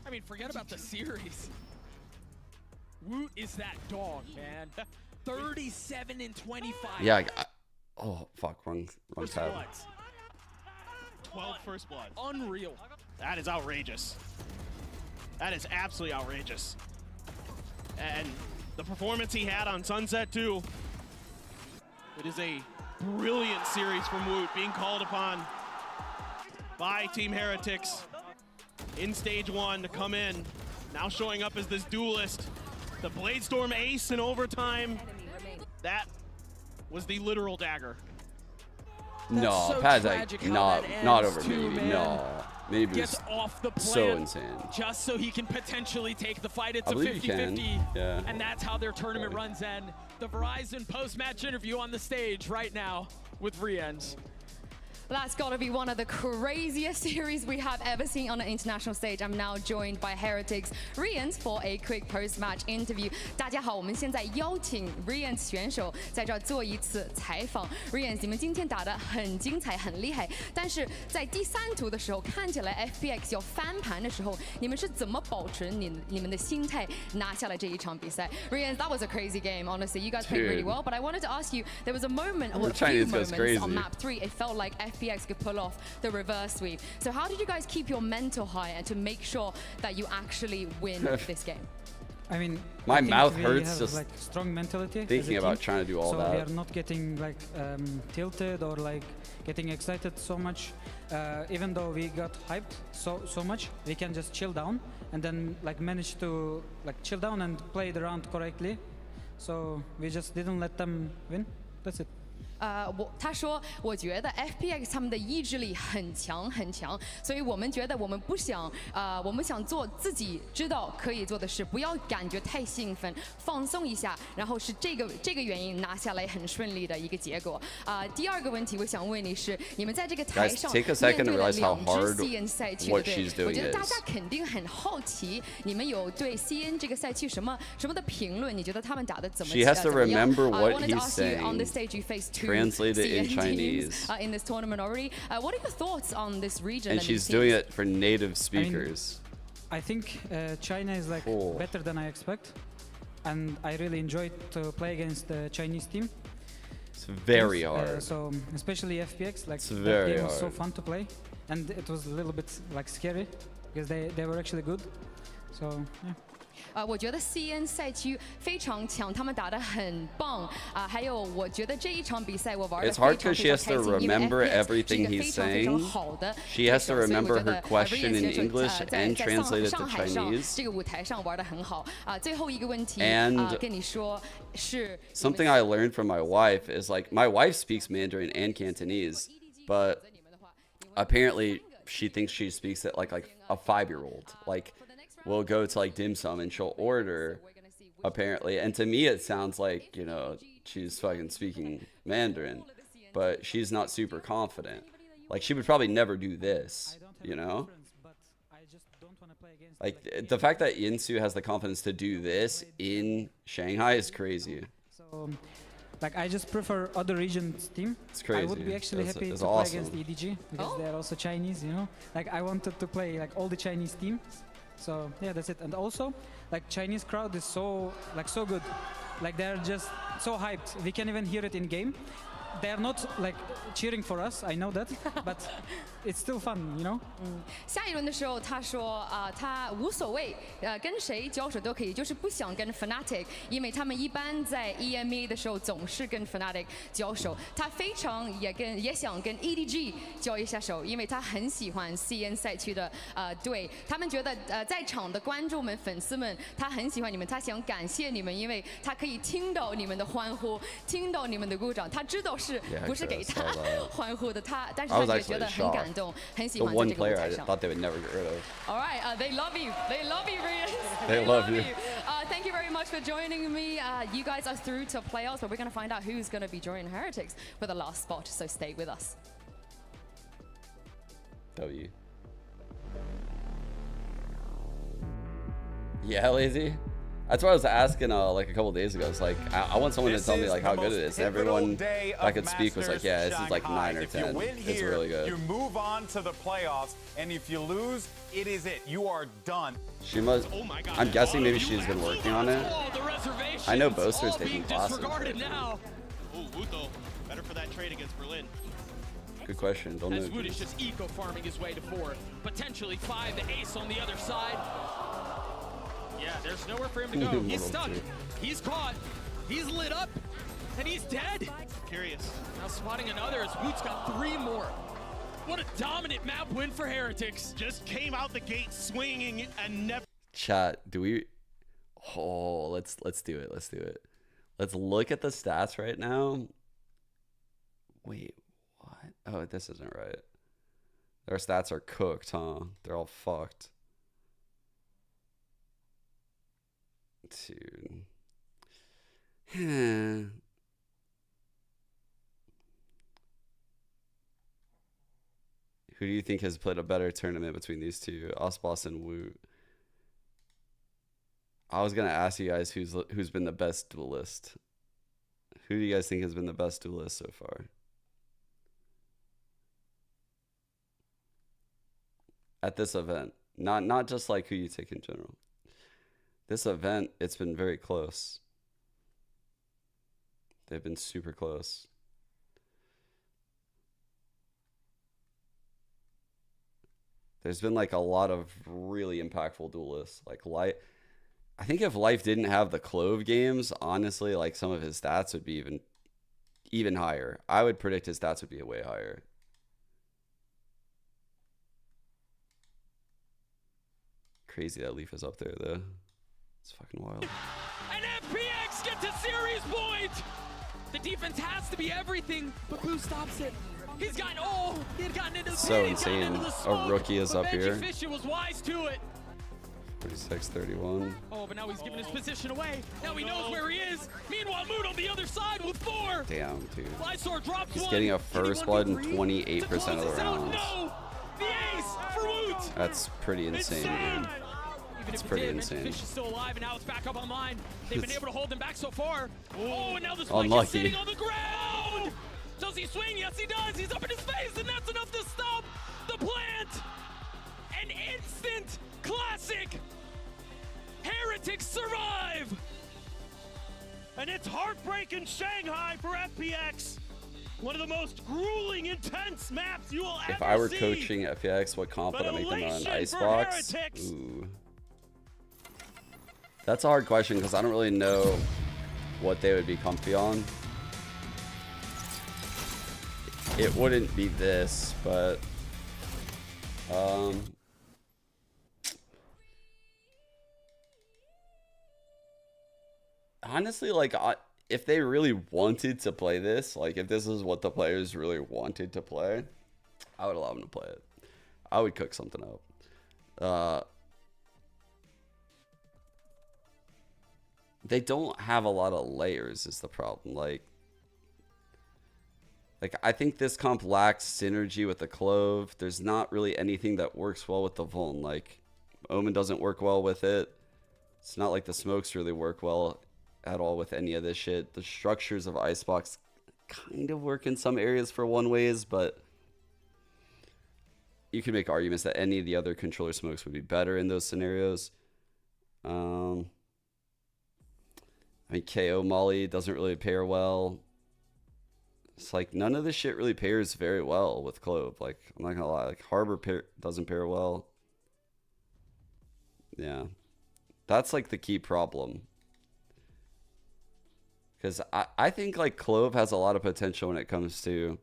I mean, forget about the series. Woot is that dog, man. 37 and 25. Yeah, oh, fuck, wrong First tab. bloods. 12 first blood. Unreal. That is outrageous. That is absolutely outrageous. And the performance he had on Sunset too. It is a brilliant series from Woot, being called upon by Team Heretics in stage 1 to come in. Now showing up as this duelist. The Bladestorm ace in overtime. That was the literal dagger. No, so Pad's tragic like, how that not ends over too, Mini. man. No. Mini Gets was off the plan so insane. just so he can potentially take the fight. It's I a believe he 50-50. can, yeah. And that's how their tournament runs end. The Verizon post-match interview on the stage right now with Riens. That's got to be one of the craziest series we have ever seen on an international stage. I'm now joined by Heretics Riens for a quick post-match interview. 大家好，我们现在邀请 Riens 选手在这儿做一次采访。Riens， 你们今天打得很精彩，很厉害，但是在第3图的时候，看起来 FPX 要翻盘的时候，你们是怎么保持你们的心态，拿下了这一场比赛 ？Riens, that was a crazy game. Honestly, you guys played really Dude. well. But I wanted to ask you, there was a moment, or a few Chinese goes moments crazy. on map 3. It felt like FPX could pull off the reverse sweep. So how did you guys keep your mental high and to make sure that you actually win this game? I mean, my I think mouth we hurts have, just like strong mentality thinking as a about team, trying to do all so that. we are not getting like tilted or like getting excited so much. Even though we got hyped so much, we can just chill down and then like manage to like chill down and play the round correctly. So we just didn't let them win. That's it. 他说，我觉得 FPX 他们的意志力很强很强，所以我们觉得我们不想，我们想做自己知道可以做的事，不要感觉太兴奋，放松一下，然后是这个原因拿下来很顺利的一个结果。第二个问题我想问你是，你们在这个台上面对了2支 CN 赛区的队，我觉得大家肯定很好奇，你们有对 CN 这个赛区什么的评论？你觉得他们打的怎么样？ She has to remember what he's saying. On the stage, you face 2 Translated in CN Chinese. In this tournament already. What are your thoughts on this region? And she's doing it for native speakers. I think China is like better than I expect, and I really enjoyed to play against the Chinese team. It's very hard. So especially FPX, like it's that very game was so hard. fun to play, and it was a little bit like scary because they were actually good. So yeah. 我觉得 CN 赛区非常强，他们打得很棒还有我觉得这一场比赛我玩得 It's 非 hard 常 because she has to remember everything 非 he's 常非常 saying. 好的 She has to 对手，所以我 remember 觉得 her question in Rian 选手 English and 在 translate it to 上海上 Chinese. 这个舞台上玩得很好最后一个问题 And 跟你说是 Something I learned from my wife is like my wife speaks Mandarin and Cantonese, but apparently she thinks she speaks it like a 5-year-old. Like we'll go to like dim sum and she'll order apparently, and to me it sounds like, you know, she's fucking speaking Mandarin, but she's not super confident. Like she would probably never do this, you know? Like the fact that Yinsu has the confidence to do this in Shanghai is crazy. So like I just prefer other regions team. It's crazy. I would be actually happy to awesome. play against EDG because they're also Chinese, you know? Like I wanted to play like all the Chinese teams. So yeah, that's it. And also like Chinese crowd is so good. Like they're just so hyped. We can even hear it in game. They are not like cheering for us, I know that, but it's still fun, you know? 下一轮的时候他说他无所谓跟谁交手都可以，就是不想跟 Fnatic， 因为他们一般在 EMEA 的时候总是跟 Fnatic 交手，他非常也想跟 EDG 交一下手，因为他很喜欢 CN 赛区的队，他们觉得在场的观众们粉丝们他很喜欢你们，他想感谢你们，因为他可以听到你们的欢呼，听到你们的鼓掌，他知道是不是给他欢呼的，但是他也觉得很感动，很喜欢在这个舞台上。 thought they would never get rid of. All right, they love you. They love you, Rian. They love you. Thank you very much for joining me. You guys are through to playoffs, but we're going to find out who's going to be joining Heretics for the last spot. So stay with us. W. Yeah, lazy. That's what I was asking like a couple days ago. It's like I want someone to tell me like how good it is. Everyone I could speak was like, yeah, this is like 9 or 10. It's really good. You move on to the playoffs, and if you lose, it is it. You are done. She must. I'm guessing maybe she's been working on it. I know Boaster's taking classes. Ooh, Wuto, better for that trade against Berlin. Good question. Don't As know. Wood is just eco-farming his way to 4. Potentially 5, the ace on the other side. Yeah, there's nowhere for him to go. He's stuck. He's caught. He's lit up. And he's dead. Curious. Now spotting another as Woot's got 3 more. What a dominant map win for Heretics. Just came out the gate swinging and never... Chat, do we... Oh, let's do it. Let's do it. Let's look at the stats right now. Wait, what? Oh, this isn't right. Their stats are cooked, huh? They're all fucked. Dude. Who do you think has played a better tournament between these two, Osboss and Woot? I was gonna ask you guys who's been the best duelist. Who do you guys think has been the best duelist so far? At this event, not just like who you take in general. This event, it's been very close. They've been super close. There's been like a lot of really impactful duelists. Like I think if Life didn't have the Clove games, honestly, like some of his stats would be even higher. I would predict his stats would be way higher. Crazy that Leaf is up there though. It's fucking wild. And FPX gets a series point! The defense has to be everything, but Boo stops it. He had gotten into the So insane. A rookie is up here. benjyfishy was wise to it. 46-31. Oh, but now he's giving his position away. Now he knows where he is. Meanwhile, Mood on the other side with 4. Damn, dude. Flysword drops He's one. getting a first blood in 28% of the rounds. No! The ace for Woot! That's pretty insane, dude. Even It's if pretty it did, insane. benjyfishy's still alive, and now it's back up online. They've been able to hold him back so far. Oh, and now the spike is Unlucky. sitting on the ground! Does he swing? Yes, he does. He's up in his face, and that's enough to stop the plant. An instant classic. Heretics survive. And it's heartbreak in Shanghai for FPX. One of the most grueling, intense maps you will ever see. If I were coaching FPX, what comp would I make them on? Icebox? Ooh. That's a hard question because I don't really know what they would be comfy on. It wouldn't be this, but honestly, like if they really wanted to play this, like if this is what the players really wanted to play, I would allow them to play it. I would cook something up. They don't have a lot of layers is the problem. Like I think this comp lacks synergy with the Clove. There's not really anything that works well with the Vuln. Like Omen doesn't work well with it. It's not like the smokes really work well at all with any of this shit. The structures of Icebox kind of work in some areas for one ways, but you can make arguments that any of the other controller smokes would be better in those scenarios. I mean, KO Molly doesn't really pair well. It's like none of this shit really pairs very well with Clove. Like, I'm not gonna lie, like Harbor doesn't pair well. Yeah, that's like the key problem. Because I think like Clove has a lot of potential when it comes to,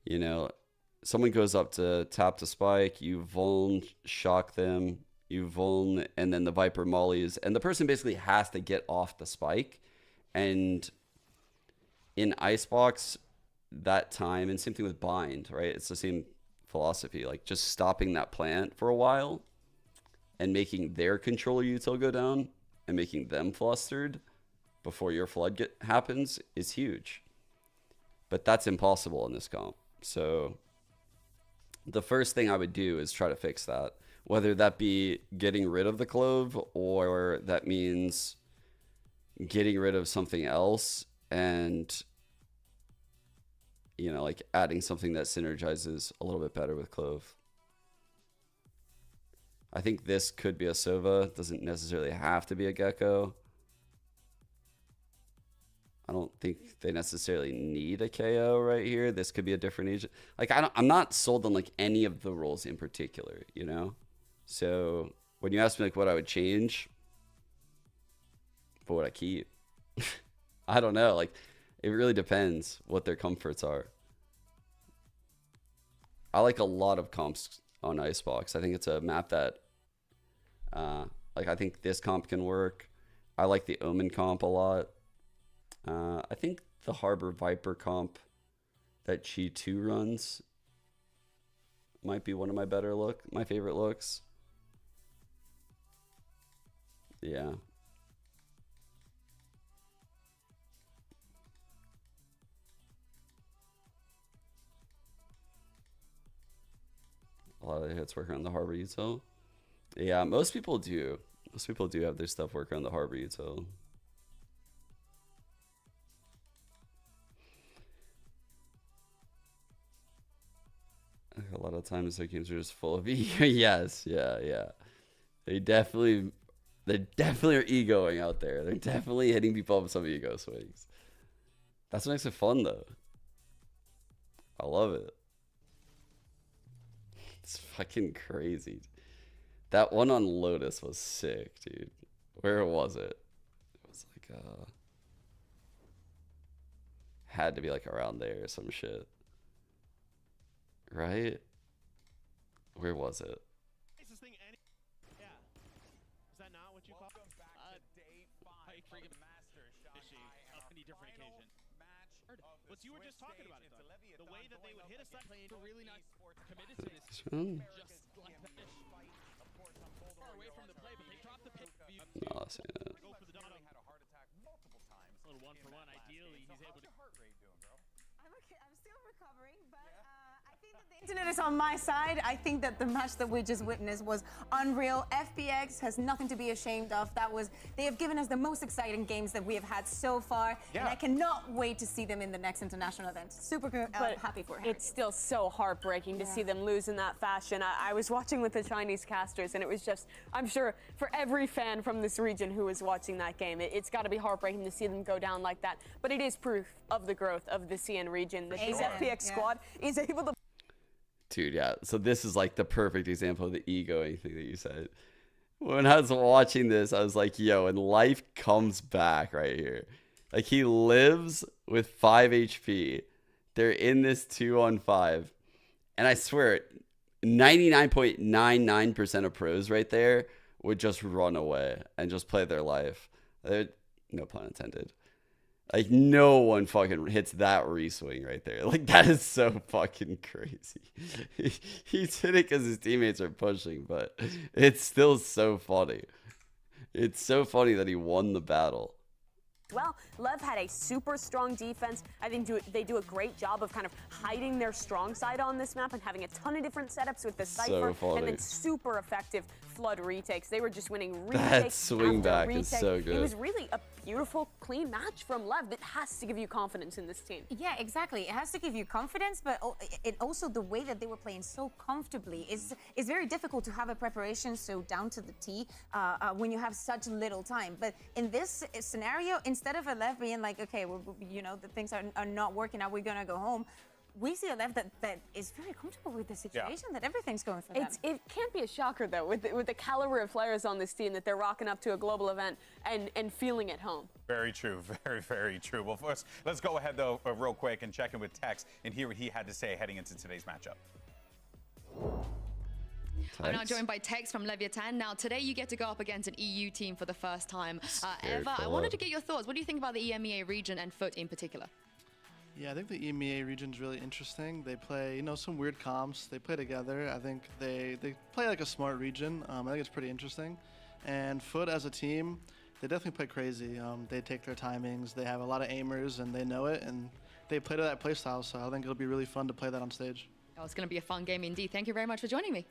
you know, someone goes up to tap to spike, you vuln, shock them, you vuln, and then the Viper mollies, and the person basically has to get off the spike. And in Icebox, that time, and same thing with Bind, right? It's the same philosophy, like just stopping that plant for a while and making their controller util go down and making them flustered before your flood happens is huge. But that's impossible in this comp. So the first thing I would do is try to fix that. Whether that be getting rid of the Clove or that means getting rid of something else and, you know, like adding something that synergizes a little bit better with Clove. I think this could be a Sova. Doesn't necessarily have to be a Gecko. I don't think they necessarily need a KO right here. This could be a different agent. Like I'm not sold on like any of the roles in particular, you know? So when you ask me like what I would change, what would I keep? I don't know. Like it really depends what their comforts are. I like a lot of comps on Icebox. I think it's a map that like I think this comp can work. I like the Omen comp a lot. I think the Harbor Viper comp that G2 runs might be one of my favorite looks. Yeah. A lot of the hits work around the Harbor util. Yeah, most people do. Most people do have their stuff work around the Harbor util. A lot of times their games are just full of ego. Yes, yeah. They definitely are egoing out there. They're definitely hitting people up with some ego swings. That's what makes it fun though. I love it. It's fucking crazy. That one on Lotus was sick, dude. Where was it? It was like had to be like around there or some shit. Right? Where was it? But you were just talking about it, though. The way that they would hit a side plane for really not committed to this. Just like that. Far away from the play, but they dropped the pick. No, I've seen it. Go for the Dono. Had a heart attack multiple times. A little 1-for-1. Ideally, he's able to. Heart rate doing, bro? I'm okay. I'm still recovering, but I think that the internet is on my side. I think that the match that we just witnessed was unreal. FPX has nothing to be ashamed of. They have given us the most exciting games that we have had so far, and I cannot wait to see them in the next international event. Super happy for Heretics. It's still so heartbreaking to see them lose in that fashion. I was watching with the Chinese casters, and it was just, I'm sure for every fan from this region who was watching that game, it's got to be heartbreaking to see them go down like that. But it is proof of the growth of the CN region that this FPX squad is able to. Dude, yeah. So this is like the perfect example of the egoing thing that you said. When I was watching this, I was like, yo, and life comes back right here. Like, he lives with 5 HP. They're in this 2-on-5. And I swear, 99.99% of pros right there would just run away and just play their life. No pun intended. Like, no one fucking hits that reswing right there. Like, that is so fucking crazy. He's hitting because his teammates are pushing, but it's still so funny. It's so funny that he won the battle. Well, LEV had a super strong defense. I think they do a great job of kind of hiding their strong side on this map and having a ton of different setups with the Cypher and then super effective flood retakes. They were just winning retake That swing after back retake. is so good. It was really a beautiful, clean match from LEV that has to give you confidence in this team. Yeah, exactly. It has to give you confidence, but it also the way that they were playing so comfortably is very difficult to have a preparation so down to the T when you have such little time. But in this scenario, instead of a LEV being like, okay, well, you know, the things are not working out, we're gonna go home. We see a LEV that is very comfortable with the situation, that everything's going for them. It can't be a shocker, though, with the caliber of players on this team that they're rocking up to a global event and feeling at home. Very true. Very, very true. Well, first, let's go ahead, though, real quick and check in with Tex and hear what he had to say heading into today's matchup. I'm now joined by Tex from Leviathan. Now, today you get to go up against an EU team for the first time ever. I wanted to get your thoughts. What do you think about the EMEA region and FUT in particular? Yeah, I think the EMEA region is really interesting. They play, you know, some weird comps. They play together. I think they play like a smart region. I think it's pretty interesting. And FUT as a team, they definitely play crazy. They take their timings. They have a lot of aimers, and they know it. And they play to that play style, so I think it'll be really fun to play that on stage. Oh, it's going to be a fun game indeed. Thank you very much for joining me.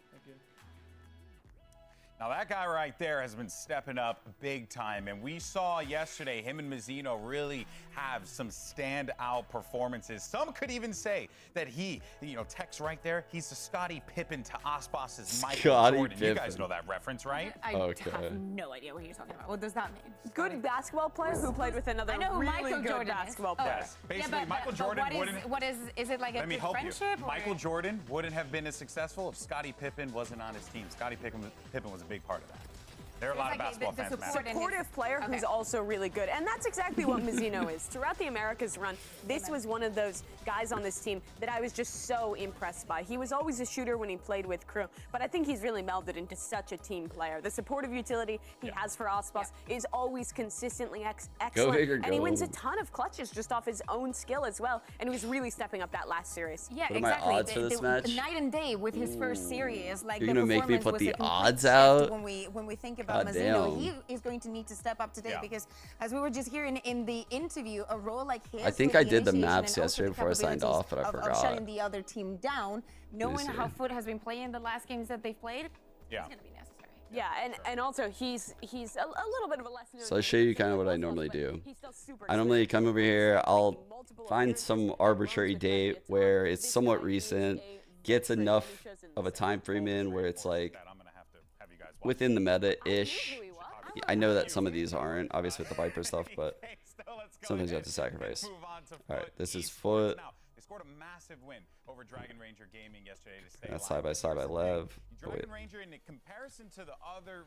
Now, that guy right there has been stepping up big time, and we saw yesterday him and Mizzino really have some standout performances. Some could even say that he, you know, Tex right there, he's the Scottie Pippen to Osbos's Michael Jordan. You guys know that reference, right? I have no idea what you're talking about. What does that mean? Good basketball player who played with another really good basketball player. Yes. Basically, Michael Jordan wouldn't... What is it like a good friendship? Michael Jordan wouldn't have been as successful if Scottie Pippen wasn't on his team. Scottie Pippen was a big part of that. There are a lot of basketball fans. Supportive player who's also really good. And that's exactly what Mizzino is. Throughout the Americas run, this was one of those guys on this team that I was just so impressed by. He was always a shooter when he played with crew, but I think he's really melded into such a team player. The supportive utility he has for Osbos is always consistently excellent. And he wins a ton of clutches just off his own skill as well. And he was really stepping up that last series. Yeah, what are my odds for this match? Night and day with his first series. Like, you're going to make me put the odds out? When we think about Mizzino, he is going to need to step up today because, as we were just hearing in the interview, a role like his. I think I did the maps yesterday before I signed off, but I forgot. Of shutting the other team down, knowing how FUT has been playing the last games that they've played, it's going to be necessary. Yeah, and also he's a little bit of a lesson. So I'll show you kind of what I normally do. I normally come over here, I'll find some arbitrary date where it's somewhat recent, gets enough of a time frame in where it's like within the meta-ish. I know that some of these aren't, obviously with the Viper stuff, but sometimes you have to sacrifice. All right, this is FUT. scored a massive win over Dragon Ranger Gaming yesterday to stay That's alive. side by side by LEV. Dragon Ranger, in comparison to the other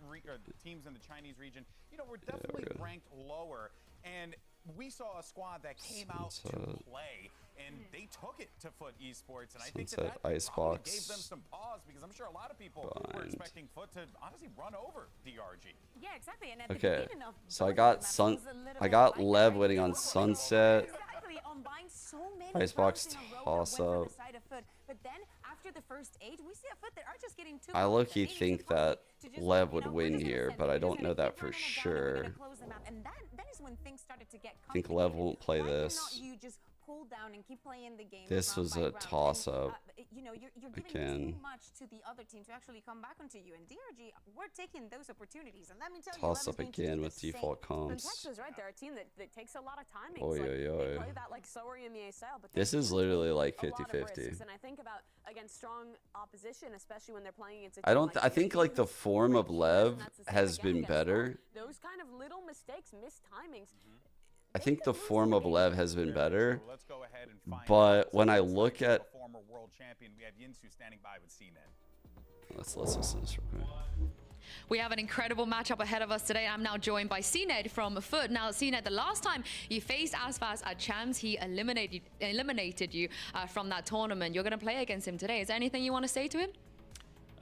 teams in the Chinese region, you know, we're definitely ranked lower. And we saw a squad that came out to play, and they took it to FUT Esports. And I think that probably gave them some pause, because I'm sure a lot of people were expecting FUT to honestly run over DRG. Yeah, exactly. And at Okay, the beginning of so I got LEV winning on Sunset. Exactly, on buying so many Icebox rounds in a row toss that went up. from the side of FUT. But then after the first 8, we see a FUT that are just getting too I low-key close. think that LEV would win here, but I don't know that for sure. And that is when things started to get I think LEV won't play this. you just pull down and keep playing the game. This was a toss-up. You know, you're giving Again. too much to the other team to actually come back onto you. And DRG, we're taking those opportunities. And let me tell you, Toss up again with default comps. Texas, right? They're a team that takes a lot of timing. Oy, Like, oy, they oy. play that like slower EMEA style, but This they is do literally like a lot of 50-50. risks. And I think about against strong opposition, especially when they're playing against a I team don't. like I think like the form of LEV has been against better. those kind of little mistakes, missed timings. I think the form of LEV has been better. But when I look at, Former world champion, we have Yinsu standing by with CNED. let's listen to this real quick. We have an incredible matchup ahead of us today. I'm now joined by CNED from FUT. Now, CNED, the last time you faced Asfas at Champs, he eliminated you from that tournament. You're going to play against him today. Is there anything you want to say to him?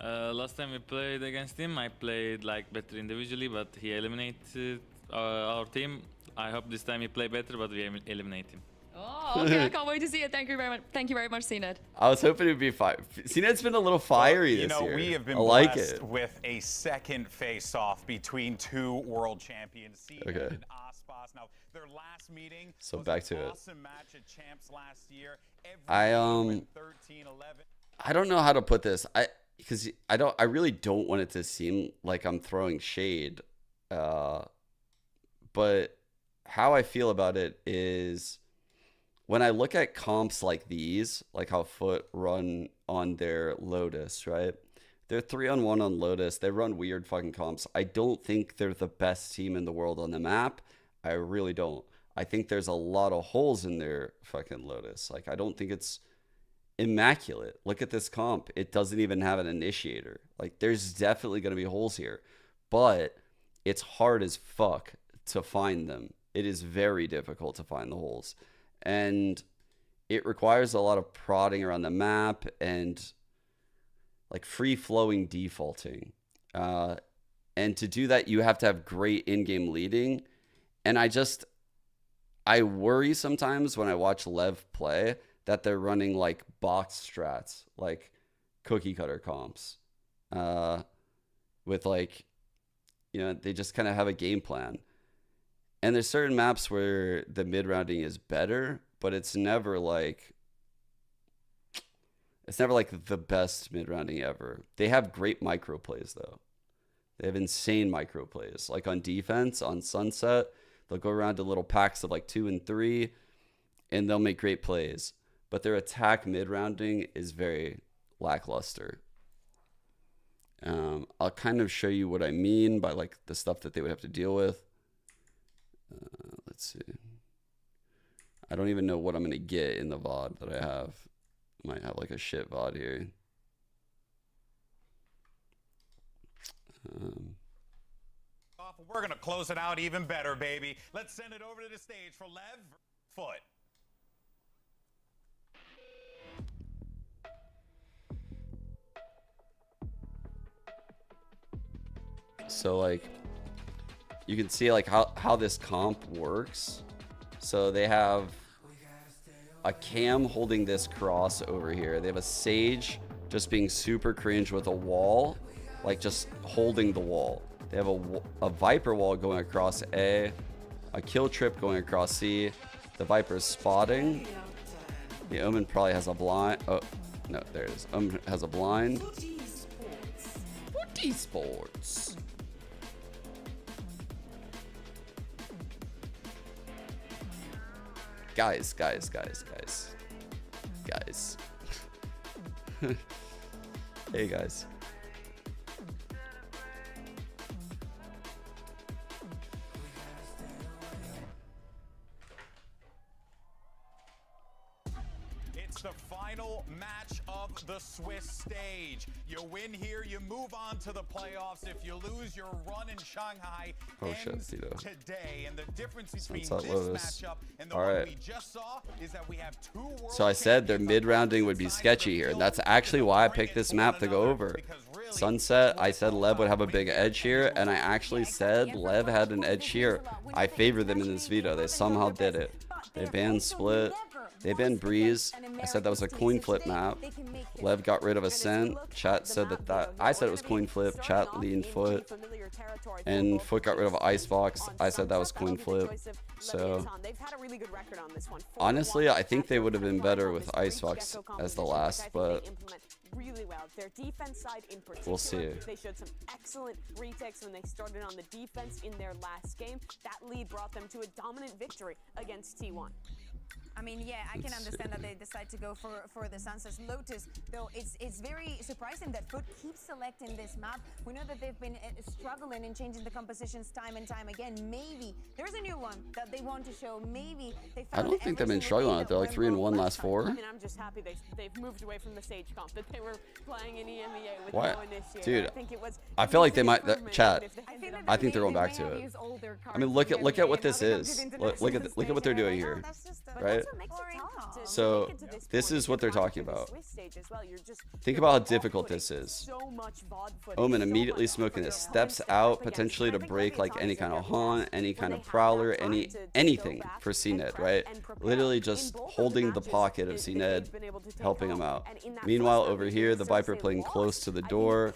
Last time we played against him, I played like better individually, but he eliminated our team. I hope this time he play better, but we eliminate him. Oh, okay. I can't wait to see it. Thank you very much. Thank you very much, CNED. I was hoping it'd be fire. CNED's been a little fiery You this know, year. we have been I like blessed it. with a second face-off between two world champions, CNED Okay. and Aspas. Now, their last meeting So was back an to it. awesome match at Champs last year. Every I game went 13-11. I don't know how to put this. I really don't want it to seem like I'm throwing shade. But how I feel about it is when I look at comps like these, like how FUT run on their Lotus, right? They're 3-on-1 on Lotus. They run weird fucking comps. I don't think they're the best team in the world on the map. I really don't. I think there's a lot of holes in their fucking Lotus. Like, I don't think it's immaculate. Look at this comp. It doesn't even have an initiator. Like, there's definitely going to be holes here. But it's hard as fuck to find them. It is very difficult to find the holes. And it requires a lot of prodding around the map and like free-flowing defaulting. And to do that, you have to have great in-game leading. And I worry sometimes when I watch LEV play that they're running like box strats, like cookie cutter comps. With like, you know, they just kind of have a game plan. And there's certain maps where the mid-rounding is better, but it's never like the best mid-rounding ever. They have great micro plays though. They have insane micro plays. Like on defense, on Sunset, they'll go around to little packs of like 2 and 3, and they'll make great plays. But their attack mid-rounding is very lackluster. I'll kind of show you what I mean by like the stuff that they would have to deal with. Let's see. I don't even know what I'm going to get in the VOD that I have. I might have like a shit VOD here. We're going to close it out even better, baby. Let's send it over to the stage for LEV FUT. So like you can see like how this comp works. So they have a Cam holding this cross over here. They have a Sage just being super cringe with a wall, like just holding the wall. They have a Viper wall going across A, a kill trip going across C. The Viper's spotting. The Omen probably has a blind. Oh, no, there it is. Omen has a blind. FUT Esports. Guys. Hey, guys. stage. You win here, you move on to the playoffs. If you lose, your run in Shanghai ends today. And the difference between this Lotus. matchup and the All one right. we just saw is that we have two world So I said their mid-rounding would be sketchy here, and that's actually why I picked this map to go over. Sunset, I said Lev would have a big edge here, and I actually said Lev had an edge here. I favor them in this veto. They somehow did it. They banned Split. They banned Breeze. I said that was a coin flip map. Lev got rid of Ascent. Chat said that I said it was coin flip. Chat leaned Foot. And Foot got rid of Icebox. I said that was coin flip. So honestly, I think they would have been better with Icebox as the last, but really well. Their defense side in particular, we'll see. They showed some excellent retakes when they started on the defense in their last game. That lead brought them to a dominant victory against T1. I mean, yeah, I can understand that they decide to go for the Sunsets. Lotus, though, it's very surprising that FUT keeps selecting this map. We know that they've been struggling in changing the compositions time and time again. Maybe there's a new one that they want to show. Maybe they I don't think they've been struggling on it. They're like 3-1 last 4. I mean, I'm just happy they've moved away from the Sage comp that they were playing in EMEA with Why? no initiator. Dude, I feel like they might chat. I think they're going back to it. I mean, look at what this is. Look at what they're doing here, right? So this is what they're talking about. Think about how difficult this is. Omen immediately smoking this, steps out potentially to break like any kind of haunt, any kind of prowler, anything for CNED, right? Literally just holding the pocket of CNED, helping him out. Meanwhile, over here, the Viper playing close to the door.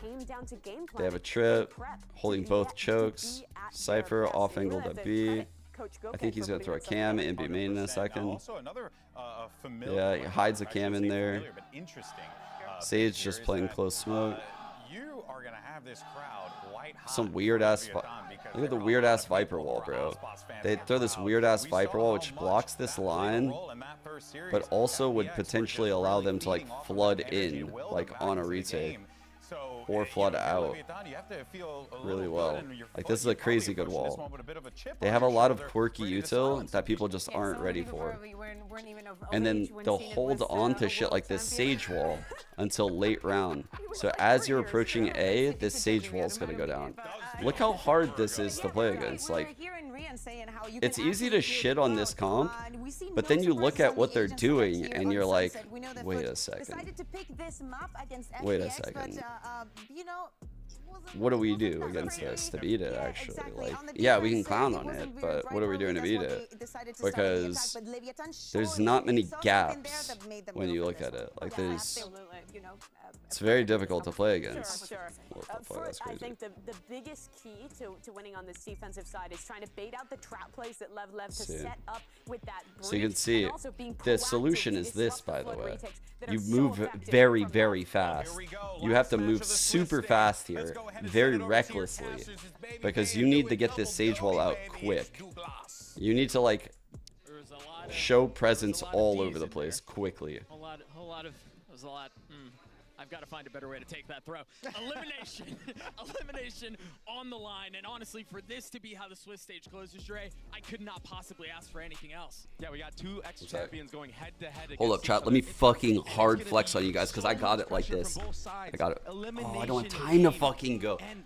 They have a trip, holding both chokes. Cypher off angled at B. I think he's going to throw a cam in B main in a second. Yeah, he hides a cam in there. Sage just playing close smoke. Some weird ass. Look at the weird ass Viper wall, bro. They throw this weird ass Viper wall which blocks this line, but also would potentially allow them to like flood in, like on a retake. Or flood out really well. Like this is a crazy good wall. They have a lot of quirky util that people just aren't ready for. And then they'll hold on to shit like this Sage wall until late round. So as you're approaching A, this Sage wall is gonna go down. Look how hard this is to play against. Like, it's easy to shit on this comp, but then you look at what they're doing and you're like, wait a second. Wait a second. What do we do against this to beat it, actually? Like, yeah, we can clown on it, but what are we doing to beat it? Because there's not many gaps when you look at it. Like, it's very difficult to play against. I think the biggest key to winning on this defensive side is trying to bait out the trap plays that LEV to set up with that breach. So you can see the solution is this, by the way. You move very, very fast. You have to move super fast here, very recklessly, because you need to get this Sage wall out quick. You need to like show presence all over the place quickly. I've got to find a better way to take that throw. Elimination. Elimination on the line. And honestly, for this to be how the Swiss stage closes, Dre, I could not possibly ask for anything else. Yeah, we got two ex-champions going head-to-head. Hold up, chat. Let me fucking hard flex on you guys, because I got it like this. I got it. Oh, I don't have time to fucking go. And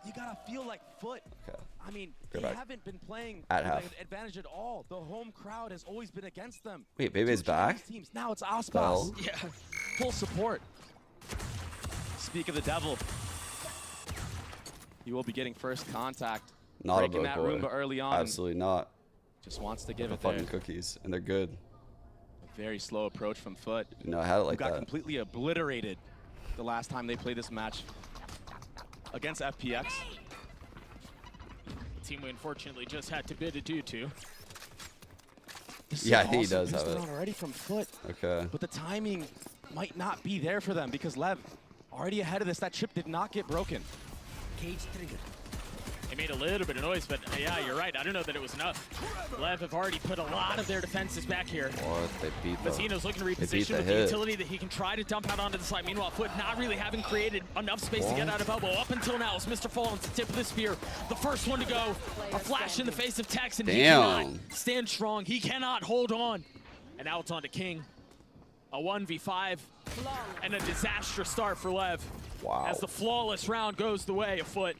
you got to feel like FUT. Okay. I mean, they haven't been playing at half advantage at all. The home crowd has always been against them. Wait, Bebe's back? Teams. Now it's Aspas. Yeah, full support. Speak of the devil. He will be getting first contact. Not breaking a that boy. Roomba early on. Absolutely not. Just wants to give the it fucking there. Cookies, and they're good. A very slow approach from FUT. No, I had it like got that. Completely obliterated the last time they played this match against FPX. The team we unfortunately just had to bid adieu to. Yeah, I think he does have it. Already from FUT. Okay. But the timing might not be there for them because LEV already ahead of this. That chip did not get broken. Cage trigger. They made a little bit of noise, but yeah, you're right. I don't know that it was enough. LEV have already put a lot of their defenses back here. What? They beat the Mazzino's looking to reposition with the utility that he can try to dump out onto the side. Meanwhile, FUT not really having created enough space to get out of elbow. Up until now, it's Mr. Fallen's the tip of the spear. The first one to go. A flash in the face of Tex, and he cannot stand strong. He cannot hold on. And now it's on to King. A 1v5. And a disastrous start for Lev. Wow. As the flawless round goes the way of FUT.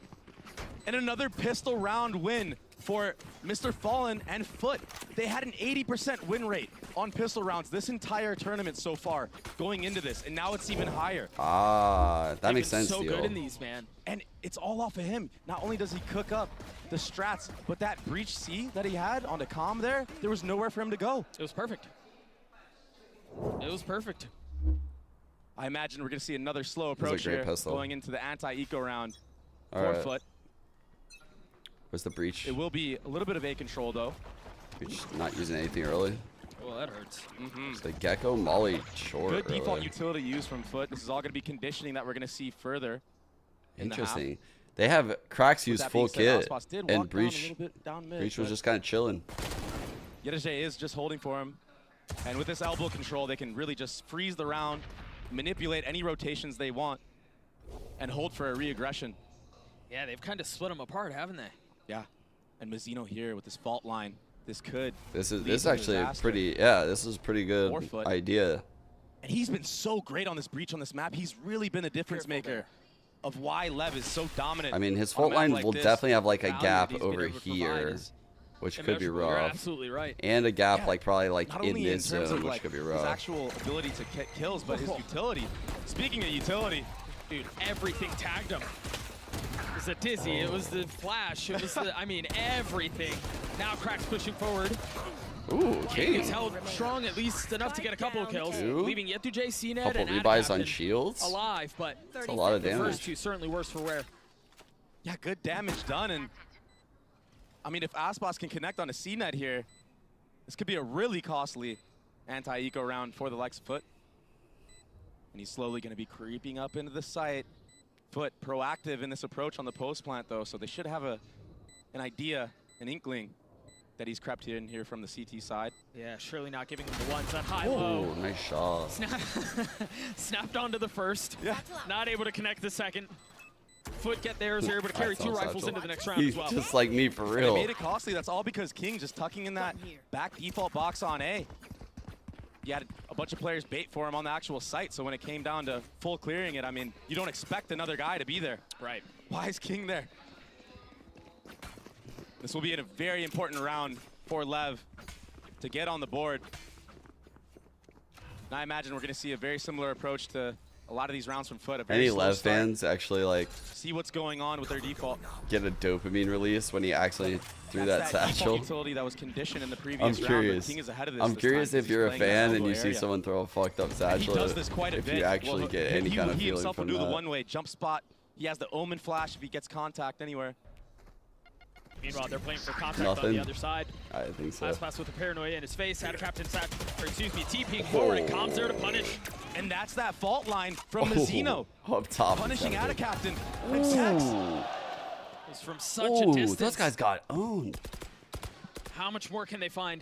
And another pistol round win for Mr. Fallen and FUT. They had an 80% win rate on pistol rounds this entire tournament so far going into this, and now it's even higher. Ah, that They've makes been sense, so Theo. good in these, man. And it's all off of him. Not only does he cook up the strats, but that breach C that he had on the comm there was nowhere for him to go. It was perfect. It was perfect. I imagine we're going to see another slow This is a approach great here pistol. going into the anti-eco round All for right. FUT. Where's the breach? It will be a little bit of A control, though. Breach not using anything early. Well, that hurts. It's the Gecko Molly short. Good default early. utility use from FUT. This is all going to be conditioning that we're going to see further. In the half. Interesting. They have Cracks With use that full being said, kit, Ospas did walk and down a Breach. little bit down mid, Breach was but- just kind of chilling. Yedije is just holding for him. And with this elbow control, they can really just freeze the round, manipulate any rotations they want, and hold for a re-aggression. Yeah, they've kind of split them apart, haven't they? Yeah. And Mazzino here with this fault line. This could This is lead to actually a disaster. pretty this is a pretty good Or FUT. idea. And he's been so great on this breach on this map. He's really been the difference maker of why Lev is so dominant. I mean, his on a fault map line like will this. definitely have like a Value gap that he's been over able to provide here, is which could be immeasurable. You're rough. absolutely right. And a gap Yeah, like probably like Not in only this in terms zone, of which like could be his rough. actual ability to get kills, but his utility. Speaking of utility, Dude, everything tagged him. It was a dizzy, it was the flash, it was the, I mean, everything. Now Crack's pushing forward. Ooh, King King. is held strong at least enough to get a couple of kills, Two. leaving Yetuje, CNET, Couple and rebuys on Adcaptain shields. alive, but That's a lot of the damage. first two certainly worse for wear. yeah, good damage done. And I mean, if Aspas can connect on a CNET here, this could be a really costly anti-eco round for the likes of FUT. And he's slowly going to be creeping up into the site. FUT proactive in this approach on the post plant, though, so they should have an idea, an inkling that he's crept in here from the CT side. Yeah, surely not giving him the ones on high Oh, low. nice shot. Snapped onto the first. Yeah. Not able to connect the second. FUT get theirs, they're able to carry That's two on rifles satchel. into the next round He's as well. just like me for And real. They made it costly. That's all because King just tucking in that back default box on A. He had a bunch of players bait for him on the actual site, so when it came down to full clearing it, I mean, you don't expect another guy to be there. Right. Why is King there? This will be a very important round for Lev to get on the board. And I imagine we're going to see a very similar approach to a lot of these rounds from FUT. A very Any slow Lev start, fans actually like see what's going on with their default. get a dopamine release when he actually threw that Default satchel? utility that was conditioned in the previous I'm round, curious. but King is ahead of this. I'm this curious time if 'cause you're a he's playing that fan and you elbow see area. someone throw a fucked up And satchel. he does this quite a if bit. you actually Well, get any he, kind of he feeling himself will from do the that. one-way jump spot. He has the omen flash if he gets contact anywhere. Meanwhile, they're playing for contact on Nothing. the other side. I think so. Last pass with the paranoia in his face. Had a captain TPing forward and Com's there to punish. And that's that fault line from Oh, Mazzino. up top. Punishing out out a captain. And Sex. It's from such a distance. Those guys got owned. How much more can they find?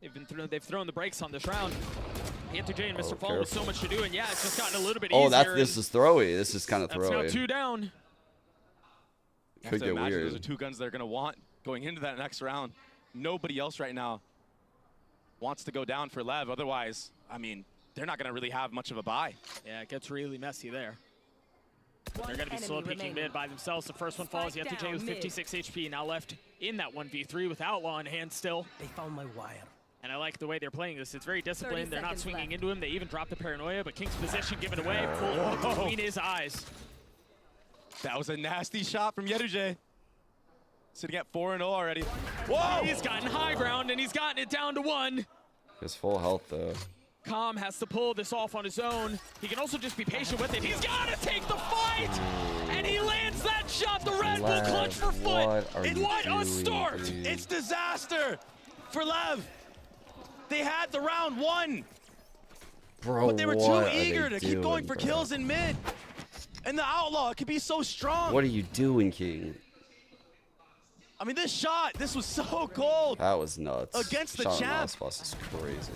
They've thrown the brakes on this round. Yetuje and Mr. Fallen with so much to do, and yeah, it's just gotten a little bit easier. This is throwy. This is kind of That's throwy. now 2 down. You have Could to get imagine weird. those are two guns they're going to want going into that next round. Nobody else right now wants to go down for Lev. Otherwise, I mean, they're not going to really have much of a buy. Yeah, it gets really messy there. They're going to be slow peeking mid by themselves. The first one falls. Yetuje with 56 HP now left in that 1v3 with Outlaw in hand still. They found my wire. And I like the way they're playing this. It's very disciplined. They're not seconds swinging left. into him. They even drop the paranoia, but King's position given away full between his eyes. That was a nasty shot from Yetuje. Sitting at 4-0 already. Whoa! He's gotten high ground, and he's gotten it down to 1. He's full health though. Com has to pull this off on his own. He can also just be patient with it. He's got to take the fight! And he lands that shot. The Red Bull clutch for FUT. And what a start! It's disaster for Lev. They had the round won. Bro, But they were too what are eager they to keep going doing, for bro? kills in mid. And the Outlaw could be so strong. What are you doing, King? I mean, this shot, this was so cold. That was nuts. Against the Shot on champ. Ospas is crazy.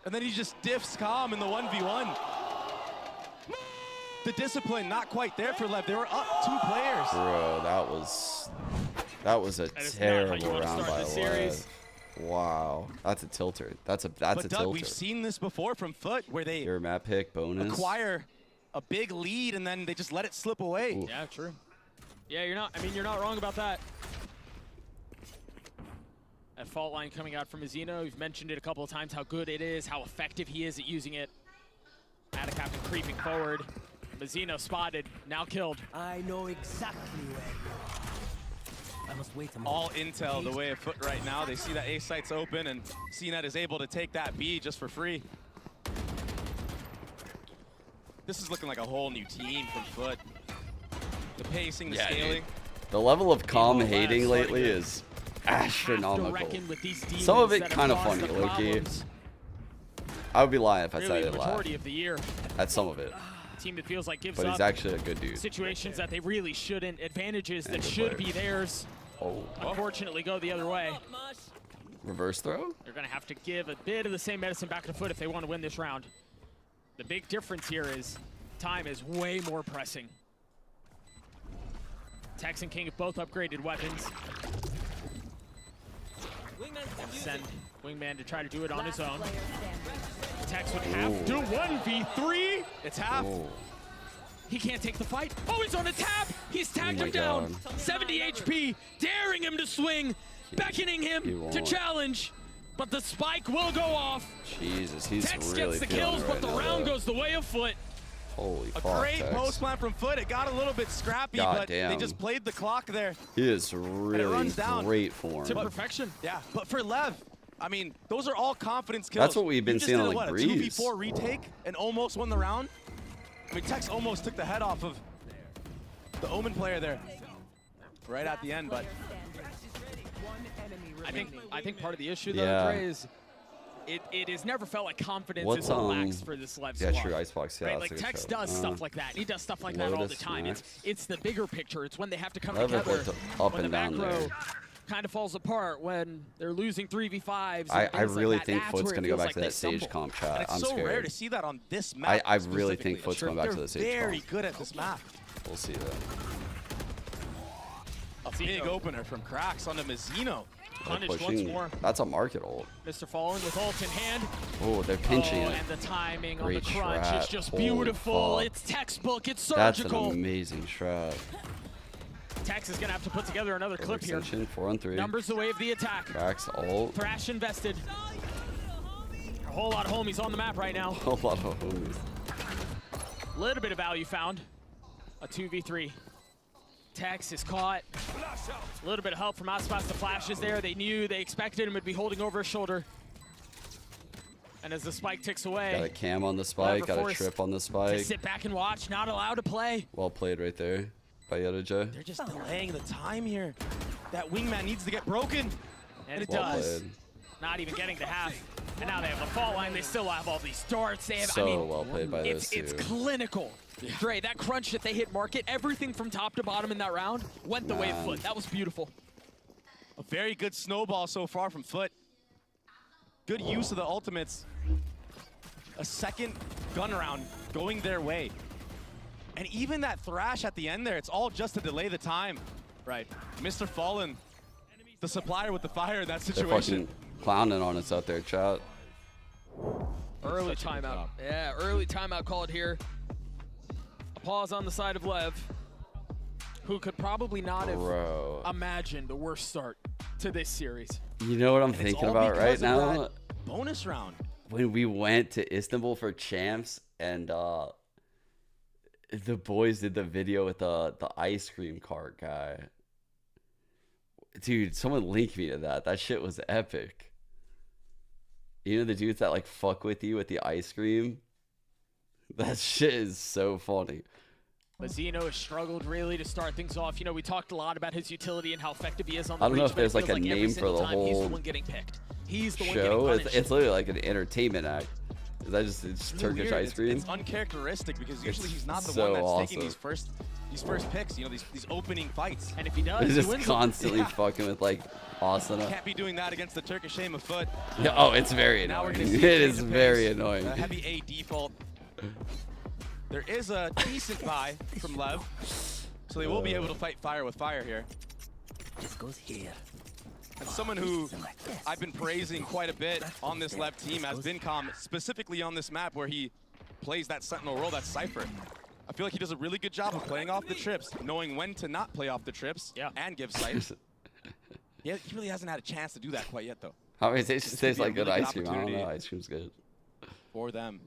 And then he just diffs Com in the 1v1. The discipline not quite there for Lev. They were up 2 players. Bro, that was a That is not how you terrible wanna round start by this Lev. series. Wow, that's a tilter. That's a But Doug, tilter. we've seen this before from FUT, where they Your map pick bonus. acquire a big lead and then they just let it slip away. Ooh. Yeah, true. Yeah, you're not wrong about that. That fault line coming out from Mizzino. We've mentioned it a couple of times how good it is, how effective he is at using it. Captain creeping forward. Mizzino spotted, now killed. I know exactly where. I must wait a moment. All intel the way of FUT right now. They see that A site's open and CNET is able to take that B just for free. This is looking like a whole new team from FUT. The pacing, the scaling. Dude. The level of calm hating lately is astronomical. Some of it kind of funny, low-key. I would be lying if I said I didn't laugh. Of the year. That's some of it. Team that feels like gives But up he's actually a good dude. situations that they really shouldn't, advantages that should be theirs. Oh. Unfortunately, go the other way. Reverse throw? They're going to have to give a bit of the same medicine back to FUT if they want to win this round. The big difference here is time is way more pressing. Tex and King have both upgraded weapons. Send Wingman to try to do it on his own. Tex would have to 1v3. It's half. He can't take the fight. Oh, he's on a tap. He's tagged him down. 70 HP, daring him to swing, beckoning him to challenge. But the spike will go off. Jesus, he's Tex really gets the feeling kills, it but right the now, round though. goes the way of FUT. Holy A fuck, great Tex. post plan from FUT. It got a little bit scrappy, God but damn. they just played the clock there. He is And it really runs down great form. to perfection. Yeah, but for LEV, I mean, those are all confidence kills. That's what we've been You just seeing did on, a, like, what, a Breeze. 2v4 retake and almost won the round. I mean, Tex almost took the head off of the Omen player there right at the end, but I think part of the issue though, Yeah. Dre, is it has never felt like confidence What's, is relaxed for this LEV yeah, squad. true, Icebox, yeah, Right? that's Like a good Tex shout. does stuff like that. He does stuff like that all the Lotus, time. Max. It's the bigger picture. It's when they have to come Lev together. looked up when and the back down row there. kind of falls apart, when they're losing 3v5s. I really think FUT's going to go back to that stage stumble. comp chat. and it's I'm so scared. rare to see that on this map. I really think specifically. FUT's going back to the stage They're very comp. good at this map. We'll see that. A big opener from Cracks onto Mizzino. They're Punished once pushing. more. That's a market ult. Mr. Fallen with ult in hand. Oh, they're pinching it. And the timing Great on the crunch strat. is just Holy beautiful. fuck. It's textbook. It's That's an surgical. amazing strat. Tex is going to have to put together another clip here. Extension, 4-on-3. Numbers the way of the attack. Cracks ult. Thrash invested. A whole lot of homies on the map right now. A lot of homies. A little bit of value found. A 2v3. Tex is caught. A little bit of help from Aspas. The flash is there. They knew, they expected him to be holding over his shoulder. And as the spike ticks away. Got a cam on the spike, got a forced trip on the to spike. sit back and watch, not allowed to play. Well played right there by Yodaja. They're just delaying the time here. That wingman needs to get broken. And it Well does. played. Not even getting to half. And now they have the fall line. They still have all these darts. They have, So I mean, well played by it's those two. clinical. Dre, that crunch that they hit market, everything from top to bottom in that round went the way of FUT. That was beautiful. A very good snowball so far from FUT. Good use of the ultimates. A second gun round going their way. And even that thrash at the end there, it's all just to delay the time. Right. Mr. Fallen, the supplier with the fire in that They're situation. fucking clowning on us out there, chat. Early timeout. Yeah, early timeout called here. A pause on the side of LEV, who could probably not have imagined a worse start to this series. You know what I'm And it's thinking all about right because of now? that bonus round. When we went to Istanbul for champs and the boys did the video with the ice cream cart guy. Dude, someone linked me to that. That shit was epic. You know the dudes that like fuck with you with the ice cream? That shit is so funny. Mizzino has struggled really to start things off. You know, we talked a lot about his utility and how effective he is on the I don't know reach, if but it there's like feels a every name for single the time he's the whole one getting picked. He's the one show. getting It's punished. literally like an entertainment act. Is that just it's Really Turkish weird. ice cream? It's uncharacteristic because usually he's not the so one that's awesome. taking these first picks, you know, these opening fights. And if he does, He's he just wins constantly fucking with like Asuna. Can't be doing that against the Turkish aim of FUT. Yeah, oh, it's very Now we're annoying. gonna see It a change is of very pace. annoying. A heavy A default. There is a decent buy from LEV, so they will be able to fight fire with fire here. This goes here. And someone who I've been praising quite a bit on this LEV team has been Calm, specifically on this map where he plays that Sentinel role, that Cypher. I feel like he does a really good job of playing off the trips, knowing when to not play off the trips and give sight. He really hasn't had a chance to do that quite yet, though. How many tastes tastes like good ice cream? I don't know. Ice cream's good. For them.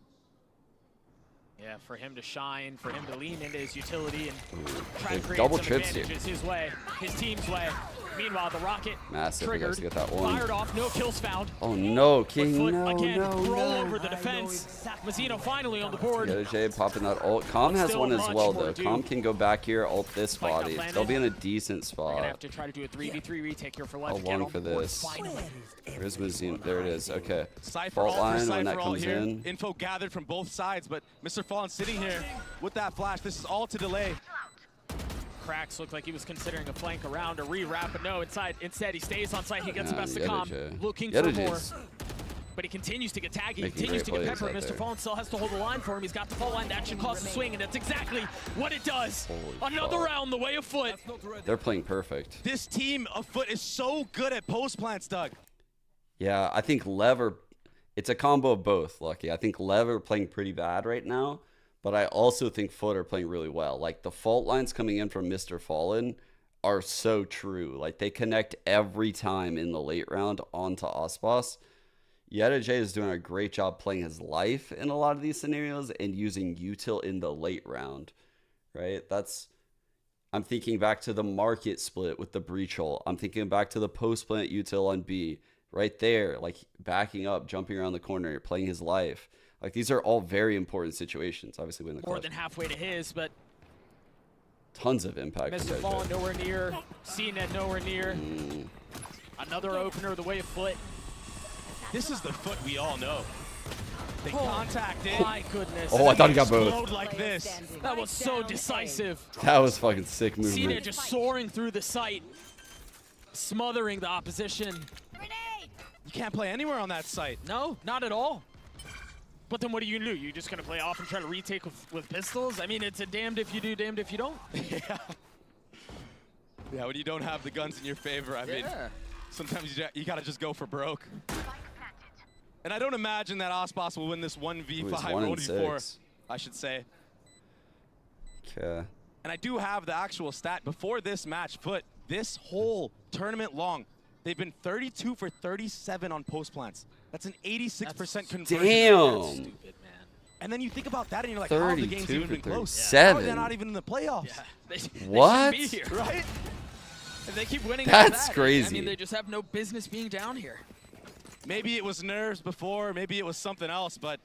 Yeah, for him to shine, for him to lean into his utility and try to create double some trips advantages his way, his team's way. Meanwhile, the rocket Massive. triggered, Get that one. fired off, no kills found. Oh no, King, FUT no, again, no, roll no. over the defense. Mazzino finally on the board. The other Jade popping that ult. Calm has Still one as much well more though. to do. Calm can go back here, ult this Spike not body. landed. They'll be in a decent We're spot. gonna have to try to do a 3v3 retake here for How life again long on for the board, this? finally. There's Mazzino. There it is. Okay. Cypher Fault ult for line when Cypher that ult comes here. in. Info gathered from both sides, but Mr. Fallen sitting here with that flash. This is all to delay. Cracks looked like he was considering a flank around a re-wrap, but no, instead he stays on site. He gets the best of Calm, looking for more. But he continues to get tagged. He continues to get peppered. Mr. Fallen still has to hold the line for him. He's got the fault line. That should cause a swing, and that's exactly what it does. Another round the way of FUT. They're playing perfect. This team of FUT is so good at post plants, Doug. Yeah, I think LEV are, it's a combo of both, Lucky. I think LEV are playing pretty bad right now, but I also think FUT are playing really well. Like, the fault lines coming in from Mr. Fallen are so true. Like, they connect every time in the late round onto Ospas. Yeta J is doing a great job playing his life in a lot of these scenarios and using util in the late round, right? I'm thinking back to the market split with the breach hole. I'm thinking back to the post plant util on B. Right there, like backing up, jumping around the corner, playing his life. Like, these are all very important situations. Obviously, win the More than halfway to his, but tons of impact. Mr. Fallen nowhere near, CNET nowhere near. Another opener the way of FUT. This is the FUT we all know. They contacted. My goodness. Oh, I thought he got both. Like this. That was so decisive. That was fucking sick movement. CNET just soaring through the site, smothering the opposition. You can't play anywhere on that site. No, not at all. But then what are you gonna do? You're just gonna play off and try to retake with pistols? I mean, it's a damned if you do, damned if you don't. Yeah, when you don't have the guns in your favor, I mean, sometimes you gotta just go for broke. And I don't imagine that Ospas will win this 1v5 OD4, I should say. Okay. And I do have the actual stat. Before this match, FUT, this whole tournament long, they've been 32 for 37 on post plants. That's an 86% conversion. Damn. That's stupid, man. And then you think about that and you're like, how have the games even been close? Yeah. How are they not even in the playoffs? Yeah. What? They shouldn't be here, right? If they keep winning That's like that, crazy. I mean, they just have no business being down here. Maybe it was nerves before, maybe it was something else, but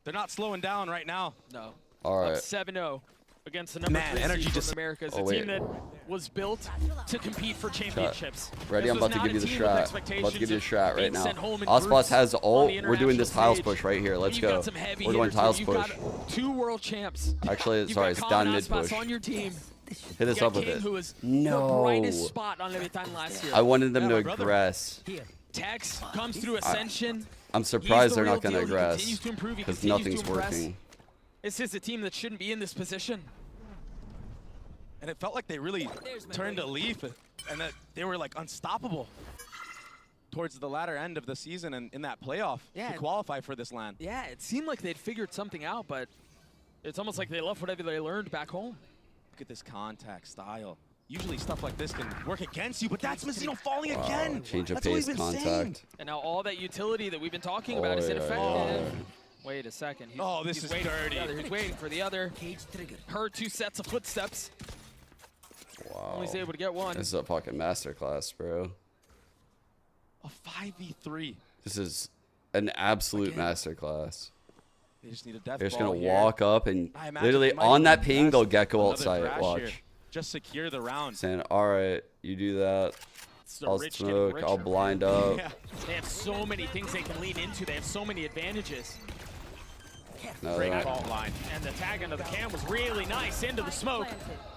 they're not slowing down right now. No. All right. Up 7-0 against the number 3 energy seed just from America. It's a team that was built to compete for championships. Ready? This I'm was about to not give you a the team with shot. expectations About to give you a of shot right being now. sent home in Ospas groups has on ult. the We're doing this international tiles stage. push right here. Let's You've go. got some heavy We're doing hitters tiles here. push. You've got 2 world champs. Actually, You've sorry, got it's down Colin mid Aspas push. on your team. Hit us You up got with King, it. who was No. the brightest spot on every time last year. I wanted them to aggress. Tex comes through Ascension. I'm surprised He's the they're real not going to deal. He aggress continues to improve. He because continues nothing's to impress. working. This is a team that shouldn't be in this position. And it felt like they really turned a leaf and that they were like unstoppable towards the latter end of the season and in that playoff to qualify for this LAN. Yeah, it seemed like they'd figured something out, but it's almost like they left whatever they learned back home. Look at this contact style. Usually stuff like this can work against you, but that's Mazzino falling again. Change of that's pace, what we've been saying. And now all that utility that we've been talking about is ineffective. Wait a second. This is waiting dirty. For the other. He's waiting for the other. Heard 2 sets of footsteps. Wow. Only able to get one. This is a fucking masterclass, bro. A 5v3. This is an absolute masterclass. They just need a death They're just ball going to here. walk up and I imagine literally they might on even that ping, they'll invest Gecko another outside. thrash Watch. here. Just secure the round. Saying, all right, you do that. I'll rich getting smoke, I'll richer. blind up. Yeah. They have so many things they can lean into. They have so many advantages. No, Great they're fault not. line. And the tag under the cam was really nice into the smoke.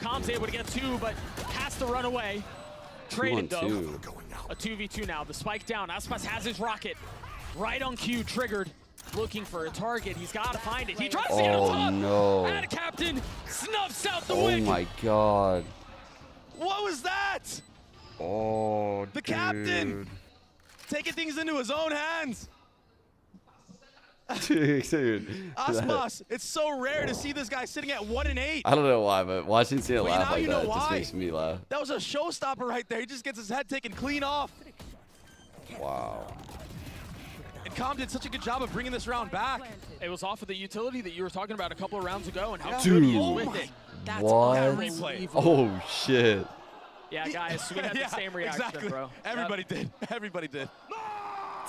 Com's able to get 2, but has to run away. Traded though. 2-on-2. A 2v2 now. The spike down. Aspas has his rocket. Right on cue, triggered. Looking for a target. He's got to find it. He tries to get Oh, up top. no. And a captain snuffs out the Oh wick. my god. What was that? Oh, the captain taking things into his own hands. Dude. Aspas, it's so rare to see this guy sitting at 1-8. I don't know why, but watching Cena Well, laugh now like you know that just why. makes me laugh. That was a showstopper right there. He just gets his head taken clean off. Wow. And Com did such a good job of bringing this round back. It was off of the utility that you were talking about a couple of rounds ago and how Dude. good he is with it. That's What? unbelievable. Oh, shit. Yeah, guys, we had the same reaction, exactly. bro. Everybody did. Everybody did.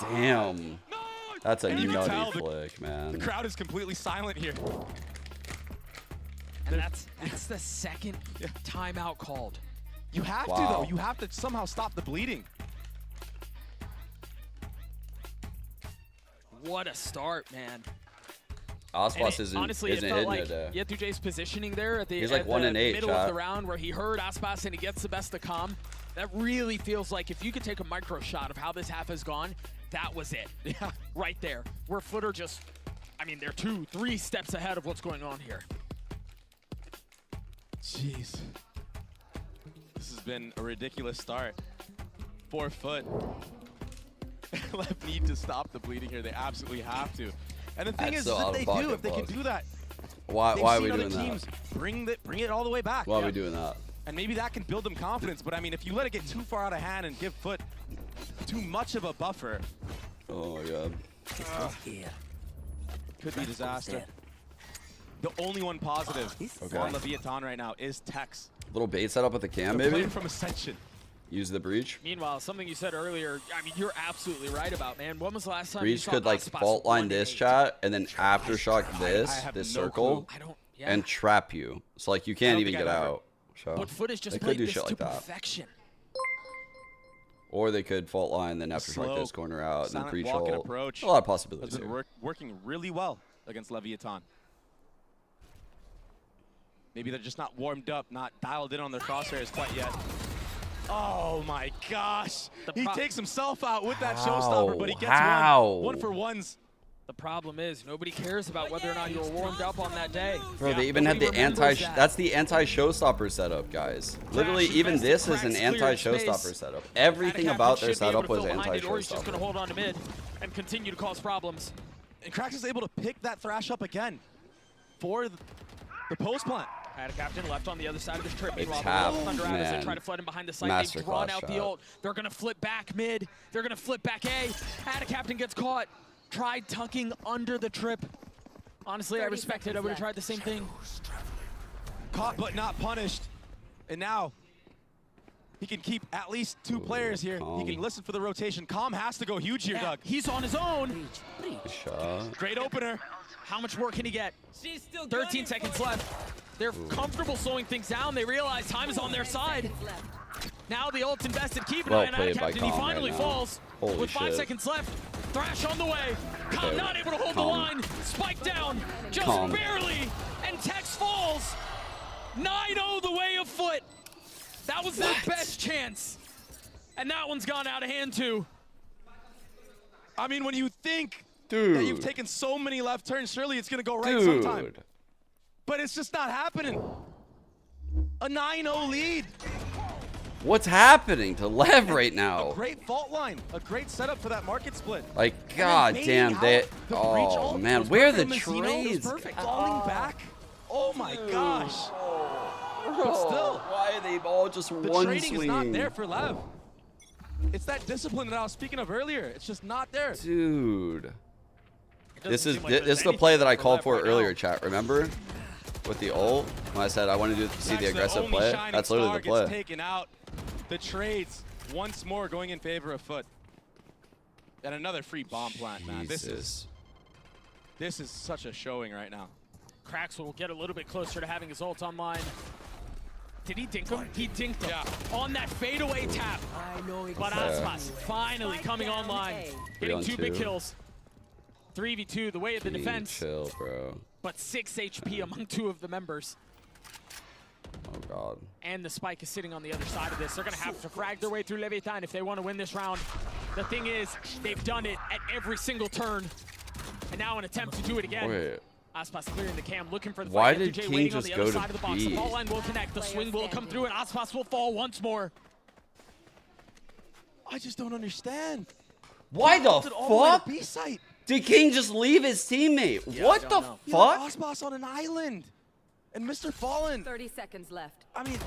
Damn. That's a And you can tell nutty flick, man. The crowd is completely silent here. And that's the second timeout called. You have to, though. You have to somehow stop the bleeding. What a start, man. Aspas isn't honestly, isn't it felt hitting like it. Yetujay's positioning there at the, He's like at 1 the and 8, middle of chat. the round where he heard Aspas and he gets the best of Com. That really feels like if you could take a micro shot of how this half has gone, that was it. Yeah, right there. Where FUT are just, I mean, they're 2-3 steps ahead of what's going on here. Jeez. This has been a ridiculous start for FUT. LEV need to stop the bleeding here. They absolutely have to. And the thing That's is so that they do, if they can buck. do that, Why they've are seen we other doing teams that? bring it all the way back. Why are we doing that? And maybe that can build them confidence. But I mean, if you let it get too far out of hand and give FUT too much of a buffer, oh my god, could be disaster. The only one positive on Leviathan right now is Tex. Little bait setup with the cam, The maybe? player from Ascension. Use the breach. Meanwhile, something you said earlier, I mean, you're absolutely right about, man. When was the last time you Breach saw could like Aspas fault line 1-8? this chat and then aftershock this, have this no circle, clue. and trap you. So like you can't even get out. So But FUT has just they could played do this shit to like that. perfection. Or they could fault line, then aftershock Slow, this corner out, and then silent breach walk and ult. approach A lot of possibilities has been here. working really well against Leviathan. Maybe they're just not warmed up, not dialed in on their crosshairs quite yet. Oh my gosh! He takes himself out with that showstopper, but he gets one for ones. The problem is nobody cares about whether or not you're warmed up on that day. Bro, they even have the that's the anti-showstopper setup, guys. Literally, even this is an anti-showstopper setup. Everything about their setup was Or he's just going to anti-showstopper. hold on to mid and continue to cause problems. And Krax is able to pick that thrash up again for the post plant. Had a captain left on the other side of this trip. It's Meanwhile, half, Thunder out as they man. try to flood him behind the site. They've drawn Masterclass out the shot. ult. They're going to flip back mid. They're going to flip back A. Had a captain gets caught. Tried tucking under the trip. Honestly, I respect it. I would have tried the same thing. Caught but not punished. And now he can keep at least two players here. He can listen for the rotation. Com has to go huge here, Doug. He's on his own. Great opener. How much more can he get? 13 seconds left. They're comfortable slowing things down. They realize time is on their side. Now the ult's invested. Keep an eye on that captain. He finally falls with 5 seconds left. Thrash on the way. Com not able to hold the line. Spike down, just barely. And Tex falls. 9-0 the way of FUT. That was their best chance. And that one's gone out of hand too. I mean, when you think Dude. that you've taken so many left turns, surely it's going to go right sometime. Dude. But it's just not happening. A 9-0 lead. What's happening to LEV right now? A great fault line. A great setup for that market split. Like, god damn, they. Oh man, where are the trades? Falling back. Oh my gosh. But still, why are they all just the one trading is not swing? there for LEV. It's that discipline that I was speaking of earlier. It's just not there. Dude. This is seem like this there's is the play that I anything for called LEV for right earlier, now. chat. Remember? With the ult, when I said I wanted to see the That's aggressive only play. shining That's literally star the play. gets taken out. The trades once more going in favor of FUT. And another free bomb plant, man. This is such a showing right now. Krax will get a little bit closer to having his ult online. Did he dink him? He dinked him on that fadeaway tap. But Aspas finally coming online, getting 2 big kills. 3v2, the way of the defense. Chill, bro. But 6 HP among 2 of the members. Oh god. And the spike is sitting on the other side of this. They're going to have to frag their way through Leviathan if they want to win this round. The thing is, they've done it at every single turn. And now an attempt to do it again. Wait. Aspas clearing the cam, looking for the Why fight. did FJ King waiting on just the go other to side of the box. B? The ball line will connect. The swing will come through, and Aspas will fall once more. I just don't understand. Why the fuck? B site. Did King just leave his teammate? Yeah, what the fuck? Osboss on an island. And Mr. Fallen. 30 seconds left. I mean,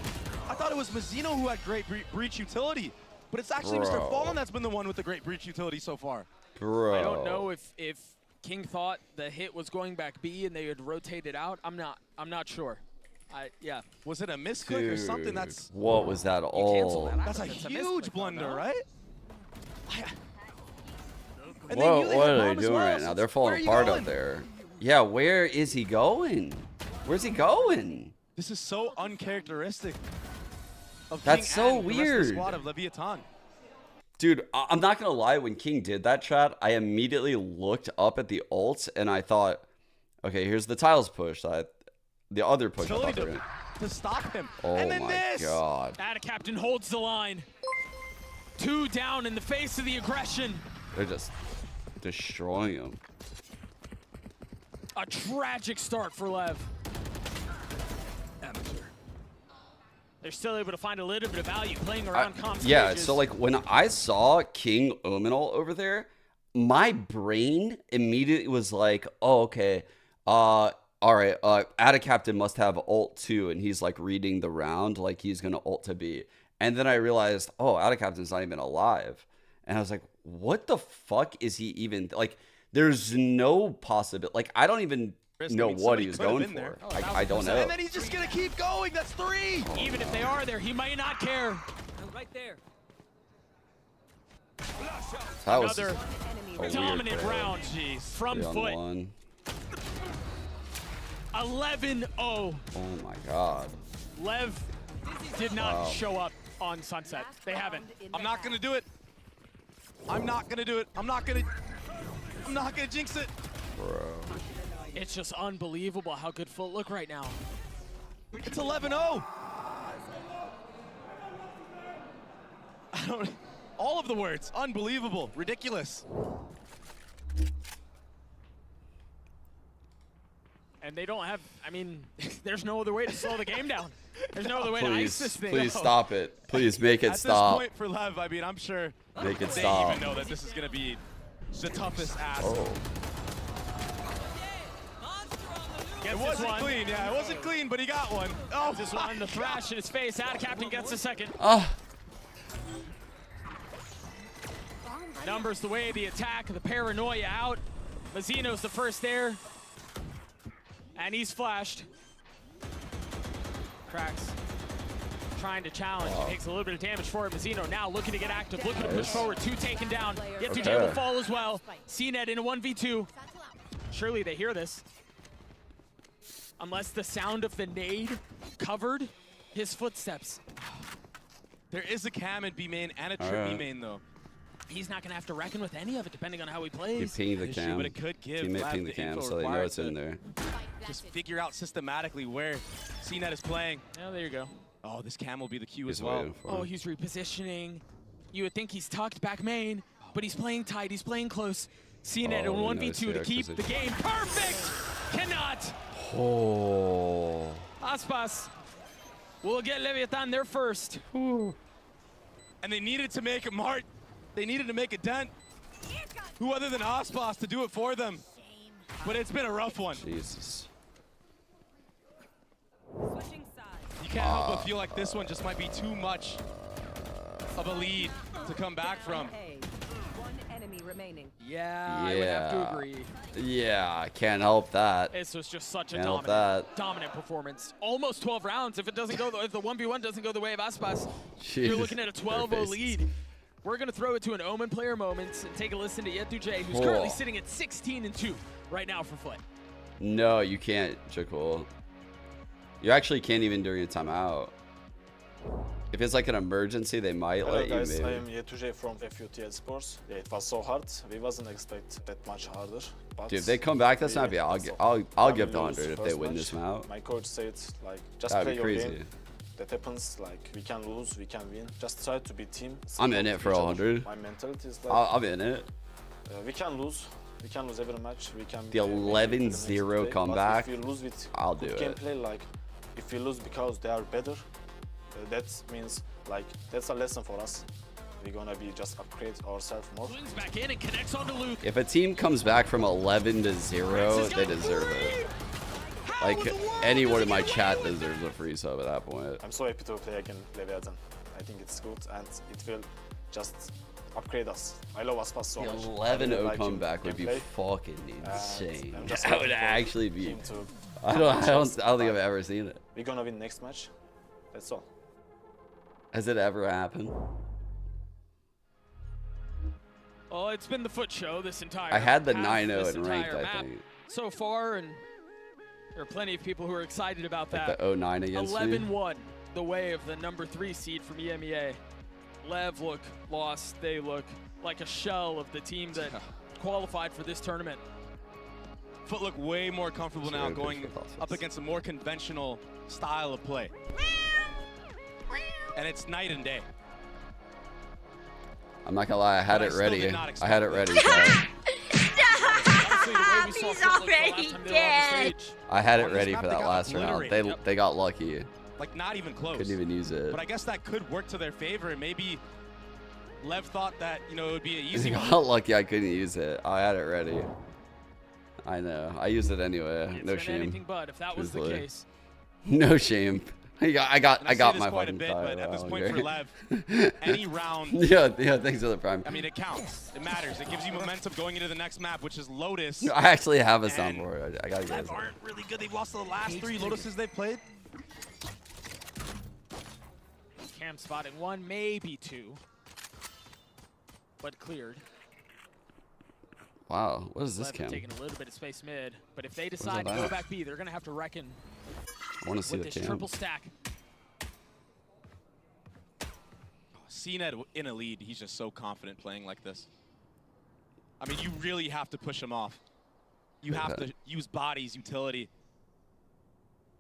I thought it was Mazzino who had great breach utility. But it's actually Bro. Mr. Fallen that's been the one with the great breach utility so far. Bro. I don't know if King thought the hit was going back B and they had rotated out. I'm not sure. Yeah. Was it a misclick or something? That's what was that all? That's a huge blunder, right? And What are they doing right now? They're falling apart up there. Yeah, where is he going? Where's he going? This is so uncharacteristic of That's King so and the rest of weird. the squad of Leviathan. Dude, I'm not gonna lie, when King did that, chat, I immediately looked up at the ults and I thought, okay, here's the tiles push. The other push I thought they were gonna... To stop him. Oh and then my this. god. Captain holds the line. 2 down in the face of the aggression. They're just destroying him. A tragic start for Lev. They're still able to find a little bit of value playing around comp Yeah, stages. so like when I saw King Ominal over there, my brain immediately was like, oh, okay, all right, Ada Captain must have ult too, and he's like reading the round, like he's gonna ult to B. And then I realized, oh, Ada Captain's not even alive. And I was like, what the fuck is he even, like, there's no possibility, like, I don't even know what he was going for. I don't know. And then he's just gonna keep going. That's 3. Even if they are there, he might not care. Right there. That was Another a dominant weird round from FUT. 3-on-1. 11-0. Oh my god. Lev did not show up on Sunset. They haven't. I'm not gonna do it. I'm not gonna do it. I'm not gonna jinx it. Bro. It's just unbelievable how good FUT look right now. It's 11-0. All of the words. Unbelievable. Ridiculous. And they don't have, I mean, there's no other way to slow the game down. There's no other way to ice this thing. Please stop it. Please make it stop. At this point for Lev, I mean, I'm sure Make it they stop. even know that this is going to be the toughest ass. Oh. It wasn't clean, yeah. It wasn't clean, but he got one. Oh, this one, the thrash in his face. Ada Captain gets a second. Numbers the way, the attack, the paranoia out. Mazzino's the first there. And he's flashed. Cracks. Trying to challenge. He takes a little bit of damage for it. Mazzino now looking to get active, looking to push forward. 2 taken down. Yet J will fall as well. CNET in a 1v2. Surely they hear this. Unless the sound of the nade covered his footsteps. There is a cam in B main and a trip B main though. He's not going to have to reckon with any of it depending on how he plays. You ping the cam. But it could give Teammate Lev ping the cam info so they know required it's in to there. Just figure out systematically where CNET is playing. Oh, there you go. Oh, this cam will be the cue He's as well. waiting for Oh, him. he's repositioning. You would think he's tucked back main, but he's playing tight. He's playing close. CNET in 1v2 to keep the game perfect. Cannot. Oh. Aspas will get Leviathan there first. And they needed to make a mark. They needed to make a dent. Who other than Aspas to do it for them? But it's been a rough one. Jesus. You can't help but feel like this one just might be too much of a lead to come back from. One enemy remaining. Yeah, I would have to agree. Yeah, I can't help that. This was just such a Can't help dominant performance. Almost 12 rounds. If it doesn't go, if the 1v1 doesn't go the way of Aspas, you're Jeez. looking at a 12-0 lead. We're gonna throw it to an Omen player moments and take a listen to Yetu-J, who's currently sitting at 16-2 right now for FUT. No, you can't, Jakul. You actually can't even during a timeout. If it's like an emergency, they might Hello let guys, you maybe. I am Yetu-J from FUT Sports. Yeah, it was so hard. We wasn't expect that much harder. But Dude, if they come back, that's not bad. I'll give the 100 if they win this match. My coach said like just That'd play be your crazy. game. That happens, like we can lose, we can win. Just try to be team. I'm in it for 100. My mentality is like I'm in it. We can lose. We can lose every match. We can The 11-0 comeback, But if we lose with I'll do good it. gameplay, like if we lose because they are better, that means like that's a lesson for us. we're gonna be just upgrade ourselves more. Swings back in and connects onto Luke. If a team comes back from 11-0, they deserve it. Like, anyone in my chat deserves a free sub at that point. I'm so happy to play again Leviathan. I think it's good and it will just upgrade us. I love Aspas so much. 11-0 comeback would be fucking insane. That would actually be. To I don't think I've ever seen it. We're gonna win next match. That's all. Has it ever happened? Oh, it's been the FUT show this entire. I had the half, 9-0 in ranked, I think. So far, and there are plenty of people who are excited about Like that. the 09 against me. 11-1, the way of the number 3 seed from EMEA. LEV look lost. They look like a shell of the team that qualified for this tournament. FUT look way more comfortable now going up against a more conventional style of play. And it's night and day. I'm not gonna lie, I had it ready. I had it ready. He's already dead. I had it ready for that last round. They got lucky. Like, not even close. Couldn't even use it. But I guess that could work to their favor, and maybe Lev thought that, you know, it would be an easy They one. got lucky I couldn't use it. I had it ready. I know. I used it anyway. No shame. Anything but if that was the Truthfully. case. No shame. I got my quite a fucking bit, tie. but at this Wow, point for great. Lev, any round. Yeah, thanks for the prime. I mean, it counts. It matters. It gives you momentum going into the next map, which is Lotus. I actually have a And soundboard. I gotta get Lev it. aren't really good. They've lost the last 3 Lotuses they've played. Cam spotting 1, maybe 2. But cleared. Wow, what is this Lev cam? taking a little bit of space mid, but if they is decide to that go about? back B, they're gonna have to reckon I want to see with the this cam. triple stack. CNED in a lead, he's just so confident playing like this. I mean, you really have to push him off. You have to use body's utility.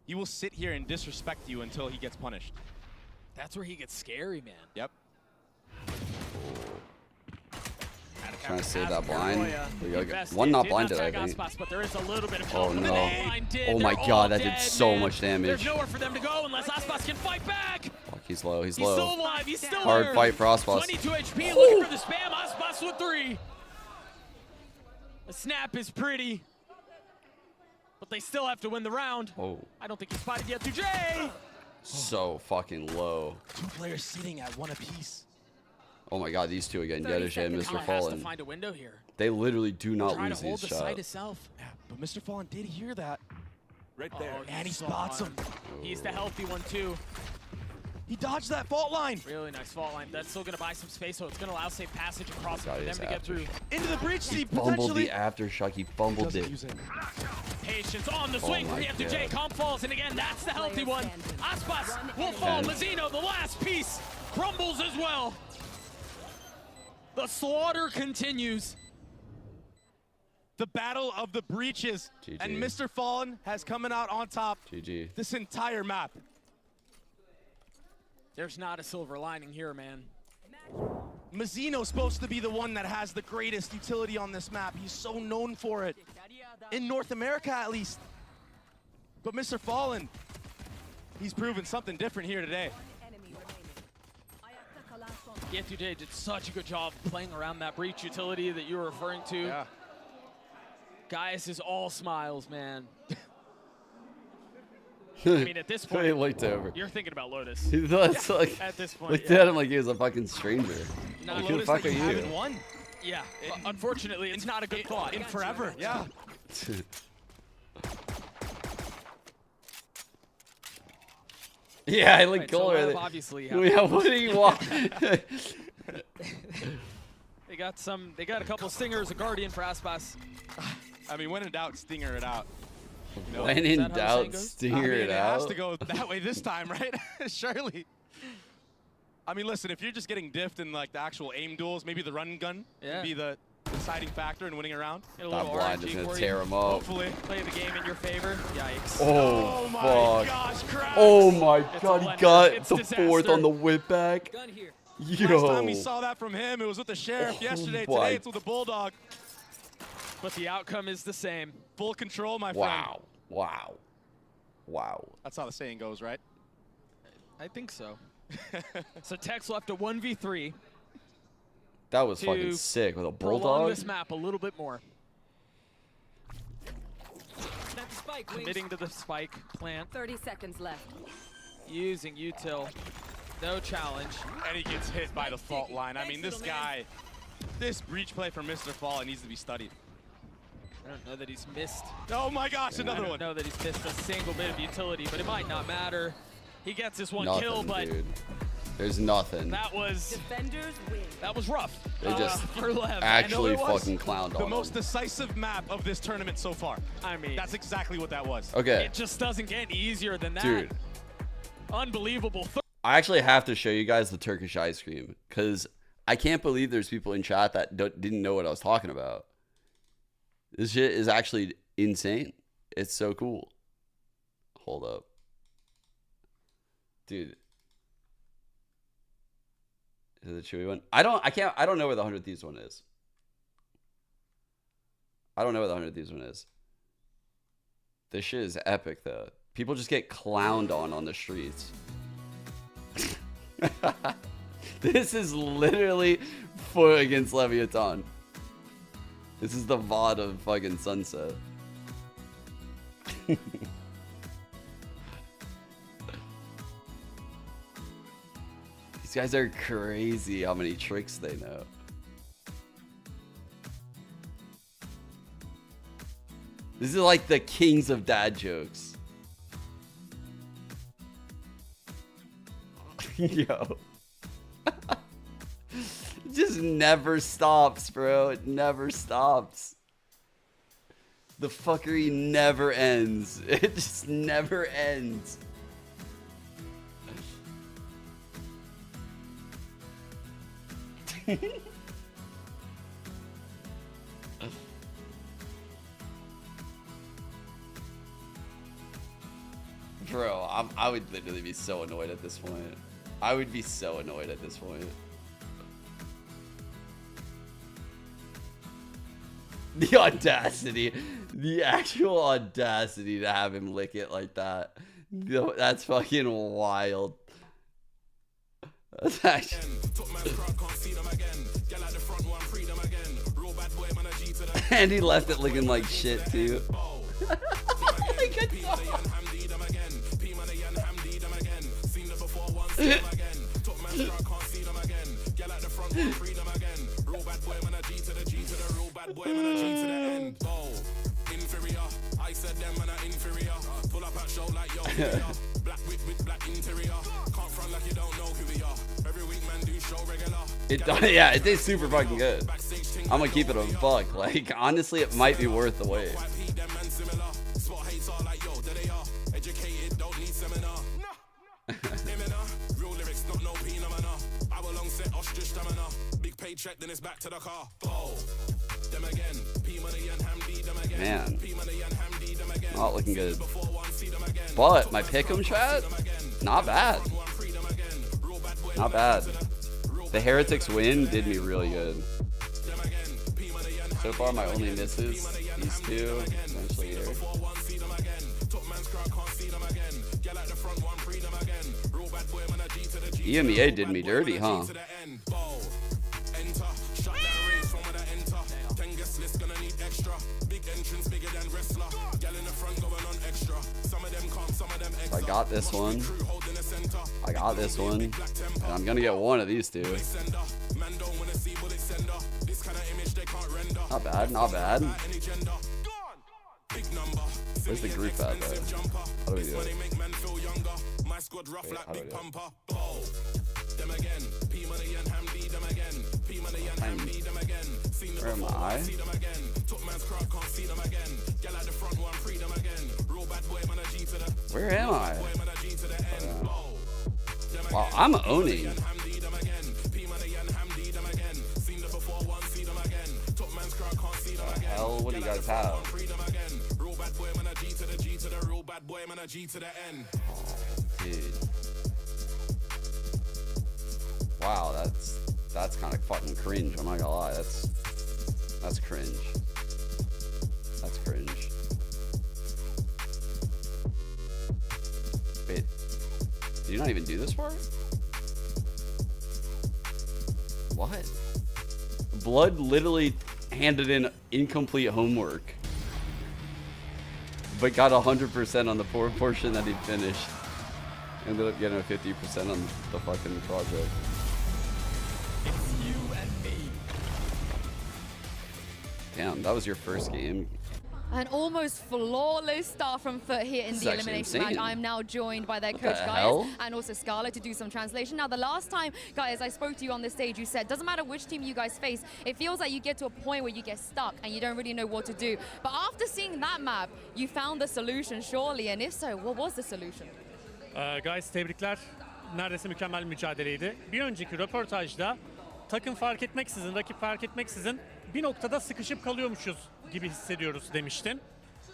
He will sit here and disrespect you until he gets punished. That's where he gets scary, man. Yep. Trying to save that blind. We go. Invested, One not did blinded, I tag think. spots, but there is a little bit of Oh help. no. Blind did. Oh my They're all god, that did dead, so man. much damage. There's nowhere for them to go unless Aspas can fight back. Fuck, he's low. He's He's low. still alive. He's still Hard there. fight for Aspas. 22 HP, looking for the spam. Aspas with 3. The snap is pretty, but they still have to win the round. Oh. I don't think he's spotted yet. 2J. So fucking low. 2 players sitting at 1 apiece. Oh my god, these two again. 30 Yedish and seconds. Mr. Has to Fallen. find a window here. They literally do not Try lose to hold these the side shots. itself. Yeah, but Mr. Fallen did hear that. Right there. And he spots him. He's the healthy one too. He dodged that fault line. Really nice fault line. That's still going to buy some space, so it's going to allow safe passage across God, for them it's to get through. Into the breach, He see, fumbled potentially. the aftershock. He fumbled it. Patience on the swing for my the F2J. God. Comp falls, and again, that's the healthy one. Aspas will fall. Mazzino, the last piece, crumbles as well. The slaughter continues. The battle of the breaches. GG. And Mr. Fallen has coming out on top GG. this entire map. There's not a silver lining here, man. Mazzino's supposed to be the one that has the greatest utility on this map. He's so known for it. In North America, at least. But Mr. Fallen, he's proven something different here today. The F2J did such a good job playing around that breach utility that you were referring to. Yeah. Gaius is all smiles, man. I mean, at this point, He looked over. you're thinking about Lotus. That's like, At this point, looked yeah. at him like he was a fucking stranger. Not Like, who the Lotus fuck that are you you? haven't won Yeah, unfortunately, it's not a good thought. in forever. Yeah. Yeah, I look Right, so cooler. Lev than- obviously Yeah, what do you want? They got a couple stingers, a guardian for Aspas. I mean, when in doubt, stinger it out. You know? When Is in that how the saying doubt, goes? stinger I mean, it it has out. to go that way this time, right? Surely. I mean, listen, if you're just getting diffed in like the actual aim duels, maybe the run gun Yeah. would be the deciding factor in winning a round. Get a That little blind RNG is gonna for tear you. him up. Hopefully. Play the game in your favor. Yikes. Oh, my fuck. gosh, cracks. Oh my It's a god, he blender. got It's the disaster. fourth on the whip back. Gun here. Yo. Last time we saw that from him, it was with the Sheriff yesterday. my- Today it's with the Bulldog. But the outcome is the same. Full control, my friend. Wow. Wow. Wow. That's how the saying goes, right? I think so. So Tex left a 1v3. That was fucking sick with a prolong bulldog. this map a little bit more. Committing to the spike plant. 30 seconds left. Using util. No challenge. And he gets hit by the fault line. I mean, this guy, this breach play from Mr. Fall needs to be studied. I don't know that he's missed. Oh my gosh, another one. I don't know that he's missed a single bit of utility, but it might not matter. He gets his one Nothing, kill, but dude. There's nothing. that was Defenders win. that was rough. They just for LEV. actually I know it was fucking clowned on the him. most decisive map of this tournament so far. I mean, that's exactly what that was. Okay. It just doesn't get any easier than that. Dude. Unbelievable. I actually have to show you guys the Turkish ice cream because I can't believe there's people in chat that didn't know what I was talking about. This shit is actually insane. It's so cool. Hold up. Dude. Is it the chewy one? I don't know where the 100 Thieves one is. I don't know where the 100 Thieves one is. This shit is epic though. People just get clowned on the streets. This is literally FUT against Leviathan. This is the VOD of fucking Sunset. These guys are crazy how many tricks they know. This is like the kings of dad jokes. Yo. It just never stops, bro. It never stops. The fuckery never ends. It just never ends. Bro, I would literally be so annoyed at this point. I would be so annoyed at this point. The audacity. The actual audacity to have him lick it like that. That's fucking wild. That's actually... And he left it looking like shit too. Yeah, it tastes super fucking good. I'm gonna keep it a buck. Like, honestly, it might be worth the wait. Man, not looking good. But my pick'em chat, not bad. Not bad. The Heretics win did me really good. So far, my only misses, these two, eventually here. EMEA did me dirty, huh? I got this one. I got this one. And I'm gonna get one of these two. Not bad, not bad. Where's the group at though? How do we do it? Wait, how do we do it? Where am I? Where am I? Wow, I'm owning. What the hell? What do you guys have? Dude. Wow, that's kind of fucking cringe. I'm not gonna lie. That's cringe. That's cringe. Wait, did you not even do this part? What? Blood literally handed in incomplete homework, but got 100% on the portion that he finished. Ended up getting a 50% on the fucking project. It's you and me. Damn, that was your first game. An almost flawless start from FUT here in This the is actually elimination match. insane. I'm now joined by their What coach the Gaius hell? and also Scarlett to do some translation. Now, the last time, guys, I spoke to you on the stage, you said, doesn't matter which team you guys face, it feels like you get to a point where you get stuck and you don't really know what to do. But after seeing that map, you found the solution, surely. And if so, what was the solution? Guys, tebrikler. Neredeyse mükemmel bir mücadeleydi. Bir önceki röportajda takım fark etmeksizin, rakip fark etmeksizin bir noktada sıkışıp kalıyormuşuz gibi hissediyoruz demiştin.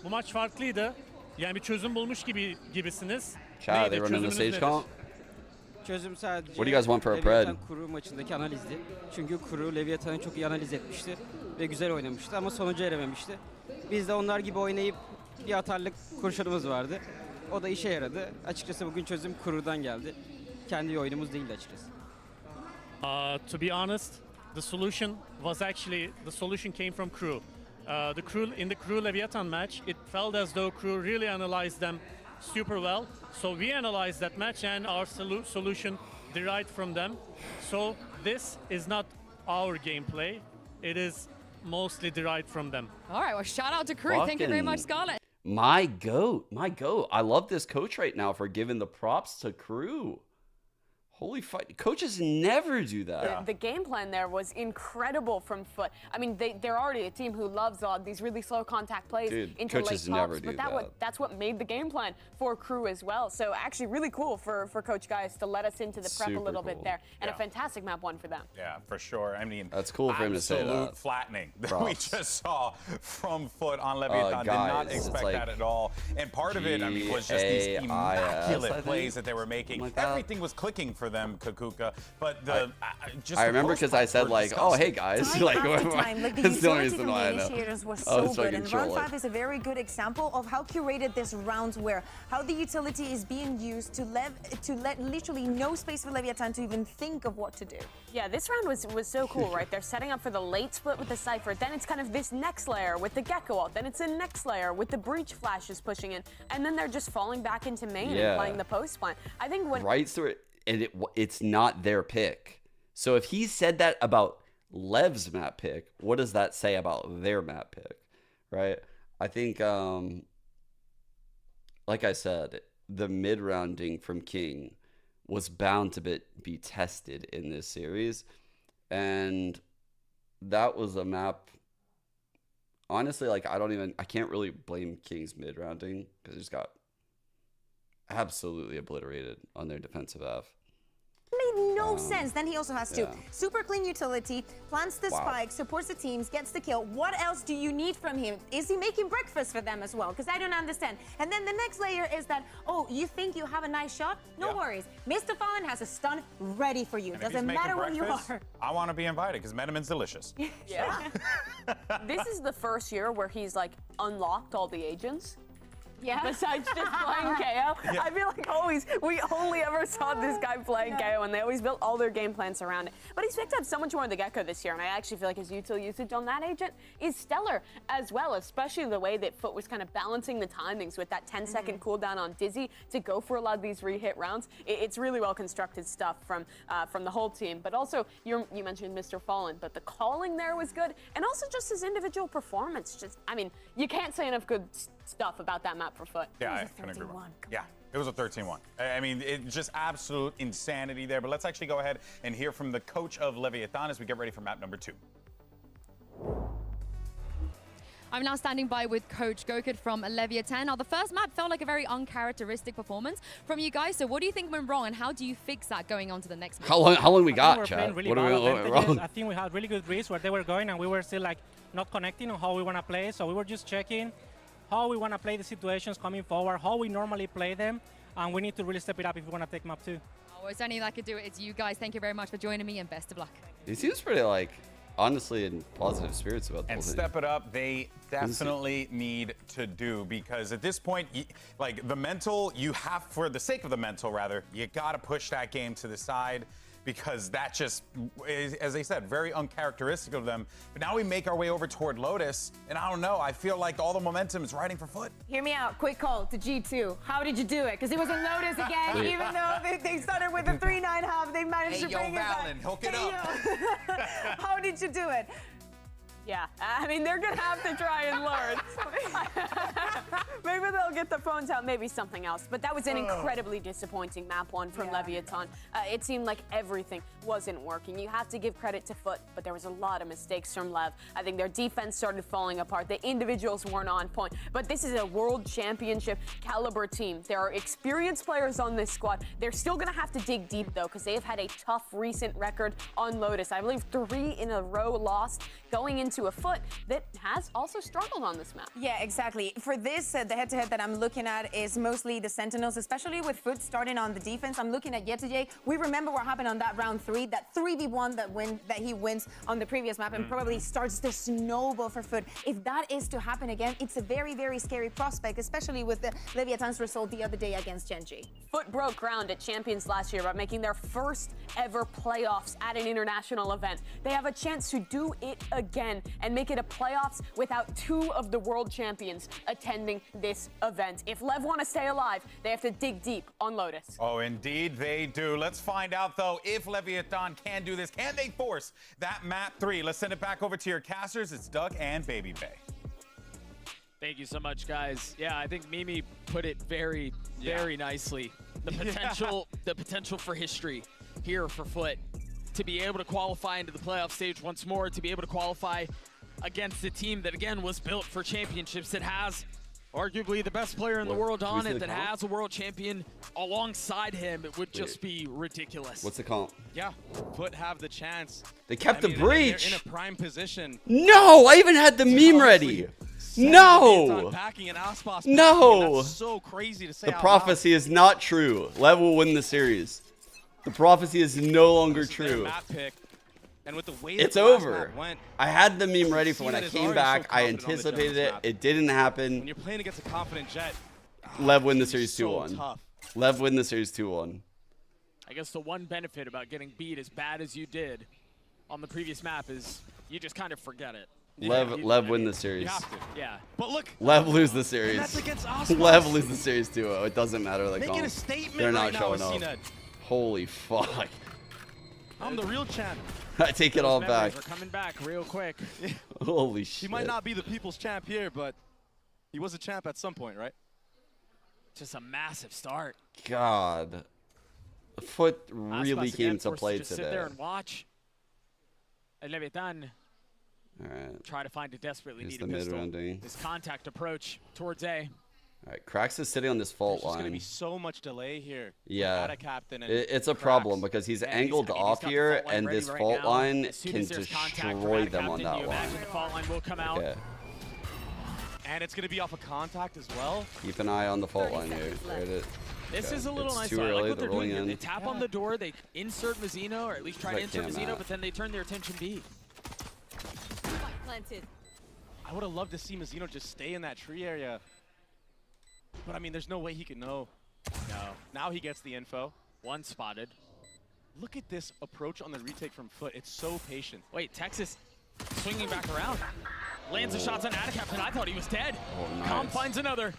Bu maç farklıydı. Yani bir çözüm bulmuş gibisiniz. Chat, they running the stage comp? Çözüm sadece What do you guys want for a Leviathan pred? Kuru maçındaki analizdi. Çünkü Kuru Leviathan'ı çok iyi analiz etmişti ve güzel oynamıştı ama sonuca erememişti. Biz de onlar gibi oynayıp bir atarlık kurşunumuz vardı. O da işe yaradı. Açıkçası bugün çözüm Kuru'dan geldi. Kendi bir oyunumuz değildi açıkçası. To be honest, the solution came from Crew. In the Crew Leviathan match, it felt as though Crew really analyzed them super well. So we analyzed that match and our solution derived from them. So this is not our gameplay. It is mostly derived from them. All right, well, shout out to Crew. Thank you very much, Scarlett. My goat. I love this coach right now for giving the props to Crew. Holy fuck. Coaches never do that. The game plan there was incredible from FUT. I mean, they're already a team who loves these really slow contact plays into late coaches pops, never do but that's what made the game plan for Crew as well. So actually really cool for Coach Gaius to let us into the prep a little bit there. And a fantastic map one for them. Yeah, for sure. I mean, that's cool for him to say that. Absolute flattening that we Props. just saw from FUT on Leviathan. Did not guys, expect it's like that at all. And part of it, I mean, was just these GAIS, immaculate I plays think. that they were making. Something like that. Everything was clicking for them, Kakuka. But the just I the remember post because I said were like, oh hey disgusting. guys, Time like after time, like the that's the only utility reason from why I the know. initiators was Oh, so it's good, fucking and troll, round like- 5 is a very good example of how curated this round were, how the utility is being used to let literally no space for Leviathan to even think of what to do. Yeah, this round was so cool, right? They're setting up for the late split with the Cypher. Then it's kind of this next layer with the Gecko ult. Then it's a next layer with the Breach flashes pushing in. And then they're just falling back into main and playing the post plan. I think when... Right through it, and it's not their pick. So if he said that about LEV's map pick, what does that say about their map pick, right? I think, like I said, the mid-rounding from King was bound to be tested in this series, and that was a map. Honestly, like I can't really blame King's mid-rounding because it just got absolutely obliterated on their defensive half. Made no sense. Then he also has to super clean utility, plants the spike, supports the teams, gets the kill. What else do you need from him? Is he making breakfast for them as well? Because I don't understand. And then the next layer is that, oh, you think you have a nice shot? No worries. Mr. Fallen has a stun ready for you. And if Doesn't he's matter making where you breakfast, are. I want to be invited because Medemin's delicious. Yeah. This is the first year where he's like unlocked all the agents. Yeah. Besides just playing KO. Yeah. I feel like we only ever saw this guy playing KO, and they always built all their game plans around it. But he's picked up so much more in the Gecko this year, and I actually feel like his util usage on that agent is stellar as well, especially the way that FUT was kind of balancing the timings with that 10-second cooldown on Dizzy to go for a lot of these re-hit rounds. It's really well constructed stuff from the whole team. But also, you mentioned Mr. Fallen, but the calling there was good, and also just his individual performance. Just, I mean, you can't say enough good stuff about that map for FUT. Yeah, I can agree more. Yeah, it was a 13-1. I mean, it's just absolute insanity there. But let's actually go ahead and hear from the coach of Leviathan as we get ready for map number 2. I'm now standing by with Coach Gokid from Leviathan. Now, the first map felt like a very uncharacteristic performance from you guys. So what do you think went wrong, and how do you fix that going on to the next map? How long we got, Chat? What are we wrong? I think we had really good reads where they were going, and we were still like not connecting on how we want to play. So we were just checking how we want to play the situations coming forward, how we normally play them, and we need to really step it up if we want to take map 2. Oh, it's only that could do it. It's you guys. Thank you very much for joining me, and best of luck. He seems pretty like honestly in positive spirits about the And whole thing. step it up, they definitely need to do, because at this point, like the mental, you have, for the sake of the mental rather, you got to push that game to the side. because that just is, as I said, very uncharacteristic of them. But now we make our way over toward Lotus, and I don't know, I feel like all the momentum is riding for FUT. Hear me out. Quick call to G2. How did you do it? Because it was a Lotus again. Even though they started with a 3-9 half, they managed to bring it back. Hook it up. How did you do it? Yeah, I mean, they're going to have to try and learn. Maybe they'll get the phones out, maybe something else. But that was an incredibly disappointing map one from Leviathan. It seemed like everything wasn't working. You have to give credit to FUT, but there was a lot of mistakes from LEV. I think their defense started falling apart. The individuals weren't on point. But this is a world championship caliber team. There are experienced players on this squad. They're still going to have to dig deep, though, because they have had a tough recent record on Lotus. I believe 3 in a row lost going into a FUT that has also struggled on this map. Yeah, exactly. For this, the head-to-head that I'm looking at is mostly the Sentinels, especially with FUT starting on the defense. I'm looking at Yetuje. We remember what happened on that round 3, that 3v1 that he wins on the previous map and probably starts to snowball for FUT. If that is to happen again, it's a very, very scary prospect, especially with the Leviathan's result the other day against Genji. FUT broke ground at Champions last year by making their first ever playoffs at an international event. They have a chance to do it again and make it a playoffs without 2 of the world champions attending this event. If LEV want to stay alive, they have to dig deep on Lotus. Oh, indeed they do. Let's find out, though, if Leviathan can do this. Can they force that map 3? Let's send it back over to your casters. It's Doug and Baby Bay. Thank you so much, guys. Yeah, I think Mimi put it very, very nicely. The potential for history here for FUT. To be able to qualify into the playoff stage once more, to be able to qualify against a team that, again, was built for championships, that has arguably the best player in the world on it, that has a world champion alongside him. It would just be ridiculous. What's the comp? Yeah, FUT have the chance. They kept the breach. They're in a prime position. No, I even had the meme ready. No. No. That's so crazy to say. The prophecy is not true. LEV will win the series. The prophecy is no longer true. And with the way it's over. I had the meme ready for when I came back. I anticipated it. It didn't happen. When you're playing against a confident Jet, LEV win the series 2-1. LEV win the series 2-1. I guess the one benefit about getting beat as bad as you did on the previous map is you just kind of forget it. LEV win the series. Yeah. But look, LEV lose the series. that's against Osmos. LEV lose the series 2-0. It doesn't matter. Like, Making a statement they're not right showing now, up. Holy fuck. I'm the real champ. I take it all back. We're coming back real quick. Holy shit. He might not be the people's champ here, but he was a champ at some point, right? Just a massive start. God. FUT really came to play just today. Sit there and watch. And Leviathan Alright. try to find a desperately Here's needed the pistol. mid-rounding. This contact approach towards A. Alright, Krax is sitting on this fault There's going to line. be so much delay here. Yeah, Without a captain and it's a problem because he's angled off here, and this fault line can destroy them on that line. The fault line will come out. Okay, And it's going to be off a contact as well. keep an eye on the fault line here. This is a little nice. Too I early. like what They're they're doing rolling here. in. They tap on the door, they insert Mazzino, or at least try to insert Cam Mazzino, out. but then they turn their attention B. Planted. I would have loved to see Mazzino just stay in that tree area. But I mean, there's no way he could know. No. Now he gets the info. One spotted. Look at this approach on the retake from FUT. It's so patient. Wait, Texas swinging back around. Lands the shots on Adicap, and I thought he was dead. Oh, nice. Com finds another.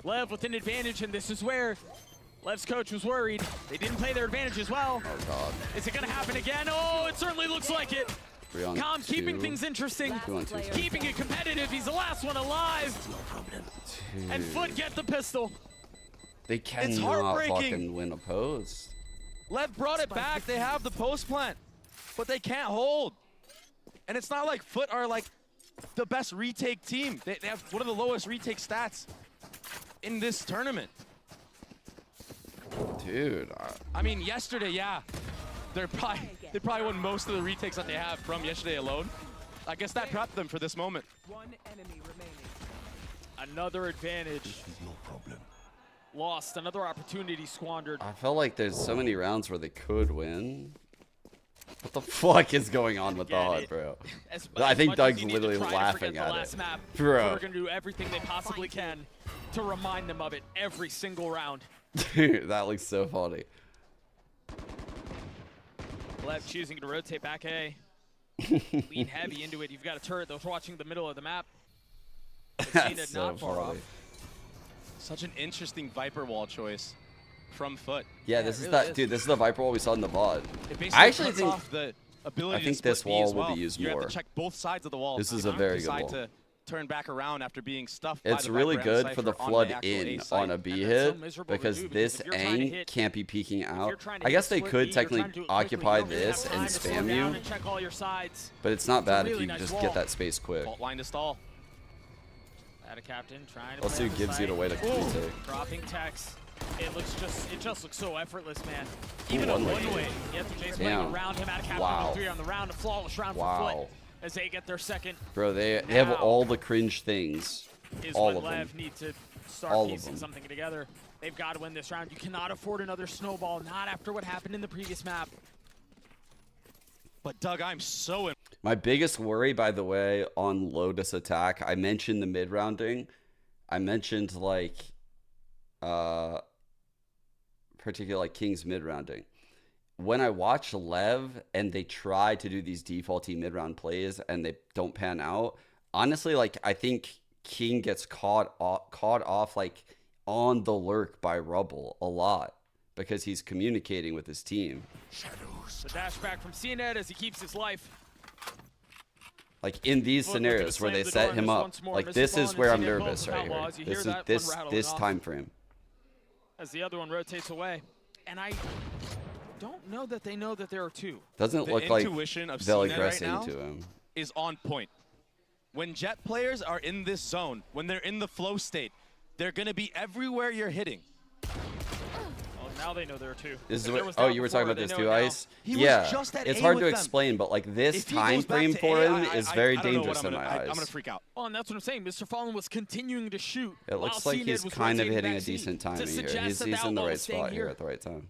LEV with an advantage, and this is where LEV's coach was worried. They didn't play their advantage as well. Oh, God. Is it going to happen again? Oh, it certainly looks like it. 3-on-2. Com keeping things interesting, 2-on-2. keeping it competitive. He's the last one alive. And FUT get the pistol. They cannot fucking win a post. LEV brought it back. They have the post plant, but they can't hold. And it's not like FUT are like the best retake team. They have one of the lowest retake stats in this tournament. Dude. I mean, yesterday, yeah. They probably won most of the retakes that they have from yesterday alone. I guess that prepped them for this moment. One enemy remaining. Another advantage. No problem. Lost. Another opportunity squandered. I felt like there's so many rounds where they could win. What the fuck is going on with the HUD, bro? I think Doug's literally laughing at it. Bro. We're going to do everything they possibly can to remind them of it every single round. Dude, that looks so funny. LEV choosing to rotate back A. Lean heavy into it. You've got a turret that's watching the middle of the map. That's so not far funny. off. Such an interesting Viper wall choice from FUT. Yeah, this is that, dude. This is the Viper wall we saw in the VOD. It basically I actually cuts think off the ability I think to this split B wall as well. will be used You more. have to check both sides of the wall. This is You a very good decide wall. to turn back around after being stuffed by It's the really Viper and good for the Cypher on flood the actual A in site. on a B so hit miserable to because do, because this if you're trying to Aang hit- can't be peeking out. trying to I guess they split could B, you're technically trying to do it quickly. occupy You don't really this have and time to slow spam down you, and check all your sides. but it's not bad if really you nice just wall. get that space quick. Fault line to stall. At a captain trying to Also play on the gives you side. the way to Ooh, retake. dropping text. It just looks so effortless, man. Ooh, Even a one way. one-way. You have to chase playing Damn. around him out of captain Wow. number 3 on the round, a flawless round for Wow. FUT as they get their second. Bro, they have Now all the cringe things. Is All when of them. LEV need to start All of piecing them. something together. They've got to win this round. You cannot afford another snowball, not after what happened in the previous map. But Doug, I'm so My biggest worry, by the way, on Lotus attack, I mentioned the mid-rounding. I mentioned like particularly like King's mid-rounding. When I watch LEV and they try to do these defaulty mid-round plays and they don't pan out, honestly, like I think King gets caught off like on the lurk by Rubble a lot because he's communicating with his team. The dash back from CNET as he keeps his life. Like in these Foot looking to scenarios where slam they the set door, him miss up, once more, like misses this ball, is and where I'm CNET both nervous right here. outlaws. You hear This is that one this rattling off time frame. As the other one rotates away. And I don't know that they know that there are two. Doesn't the look like intuition of they'll CNET aggress right now into him. is on point. When Jet players are in this zone, when they're in the flow state, they're going to be everywhere you're hitting. Well, now they know there are two. This is If what, there was oh, doubt you were before, talking about they this know too, it now. Ice? He was Yeah, just at it's A hard to with them. explain, but like this If he time goes back frame to for A, him I is very don't know what dangerous I'm in gonna- my eyes. I'm going to freak out. Oh, and that's what I'm saying. Mr. Fallen was continuing to shoot. It looks while like he's CNET was kind of rotating hitting a back C decent to timing here. suggest He's that in the Outlaw right was staying spot here here. at the right time.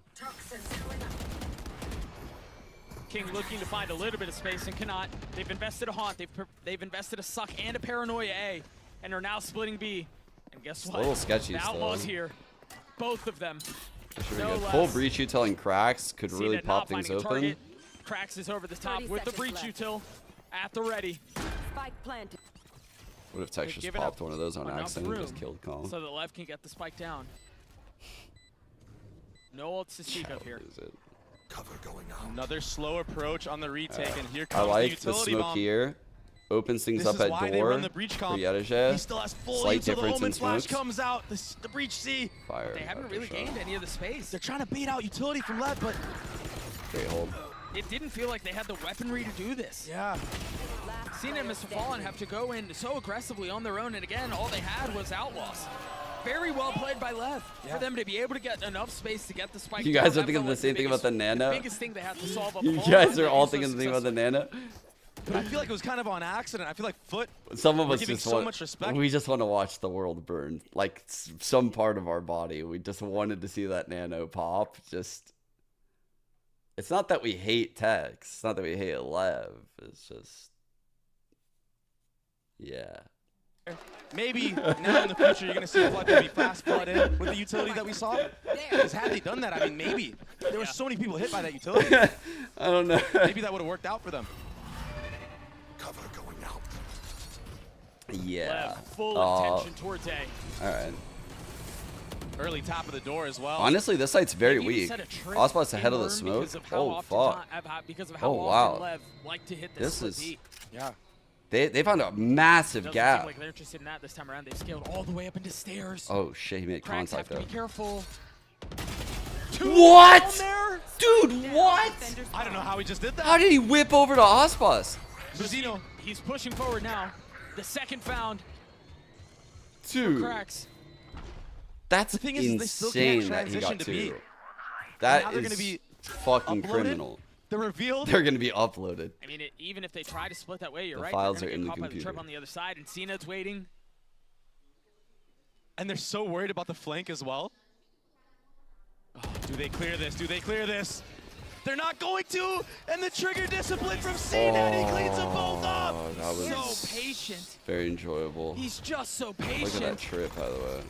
King looking to find a little bit of space and cannot. They've invested a haunt. They've invested a suck and a paranoia A, and are now splitting B. And guess what? a little sketchy The still. Outlaws here, both of them. Should No be good. less. Full breach utilling cracks could really CNET pop not things finding a open. target. Cracks is over the top with the breach util at the ready. Spike planted. What if Tex They've just given popped up one of those on enough accident and room just killed Calm? so that LEV can get the spike down. No ults to speak of here. Cover going on. Another slow approach on the retake, and here I comes like the the utility smoke bomb. here. Opens things This up is at why they door run the breach for comp. Yadajah. He still has full Slight until the difference in Omen Flash smokes. comes out. The breach C. Fire. They haven't after really shot. gained any of the space. They're trying to bait out utility from LEV, but Great hold. It didn't feel like they had the weaponry to do this. Yeah. CNET and Mr. Fallen have to go in so aggressively on their own, and again, all they had was Outlaws. Very well played by LEV for them to be able to get enough space to get the spike. You down. guys are That thinking felt the like same thing about the Nano? The biggest thing they have to solve up You all guys of are all so thinking the thing about the Nano? But I feel like it was kind of on accident. I feel like FUT. Some of we're us giving just so want. much respect. We just want to watch the world burn, like some part of our body. We just wanted to see that Nano pop. Just, it's not that we hate Tex. It's not that we hate LEV. It's just, yeah. Maybe now in the future you're going to see FUT be fast flood in with the utility that we saw. Because had they done that, I mean, maybe. There were so many people hit by that utility. I don't know. Maybe that would have worked out for them. Cover going out. Yeah. LEV, full attention towards A. All right. Early top of the door as well. Honestly, this site's very They've even weak. set a trick Ospot's they ahead of the learned smoke. because of how Oh, often fuck. because of how Oh, often wow. LEV like to hit this This split is. B. Yeah. They found a massive Doesn't gap. seem like they're interested in that this time around. They've scaled all the way up into stairs. Oh shit, he made Cracks have contact to though. be careful. What? Dude, what? I don't know how he just did that. How did he whip over to Ospas? Brazino. He's pushing forward now. The second found. Dude. Cracks. That's The thing is, they still can't insane that he transition got to B. two. Now That they're gonna is be fucking uploaded? criminal. They're revealed. They're gonna be uploaded. I mean, even if they try to split that way, you're The right. files they're are gonna in get the caught by the trip computer. on the other side, and Cena's waiting. And they're so worried about the flank as well. Oh, do they clear this? Do they clear this? They're not going to, and the trigger discipline from CNET, he cleans them both up. Oh, that was So patient. very enjoyable. He's just so Look at that patient. trip, by the way.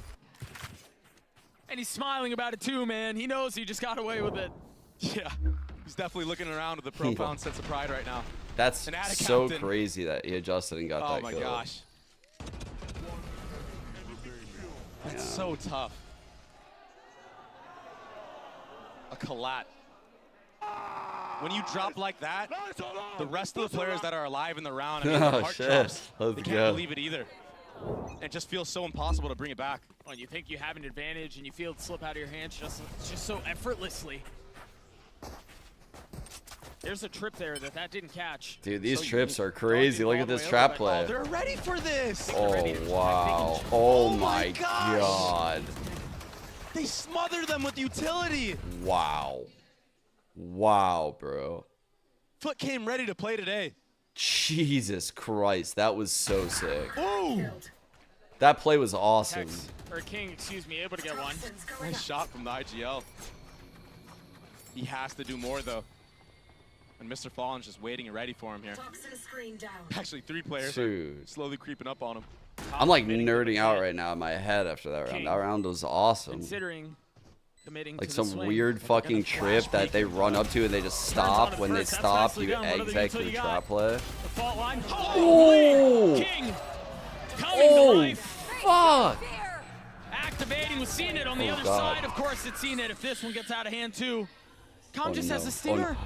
And he's smiling about it too, man. He knows he just got away with it. Yeah, he's definitely looking around with a profound sense of pride right now. That's An attic so captain. crazy that he adjusted and got that Oh my kill. gosh. That's so tough. A collat. When you drop like that, the rest of the players that are alive in the round, I mean, their heart drops. They can't believe it either. It just feels so impossible to bring it back. When you think you have an advantage and you feel it slip out of your hands just so effortlessly. There's a trip there that didn't catch. Dude, these So trips you are crazy. Look at this trap play. Oh, they're ready for this. Oh, wow. Oh, my God. They smother them with utility. Wow. Wow, bro. FUT came ready to play today. Jesus Christ. That was so sick. Ooh. That play was awesome. Or King, excuse me, able to get one. Nice shot from the IGL. He has to do more, though. And Mr. Fallen's just waiting and ready for him here. Actually, 3 players are slowly creeping up on him. I'm like nerding out right now in my head after that round. That round was awesome. Considering committing Like to some the swing, weird fucking trip that they run up to and they just stop. When they stop, you exit to the trap play. The fault line. Oh! King coming to life. Fuck! Activating with CNET on the other God. side. Of course, it's CNET if this one gets out of hand too. Com Oh, just has no. a stinger.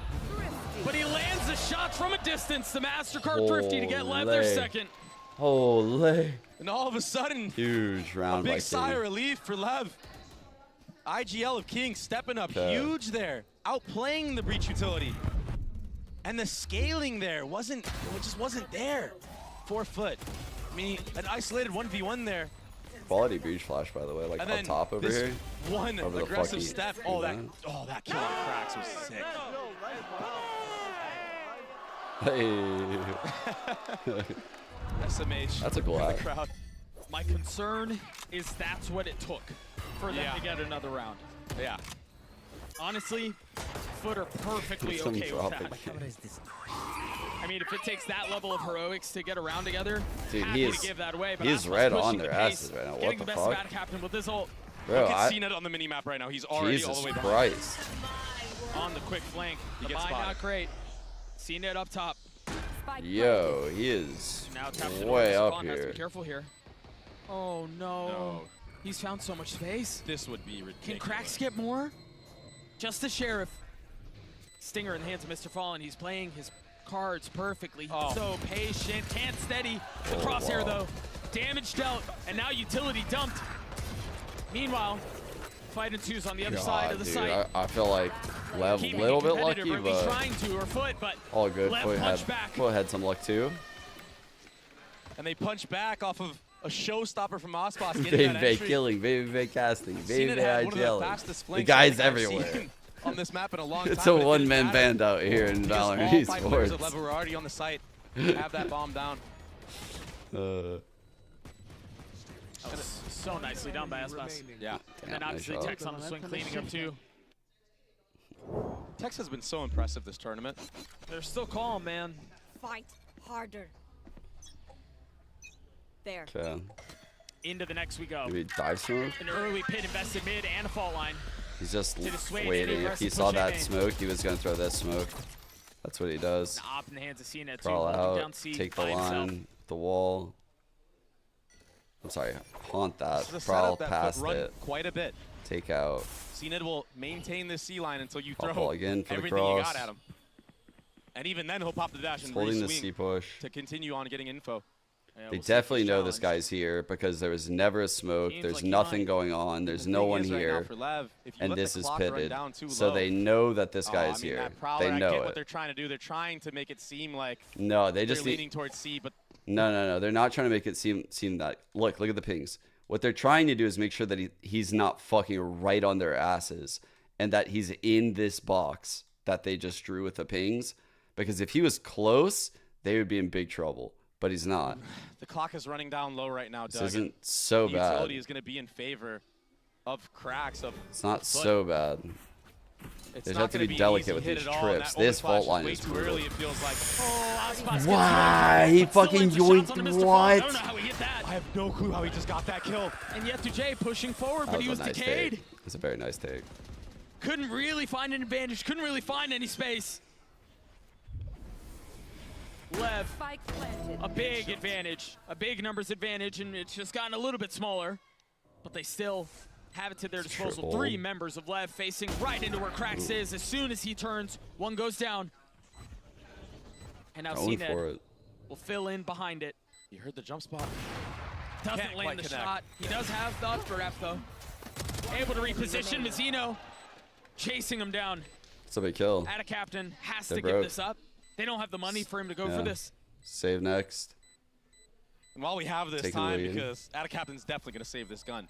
But he lands the shot from a distance. The MasterCard Thrifty to get LEV their Holy. second. Holy. And all of a sudden, Huge a round by big sigh of King. relief for LEV. IGL of King stepping up Okay. huge there, outplaying the breach utility. And the scaling there just wasn't there for FUT. I mean, an isolated 1v1 there. Quality breach flash, by the way, like And up then top over this here. one Over the aggressive fucky step. thing, Oh, that man. kill on Cracks was sick. Hey. SMH. That's a cool in the hack. crowd. My concern is that's what it took for them to get another round. Yeah. Honestly, FUT are perfectly Some okay with dropping. that. I mean, if it takes that level of heroics to get a round together, Dude, happy he is, to give that away. But he is Aspas red pushing on the their pace, asses right now. getting What the the best fuck? Bad Captain with this ult. Bro, Look at CNET on the mini-map right now. He's already all Jesus the way behind. Christ. On the quick flank. He The gets bind spotted. not great. CNET up top. Yo, he is Now taps it way over. up Spawn has to here. be careful here. Oh no. No. He's found so much space. This would be ridiculous. Can Cracks get more? Just the Sheriff. Stinger in the hands of Mr. Fallen. He's playing his cards perfectly. Oh. So patient. Can't steady the crosshair though. Damage dealt. And now utility dumped. Meanwhile, Fight and Two's on the other side of the dude, site. I feel like Lev a Keeping little it bit competitive, lucky, or at least but trying to, or FUT, but all good. Lev punched back. Foot had some luck too. And they punch back off of a showstopper from Aspas. getting Baby that Bay entry. killing, Baby Bay casting, Baby CNET Bay had one of the IGL. fastest The flanks guy's I think I've everywhere. seen on this map in a long It's time. a but it didn't one-man matter band out here in because Valorant all 5 players of Esports. Level were already on the site. Have that bomb down. That was so nicely done by Aspas. Yeah. And then obviously Tex on the swing cleaning up too. Tex has been so impressive this tournament. They're still calm, man. Fight harder. There. Okay. Into the next we go. Maybe dive smoke? An early pit invested mid and a fault line. He's just To dissuade waiting. any If he aggressive saw push that A. smoke, he was going to throw this smoke. That's what he does. Now off in the hands of CNET too. Crawl holding down out, C take the by himself. line, the wall. I'm sorry, haunt that. This is a Crawl setup that past FUT run it. quite a bit. Take out. CNET will maintain this C line until you I'll throw ball again for the everything you cross. got at him. And even then, he'll pop the dash and Holding the re-swing C push. to continue on getting info. Yeah, They we'll see definitely if know he's this guy's here because there was never a smoke. Seems There's like he nothing might. going on. There's The no thing one is right now here. for Lev, if you And let this the is clock run pitted. down too So low- they know that this guy is I mean, here. that Prowler, They I know get it. what they're trying to do. They're trying to make it seem like No, they they're just leaning towards C, but No. They're not trying to make it seem that. Look at the pings. What they're trying to do is make sure that he's not fucking right on their asses and that he's in this box that they just drew with the pings. Because if he was close, they would be in big trouble. But he's not. the clock is running down low right now, This Doug. isn't so the bad. utility is going to be in favor of Cracks. It's not FUT. so bad. It's They not have to gonna be easy delicate with hit these at all, and trips. that This overflash fault line way is too brutal. early, it feels like. Oh, Aspas gets Why? He fucking yoinked I don't what? know how he hit that. I have no clue how he just got that kill. And yet J pushing forward, That but he was was a nice decayed. take. It's a very nice take. couldn't really find an advantage, couldn't really find any space. LEV, a big advantage, a big numbers advantage, and it's just gotten a little bit smaller, but they still have it to their disposal. Triple. 3 members of LEV facing right into where Krax is. As soon as he turns, one goes down. And now Going CNED for it. will fill in behind it. You heard the jump spot. Doesn't Can't land quite the connect. shot. He does have the upper F though. Able to reposition. Mizzino chasing him down. It's a big kill. At a captain has They're to broke. give this up. They don't have the money for him to go Yeah. for this. Save next. And while we have this Take the time, lead. because Captain's definitely going to save this gun,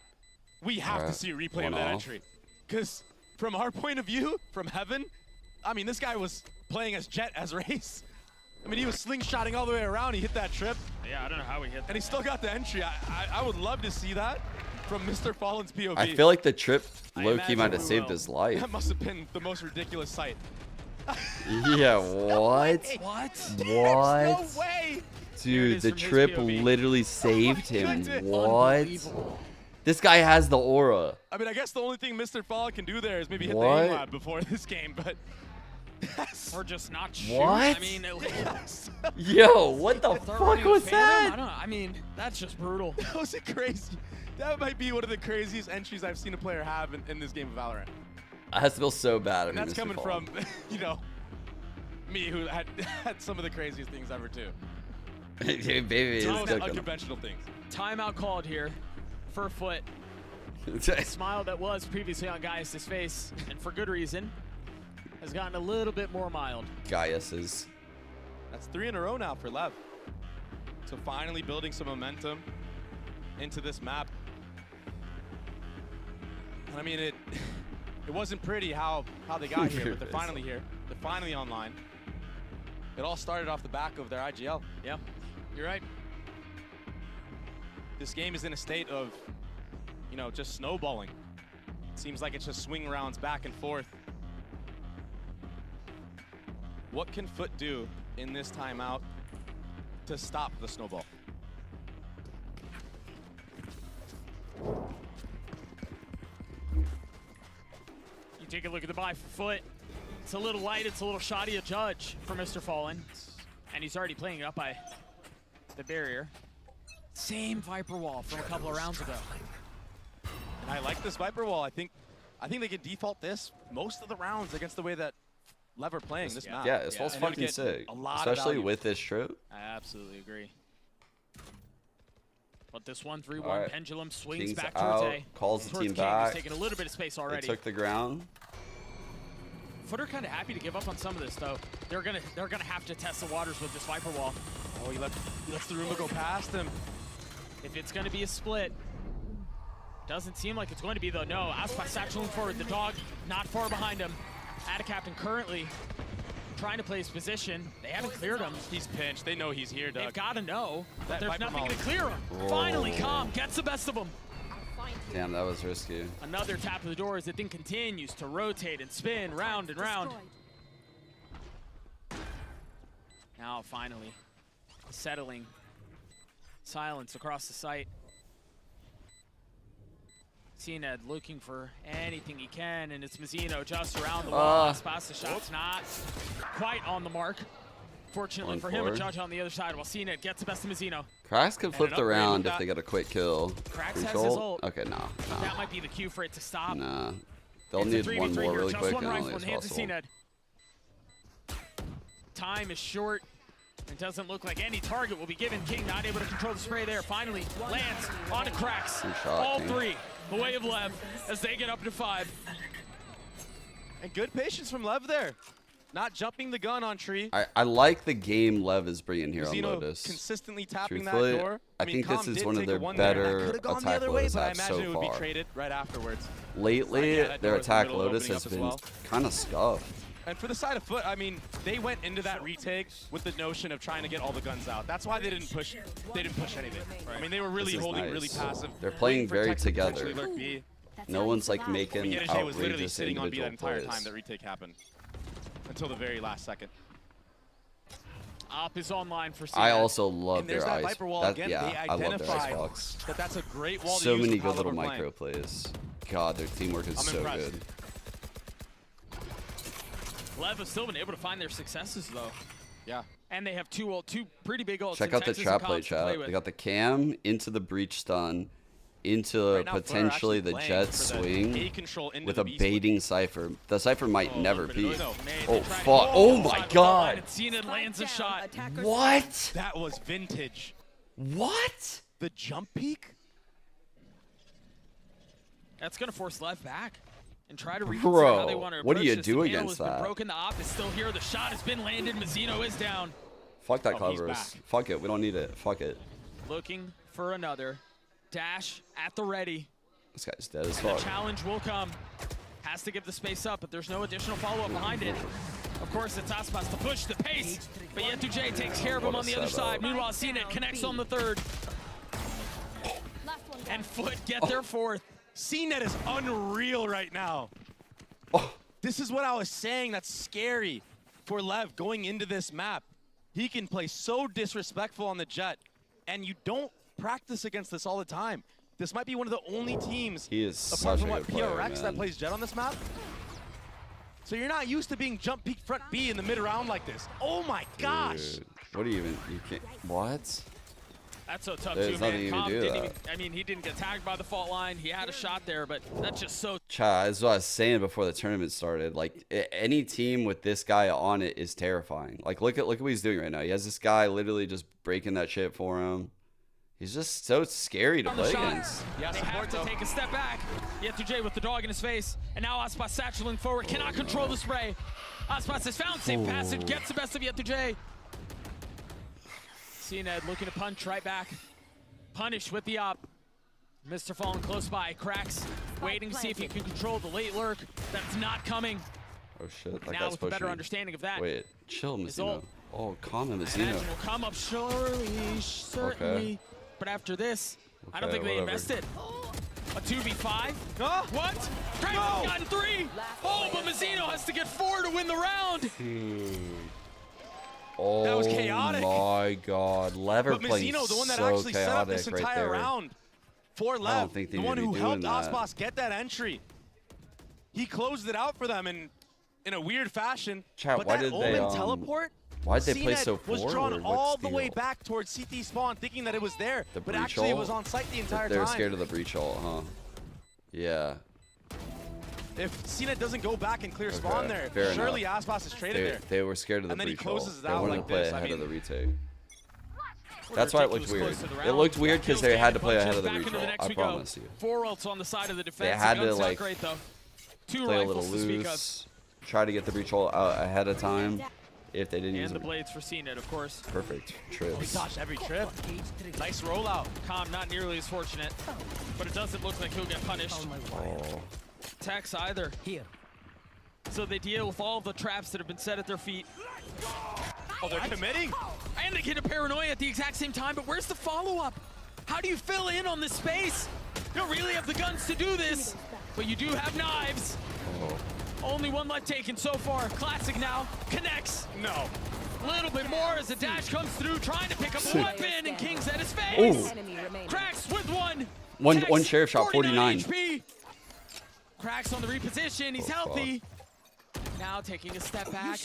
we have to Alright, see a replay one of that off. entry. Because from our point of view, from heaven, I mean, this guy was playing as Jet as Race. I mean, he was slingshotting all the way around. He hit that trip. Yeah, I don't know how he hit that. And he still got the entry. I would love to see that from Mr. Fallen's POV. I feel like the trip I low-key imagine might have we saved will. his life. That must have been the most ridiculous sight. Yeah, what? What? What? No way. Dude, the from his trip POV. literally saved him. goodness. What? Unbelievable. This guy has the aura. I mean, I guess the only thing Mr. Fallen can do there is maybe hit the What? aim lab before this game, but... Or just not shoot. What? I mean, Yo, what the throw fuck into was the Phantom? I that? don't know. I mean, that's just brutal. That was a crazy. That might be one of the craziest entries I've seen a player have in this game of Valorant. I feel so bad. And that's coming from, you know, me who had some of the craziest things ever too. Dude, baby, Some it's of the cooking. unconventional things. Timeout called here for FUT. Smile that was previously on Gaius' face, and for good reason, has gotten a little bit more mild. Gaius's. That's 3 in a row now for LEV. So finally building some momentum into this map. And I mean, it wasn't pretty how they got here, but they're finally here. They're finally online. It all started off the back of their IGL. Yeah, you're right. This game is in a state of, you know, just snowballing. It seems like it's just swing rounds back and forth. What can FUT do in this timeout to stop the snowball? You take a look at the buy for FUT. It's a little light, it's a little shoddy a judge for Mr. Fallen. And he's already playing it up by the barrier. Same Viper wall from a couple of rounds ago. And I like this Viper wall. I think they can default this most of the rounds against the way that LEV are playing this map. Yeah, this wall's And it'll fucking get sick. a lot of Especially value. with this trip. I absolutely agree. But this 1-3-1 All right. pendulum swings King's back out, towards A. calls the Towards team King, who's back. taking a little bit of space They already. took the ground. FUT are kind of happy to give up on some of this though. They're gonna have to test the waters with this Viper wall. Oh, he lets the Roomba go past him. If it's gonna be a split, doesn't seem like it's going to be though. No, Aspas satcheling forward. The dog not far behind him. Ada Captain currently trying to play his position. They haven't cleared him. He's pinched. They know he's here, Doug. They've got to know that That there's Viper nothing Molly. to clear him. Whoa. Finally, Calm gets the best of him. Damn, that was risky. Another tap of the door as the thing continues to rotate and spin round and round. Now finally, settling silence across the site. CNED looking for anything he can, and it's Mizzino just around the wall. Spots the shot's not quite on the mark. Fortunately for him, a 1-4. judge on the other side while CNED gets the best of Mizzino. Cracks could flip an the upgrade round with if that. they get a quick kill. Cracks has Reach his ult? ult. Okay, nah. That might be the cue for it to stop. Nah. They'll It's a need 3v3 one more here, really just quick one and rifle only in as the hands of possible. CNED. Time is short. It doesn't look like any target will be given. King not able to control the spray there. Finally lands onto Cracks. Good shot, All King. three, the way of LEV, as they get up to 5. And good patience from LEV there. Not jumping the gun on Tree. I like the game Lev is bringing here on Mizzino Lotus. consistently tapping Truthfully, that door. I mean, think this Calm is did one of take their a one there. That better could've gone the attack other way, Lotus but I apps imagine so it would be far. traded right afterwards. Lately, Yeah, that their door is in the attack middle, Lotus opening has up as been well. kind of scuffed. And for the side of FUT, I mean, they went into that retake with the notion of trying to get all the guns out. That's why they didn't push. They didn't push anything. I mean, they were really This is holding, nice. really passive. They're playing waiting for very Tech to together. potentially lurk B. No one's like But making Yenajay was literally outrageous sitting on B that individual entire plays. time that retake happened until the very last second. Op is online for CNED. I also love And there's their that ice. Viper wall That, again. yeah, They I love their identified icebox. that that's a great wall So to use many with how good little LEV are micro playing. plays. God, their teamwork is I'm so impressed. good. Lev have still been able to find their successes, though. Yeah. And they have two pretty big ults. Check out the trap play, chat. They got the cam into the breach stun, into now, potentially the jet swing with a baiting Cypher. The Cypher might never be. Oh, fuck. Oh, my God. CNED lands a shot. What? That was vintage. What? The jump peek? That's going to force Lev back and try to reconsider how they want to approach what do you this. do The panel against has been that? broken. The op is still here. The shot has been landed. Mazzino is down. Fuck that he's Cleverus. back. Fuck it. We don't need it. Fuck it. Looking for another. Dash at the ready. This guy's dead as And the fuck. challenge will come. Has to give the space up, but there's no additional follow-up behind it. Of course, it's Aspas to push the pace, but Yetu takes care of him What a on the other setup. side. Meanwhile, CNED connects on the third. And FUT get their fourth. CNED is unreal right now. This is what I was saying that's scary for Lev going into this map. He can play so disrespectful on the jet, and you don't practice against this all the time. This might be one of the only teams, He is apart such from a what good player, PRX, that man. plays jet on this map. So you're not used to being jump peek front B in the mid round like this. Oh my gosh! Dude, what do you even? You can't. What? That's so tough, There's too, nothing man. you can Cobb do didn't that. even, I mean, he didn't get tagged by the fault line. He had a shot there, but that's just so Chat, that's what I was saying before the tournament started. Like any team with this guy on it is terrifying. Like look at what he's doing right now. He has this guy literally just breaking that shit for him. He's just so scary to on the play shot. against. Yeah, they have to take a step back. Yetu with the dog in his face. And now Aspas satcheling forward. Cannot control the spray. Aspas has found safe passage. Gets the best of Yetu. CNED looking to punch right back. Punish with the op. Mr. Fallen close by. Cracks. Waiting to see if he can control the late lurk. That's not coming. Oh shit, that Now guy's with a better pushing. understanding of that. Wait, chill, His Mazzino. ult. Oh, calm him, And Mazzino. Action will come up surely, certainly. Okay. But after this, I don't Okay, think they whatever. invested. A 2v5? What? Craig has gotten 3! Oh, but Mazzino has to get 4 to win the round! Dude. Oh That was chaotic. my God, Lever But playing Mazzino, the one that so actually set up this chaotic right entire there. round for Lev, I don't think they the need one to be who doing helped that. Aspas get that entry. He closed it out for them in a weird fashion. Chat, but why that did they, Omen teleport? why'd they play CNED so was drawn forward? all What's the way deal? back towards CT spawn, thinking that it was there, The but breach actually it ult? was on site the entire They were time. scared of the breach ult, huh? Yeah. If CNED doesn't go back and clear spawn there, fair surely enough. Aspas is traded there. They were scared of the And then he breach ult. closes it They out wanted like to play this. I ahead of mean, the retake. That's why it looked weird. It looked weird because they had to play ahead of the breach ult. I promise you. 4 ults on the side of the defense. They had The to guns not like great, though. 2 play a rifles little to speak of. loose, try to get the breach ult out ahead of time. If they didn't use And the it, blades for CNED, of course. perfect He trips. dodged every trip. Nice rollout. Calm, not nearly as fortunate, but it doesn't look like he'll get punished. Oh. Tex either. Here. So they deal with all the traps that have been set at their feet. Oh, they're committing. And they get a paranoia at the exact same time, but where's the follow-up? How do you fill in on this space? You don't really have the guns to do this, but you do have knives. Oh. Only one life taken so far. Classic now. Connects. No. A little bit more as the dash comes through, trying to pick up a weapon, and King's at his face. Ooh. Cracks with one. One sheriff shot, 49. HP. Cracks on the reposition. He's healthy. Now taking a step back.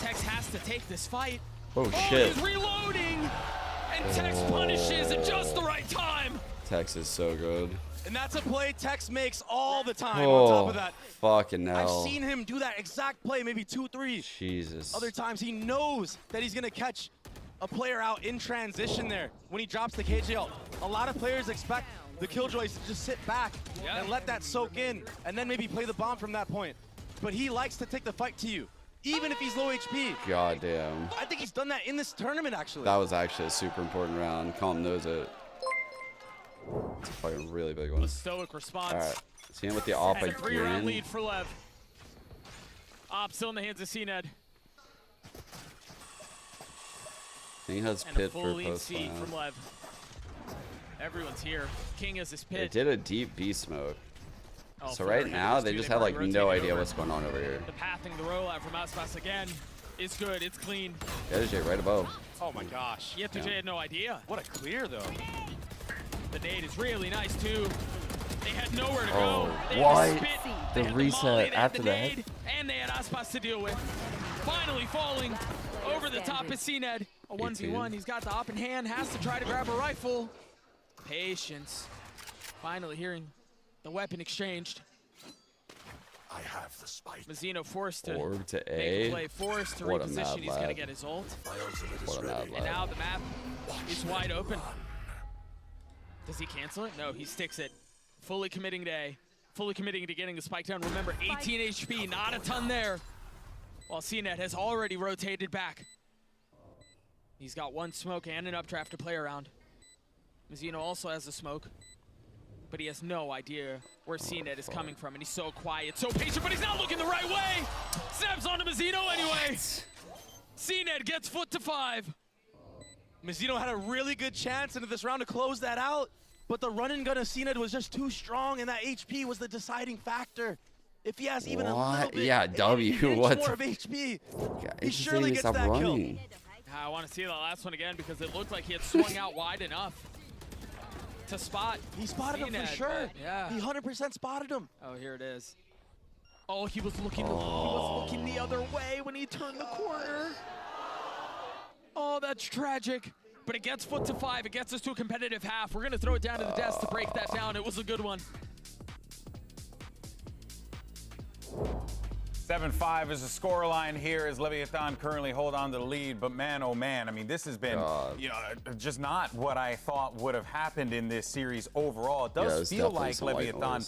Tex has to take this fight. Oh shit. He's reloading. And Tex punishes at just the right time. Tex is so good. And that's a play Tex makes all the time Oh, on top of that. fucking hell. I've seen him do that exact play maybe 2-3. Jesus. Other times he knows that he's gonna catch a player out in transition there when he drops the KJL. A lot of players expect the Killjoys to just sit back and let that soak in and then maybe play the bomb from that point. But he likes to take the fight to you, even if he's low HP. God damn. I think he's done that in this tournament, actually. That was actually a super important round. Calm knows it. It's a fucking really big one. A stoic response. All right. See him with the op And a 3-round again. lead for Lev. Op still in the hands of CNED. He has And a pit full for lead post seat plan. from Lev. Everyone's here. King has his They pit. did a deep B smoke. Oh, So for right their now headers, they too. just They have like probably no rotated idea over. what's going on over here. The pathing, the rollout from Aspas again is good. It's clean. LJ right above. Oh my gosh. Yetu had no idea. What a clear, though. The nade is really nice, too. They had nowhere to Oh, go. They what? had the spit, The they had reset molly, they had after the that? nade, and they had Aspas to deal with. Finally falling over the top is CNED. A 1v1, he's got the op in hand, has to try to grab a rifle. Patience. Finally hearing the weapon exchanged. I have the spike. Mazzino forced to Orb to make A. a play, forced to What a reposition. mad He's going to lad. get his ult. What a mad And lad. now the map is wide open. Does he cancel it? No, he sticks it. Fully committing to A. Fully committing to getting the spike down. Remember, 18 HP, not a ton there. While CNED has already rotated back. He's got one smoke and an updraft to play around. Mazzino also has a smoke. But he has no idea where CNED is coming from. And he's so quiet, so patient, but he's not looking the right way. Snaps onto Mazzino anyway. CNED gets FUT to 5. Mazzino had a really good chance into this round to close that out, but the run and gun of CNED was just too strong, and that HP was the deciding factor. If he has even a little bit, Yeah, W. What? more The of HP, God, he it just surely didn't gets stop that running. kill. I want to see the last one again because it looked like he had swung out wide enough to spot. He spotted him for CNED, sure. but yeah. He 100% spotted him. Oh, here it is. Oh, he was looking. He was looking the other way when he turned the corner. Oh, that's tragic. But it gets FUT to 5. It gets us to a competitive half. We're gonna throw it down to the desk to break that down. It was a good one. 7-5 is the scoreline here as Leviathan currently hold on to the lead. But man, oh man, I mean, this has been just not what I thought would have happened in this series overall. It does feel like Leviathan,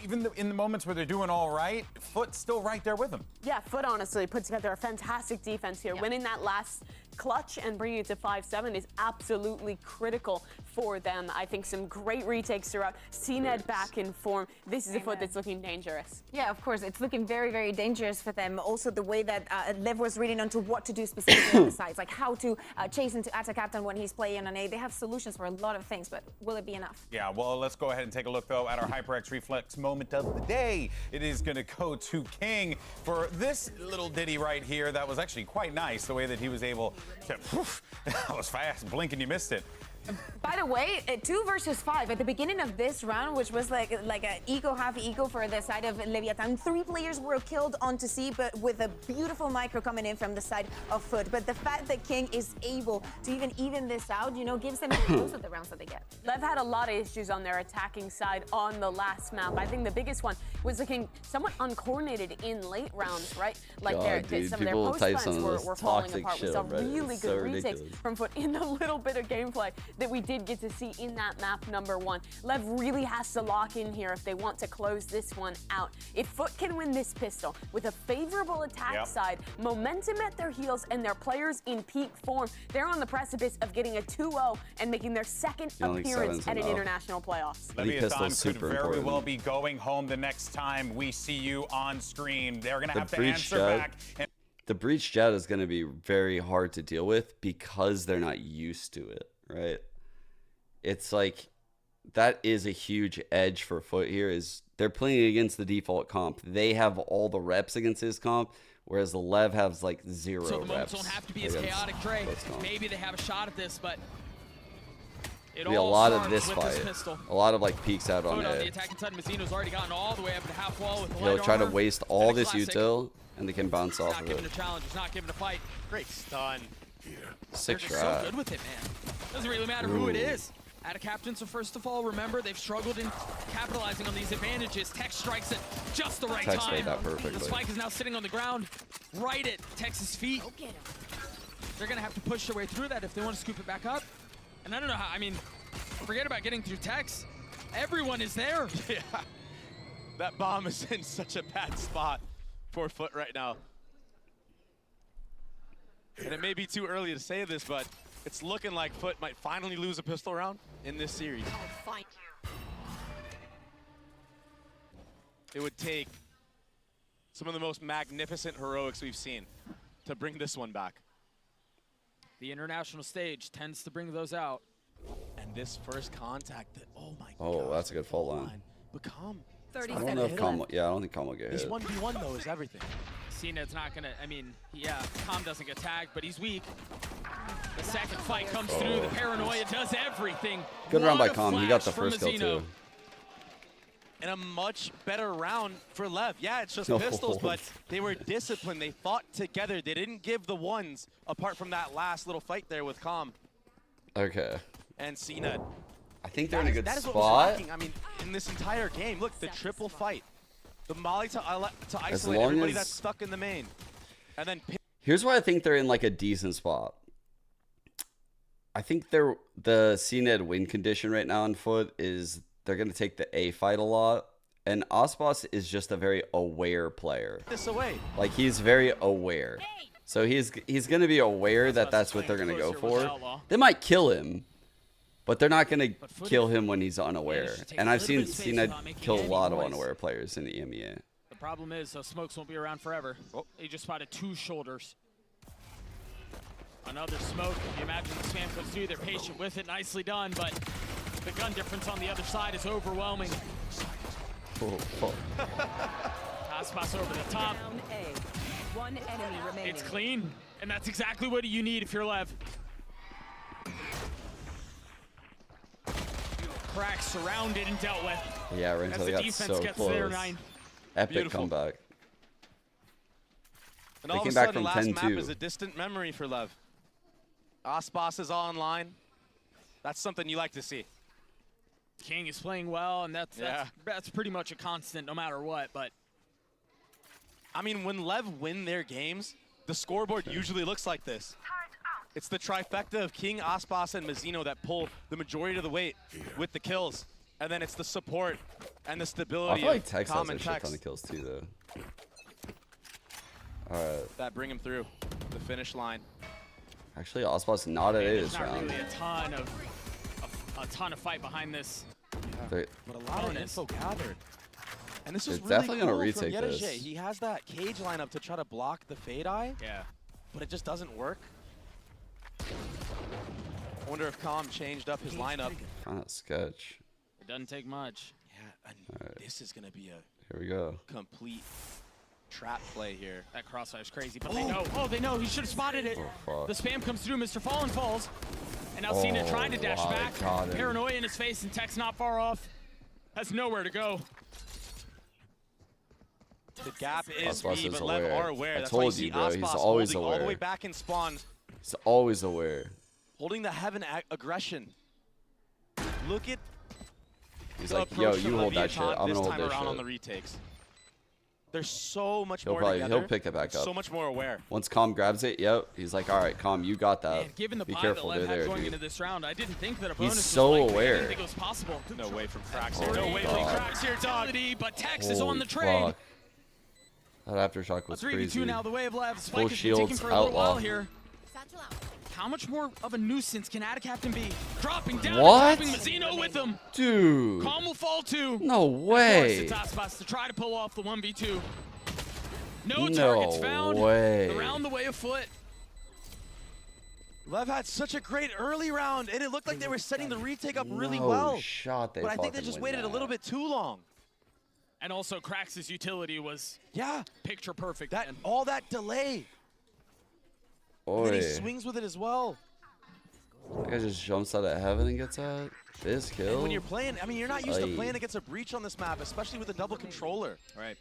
even in the moments where they're doing all right, FUT's still right there with them. Yeah, FUT honestly put together a fantastic defense here. Winning that last clutch and bringing it to 5-7 is absolutely critical for them. I think some great retakes throughout. CNED back in form. This is a FUT that's looking dangerous. Yeah, of course. It's looking very, very dangerous for them. Also, the way that LEV was reading onto what to do specifically on the sides, like how to chase into Atta Captain when he's playing on A. They have solutions for a lot of things, but will it be enough? Yeah, well, let's go ahead and take a look, though, at our HyperX Reflex moment of the day. It is going to go to King for this little ditty right here. That was actually quite nice, the way that he was able to... That was fast. Blink and you missed it. By the way, 2 versus 5 at the beginning of this round, which was like an eco, half eco for the side of Leviathan. 3 players were killed onto C, but with a beautiful micro coming in from the side of FUT. But the fact that King is able to even this out, you know, gives them most of the rounds that they get. LEV had a lot of issues on their attacking side on the last map. I think the biggest one was looking somewhat uncoordinated in late rounds, right? Like some of their post plans were falling apart. We saw really good retakes from FUT in the little bit of gameplay that we did get to see in that map number 1. LEV really has to lock in here if they want to close this one out. If FUT can win this pistol with a favorable attack side, momentum at their heels, and their players in peak form, they're on the precipice of getting a 2-0 and making their second appearance at an international playoffs. Leviathan could very well be going home the next time we see you on screen. They're going to have to answer back. The breach jet is going to be very hard to deal with because they're not used to it, right? It's like that is a huge edge for FUT here is they're playing against the default comp. They have all the reps against his comp, whereas the LEV has like 0 so the moments reps. Don't have to be as chaotic, Dre. Maybe they have a shot at this, but it be a all lot of starts this with fight. This pistol. A lot of like peeks out on On the it. attacking side, Mazzino's already gotten all the way up to half wall with the He'll light try to armor. waste all And a this classic. util, and they can bounce He's off not of giving it. a challenge. He's not giving a fight. Great stun. Sick They're shot. so good with it, man. Doesn't really matter who it is. At a captain, so first of all, remember, they've struggled in capitalizing on these advantages. Tex strikes at just the right Tex time. made that perfectly. The spike is now sitting on the ground, right at Tex's feet. They're going to have to push their way through that if they want to scoop it back up. And I don't know how, I mean, forget about getting through Tex. Everyone is there. Yeah. That bomb is in such a bad spot for FUT right now. And it may be too early to say this, but it's looking like FUT might finally lose a pistol round in this series. It would take some of the most magnificent heroics we've seen to bring this one back. The international stage tends to bring those out. And this first contact, oh my Oh, that's a good fault line. But Calm. I don't know if Calm will, yeah, I don't think Calm will get This hit. 1v1 though is everything. CNED's not gonna, I mean, yeah, Calm doesn't get tagged, but he's weak. The second fight comes through, the paranoia does everything. Good round by What a Calm, he got the flash from first kill Mazzino. too. and a much better round for LEV. Yeah, it's just pistols, but they were disciplined. They fought together. They didn't give the ones, apart from that last little fight there with Calm. Okay. And CNET. I think they're in a good that is spot. What was lacking. I mean, in this entire game, look, the triple fight. The molly to isolate everybody that's stuck in the main. And then here's why I think they're in like a decent spot. I think the CNET win condition right now on FUT is they're going to take the A fight a lot. And Aspas is just a very aware player. This away. Like, he's very aware. So he's going to be aware that that's what they're going to go for. They might kill him, but they're not going to kill him when he's unaware. And I've seen CNET kill a lot of unaware players in the EMEA. The problem is those smokes won't be around forever. Oh, he just spotted 2 shoulders. Another smoke. You imagine the spam goes through. They're patient with it. Nicely done, but the gun difference on the other side is overwhelming. Oh, fuck. Aspas over the top. Down A. 1 enemy remaining. It's clean, and that's exactly what you need if you're LEV. Cracks surrounded and dealt with. Yeah, Rental got so close. Epic Beautiful. comeback. And all of a sudden, the last map is a distant memory for LEV. Aspas is online. That's something you like to see. King is playing well, and that's pretty much a constant no matter what. But I mean, when LEV win their games, the scoreboard usually looks like this. It's the trifecta of King, Aspas, and Mazzino that pull the majority of the weight with the kills. And then it's the support and the stability. I feel like Tex has common a shit ton of kills too, though. Alright. That bring him through the finish line. Actually, Aspas not at A this not round. really a ton of fight behind this. Yeah. But a lot of info gathered. And this is It's really definitely gonna cool retake from this. He has that cage lineup to try to block the fade eye. Yeah. But it just doesn't work. I wonder if Calm changed up his lineup. Kind of sketch. It doesn't take much. Yeah, and this is gonna be a Here we go. complete trap play here. That crossfire's crazy, but they know. Oh, they know. He should have spotted it. Oh, The spam comes through. Mr. Fallen falls. And now CNET trying to dash back. Paranoia in his face, and Tech's not far off. Has nowhere to go. The gap is Aspas B, is but LEV aware. are aware. I That's why you told see you, bro. He's Aspas always holding all the way aware. back in spawn, He's always aware. holding the heaven aggression. Look at He's the like, yo, approach you from hold that shit. Leviathan I'm this gonna hold time that around on the shit. retakes. They're so much He'll more probably together. he'll pick it back up. So much more aware. Once Calm grabs it, yep. He's like, all right, Calm, you got that. And given the Be buy careful, that they're LEV had there, going dude. into this round, I didn't think that a bonus He's was so likely. I aware. didn't think it was possible. No way from Cracks Oh, here. No way from God. Cracks here, dog. But Tex is Holy on the trade. fuck. That aftershock was A 3v2 crazy. now the way of LEV. Full Spike has been shields, taking for a little outlaw. while here. How much more of a nuisance can Ada Captain be? Dropping down What? and dropping Mazzino with him. Dude. Calm will fall too. No And way. of course, it's Aspas to try to pull off the 1v2. No No targets found. way. Around the way of FUT. LEV had such a great early round, and it looked like they were setting the retake up really No well. shot they but I think they fucking just win waited that. a little bit too long. And also, Krax's utility was picture perfect. That all that delay. And then he Oi. swings with it as well. That guy just jumps out of heaven and gets that. This And kill. when you're playing, I mean, you're not used to Aye. playing against a breach on this map, especially with a double controller. Right.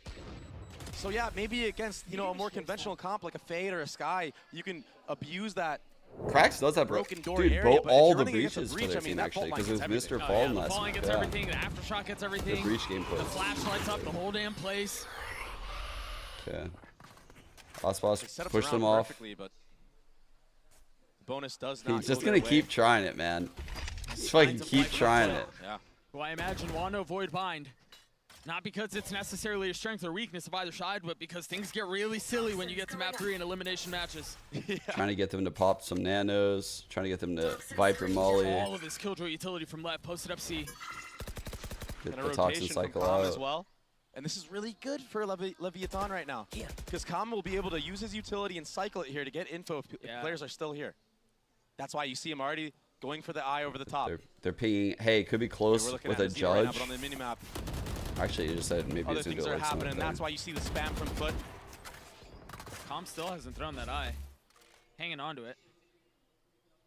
So yeah, maybe against a more conventional comp like a Fade or a Sky, you can abuse that. Cracks does have broken door dude, area, but if all you're the running against a breaches for breach, their I mean, team that actually, fault because line it was gets Mr. everything. Fallen The last falling week. gets everything. The aftershock gets everything. The breach game The plays. flash lights up the whole damn place. Okay. They Aspas set up pushed the him round off. perfectly, but bonus does not He's just go gonna their keep way. trying it, man. Just fucking keep trying it. Yeah. Who I imagine want to avoid bind. Not because it's necessarily a strength or weakness of either side, but because things get really silly when you get to map 3 in elimination matches. Trying to get them to pop some nanos. Trying to get them to Viper Molly. All of his killjoy utility from LEV posted up C. Get And a the toxin rotation from cycle Calm out. as well. And this is really good for Leviathan right now. Because Calm will be able to use his utility and cycle it here to get info if players are still here. That's why you see him already going for the eye over the top. They're pinging. Hey, it could be close We're looking with at a Z right now, judge. but on the minimap, Actually, you just said maybe other it's gonna things do are like happening. something. That's why you see the spam from FUT. Calm still hasn't thrown that eye. Hanging on to it.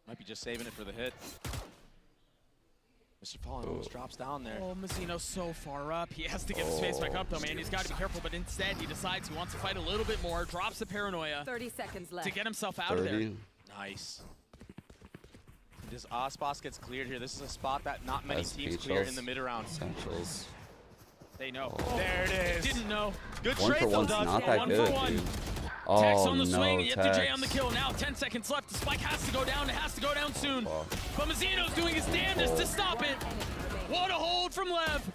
Might be just saving it for the hit. Mr. Fallen almost drops down there. Oh, Mazzino's so far up. He has to get his space back up, though, man. He's got to be careful, but instead he decides he wants to fight a little bit more, drops the paranoia 30 seconds left. to get himself out of there. Nice. This Ospas gets cleared here. This is a spot that not many teams clear in the mid-round. Essentials. They know. There it is. Didn't know. Good One trade, for though, one's Doug. not that One good, for one. dude. Tex Oh on the swing, no, Yep Tex. to J on the kill. Now 10 seconds left. The spike has to go down. It has to go down soon. But Mazzino's doing his damnedest to stop it. What a hold from Lev.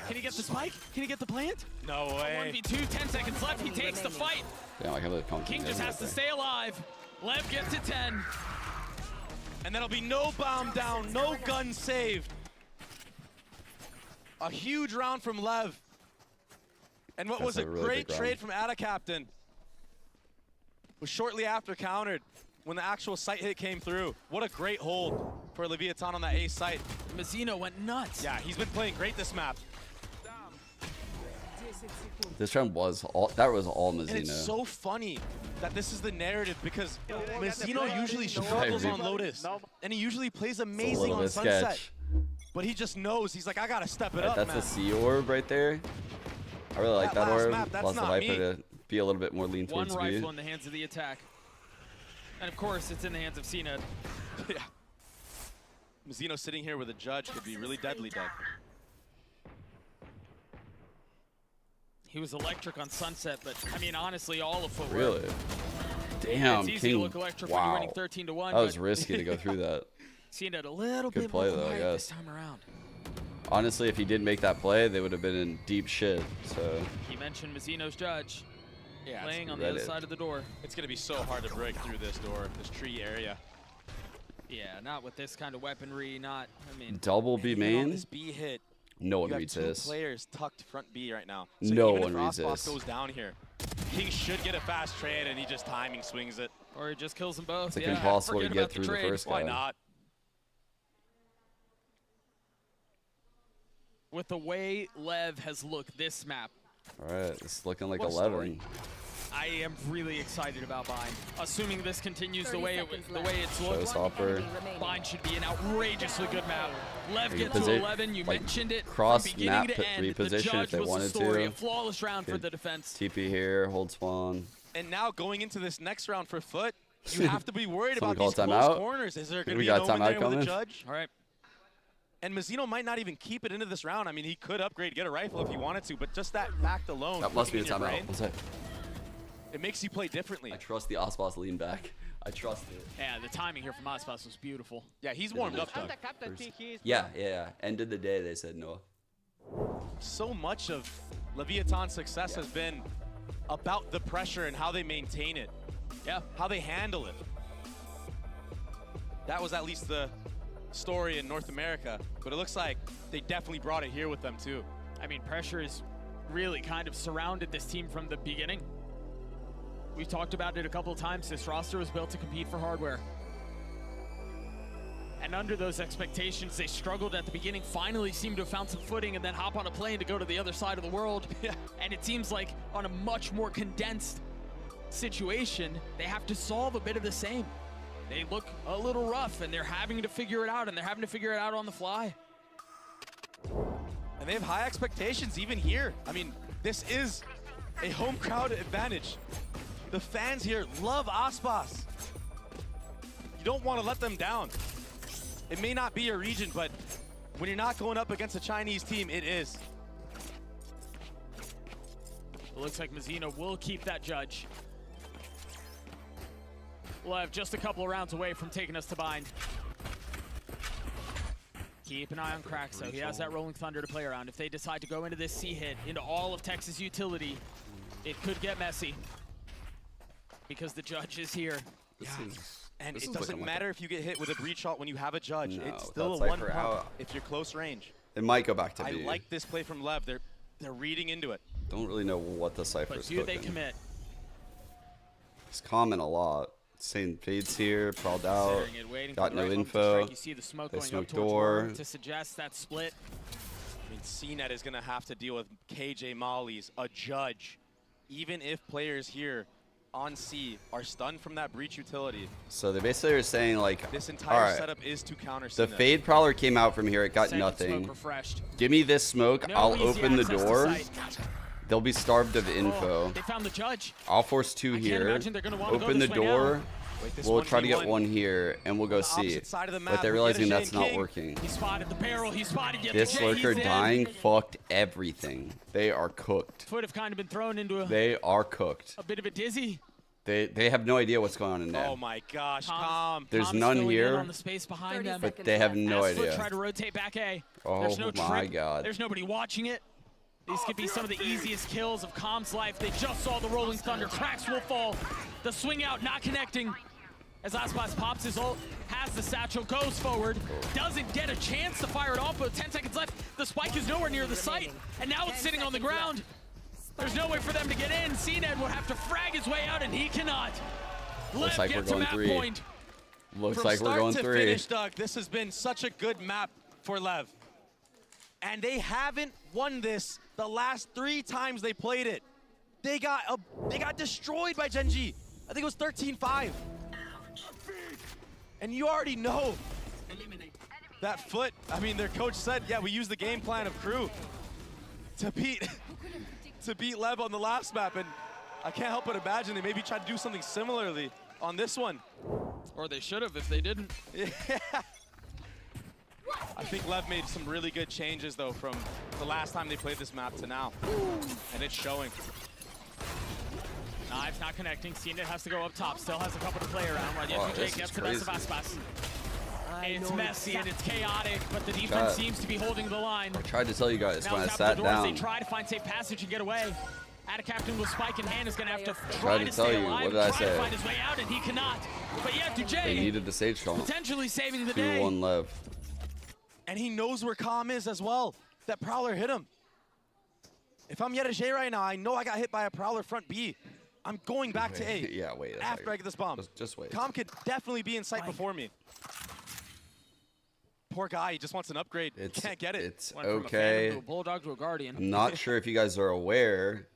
Can he get the spike? Can he get the plant? No way. 1v2, 10 seconds left. He takes the fight. Damn, I can't believe Kong King just has to there. stay alive. Lev gets to 10. And that'll be no bomb down, no gun saved. A huge round from Lev. And what That's was a a really great big round. trade from Ada Captain was shortly after countered when the actual sight hit came through. What a great hold for Leviathan on that A site. Mazzino went nuts. Yeah, he's been playing great this map. This round was all Mazzino. And it's so funny that this is the narrative because Mazzino usually struggles on Lotus. And he usually plays amazing on Sunset. sketch. But he just knows, he's like, I gotta step it up, That's man. the C orb right there. I really like that last orb. map, that's Allows the not Viper me. to be a little bit more lean One towards speed. rifle in the hands of the attack. And of course, it's in the hands of CNED. Yeah. Mazzino sitting here with a judge could be really deadly, Doug. He was electric on Sunset, but I mean, honestly, all of FUT. Really? Damn, It's easy King. to look electric when you're Wow. winning 13-1. That was but risky to go through that. CNED a little Good bit play, more though, I quiet this guess. time around. Honestly, if he didn't make that play, they would have been in deep shit. So He mentioned Mazzino's judge. Yeah, Playing on the other Reddit. side of the door. It's gonna be so hard to break through this door, this tree area. Yeah, not with this kind of weaponry, not, I mean. double B main. This B hit. No one you have reads two this. players tucked front B right now. So No even one if reads Ospas this. goes down here, King should get a fast trade and he just timing swings it. Or he just kills them both. It's like yeah, impossible to forget get about through the trade. first Why guy. not? With the way Lev has looked this map, All right, it's looking like What a 11. I am really excited about Bind. Assuming this continues the way it's looked, Showstopper. Bind should be an outrageously good map. Lev get to Reposi- 11. You like, mentioned it cross from beginning map to end. The reposition if judge they was the wanted story. to. A flawless round for Good the defense. TP here, hold spawn. And now going into this next round for FUT, you have to be worried Someone about these call close timeout? corners. Is there Think going to we be got an omen timeout there with coming? a judge? All right. And Mazzino might not even keep it into this round. I mean, he could upgrade, get a rifle if he wanted to, but just that fact alone. That must be a keeping in your timeout. brain, What's that? It makes you play differently. I trust the Ospas lean back. I trust it. Yeah, the timing here from Ospas was beautiful. Yeah, he's warmed up, Doug. Yeah. End of the day, they said no. So much of Leviathan's success has been about the pressure and how they maintain it. Yeah. How they handle it. That was at least the story in North America, but it looks like they definitely brought it here with them too. I mean, pressure has really kind of surrounded this team from the beginning. We've talked about it a couple of times. This roster was built to compete for hardware. And under those expectations, they struggled at the beginning, finally seemed to have found some footing, and then hop on a plane to go to the other side of the world. Yeah. And it seems like on a much more condensed situation, they have to solve a bit of the same. They look a little rough, and they're having to figure it out, and they're having to figure it out on the fly. And they have high expectations even here. I mean, this is a home crowd advantage. The fans here love Ospas. You don't want to let them down. It may not be your region, but when you're not going up against a Chinese team, it is. It looks like Mazzino will keep that judge. We'll have just a couple of rounds away from taking us to Bind. Keep an eye on Cracks, though. He has that Rolling Thunder to play around. If they decide to go into this C hit, into all of Texas utility, it could get messy. Because the judge is here. Yeah. And it doesn't matter if you get hit with a breach shot when you have a judge. No, it's still a that's one like pump if you're close range. It might go back to I B. like this play from Lev. They're reading into it. Don't really know what the Cypher's But do they commit? He's comment a lot. Saying fades here, crawled out, Staring it, waiting got for the no right moment to info. strike. You see the smoke They going up smoke towards door. Worm to suggest that split. I mean, CNET is going to have to deal with KJ Molly's, a judge. Even if players here on C are stunned from that breach utility. So they basically are saying like, This entire all right, setup is to counter the CNET. Fade Prowler came out from here. It got Second nothing. smoke refreshed. Give me this smoke. No I'll easy open the access to door. site. They'll be starved of info. They found the judge. I'll force 2 here. imagine they're gonna wanna go Open the this way door. now. Wait, this We'll try to get 1v1 one here, and we'll go on the see. opposite side of the But map. they're We'll get realizing a that's Shane not King. working. He spotted the barrel. He spotted yet. This He's lurker in. dying fucked everything. They are cooked. FUT have kind of been thrown into They are cooked. a bit of a dizzy. They have no idea what's going on in there. Oh my gosh, Calm. There's Tom's none filling in here, on the space behind them. but they have no As FUT idea. try to rotate back A. Oh There's no my trip. God. There's nobody watching it. These could be some of the easiest kills of Calm's life. They just saw the Rolling Thunder. Cracks will fall. The swing out not connecting. As Aspas pops his ult, has the satchel, goes forward, doesn't get a chance to fire it off, but 10 seconds left. The spike is nowhere near the site, and now it's sitting on the ground. There's no way for them to get in. CNED will have to frag his way out, and he cannot. Looks Lev like we're gets a going map 3. point. Looks From like we're going start to 3. finish, Doug, this has been such a good map for Lev. And they haven't won this the last 3 times they played it. They got destroyed by Gen G. I think it was 13-5. And you already know that FUT, I mean, their coach said, yeah, we used the game plan of Crew to beat Lev on the last map. And I can't help but imagine they maybe tried to do something similarly on this one. Or they should have if they didn't. Yeah. I think Lev made some really good changes, though, from the last time they played this map to now. And it's showing. Knives not connecting. CNET has to go up top. Still has a couple to play around. While Wow, Jake this gets is the best of crazy. Aspas. It's messy and it's chaotic, but the defense God. seems to be holding the line. I tried to tell you guys Now when I top of sat the doors, down. They try to find safe passage and get away. Atta Captain with spike in hand is going to have to tried try to to tell stay you, alive what did and I try to say? find his way out, and he cannot. But yet, They Jay needed the Sage Stomp. potentially saving the day. 2-1 Lev. And he knows where Calm is as well. That Prowler hit him. If I'm J right now, I know I got hit by a Prowler front B. I'm going back to A. Yeah, wait a after second. I get this bomb. Just wait. Calm could definitely be in sight before me. Poor guy, he just wants an upgrade. It's, Can't get it. It's Went from a Phantom okay. to a Bulldog to a Guardian. I'm not sure if you guys are aware,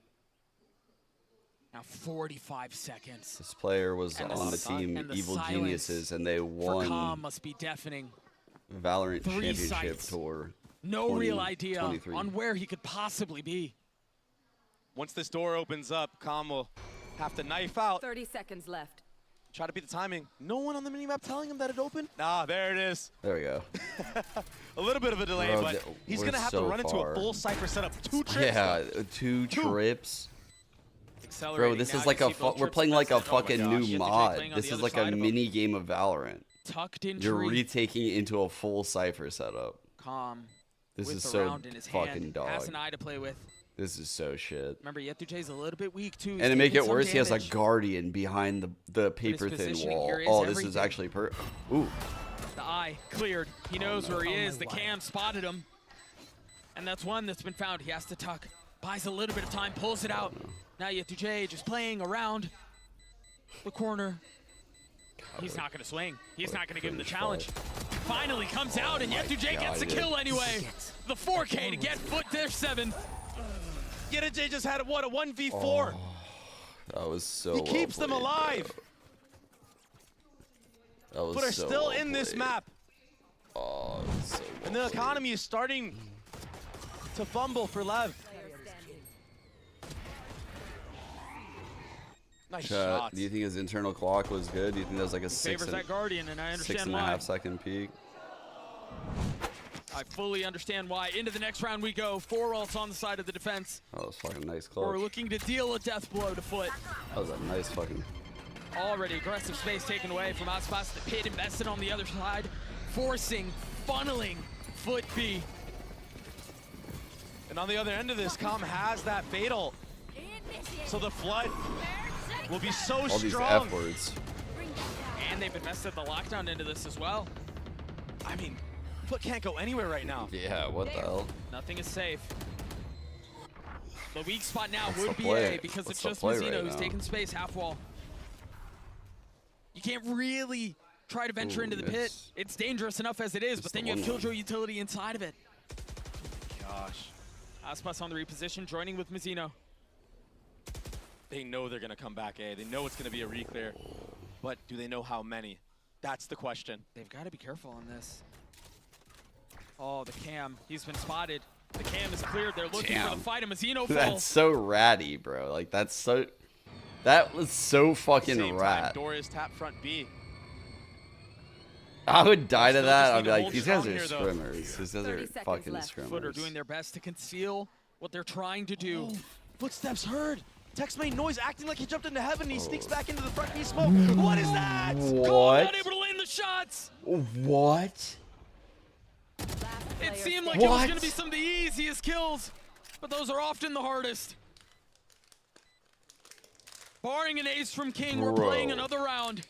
Now 45 seconds. this player was And on the si- team and the Evil silence Geniuses, and they For won Calm must be deafening. Valorant 3 Championship sites. Tour. No real idea 2023. on where he could possibly be. Once this door opens up, Calm will have to knife out. 30 seconds left. Try to beat the timing. No one on the minimap telling him that it opened? Ah, there it is. There we go. A little bit of a delay, Bro, but he's we're going to have so to run into far. a full Cypher setup. 2 trips. Yeah, 2 trips. Bro, Accelerating this now, is you like can a see both we're trips playing like a invested. Oh my fucking gosh. new Yet mod. playing on This the is other like side a of him. mini game of Valorant. Tucked in You're tree. retaking it into a full Cypher setup. Calm. This with is the so round in his fucking hand. dog. Has an eye to play with. This is so shit. Remember, Yetujay's a little bit weak too. He's And to make taking it some worse, he has a damage. guardian behind the paper thin positioning wall. here is Oh, this is everything. actually Ooh. The eye cleared. He knows where he is. The cam spotted him. And that's one that's been found. He has to tuck. Buys a little bit of time, pulls it out. Now Yetujay just playing around the corner. He's not going to swing. He's not going to give him the challenge. Finally comes out, and Yetujay gets the kill anyway. The 4K to get FUT their 7th. Yetujay just had, what, a 1v4. That was so He keeps well them played, alive. bro. That was But are so still well in this played. map. Oh, it was so And the economy is starting to fumble for Lev. Nice Chat, shots. do you think his internal clock was good? Do you think that was like a Favors that Guardian, and I understand 6.5 why. second peak? I fully understand why. Into the next round we go. 4 ults on the side of the defense. That was fucking nice We're clutch. looking to deal a death blow to FUT. That was a nice fucking. Already aggressive space taken away from Aspas. The pit invested on the other side, forcing, funneling FUT B. And on the other end of this, Calm has that fatal. So the flood will be so All these strong. F words. And they've invested the lockdown into this as well. I mean, FUT can't go anywhere right now. Yeah, what the hell? Nothing is safe. The weak spot now What's would the be play? A because What's it's the just play Mazzino right who's now? taking space half wall. You can't really try to venture Ooh, into the pit. miss. It's dangerous enough as it is, but Just then the you have one Killjoy utility inside of it. Gosh. Aspas on the reposition, joining with Mazzino. They know they're gonna come back A. They know it's gonna be a re-clear, but do they know how many? That's the question. They've got to be careful on this. Oh, the cam. He's been spotted. The cam is cleared. They're looking for the fight. And Mazino falls. That's so ratty, bro. Like, that's so... That was so fucking Same rad. time, Door is tap front B. I would die to that. I'd be like, hold these guys strong are here, though. scrimmers. These guys are fucking FUT scrimmers. are doing their best to conceal what they're trying to do. Oh, footsteps heard. Text made noise, acting like he jumped into heaven. He sneaks back into the front B smoke. What is that? What? Not able to land the shots. What? It seemed like it was going to be some of the easiest kills, but those are often the hardest. Barring an ace from King, we're playing another round.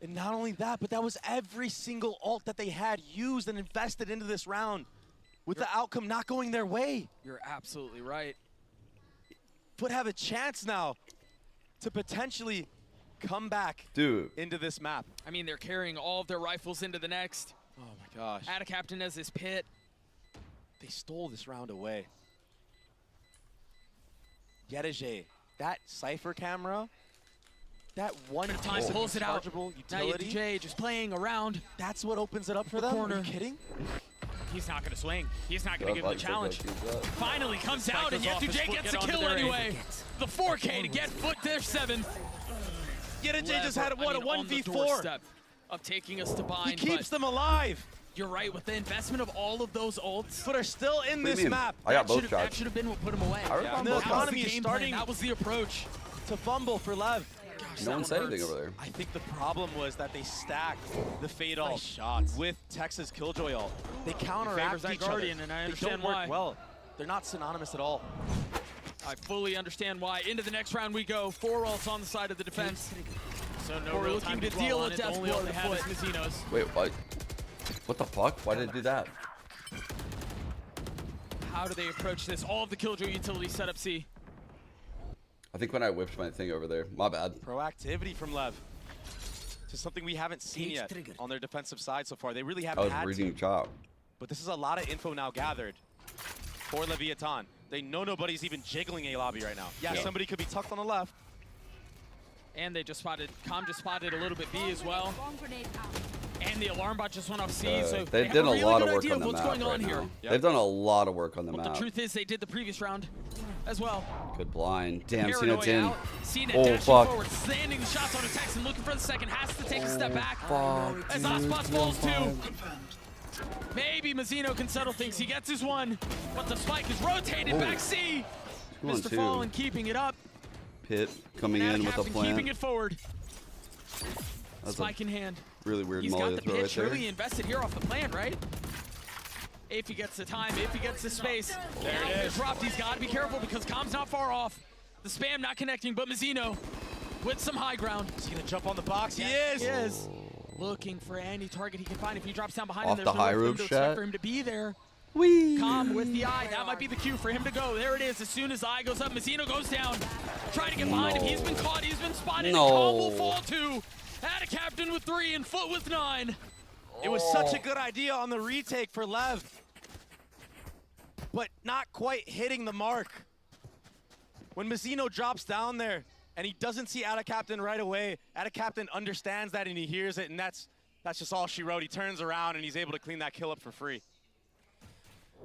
And not only that, but that was every single ult that they had used and invested into this round, with the outcome not going their way. You're absolutely right. FUT have a chance now to potentially come back into this map. I mean, they're carrying all of their rifles into the next. Oh my gosh. Add a captain as his pit. They stole this round away. Yedeje, that Cypher camera, that one time pulls it out. Utility. Now Jay just playing around. That's what opens it up for them? Corner. Are you kidding? He's not going to swing. He's not going to give him the challenge. Finally comes out, and Yedeje gets a kill anyway. The 4K to get FUT their 7th. Yedeje just had, what, a 1v4? Of taking us to bind. He keeps them alive. You're right, with the investment of all of those ults. FUT are still in this map. I got both That should have been what put him away. The economy is starting That was the approach. to fumble for Lev. No one said anything over there. I think the problem was that they stacked the Fade ult shots with Texas Killjoy ult. They counteract that each Guardian, other. and I They understand don't work why. well. They're not synonymous at all. I fully understand why. Into the next round we go. 4 ults on the side of the defense. So no We're real looking time to dwell deal on a it. death The only blow ult to they have is FUT. Mazino's. Wait, what? What the fuck? Why did it do that? How do they approach this? All of the Killjoy utilities set up C. I think when I whipped my thing over there. My bad. Proactivity from Lev. To something we haven't seen yet on their defensive side so far. They really I haven't was had reading to. chop. But this is a lot of info now gathered for Leviathan. They know nobody's even jiggling A lobby right now. Yeah, somebody could be tucked on the left. And they just spotted, Com just spotted a little bit B as well. And the alarm bot just went off C, so They have did a really lot good of work idea on the what's map going on right here. now. They've done a lot of work on the But map. the truth is, they did the previous round as well. Good blind. Damn, Paranoia CNET's in. out. CNET Oh, dashing fuck. forward, standing the shots on a Texan, looking for the second, has to take a step back. Fuck, As dude. Osbots falls too. Maybe Mazino can settle things. He gets his one, but the spike is rotated back C. Mr. Fallen keeping it up. Pit coming in with a Captain plan. keeping it forward. That's Spike in hand. Really weird He's molly got to the throw pitch. right there. Surely he invested here off the plan, right? If he gets the time, if he gets the space. There it is. Dropped. He's got to be careful because Com's not far off. The spam not connecting, but Mazino with some high ground. Is he going to jump on the box? He is. He is. Looking for any target he can find. If he drops down behind Off him, the there's no high room roof to shot. expect for him to be there. Whee! Com with the eye. That might be the cue for him to go. There it is. As soon as the eye goes up, Mazino goes down. Trying to get behind him. He's been caught. He's been spotted. No. And Com will fall too. Add a captain with 3 and FUT with 9. It was such a good idea on the retake for Lev, but not quite hitting the mark. When Mazino drops down there and he doesn't see Atta Captain right away, Atta Captain understands that and he hears it, and that's just all she wrote. He turns around and he's able to clean that kill up for free.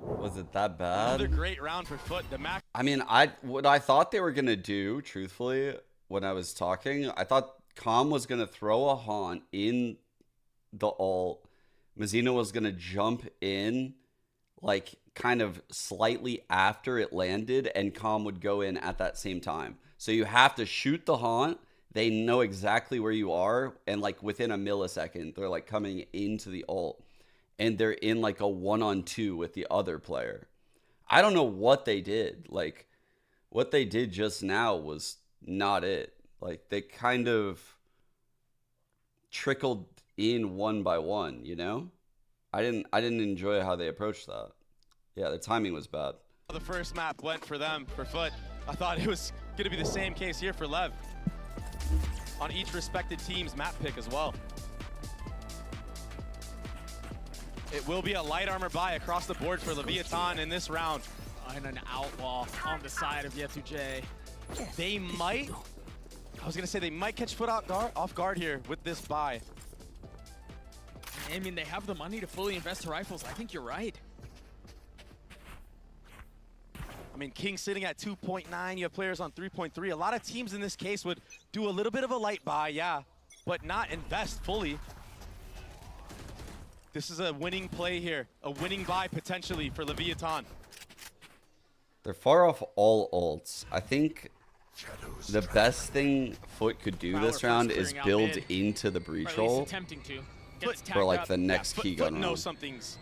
Was it that bad? Another great round for FUT. The Mac. I mean, what I thought they were gonna do, truthfully, when I was talking, I thought Com was gonna throw a haunt in the ult. Mazino was gonna jump in, like kind of slightly after it landed, and Com would go in at that same time. So you have to shoot the haunt. They know exactly where you are, and like within a millisecond, they're like coming into the ult, and they're in like a 1-on-2 with the other player. I don't know what they did. Like, what they did just now was not it. Like, they kind of trickled in one by one, you know? I didn't enjoy how they approached that. Yeah, the timing was bad. The first map went for them, for FUT. I thought it was going to be the same case here for Lev. On each respected team's map pick as well. It will be a light armor buy across the board for Leviathan in this round. And an outlaw on the side of Yetu-J. They might, I was gonna say they might catch FUT off guard here with this buy. I mean, they have the money to fully invest to rifles. I think you're right. I mean, King sitting at 2.9, you have players on 3.3. A lot of teams in this case would do a little bit of a light buy, yeah, but not invest fully. This is a winning play here, a winning buy potentially for Leviathan. They're far off all ults. I think the best thing FUT could do this round is build into the breach hole Attempting to. for like the next key gun FUT round. knows something's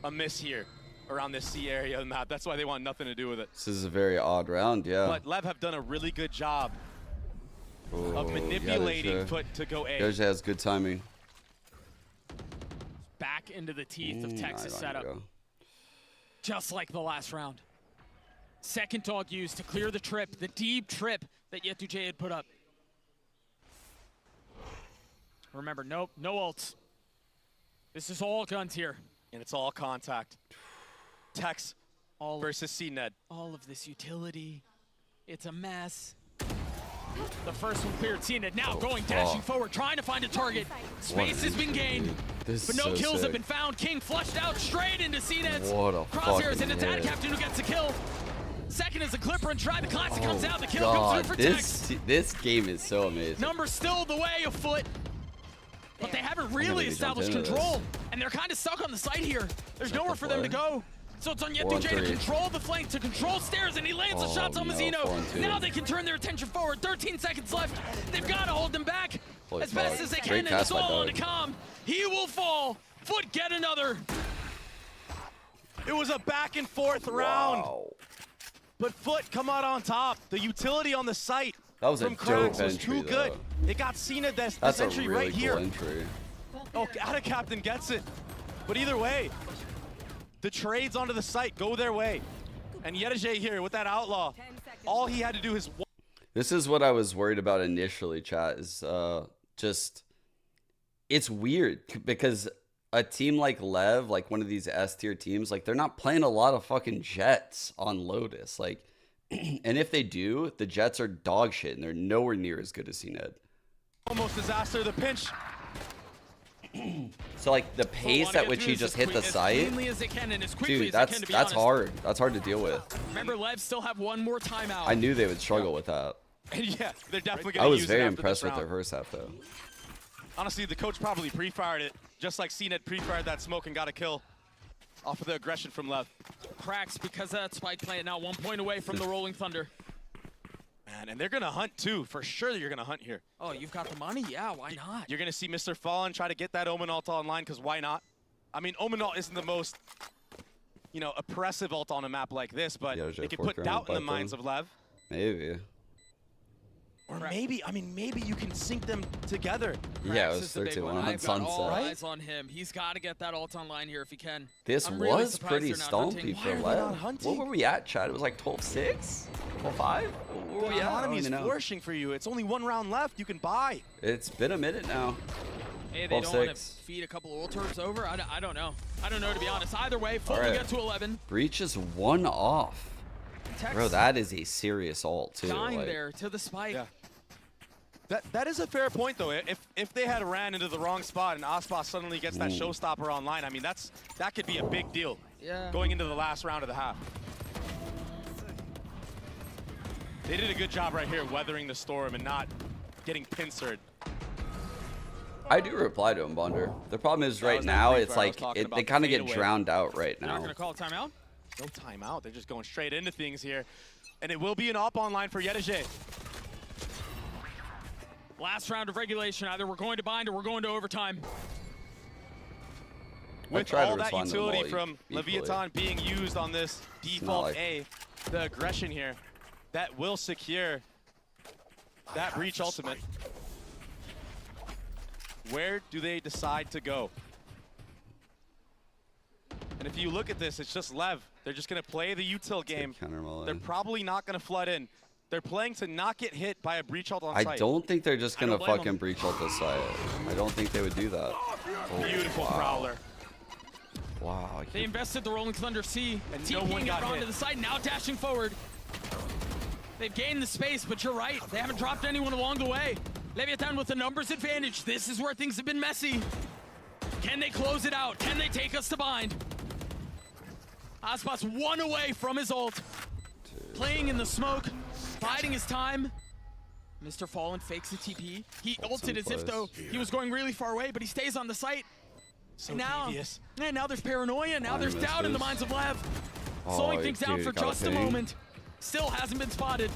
amiss here around this C area of the map. That's why they want nothing to do with it. This is a very odd round, yeah. But LEV have done a really good job of manipulating FUT to go A. Doja has good timing. Back into the teeth of Texas setup. Just like the last round. Second dog used to clear the trip, the deep trip that Yetu-J had put up. Remember, no ults. This is all guns here. And it's all contact. Tex versus CNED. All of this utility. It's a mess. The first one cleared CNED. Now dashing forward, trying to find a target. Space has been gained, but no kills have been found. King flushed out straight into CNED's crosshairs, and it's Adcaptain who gets the kill. Second is a Clipper, and Try the Classic comes out. The kill comes through for Tex. This game is so amazing. Numbers still the way of FUT, but they haven't really established control, and they're kind of stuck on the site here. There's nowhere for them to go. So it's on Yetu-J to control the flank, to control stairs, and he lands the shots on Mazzino. Now they can turn their attention forward. 13 seconds left. They've got to hold them back as best as they can, and it's all on to Calm. He will fall. FUT get another. It was a back and forth round. But FUT come out on top. The utility on the site from Cracks was too good. It got Cena this entry right here. Entry. Oh, Adcaptain gets it. But either way, the trades onto the site go their way. And Yetu-J here with that outlaw, all he had to do is... This is what I was worried about initially, chat, is just... It's weird because a team like LEV, like one of these S-tier teams, like they're not playing a lot of fucking Jets on Lotus. Like, and if they do, the Jets are dog shit and they're nowhere near as good as CNED. Almost disaster, the pinch. So like the pace at which he just hit the site, dude, that's hard. That's hard to deal with. Remember, LEV still have one more timeout. I knew they would struggle with that. Yeah, they're definitely going I to was use very it after impressed this with round. their first half though. Honestly, the coach probably pre-fired it, just like CNED pre-fired that smoke and got a kill off of the aggression from LEV. Cracks because of that spike plant, now 1 point away from the Rolling Thunder. Man, and they're going to hunt too. For sure you're going to hunt here. Oh, you've got the money? Yeah, why not? You're going to see Mr. Fallen try to get that Omen ult online, because why not? I mean, Omen ult isn't the most, oppressive ult on a map like this, but it can put doubt in the minds of LEV. Maybe. Or maybe you can sync them together. Yeah, it was 13-1 on Sunset. All eyes on him. He's got to get that ult online here if he can. This was pretty stompy for LEV. What were we at, Chad? It was like 12-6? 12-5? What were we at? The economy is flourishing for you. It's only one round left. You can buy. It's been a minute now. Hey, they don't want to feed a couple of ult turfs over? I don't know. I don't know, to be honest. Either way, FUT will get to 11. Breach is one off. Tex Bro, that is a serious ult, too. Dying there to the spike. Yeah. That is a fair point, though. If they had ran into the wrong spot and Aspas suddenly gets that showstopper online, I mean, that could be a big deal going into the last round of the half. They did a good job right here weathering the storm and not getting pincered. I do reply to him, Bonder. The problem is right now, it's like they kind of get drowned out right They're now. not going to call a timeout? No timeout. They're just going straight into things here. And it will be an op online for Yetu-J. Last round of regulation. Either we're going to bind or we're going to overtime. With all that utility from Leviathan being used on this default A, the aggression here, that will secure that breach ultimate. Where do they decide to go? And if you look at this, it's just LEV. They're just going to play the util game. They're probably not going to flood in. They're playing to not get hit by a breach ult on site. I don't think they're just going to fucking breach ult this site. I don't think they would do that. Beautiful Prowler. Wow. They invested the Rolling Thunder C. And no one TPing got it onto hit. the side, now dashing forward. They've gained the space, but you're right. They haven't dropped anyone along the way. Leviathan with the numbers advantage. This is where things have been messy. Can they close it out? Can they take us to bind? Aspat's 1 away from his ult. Playing in the smoke, biding his time. Mr. Fallen fakes the TP. He ulted as if though he was going really far away, but he stays on the site. So and now, devious. and now there's paranoia. Now there's Missed doubt in the this. minds of Lev. Oh, Slowing things down dude, for got a just a ping. moment. Still hasn't been spotted.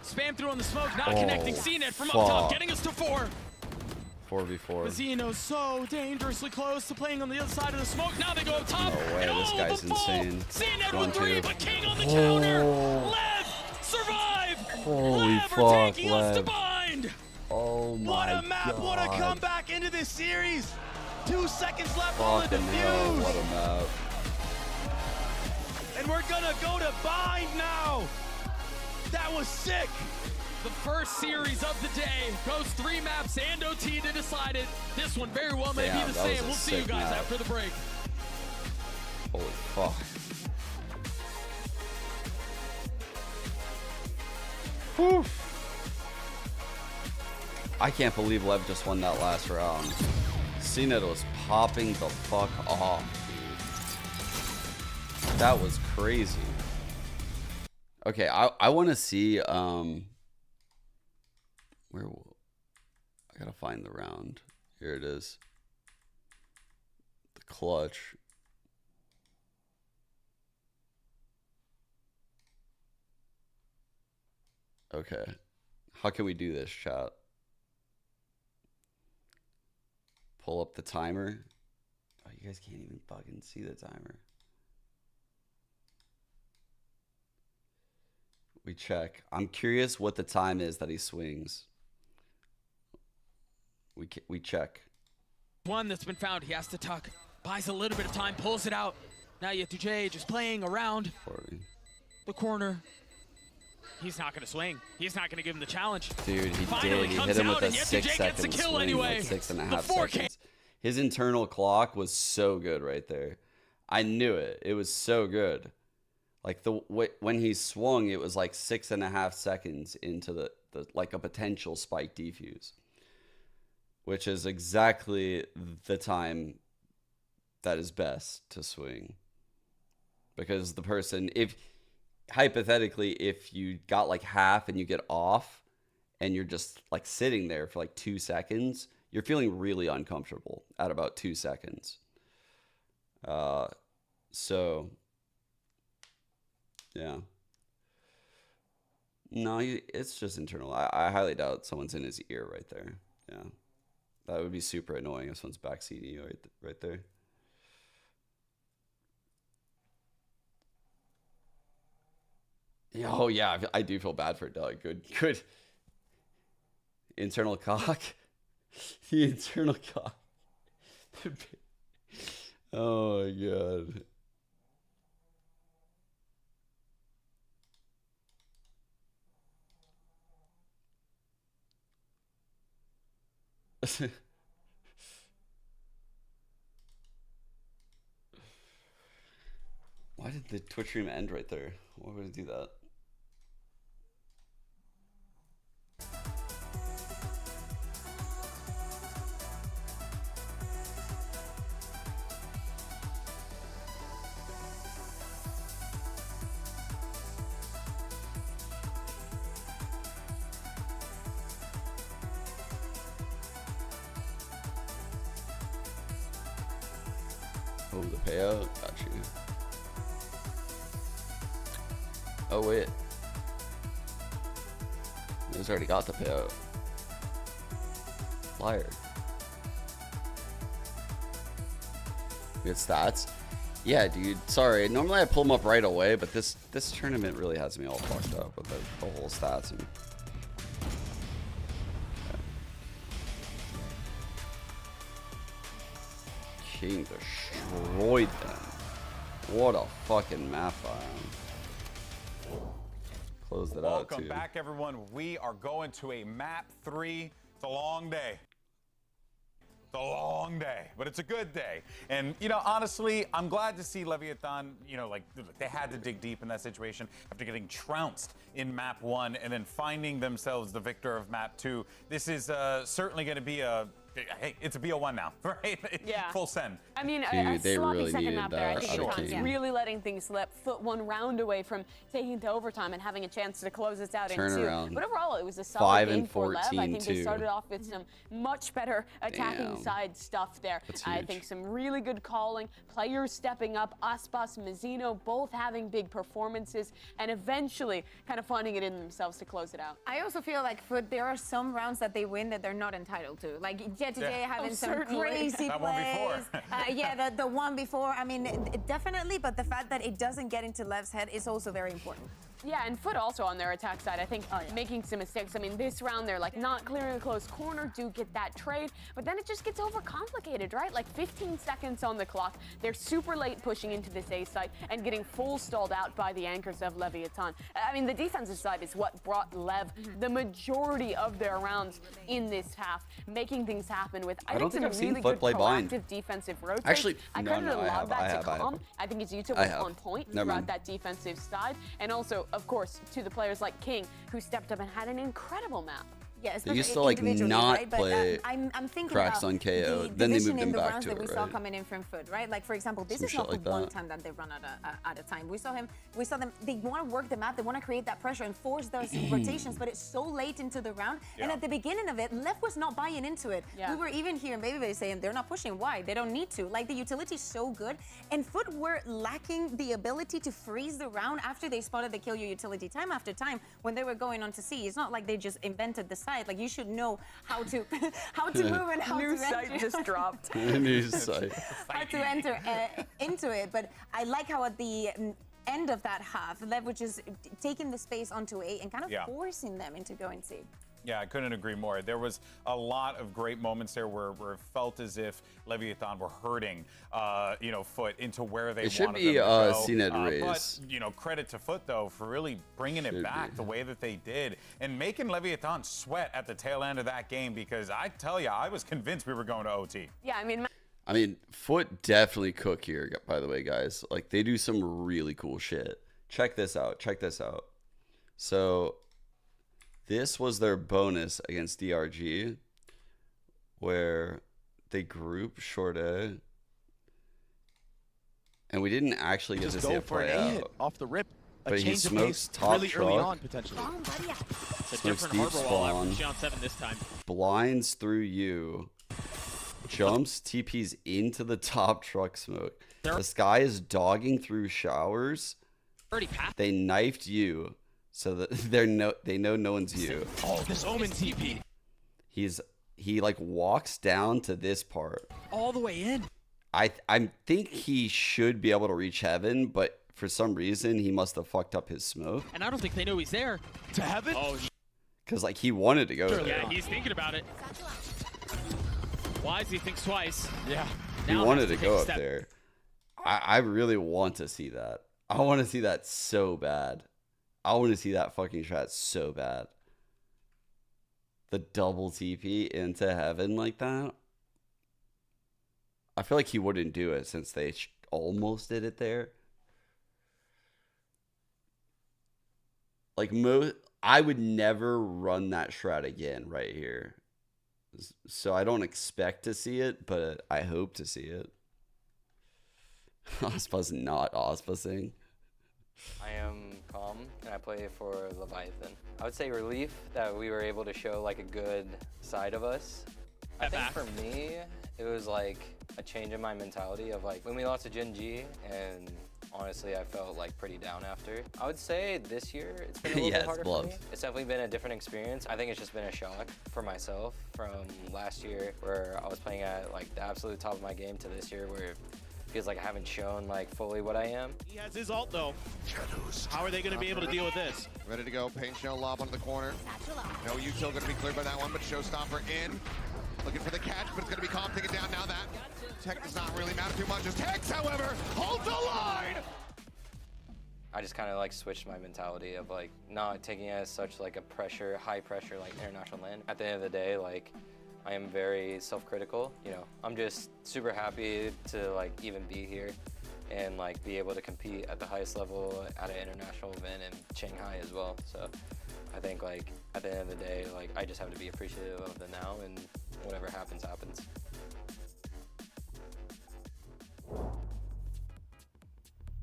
Spam through on the smoke, not Oh, connecting. CNET from up top, fuck. getting us to 4. 4v4. Vizino's so dangerously close to playing on the other side of the smoke. Now they go up top. No way, and this all guy's of them fall. insane. CNET Going with 3, to- but King on the counter. Oh. Lev, survive. Holy Lev fuck, are taking us to Lev. bind. Oh my What a map, god. what a comeback into this series. 2 seconds left on the Fucking hell, defuse. what a map. And we're gonna go to bind now. That was sick. The first series of the day goes 3 maps and OT to decide it. This one very well may Damn, be the that was same. a We'll see you sick guys map. after the break. Holy fuck. Whew. I can't believe Lev just won that last round. CNET was popping the fuck off, dude. That was crazy. Okay, I want to see where I gotta find the round. Here it is. The clutch. Okay. How can we do this, chat? Pull up the timer. Oh, you guys can't even fucking see the timer. We check. I'm curious what the time is that he swings. We check. One that's been found. He has to tuck. Buys a little bit of time. Pulls it out. Now Yetujay just playing around 40. the corner. He's not going to swing. He's not going to give him the challenge. Dude, he Finally did. He comes hit him out, with a and Yetujay 6 gets second the kill swing, anyway. like 6.5 The 4K. seconds. His internal clock was so good right there. I knew it. It was so good. Like when he swung, it was like 6.5 seconds into the like a potential spike defuse, which is exactly the time that is best to swing. Because the person, if hypothetically, if you got like half and you get off and you're just like sitting there for like 2 seconds, you're feeling really uncomfortable at about 2 seconds. So yeah. No, it's just internal. I highly doubt someone's in his ear right there. Yeah. That would be super annoying if someone's backseating you right there. Yeah, oh yeah, I do feel bad for Doug. Good. Internal cock. The internal cock. Oh my god. Why did the Twitch stream end right there? Why would it do that? Oh, the payout? Got you. Oh, wait. He's already got the payout. Liar. Good stats. Yeah, dude. Sorry. Normally I pull them up right away, but this tournament really has me all fucked up with the whole stats. And King destroyed them. What a fucking map fire. Closed it out too. Welcome back, everyone. We are going to a map 3. It's a long day. It's a long day, but it's a good day. And, you know, honestly, I'm glad to see Leviathan, you know, like, they had to dig deep in that situation after getting trounced in map 1 and then finding themselves the victor of map 2. This is certainly going to be a... Hey, it's a BO1 now, right? Yeah. Full send. I mean, Dude, a they sloppy really second needed map there. I that think out of it's King. really letting things slip. FUT 1 round away from taking to overtime and having a chance to close this out in 2. Turnaround. But overall, it was a 5 solid and game for LEV. I 14 think they too. started off with some much better attacking Damn. side stuff there. That's I huge. think some really good calling, players stepping up, Aspas, Mizzino, both having big performances, and eventually kind of finding it in themselves to close it out. I also feel like FUT, there are some rounds that they win that they're not entitled to. Like Jet today having some certainly. crazy That plays. one before. Yeah, the one before. I mean, definitely, but the fact that it doesn't get into LEV's head is also very important. Yeah, and FUT also on their attack side, I think, making some mistakes. I mean, this round, they're like not clearing a close corner, do get that trade, but then it just gets overcomplicated, right? Like 15 seconds on the clock. They're super late pushing into this A site and getting full stalled out by the anchors of Leviathan. I mean, the defensive side is what brought LEV the majority of their rounds in this half, making things happen with, I don't think, think I've some seen really FUT good play blind. proactive defensive rotate. Actually, I no, credit a I lot have, of that I to have, I Calm. have. I think his YouTube I was have. on point Never throughout mind. that defensive side, and also, of course, to the players like King, who stepped up and had an incredible map. Yeah, They used to like individually, not right? But, play I'm thinking cracks about on KO. the Then they division moved in him the back rounds to that we it, saw right? coming in from FUT, right? Like for example, this Some is not shit the like one that. time that they run at a time. We saw them. They want to work the map. They want to create that pressure and force those rotations. But it's so late into the round, and at the beginning of it, LEV was not buying into it. Yeah. We were even hearing Baby saying they're not pushing. Why? They don't need to. Like the utility is so good, and FUT were lacking the ability to freeze the round after they spotted the kill your utility time after time when they were going on to C. It's not like they just invented the site. Like you should know how to move and how New to site enter. just dropped. New site. How to enter into it. But I like how at the end of that half, LEV was just taking the space onto A and kind of forcing them into going C. Yeah, I couldn't agree more. There was a lot of great moments there where it felt as if Leviathan were hurting, you know, FUT into where they It should wanted be them to go. CNET race. But, you know, credit to FUT, though, for really bringing it back the way that they did and making Leviathan sweat at the tail end of that game because I tell you, I was convinced we were going to OT. Yeah, I mean, FUT definitely cook here, by the way, guys. Like, they do some really cool shit. Check this out. Check this out. So, this was their bonus against DRG, where they group short A, and we didn't actually get to see it play out. Off the rip. But he change of smokes pace top really truck. early on, potentially. It's a Smokes different deep harbor wall spawn. after on 7 this time. Blinds through you, jumps, TPs into the top truck smoke. This guy is dogging through showers. Already passed. They knifed you, so that they know no one's you. Oh, this Omen TP. He like walks down to this part. All the way in. I think he should be able to reach heaven, but for some reason he must have fucked up his smoke. And I don't think they know he's there. To heaven? Oh, Cause like he wanted to go there. yeah, he's thinking about it. Wisely thinks twice. Yeah. He wanted to go up there. I really want to see that. I want to see that so bad. I want to see that fucking shot so bad. The double TP into heaven like that. I feel like he wouldn't do it since they almost did it there. Like I would never run that strat again right here. So I don't expect to see it, but I hope to see it. Ospa's not Ospasing. I am Calm, and I play for Leviathan. I would say relief that we were able to show like a good side of us. I think for me, it was like a change in my mentality of like when we lost to Gen G, and honestly, I felt like pretty down after. I would say this year it's been a little bit harder for me. It's definitely been a different experience. I think it's just been a shock for myself from last year where I was playing at like the absolute top of my game to this year where it feels like I haven't shown like fully what I am. He has his ult though. How are they going to be able to deal with this? Ready to go, paint shell lob onto the corner. No util going to be cleared by that one, but Showstopper in. Looking for the catch, but it's going to be Calm taking down now that. Tech does not really matter too much. As Tex, however, holds the line! I just kind of like switched my mentality of like not taking it as such like a pressure, high pressure like international land. At the end of the day, like I am very self-critical. You know, I'm just super happy to like even be here and like be able to compete at the highest level at an international event in Shanghai as well. So I think like at the end of the day, like I just have to be appreciative of the now, and whatever happens, happens.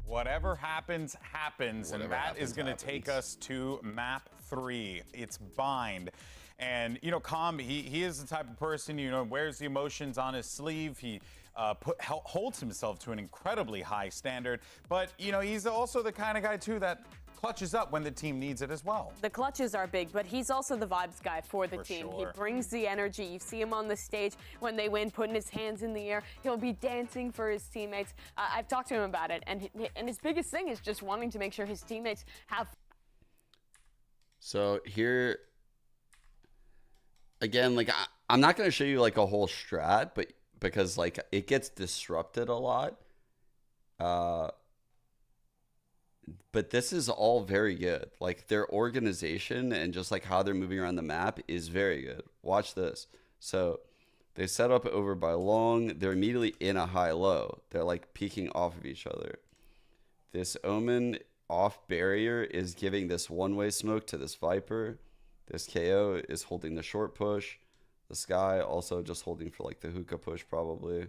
Whatever happens, happens. Whatever and that happens, is going to take us to map 3. It's Bind. And, you know, Calm, he is the type of person, you know, wears the emotions on his sleeve. He holds himself to an incredibly high standard. But, you know, he's also the kind of guy, too, that clutches up when the team needs it as well. The clutches are big, but he's also the vibes guy for the team. Sure. He brings the energy. You see him on the stage when they win, putting his hands in the air. He'll be dancing for his teammates. I've talked to him about it, and his biggest thing is just wanting to make sure his teammates have. So here, again, like I'm not going to show you like a whole strat, but because like it gets disrupted a lot. But this is all very good. Like their organization and just like how they're moving around the map is very good. Watch this. So they set up over by long. They're immediately in a high-low. They're like peeking off of each other. This Omen off barrier is giving this one-way smoke to this Viper. This KO is holding the short push. The Sky also just holding for like the hookah push probably.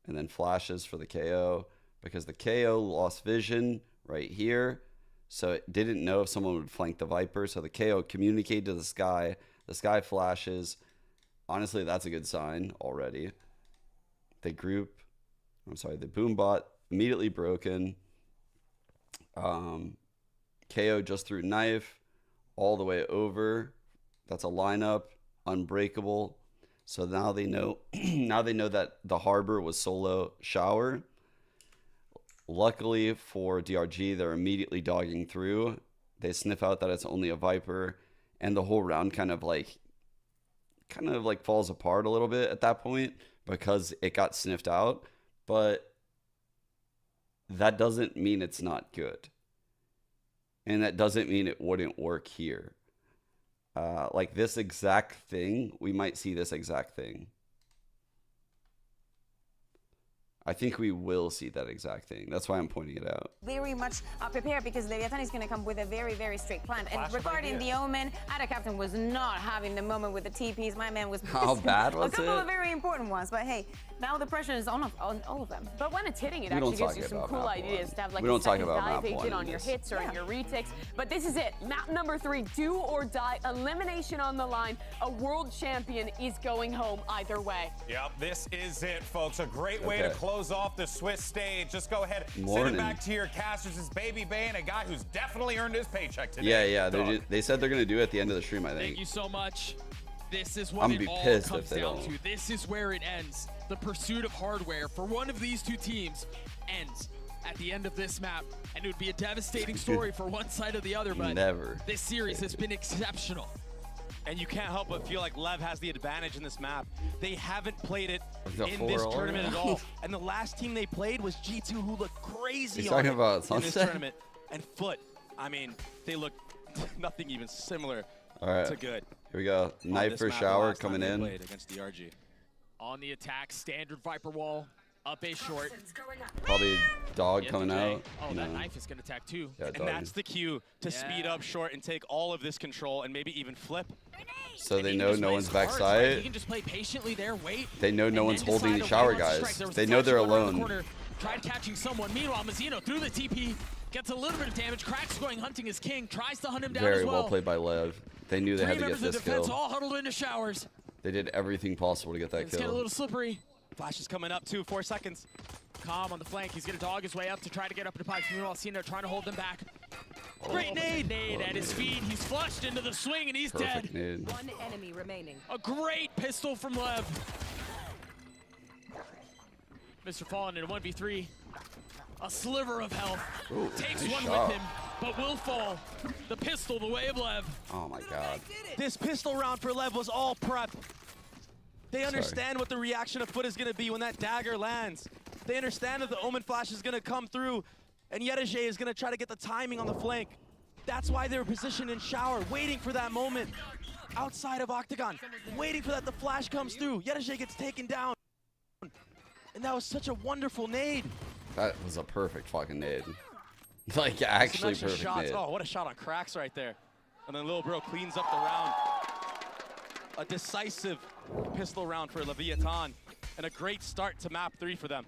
And then flashes for the KO because the KO lost vision right here, so it didn't know if someone would flank the Viper, so the KO communicated to the Sky. The Sky flashes. Honestly, that's a good sign already. The boom bot immediately broken. KO just threw knife all the way over. That's a lineup, unbreakable. So now they know now they know that the harbor was solo shower. Luckily for DRG, they're immediately dogging through. They sniff out that it's only a Viper, and the whole round kind of like falls apart a little bit at that point because it got sniffed out. But that doesn't mean it's not good, and that doesn't mean it wouldn't work here. Like this exact thing, we might see this exact thing. I think we will see that exact thing. That's why I'm pointing it out. Very much prepared because Leviathan is going to come with a very, very strict plan. And regarding the Omen, Ada Captain was not having the moment with the TPs. My man was How bad was a couple it? of very important ones. But hey, now the pressure is on all of them. But when it's hitting, it actually gives you some cool ideas to have like a second dive agent on your hits or on your retakes. But this is it. Map number 3, do or die, elimination on the line. A world champion is going home either way. Yep, this is it, folks. A great way to close off the Swiss stage. Just go ahead, send Morning. it back to your casters. It's Baby Bane, a guy who's definitely earned his paycheck today. Yeah. They said they're going to do it at the end of the stream, I think. Thank you so much. This is what I'm it gonna be all pissed comes if they down don't. to. This is where it ends. The pursuit of hardware for one of these two teams ends at the end of this map. And it would be a devastating story for one side or the other, but this series has been exceptional. And you can't help but feel like LEV has the advantage in this map. They haven't played it The in this 4-0. tournament at all. And the last team they played was G2, who looked crazy He's on talking it about in this Sunset? tournament. And FUT, I mean, they look nothing even similar All right. to good. Here we go. On Knife this for map, shower last time coming they in. played against DRG. On the attack, standard Viper wall, up a short. Probably dog Yep, coming Jay. out. Oh, you that know. knife is going to attack too. Yeah, And dog. that's the cue to speed up short and take all of this control and maybe even flip. So they He know just no plays one's cards, right? He backside. can just play patiently there, wait. They know no and one's then holding decide the if shower he wants to strike. guys. There was They a know they're flash going around the alone. corner, tried catching someone. Meanwhile, Mazzino through the TP, gets a little bit of damage. Cracks going hunting his king, tries to hunt him down Very as well. well played by LEV. They knew they had to get members of this defense kill. all huddled into showers. They did everything possible to get that It's getting a kill. little slippery. Flash is coming up too, 4 seconds. Calm on the flank. He's going to dog his way up to try to get up to pipes. Meanwhile, Cena trying to hold them back. Great nade at his feet. He's flushed into the swing and he's Perfect dead. nade. One enemy remaining. A great pistol from Lev. Mr. Fallen in a 1v3. A sliver of health. Ooh, Takes nice one shot. with him, but will fall. The pistol, the way of Lev. Oh my god. This pistol round for LEV was all prep. They understand what the reaction of FUT is going to be when that dagger lands. They understand that the Omen flash is going to come through, and Yerege is going to try to get the timing on the flank. That's why they were positioned in shower, waiting for that moment. outside of Octagon, waiting for that. The flash comes through. Yedashay gets taken down. And that was such a wonderful nade. That was a perfect fucking nade. Like, actually perfect nade. Oh, what a shot on Cracks right there. And then Lil Bro cleans up the round. A decisive pistol round for Leviathan. And a great start to map 3 for them.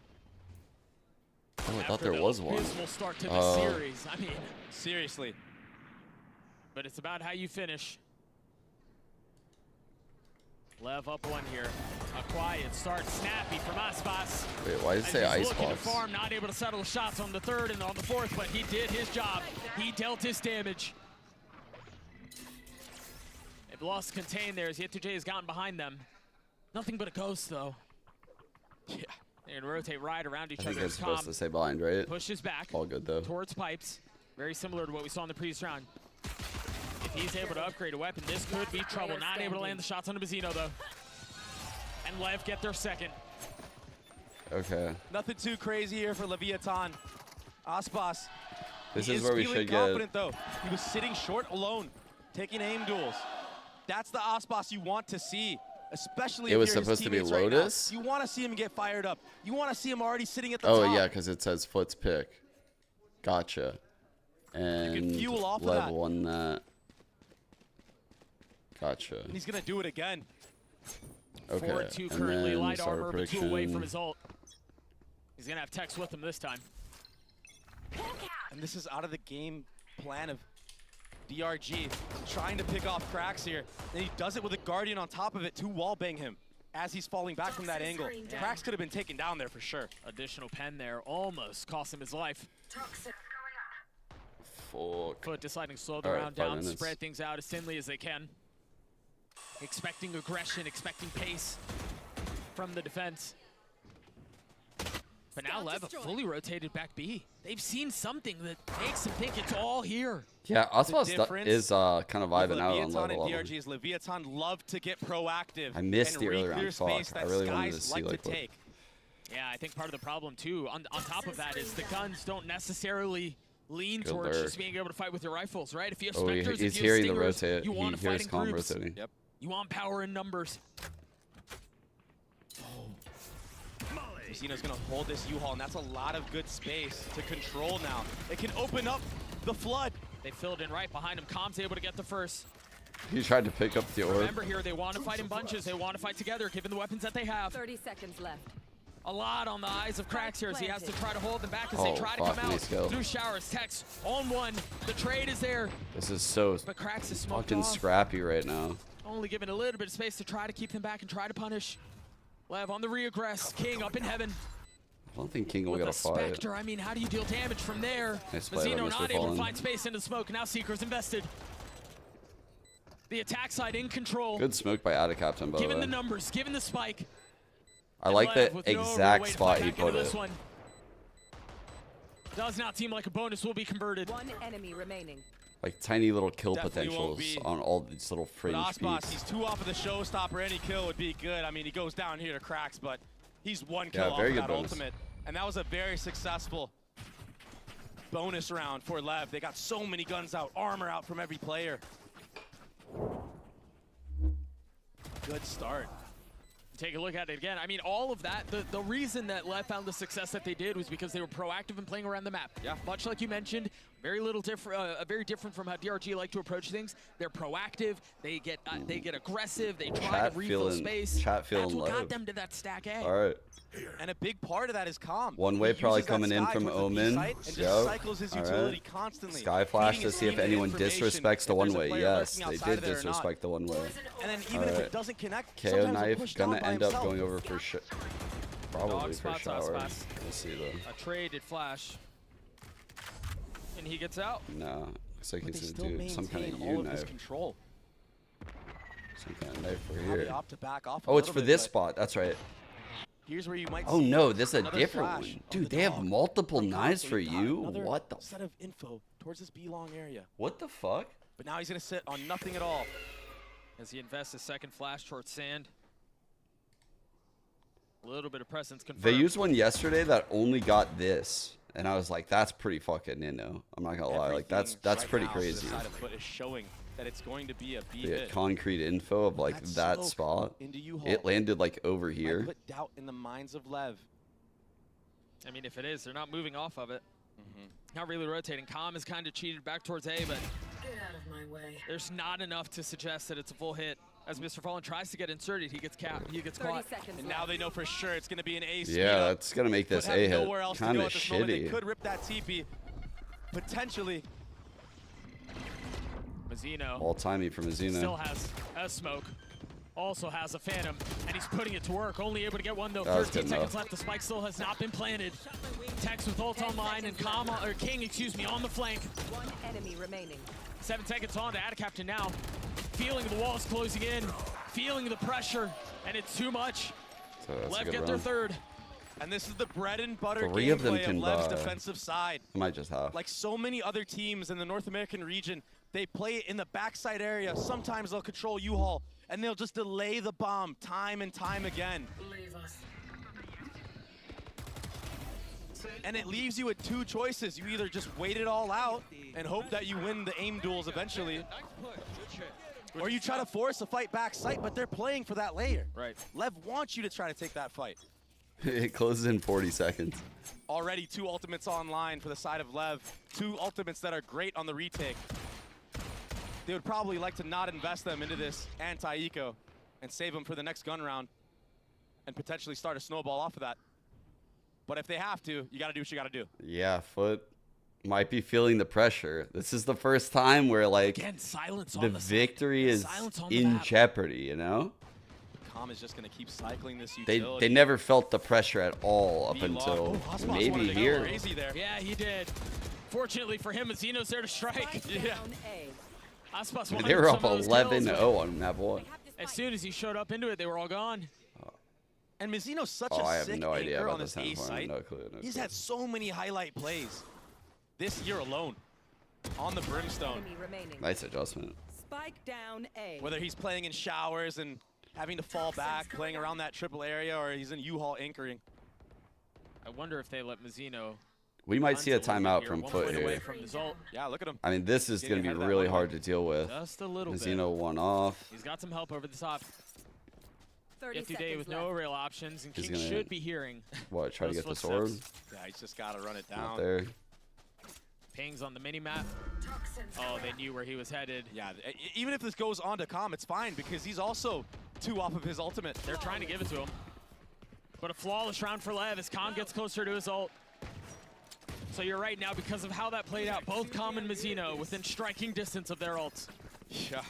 Oh, I thought there was one. Abysmal start to the series. I mean, seriously. But it's about how you finish. Lev up 1 here. A quiet start, snappy from Aspas. Wait, why did it say Icebox? Looking to farm, not able to settle the shots on the 3rd and on the 4th, but he did his job. He dealt his damage. They've lost contain there as Yetujay has gotten behind them. Nothing but a ghost, though. Yeah. They're gonna rotate right around each I think other. it's supposed to say blind, right? Pushes back. All good, though. Towards pipes. Very similar to what we saw in the previous round. If he's able to upgrade a weapon, this could be trouble. Not able to land the shots on the Bazino, though. And Lev get their 2nd. Okay. Nothing too crazy here for Leviathan. Aspas. This he is where we feeling should confident, though. He was sitting short alone, taking aim duels. That's the Aspas you want to see, especially It if was you're his supposed to be teammates right Lotus? now. You want to see him get fired up. You want to see him already sitting at the Oh, top. yeah, because it says FUT's pick. Gotcha. And fuel off of Lev that. won that. Gotcha. And he's going to do it again. Okay. 4-2 and currently, then light star armor, but 2 away from prediction. his ult. He's gonna have Tex with him this time. And this is out of the game plan of DRG, trying to pick off Cracks here. And he does it with a Guardian on top of it to wallbang him as he's falling back from that angle. Cracks could have been taken down there for sure. Additional pen there almost cost him his life. Fuck. FUT deciding to slow the All right, round 5 down, minutes. spread things out as thinly as they can. Expecting aggression, expecting pace from the defense. But now Lev, a fully rotated back B. They've seen something that makes them think it's all here. Yeah, Aspas difference is kind of vibing out on Leviathan level and 11. DRG is Leviathan love to get proactive. I missed and the early re-clear round. space Fuck. that I really wanted Skies to see like like to what. take. Yeah, I think part of the problem too, on top of that, is the guns don't necessarily lean Good towards lurk. just being able to fight with your rifles, right? If you have Oh, Spectres, he's if you have hearing the Stingers, rotate. you want He to fight hears in calm groups. rotating. Yep. You want power in numbers. Casino's gonna hold this U-Haul, and that's a lot of good space to control now. It can open up the flood. They filled in right behind him. Com's able to get the first. He tried to pick up the orb. Remember here, they want to fight in bunches. They want to fight together, given the weapons that they have. 30 seconds left. A lot on the eyes of Cracks here as he has to try to hold them back as Oh, they try to fuck, come out nice go. through showers. Tex on 1. The trade is there. This is so But Cracks is smoked fucking off. scrappy right now. Only given a little bit of space to try to keep them back and try to punish. Lev on the reaggress. King up in heaven. I don't think King will With get a a fight. Spectre, I mean, how do you deal damage from there? Nice play by Mazzino Mr. not able to Fallen. find space into the smoke. Now Seeker's invested. The attack side in control. Good smoke by Adicaptain, by the Given way. the numbers, given the spike. I like Lev the with no real exact way to spot fight he back into put this it. one. Does not seem like a bonus will be converted. 1 enemy remaining. Like tiny little kill Definitely won't potentials be. on all these little But fringe Aspas, peaks. he's 2 off of the showstopper. Any kill would be good. I mean, he goes down here to Cracks, but he's 1 kill Yeah, off very of good that bonus. ultimate. And that was a very successful bonus round for Lev. They got so many guns out, armor out from every player. Good start. Take a look at it again. I mean, all of that, the reason that Lev found the success that they did was because they were proactive in playing around the map. Yeah. Much like you mentioned, very different from how DRG like to approach things. They're proactive. They get aggressive. They try Chat to refill space. Chat feeling That's what low. got them to that stack A. All right. And a big part of that is calm. One way He probably uses that coming in sky from towards the B Omen. site and just Yep. cycles his All utility right. constantly. Sky flash feeding to his see if team anyone information disrespects the if there's one a way. player Yes, lurking they outside did of there or not. disrespect the one way. And then even if it doesn't connect, KO sometimes he'll knife push gonna down by end up himself. going over for probably Dog for spots, shower. Aspas. We'll see though. A traded flash. And he gets out. No, looks like But he's they gonna still do some kind maintain of all U of this knife. control. Some kind of knife for Now they here. opt to back off a Oh, it's little for bit, this but spot. That's right. Here's where you might Oh see no, this is a another different flash one. of Dude, the they have dog. multiple From Calm, knives so for we've got you? another What the? set of info towards this B-long area. What the fuck? But now he's gonna sit on nothing at all. As he invests his second flash towards sand. A little bit of presence confirmed. They used one yesterday that only got this, and I was like, that's pretty fucking I'm not gonna lie, like that's Everything pretty right now to the crazy. side of FUT is showing that it's going to be a B Yeah, hit. concrete info of like that smoke spot. into U-Haul. It landed like over Might here. put doubt in the minds of Lev. I mean, if it is, they're not moving off of it. Not really rotating. Calm is kind of cheated back towards A, but Get out of my way. there's not enough to suggest that it's a full hit. As Mr. Fallen tries to get inserted, he gets capped, he gets caught. And now they know for sure it's going to be an A. Yeah, that's gonna make this A hit kind of They shitty. could rip that TP, potentially. Mazzino All timey for Mazzino. still has a smoke, also has a phantom, and he's putting it to work. Only able to get one though. That was 13 good seconds enough. left. The spike still has not been planted. Tex with ult online and King, excuse me, on the flank. One enemy remaining. 7 seconds on to Adcaptain now. Feeling the walls closing in, feeling the pressure, and it's too much. So that's a Lev good get run. their third. And this is the bread and butter 3 of them gameplay can of Lev's buy. defensive side. I might just have. Like so many other teams in the North American region, they play it in the backside area. Sometimes they'll control U-Haul, and they'll just delay the bomb time and time again. Leave us. And it leaves you with 2 choices. You either just wait it all out and hope that you win the aim duels eventually, or you try to force a fight back site, but they're playing for that layer. Right. Lev wants you to try to take that fight. It closes in 40 seconds. Already 2 ultimates online for the side of Lev. 2 ultimates that are great on the retake. They would probably like to not invest them into this anti-eco and save them for the next gun round and potentially start a snowball off of that. But if they have to, you got to do what you got to do. Yeah, FUT might be feeling the pressure. This is the first time where like Again, silence the on the victory is Silence on the in map. jeopardy, you know? Calm is just going to keep cycling this They utility. never felt the pressure at all up V-Log. until Oh, Hospos maybe wanted to go here. crazy there. Yeah, he did. Fortunately for him, Mazzino's there to strike. Yeah. Aspas I mean, wanted they were some up of those 11-0 kills, on map 1. but as soon as he showed up into it, they were all gone. And Mazzino's such Oh, a I have sick no idea anchor about on this this A platform. site. No clue, no He's clue. had so many highlight plays this year alone on the Brimstone. Enemy remaining. Nice adjustment. Spike down A. Whether he's playing in showers and having to fall back, playing around that triple area, or he's in U-Haul anchoring. I wonder if they let Mazzino. We might see a until we timeout hear from 1 FUT point away here. from the Zolt. Yeah, look at him. I mean, this is Getting going to ahead be of that really one hard way. to deal with. Just a little bit. Mazzino one off. He's got some help over the top. 30 Day seconds with left. no real options, and He's King gonna- should be hearing. What, try to those get the sword? footsteps. Yeah, he's just got to run it Not down. there. Pings on the mini-map. Oh, they knew where he was headed. Yeah, even if this goes on to Calm, it's fine because he's also 2 off of his ultimate. They're trying to give it to him. But a flawless round for Lev as Calm gets closer to his ult. So you're right now, because of how that played out, both Calm and Mazzino within striking distance of their ults. Yeah.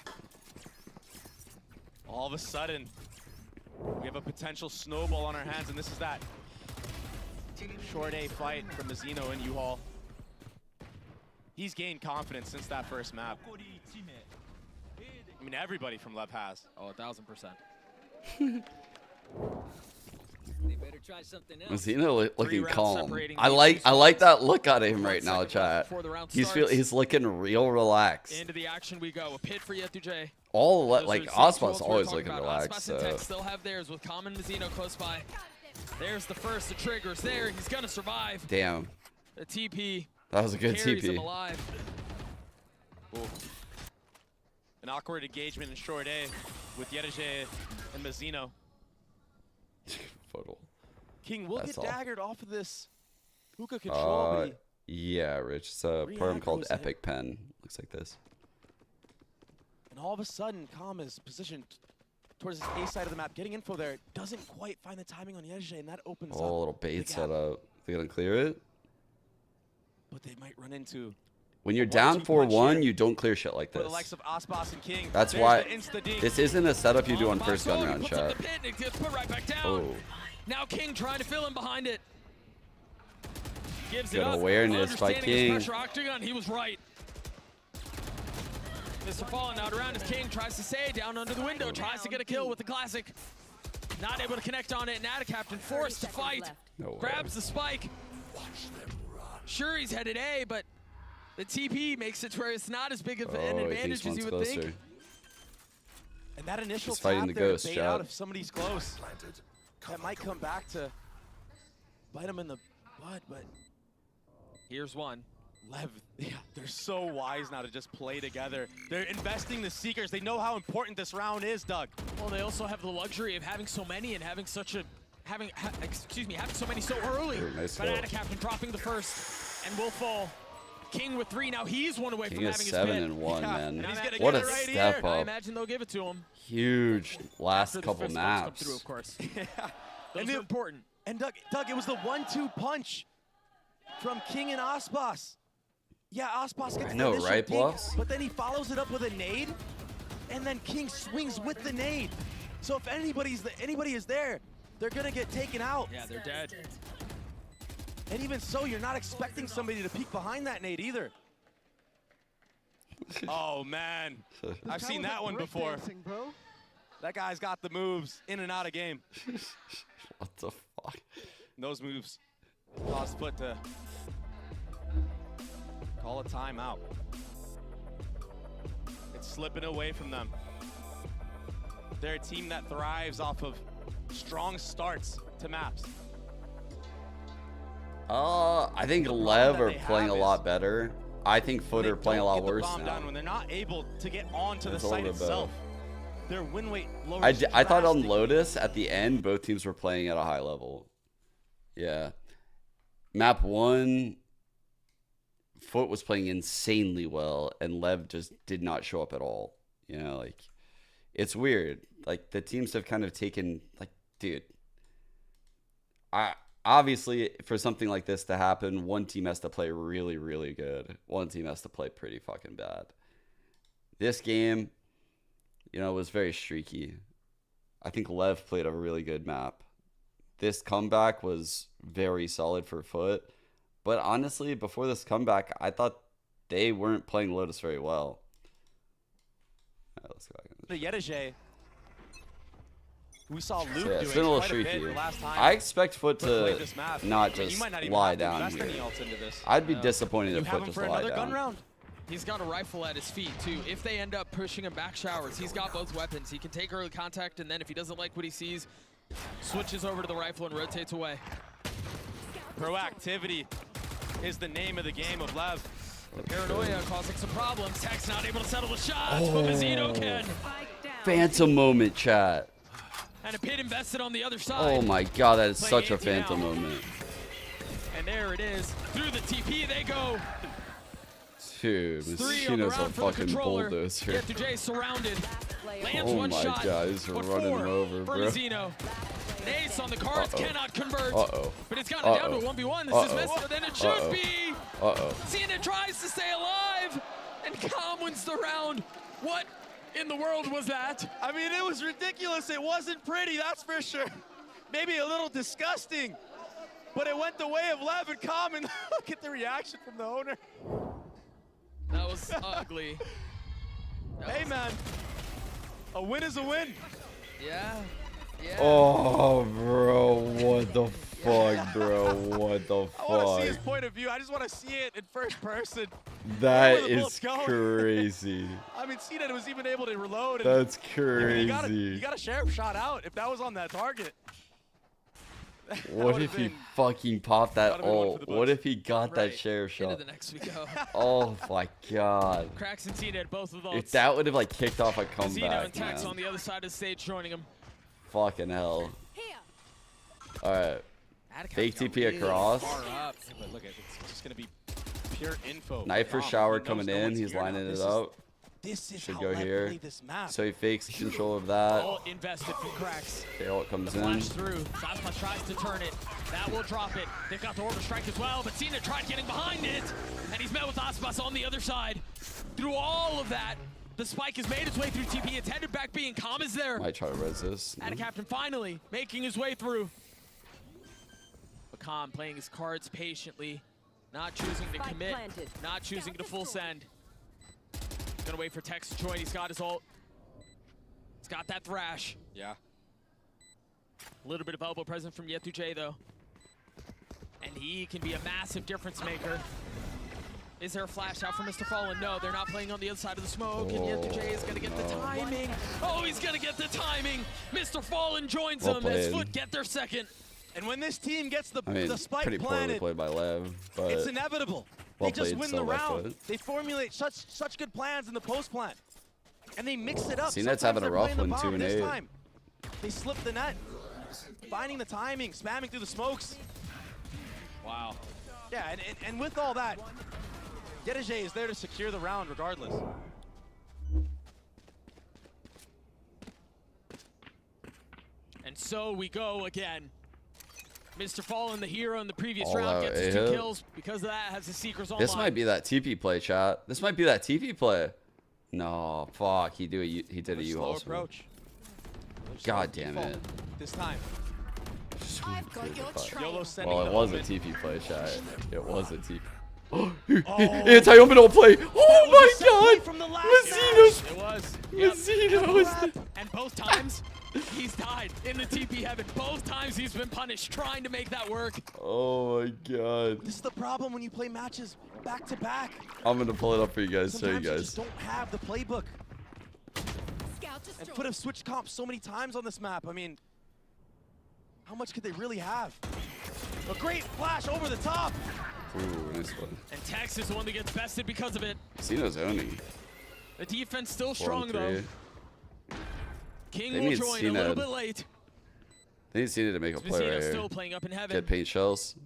All of a sudden, we have a potential snowball on our hands, and this is that short A fight from Mazzino and U-Haul. He's gained confidence since that first map. I mean, everybody from Lev has. Oh, 1000%. They better try something else. Mazzino looking rounds calm. separating I these like two that look at him right 1 now, second left chat. before the round He's starts. he's looking real relaxed. Into the action we go. A pit for Yetu-J. All Those like are the same Ospas tools we're always talking looking about. relaxed. Aspas and So. Tex still have theirs with Calm and Mazzino close by. There's the first. The trigger's there. He's gonna survive. Damn, The TP. that was a good carries him TP. alive. Ooh. An awkward engagement in short A with Yetu-J and Mazzino. Photo. King will That's get all. daggered off of this hookah control. but Yeah, Rich. It's a program called Re-aggro's it. Epic Pen. Looks like this. And all of a sudden, Calm is positioned towards his A side of the map, getting info there. Doesn't quite find the timing on Yetu-J, and that opens up Oh, a little the bait gap. set up. They gonna clear it? But they might run into When you're a down 1-2 punch 4-1, here you don't clear shit like for the this. likes of Aspas and King. That's There's why the insta-dink. this isn't a setup you do on By first gun Zolt, he round, puts up chat. the pit and it gets put right back down. Oh, Now King trying to fill in behind it. Gives Good it up. awareness by Understanding King. his pressure octagon, he was right. Mr. Fallen out around as King tries to stay down under the window, tries to get a kill with the classic. Not able to connect on it, and Adcaptain forced to fight. no way. Grabs the spike. Sure, he's headed A, but the TP makes it to where it's not as big of an Oh, he advantage thinks as you one's would closer. think. And that initial He's fighting tap the there ghost, to bait chat. out if somebody's close. That might come back to bite him in the butt, but Here's one. LEV, yeah, they're so wise now to just play together. They're investing the Seekers. They know how important this round is, Doug. Well, they also have the luxury of having so many and having such a having so many so early. Nice Banana Captain dropping the first and will fall. King with 3 now. He's one away King from is having his 7 pit. and 1, Yeah, man. and he's gonna What get a it right step here. I up. imagine they'll give it to him. Huge last After the couple fist bumps come maps. through, of course. And Those are important. And Doug, it was the 1-2 punch from King and Aspas. Yeah, Aspas gets I know, the initial right, dink, Bluffs? but then he follows it up with a nade, and then King swings with the nade. So if anybody is there, they're gonna get taken out. Yeah, they're dead. And even so, you're not expecting somebody to peek behind that nade either. Oh man, I've seen that one before. That guy's got the moves in and out of game. What the fuck? And those moves caused FUT to call a timeout. It's slipping away from them. They're a team that thrives off of strong starts to maps. I think LEV are playing a lot better. I think FUT are playing a lot worse now. When they're not able to get onto the It's a site little bit itself, their win rate lowers. I thought on Lotus at the end, both teams were playing at a high level. Yeah. Map 1, FUT was playing insanely well, and LEV just did not show up at all. You know, like, it's weird. Like, the teams have kind of taken, like, dude, obviously, for something like this to happen, one team has to play really, really good. One team has to play pretty fucking bad. This game, you know, was very streaky. I think LEV played a really good map. This comeback was very solid for FUT. But honestly, before this comeback, I thought they weren't playing Lotus very well. All right, let's go back. The Yedajay, we saw Luke Yeah, it's doing been a little quite a bit streaky. the last time. I expect FUT FUT played to this map. not You just might not even lie have to down invest here. any else into this. I'd be disappointed You if have FUT him just for lie another gun down. round. He's got a rifle at his feet, too. If they end up pushing him back showers, he's got both weapons. He can take early contact, and then if he doesn't like what he sees, switches over to the rifle and rotates away. Proactivity is the name of the game of LEV. The paranoia causing some problems. Tech's not able to settle the shots, Oh. but Mazzino can. Phantom moment, chat. And a pit invested on the other side. Oh my god, that is Playing such a anti phantom now. moment. And there it is. Through the TP they go. Dude, 3 on the Messina's a round for the fucking controller. bulldozer. Yet Jay surrounded. Lands Oh one my shot. god, he's but running 4 him over, for bro. Mazzino. Ace on the cards, cannot convert. Uh-oh. But it's got it down to a 1v1. This is messier than it should be. Uh-oh. Cena tries to stay alive, and Calm wins the round. What in the world was that? I mean, it was ridiculous. It wasn't pretty, that's for sure. Maybe a little disgusting, but it went the way of LEV and Calm, and look at the reaction from the owner. That was ugly. Hey, man, a win is a win. Yeah. Yeah. Oh, bro, what the fuck, bro? What the I want to see his fuck? point of view. I just want to see it in first person. That Where the bullet's is going. crazy. I mean, Cena was even able to reload. And, That's I mean, crazy. you got a sheriff shot out if that was on that target. What if he fucking popped that That'd have been one for ult? the What books. if he got that Right. share Into shot? the next we go. Oh my god. Cracks and Cena at both of those. If that would have like kicked off a Mazzino comeback, and Tex man. on the other side of the stage joining him. Fucking hell. Alright. Fake TP Really across. far up. But look at it, it's just gonna be pure info. Knife for Calm. shower He knows coming no in. one's He's here now. lining it This up. This is Should how go LEV here. play this map. So he fakes control of that. All invested from Cracks. Okay, ult comes in. Flash through. Saspa tries to turn it. That will drop it. They've got the order strike as well, but Cena tried getting behind it, and he's met with Aspas on the other side. Through all of that, the spike has made its way through TP. It's headed back B, and Calm is there. Might try to res this. And a captain finally making his way through. But Calm playing his cards patiently, not choosing to commit, not choosing to full send. Gonna wait for Tex to join. He's got his ult. He's got that thrash. Yeah. A little bit of elbow present from Yetujay though. And he can be a massive difference maker. Is there a flash out for Mr. Fallen? No, they're not playing on the other side of the smoke, and Yetujay is gonna get the timing. Oh, he's gonna get the timing! Mr. Fallen joins Well him as played. FUT get their second. And when this team gets the, I mean, the spike pretty poorly planted, played by LEV, but it's inevitable. well They just played win still the by round. FUT. They formulate such good plans in the post plant. And they mix it up. CNET's Sometimes having a they're rough playing the one, bomb. 2 and This 8. time, they slip the net. Finding the timing, spamming through the smokes. Wow. Yeah, and with all that, Heretics is there to secure the round regardless. And so we go again. Mr. Fallen, the hero in the previous All round, out gets his 2 A-hit. kills. Because of that, has his Seekers online. This might be that TP play, chat. This might be that TP play. No, fuck. He did a U-haul. Approach. God damn it. This time. I've got your trail. Well, it was a TP play, chat. It was a TP. Oh. Anti-orbital play. Oh my god! From the last Mazino's. It was. Mazino. And both times, he's died in the TP heaven. Both times he's been punished trying to make that work. Oh my god. This is the problem when you play matches back to back. I'm gonna pull it up for you guys, show you Sometimes you guys. just don't have the playbook. And FUT have switched comps so many times on this map. I mean, how much could they really have? A great flash over the top. Ooh, nice one. And Tex is the one that gets bested because of it. Mazino's owning. The defense still 4 strong and though. 3. King They will need join a little CNED. bit late. They need CNED to make a play Mazino right here. still playing up in heaven. Get paint shells.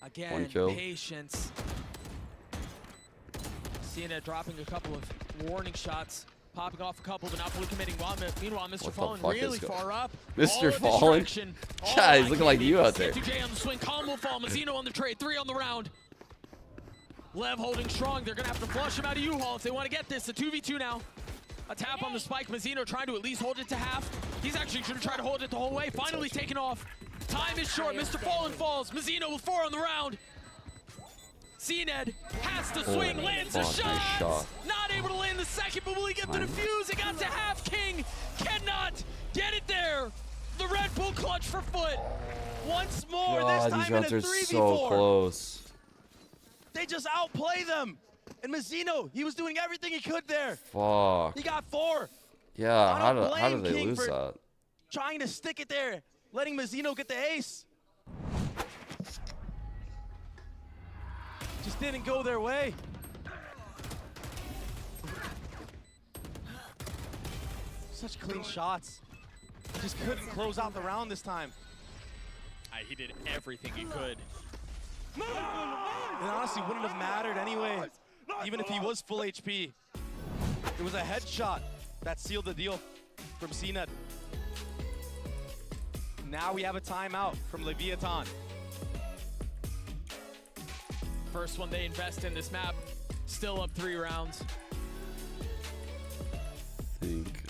Again, 1 kill. patience. CNED dropping a couple of warning shots. Popping off a couple, but not fully committing. Meanwhile, Mr. What the Fallen fuck really is go- far up. Mr. All the Fallen? distraction. Yeah, he's looking like you out there. F2J on the swing. Calm will fall. Mazino on the trade. 3 on the round. Lev holding strong. They're going to have to flush him out of U-Haul if they want to get this. A 2v2 now. A tap on the spike. Mazino trying to at least hold it to half. He's actually going to try to hold it the whole way. Finally taken off. Time is short. Mr. Fallen falls. Mazino with 4 on the round. CNED has to swing, lands a shot. Nice shot. Not able to land the second, but will he get the defuse? It got to half. King cannot get it there. The Red Bull clutch for FUT. Once more, God, this these time in a rounds are 3v4. so close. They just outplay them. And Mazino, he was doing everything he could there. Fuck. He got 4. Yeah, I how don't did blame they King lose for that? trying to stick it there, letting Mazino get the ace. Just didn't go their way. Such clean shots. Just couldn't close out the round this time. He did everything he could. It honestly wouldn't have mattered anyway, even if he was full HP. It was a headshot that sealed the deal from CNED. Now we have a timeout from Leviathan. First one they invest in this map. Still up 3 rounds. I think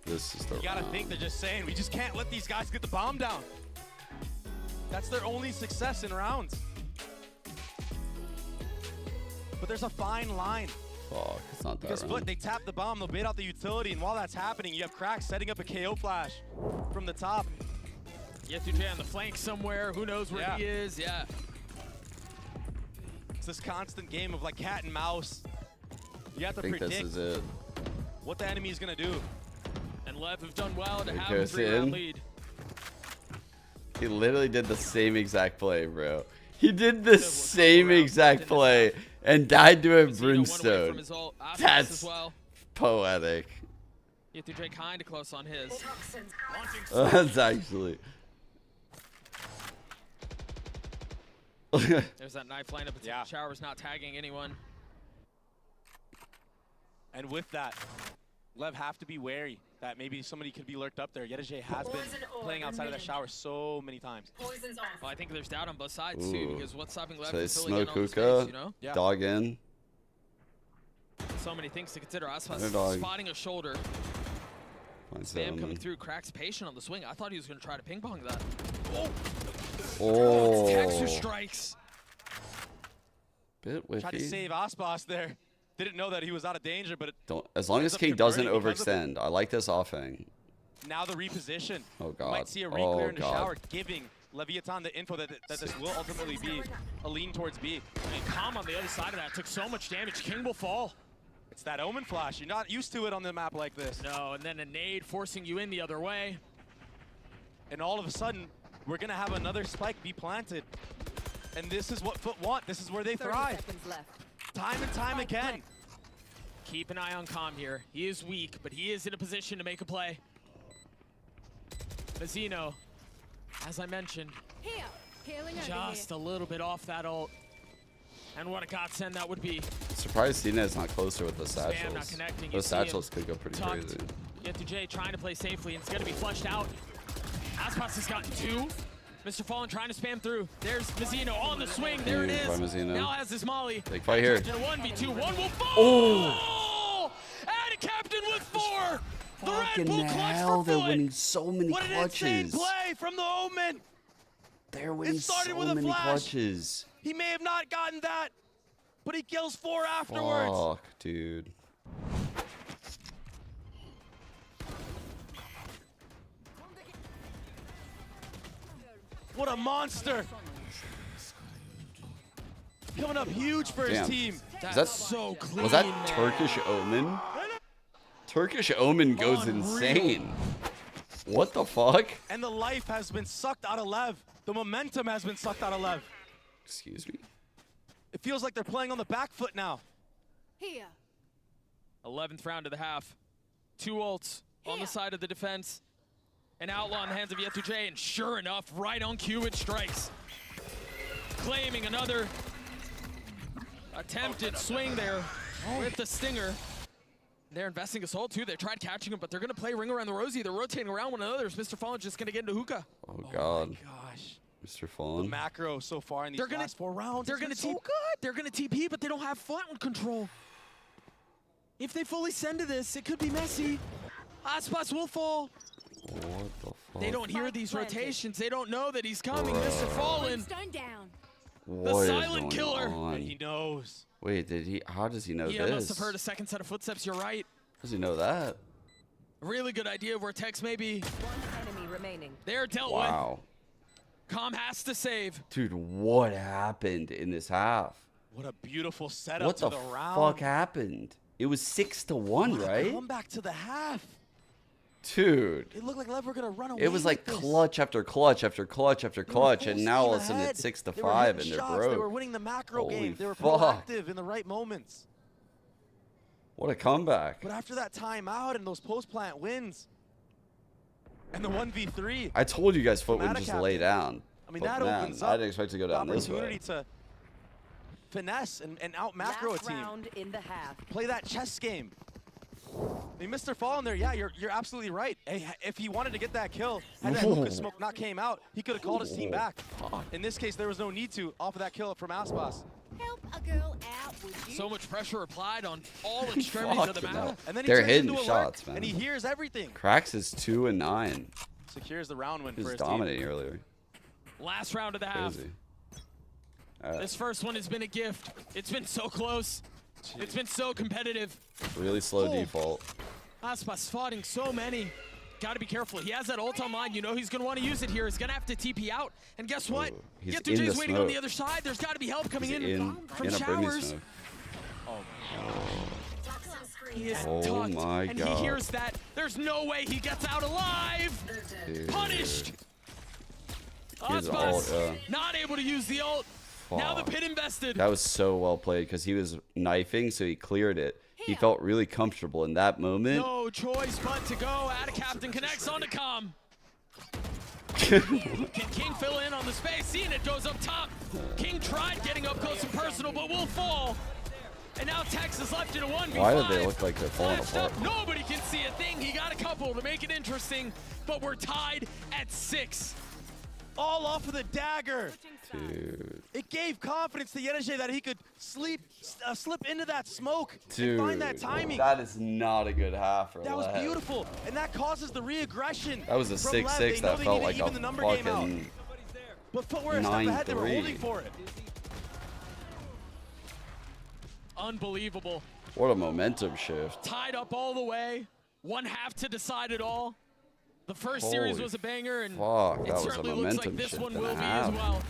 this is the You gotta round. think they're just saying, we just can't let these guys get the bomb down. That's their only success in rounds. But there's a fine line. Fuck, it's not that Because round. FUT, they tap the bomb, they'll bait out the utility, and while that's happening, you have Cracks setting up a KO flash from the top. F2J on the flank somewhere. Who knows where he is? Yeah. It's this constant game of like cat and mouse. You have to I think predict this is it. what the enemy is gonna do. And Lev have done well to There have a goes 3-round in. lead. He literally did the same exact play, bro. He did the same exact play and died to a brimstone. That's poetic. F2J kind of close on his. That's actually. There's that knife lineup. It's Shower's not tagging anyone. And with that, Lev have to be wary that maybe somebody could be lurked up there. Yetije has been playing outside of that shower so many times. Well, I think there's doubt on both sides too, because what's stopping Lev So they from filling in smoke on the space, hookah, you know? dog in. So many things to consider. Aspas Underdog. spotting a shoulder. Finds Spam them. coming through. Cracks patient on the swing. I thought he was going to try to ping pong that. Oh. Texas strikes. Bit Tried to whiffy. save Aspas there. Didn't know that he was out of danger, but Don't, as long ends as up King doesn't converting because of it. overextend. I like this offing. Now the reposition. Oh, God. Might see a Oh, re-clear in the God. shower, giving Leviathan the info that this will ultimately be a lean towards B. And Calm on the other side of that took so much damage. King will fall. It's that Omen flash. You're not used to it on the map like this. No, and then a nade forcing you in the other way. And all of a sudden, we're going to have another spike be planted. And this is what FUT want. This is where they thrive. Time and time again. Keep an eye on Com here. He is weak, but he is in a position to make a play. Mazzino, as I mentioned, just a little bit off that ult. And what a godsend that would be. Surprised Cena is not closer with the Spam satchels. not connecting. Those satchels could go pretty crazy. Yetujay trying to play safely, and it's going to be flushed out. Aspas has gotten 2. Mr. Fallen trying to spam through. There's Mazzino on the swing. There it is. Now has his molly. Big fight here. 1v2. One will fall. Oh! And a captain with 4. The Red Fucking Bull clutch hell, for they're FUT. winning so many What an clutches. insane play from the Omen. They're winning so started with a many flash. clutches. He may have not gotten that, but he kills 4 afterwards. Fuck, dude. What a monster. Coming up huge for his Damn. team. Is that so clean, Was that man. Turkish Omen? Turkish Omen goes insane. What the fuck? And the life has been sucked out of LEV. The momentum has been sucked out of LEV. Excuse me? It feels like they're playing on the back foot now. Here. 11th round of the half. 2 ults on the side of the defense. An outlaw in the hands of Yetujay, and sure enough, right on cue it strikes. Claiming another attempted swing there with the stinger. They're investing his ult too. They tried catching him, but they're gonna play ring around the rosy. They're rotating around one another. Mr. Fallen's just gonna get into hookah. Oh god. Gosh. Mr. The Fallen. macro so far in these last 4 rounds. They're gonna so good. They're gonna TP, but they don't have FUT control. If they fully send to this, it could be messy. Aspas will fall. What the fuck? They don't hear these rotations. They don't know that he's coming. Bruh. Mr. Fallen. Stone down. What is silent going killer. on? And he knows. Wait, did he? How does he know He this? must have heard a second set of footsteps. You're right. How does he know that? Really good idea where Tex may be. One enemy remaining. They're dealt Wow. with. Com has to save. Dude, what happened in this half? What a beautiful setup What to the the round. fuck happened? It was 6-1, right? Come back to the half. Dude. It looked like LEV were gonna run away. It was like with this. clutch after clutch after clutch after clutch, and now all of a sudden ahead. it's 6-5 They were hitting and they're shots. broke. They were winning the macro Holy game. They were fuck. proactive in the right moments. What a comeback. But after that timeout and those post-plant wins, and the 1v3, I told you guys FUT would Dramatic just lay down. I mean, But that man, opens I up didn't expect to go the down this way. opportunity to finesse and out macro a Last team. round in the half. Play that chess game. I mean, Mr. Fallen there, yeah, you're absolutely right. Hey, if he wanted to get that kill, had that hookah smoke not came out, he could have called his team back. In this case, there was no need to off of that kill from Aspas. Help a girl out, would you? So much pressure applied on all extremities of the Fucking map. hell. And then he They're turns hitting into a shots, lurk, man. and he hears everything. Krax is 2-9. Secures the round win He for was his dominating team. earlier. Last round of the half. Crazy. This first one has been a gift. It's been so close. It's been so competitive. Really slow default. Aspas fighting so many. Gotta be careful. He has that ult online. You know he's gonna want to use it here. He's gonna have to TP out. And guess what? He's in Yetujay's the waiting on smoke. the other side. There's gotta be help coming He's in from in a Brimmy showers. smoke. He is Oh tucked, my and God. he hears that. There's no way he gets out alive. Dude. Punished. His Aspas ult, yeah. not able to use the ult. Now the Fuck. pit invested. That was so well played because he was knifing, so he cleared it. He felt really comfortable in that moment. No choice but to go. Add a captain connects on to Com. Can King fill in on the space? Seeing it goes up top. King tried getting up close and personal, but will fall. And now Tex is left in a 1v5. Why do they look like they're falling Flashed apart? up. Nobody can see a thing. He got a couple to make it interesting, but we're tied at 6. All off of the dagger. Dude. It gave confidence to Yetujay that he could slip into that smoke Dude. and find that timing. That is not a good half for That was LEV. beautiful, and that causes the re-aggression. That was a from 6-6 LEV. They know that they felt need to like even a the number game out. fucking But footwear a step ahead, they were 9-3. holding for it. Unbelievable. What a momentum shift. Tied up all the way. One half to decide it all. The first series Holy was a banger, and fuck, it that was a certainly looks like momentum this shift one and a will be half. as well.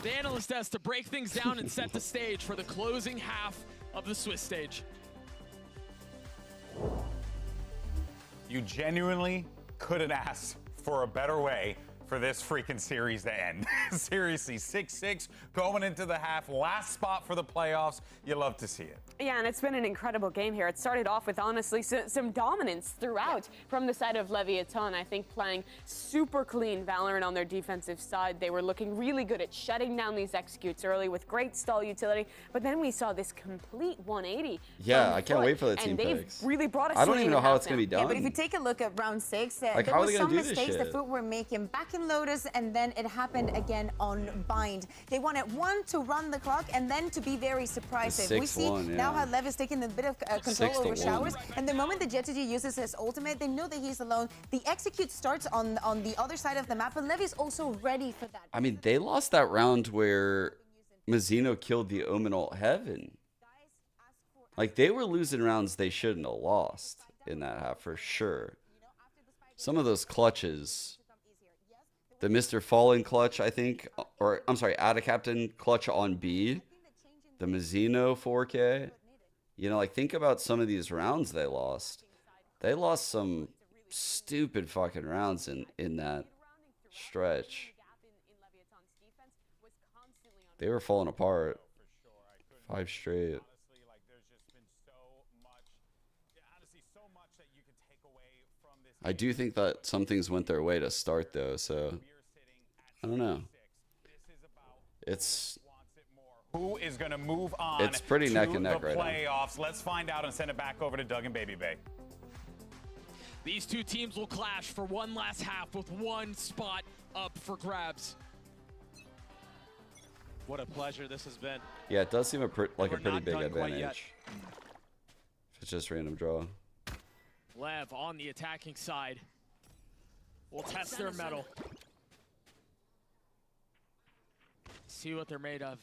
The analyst has to break things down and set the stage for the closing half of the Swiss stage. You genuinely couldn't ask for a better way for this freaking series to end. Seriously, 6-6 going into the half. Last spot for the playoffs. You love to see it. Yeah, and it's been an incredible game here. It started off with, honestly, some dominance throughout from the side of Leviathan. I think playing super clean Valorant on their defensive side. They were looking really good at shutting down these executes early with great stall utility. But then we saw this complete 180. Yeah, I can't wait for the team and they've picks. really brought us. I don't even know how it's going to be done. Yeah, but if you take a look at round 6, Like, there how are were they gonna some do this mistakes the shit? FUT were making back in Lotus, and then it happened again on Bind. They wanted one to run the clock and then to be very surprising. We see 6-1, now yeah. how Lev is taking a bit of control 6-1. over Showers, and the moment the Jetty uses his ultimate, they know that he's alone. The execute starts on the other side of the map, but Lev is also ready for that. I mean, they lost that round where Mazzino killed the Omen Alt Heaven. Like, they were losing rounds they shouldn't have lost in that half for sure. Some of those clutches, the Mr. Fallen clutch, I think, or I'm sorry, Ada Captain clutch on B, the Mazzino 4K. You know, like, think about some of these rounds they lost. They lost some stupid fucking rounds in that stretch. They were falling apart. 5 straight. I do think that some things went their way to start, though, so I don't know. It's Who is going to move on? It's pretty neck and neck the right now. playoffs. Let's find out and send it back over to Doug and Baby Bay. These two teams will clash for one last half with one spot up for grabs. What a pleasure this has been. Yeah, it does seem like a We're pretty not big done quite yet. advantage. If it's just random draw. Lev on the attacking side will test their mettle. See what they're made of.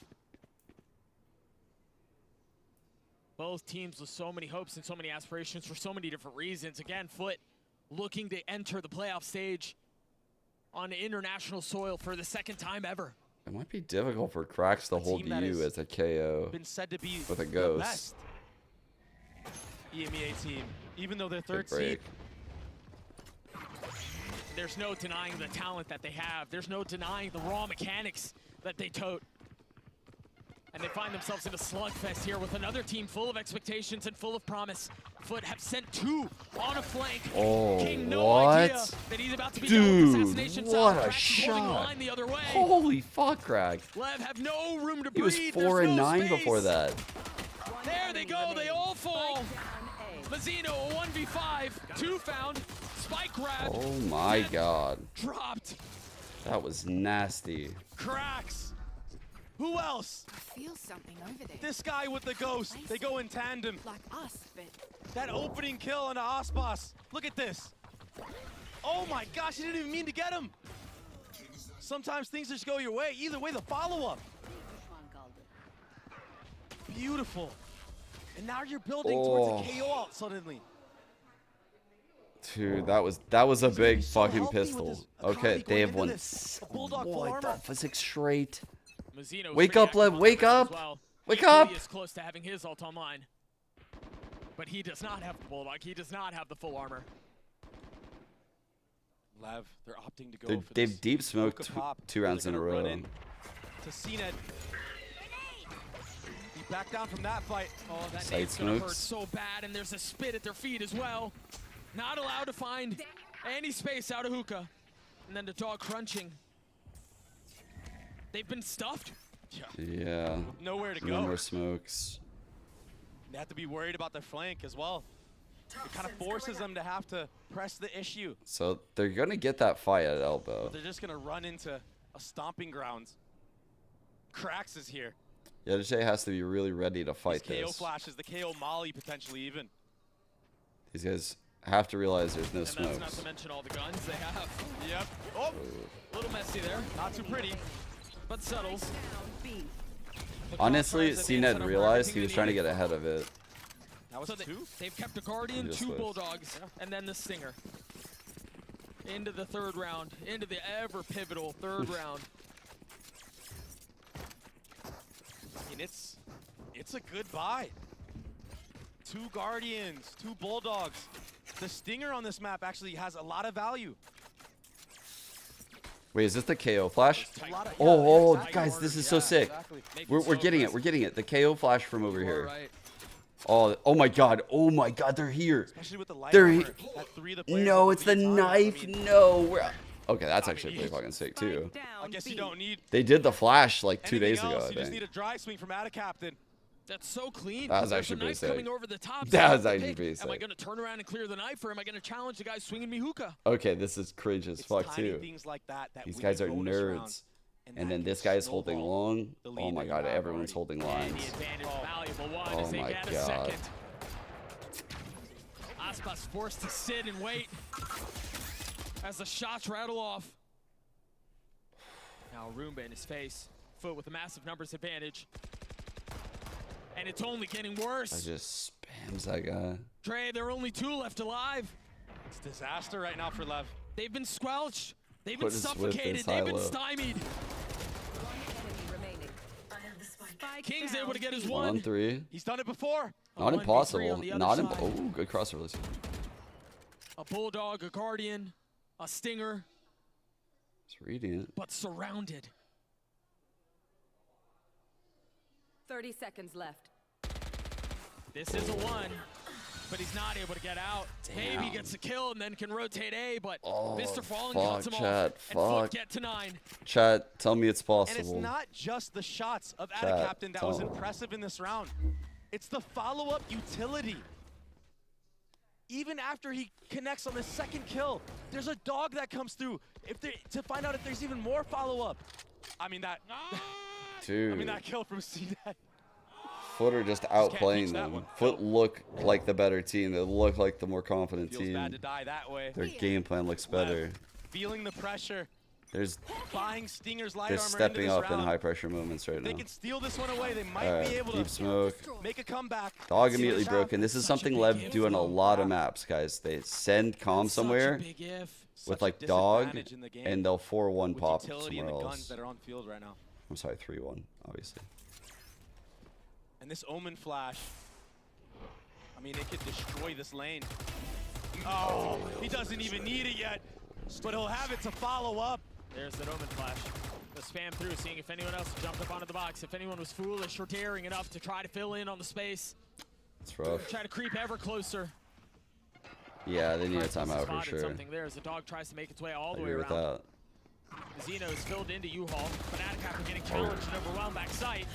Both teams with so many hopes and so many aspirations for so many different reasons. Again, FUT looking to enter the playoff stage on international soil for the second time ever. It might be difficult for Cracks to hold team that you has as a KO been said to be with a the ghost. best EMEA team, even though they're Good third seed. break. There's no denying the talent that they have. There's no denying the raw mechanics that they tote. And they find themselves in a slugfest here with another team full of expectations and full of promise. FUT have sent 2 on a flank. Oh, King, no what? idea that he's about to be done with assassination. What a Cracks is holding the shot. line the other way. Holy fuck, Crag. Lev have no room to He was breathe. 4 and There's no 9 space. before that. There they go, they all fall. Mazzino, a 1v5, 2 found, spike grab. Oh my god. Dropped. That was nasty. Cracks. Who else? I feel something over there. This guy with the ghost. They go in tandem. Like us, but That opening kill on the Aspas. Look at this. Oh my gosh, he didn't even mean to get him. Sometimes things just go your way. Either way, the follow-up. Beautiful. And now you're building towards a KO out suddenly. Dude, that was a big fucking healthy with pistol. his Okay, economy they going have into won. this. A Bulldog full What armor. the fuck, 6 straight. Mazzino's Wake very up, Lev, active on wake the round up. as well. Wake Equally up. is close to having his ult online. But he does not have the Bulldog. He does not have the full armor. Lev, they're opting to go for They've this deep smoked hookah pop. 2 rounds in a They're gonna row. run in to CNED. He backed down from that fight. Oh, that Side nade's gonna hurt smokes. so bad, and there's a spit at their feet as well. Not allowed to find any space out of hookah. And then the dog crunching. They've been stuffed. Yeah. Nowhere to No go. more smokes. They have to be worried about their flank as well. It kind of forces them to have to press the issue. So they're gonna get that fight at elbow. They're just gonna run into a stomping grounds. Cracks is here. Yadajay has to be really ready to fight These KO this. flashes, the KO molly potentially even. These guys have to realize there's no And that's not smokes. to mention all the guns they have. Yep. Oh, A little messy there. not too pretty. But settles. Honestly, CNED realized he was trying to get ahead of it. That was So they've kept a Guardian, Just 2 lived. Bulldogs, and then the Stinger. Into the 3rd round, into the ever pivotal 3rd round. I mean, it's a good buy. 2 Guardians, 2 Bulldogs. The Stinger on this map actually has a lot of value. Wait, is this the KO flash? Oh, guys, this is so sick. We're getting it. We're getting it. The KO flash from over here. Oh my god. Oh my god, they're here. They're here. No, it's the knife. No. Okay, that's actually pretty fucking sick too. I guess you don't need. They did the flash like 2 days ago, I You just think. need a dry swing from out of captain. That's so clean. That was There's actually a pretty knife sick. coming over the top. That was So actually pick, pretty Am I sick. going to turn around and clear the knife, or am I going to challenge the guy swinging me hookah? Okay, this is cringe as fuck tiny too. things like that These win guys are bonus nerds. rounds, And then this guy's holding long. Oh my god, everyone's holding lines. Oh my god. Aspas forced to sit and wait as the shots rattle off. Now Roomba in his face. FUT with a massive numbers advantage. And it's only getting worse. I just spams that guy. Dre, there are only 2 left alive. It's disaster right now for LEV. They've been squelched. They've What been is with suffocated. this They've been high-low? stymied. King's able to get his 1 on 3. He's done it before. Not 1v3 impossible. on the other Not side. oh, good cross release. A bulldog, a guardian, a stinger, It's reading it. but surrounded. 30 seconds left. This is a 1, but he's not able to get out. Maybe gets a kill and then can rotate A, but Mr. Fallen cuts him chat, off. And FUT fuck. get to 9. Chat, tell me it's And possible. it's not just the shots of Chat, Ada Captain that tell was him. impressive in this round. It's the follow-up utility. Even after he connects on the second kill, there's a dog that comes through to find out if there's even more follow-up. I mean that. Dude. I mean that kill from CNET. FUT are just outplaying them. FUT look like the better team. They look like the more confident Feels team. bad to die that way. Their game plan looks better. Feeling the pressure. There's Buying Stinger's light they're armor into stepping this up in round. high pressure moments right They now. can steal this one away. They might Alright, be able deep to smoke. make a comeback. Dog See immediately what's happening. broken. This is something LEV do on a lot of maps, guys. They send comm somewhere with like dog, disadvantage in the game and they'll 4-1 with pop utility somewhere and the else. guns that are on field right now. I'm sorry, 3-1, obviously. And this Omen flash, I mean, it could destroy this lane. Oh, he doesn't even need it yet, but he'll have it to follow up. There's that Omen flash. The spam through, seeing if anyone else jumped up onto the box. If anyone was foolish or daring enough to try to fill in on the space. It's rough. Try to creep ever closer. Yeah, they need a timeout for Spotted sure. something there as the dog tries to make its way all I the way agree with around. that. Zeno is filled into U-Haul. Fnatic getting challenged and overwhelmed back sight.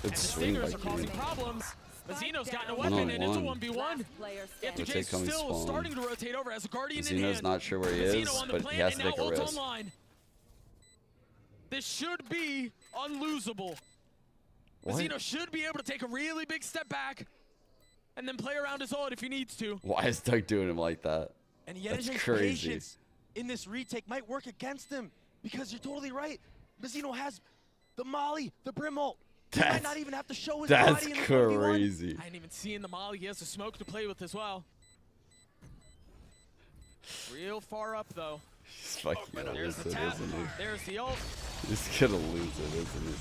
Good And the swing by Stingers are causing King. problems. But Zeno's gotten a One weapon on and it's a one. 1v1. Rotate F2J's coming still spawn. starting to rotate over as a Guardian in Zeno's hand. not sure where he Zeno is, on the but plant he has and to take now a ult risk. online. This should be unlosable. What? Zeno should be able to take a really big step back and then play around his ult if he needs to. Why is Doug doing him like that? And That's Yedijin's crazy. patience in this retake might work against him, because you're totally right. Zeno has the Molly, the Brim ult. He might not even have to show his That's body in the 1v1. crazy. I didn't even see in the Molly. He has the smoke to play with as well. Real far up though. He's fucking gonna There's lose the it, tap. isn't he? There's the ult. He's gonna lose it, isn't he?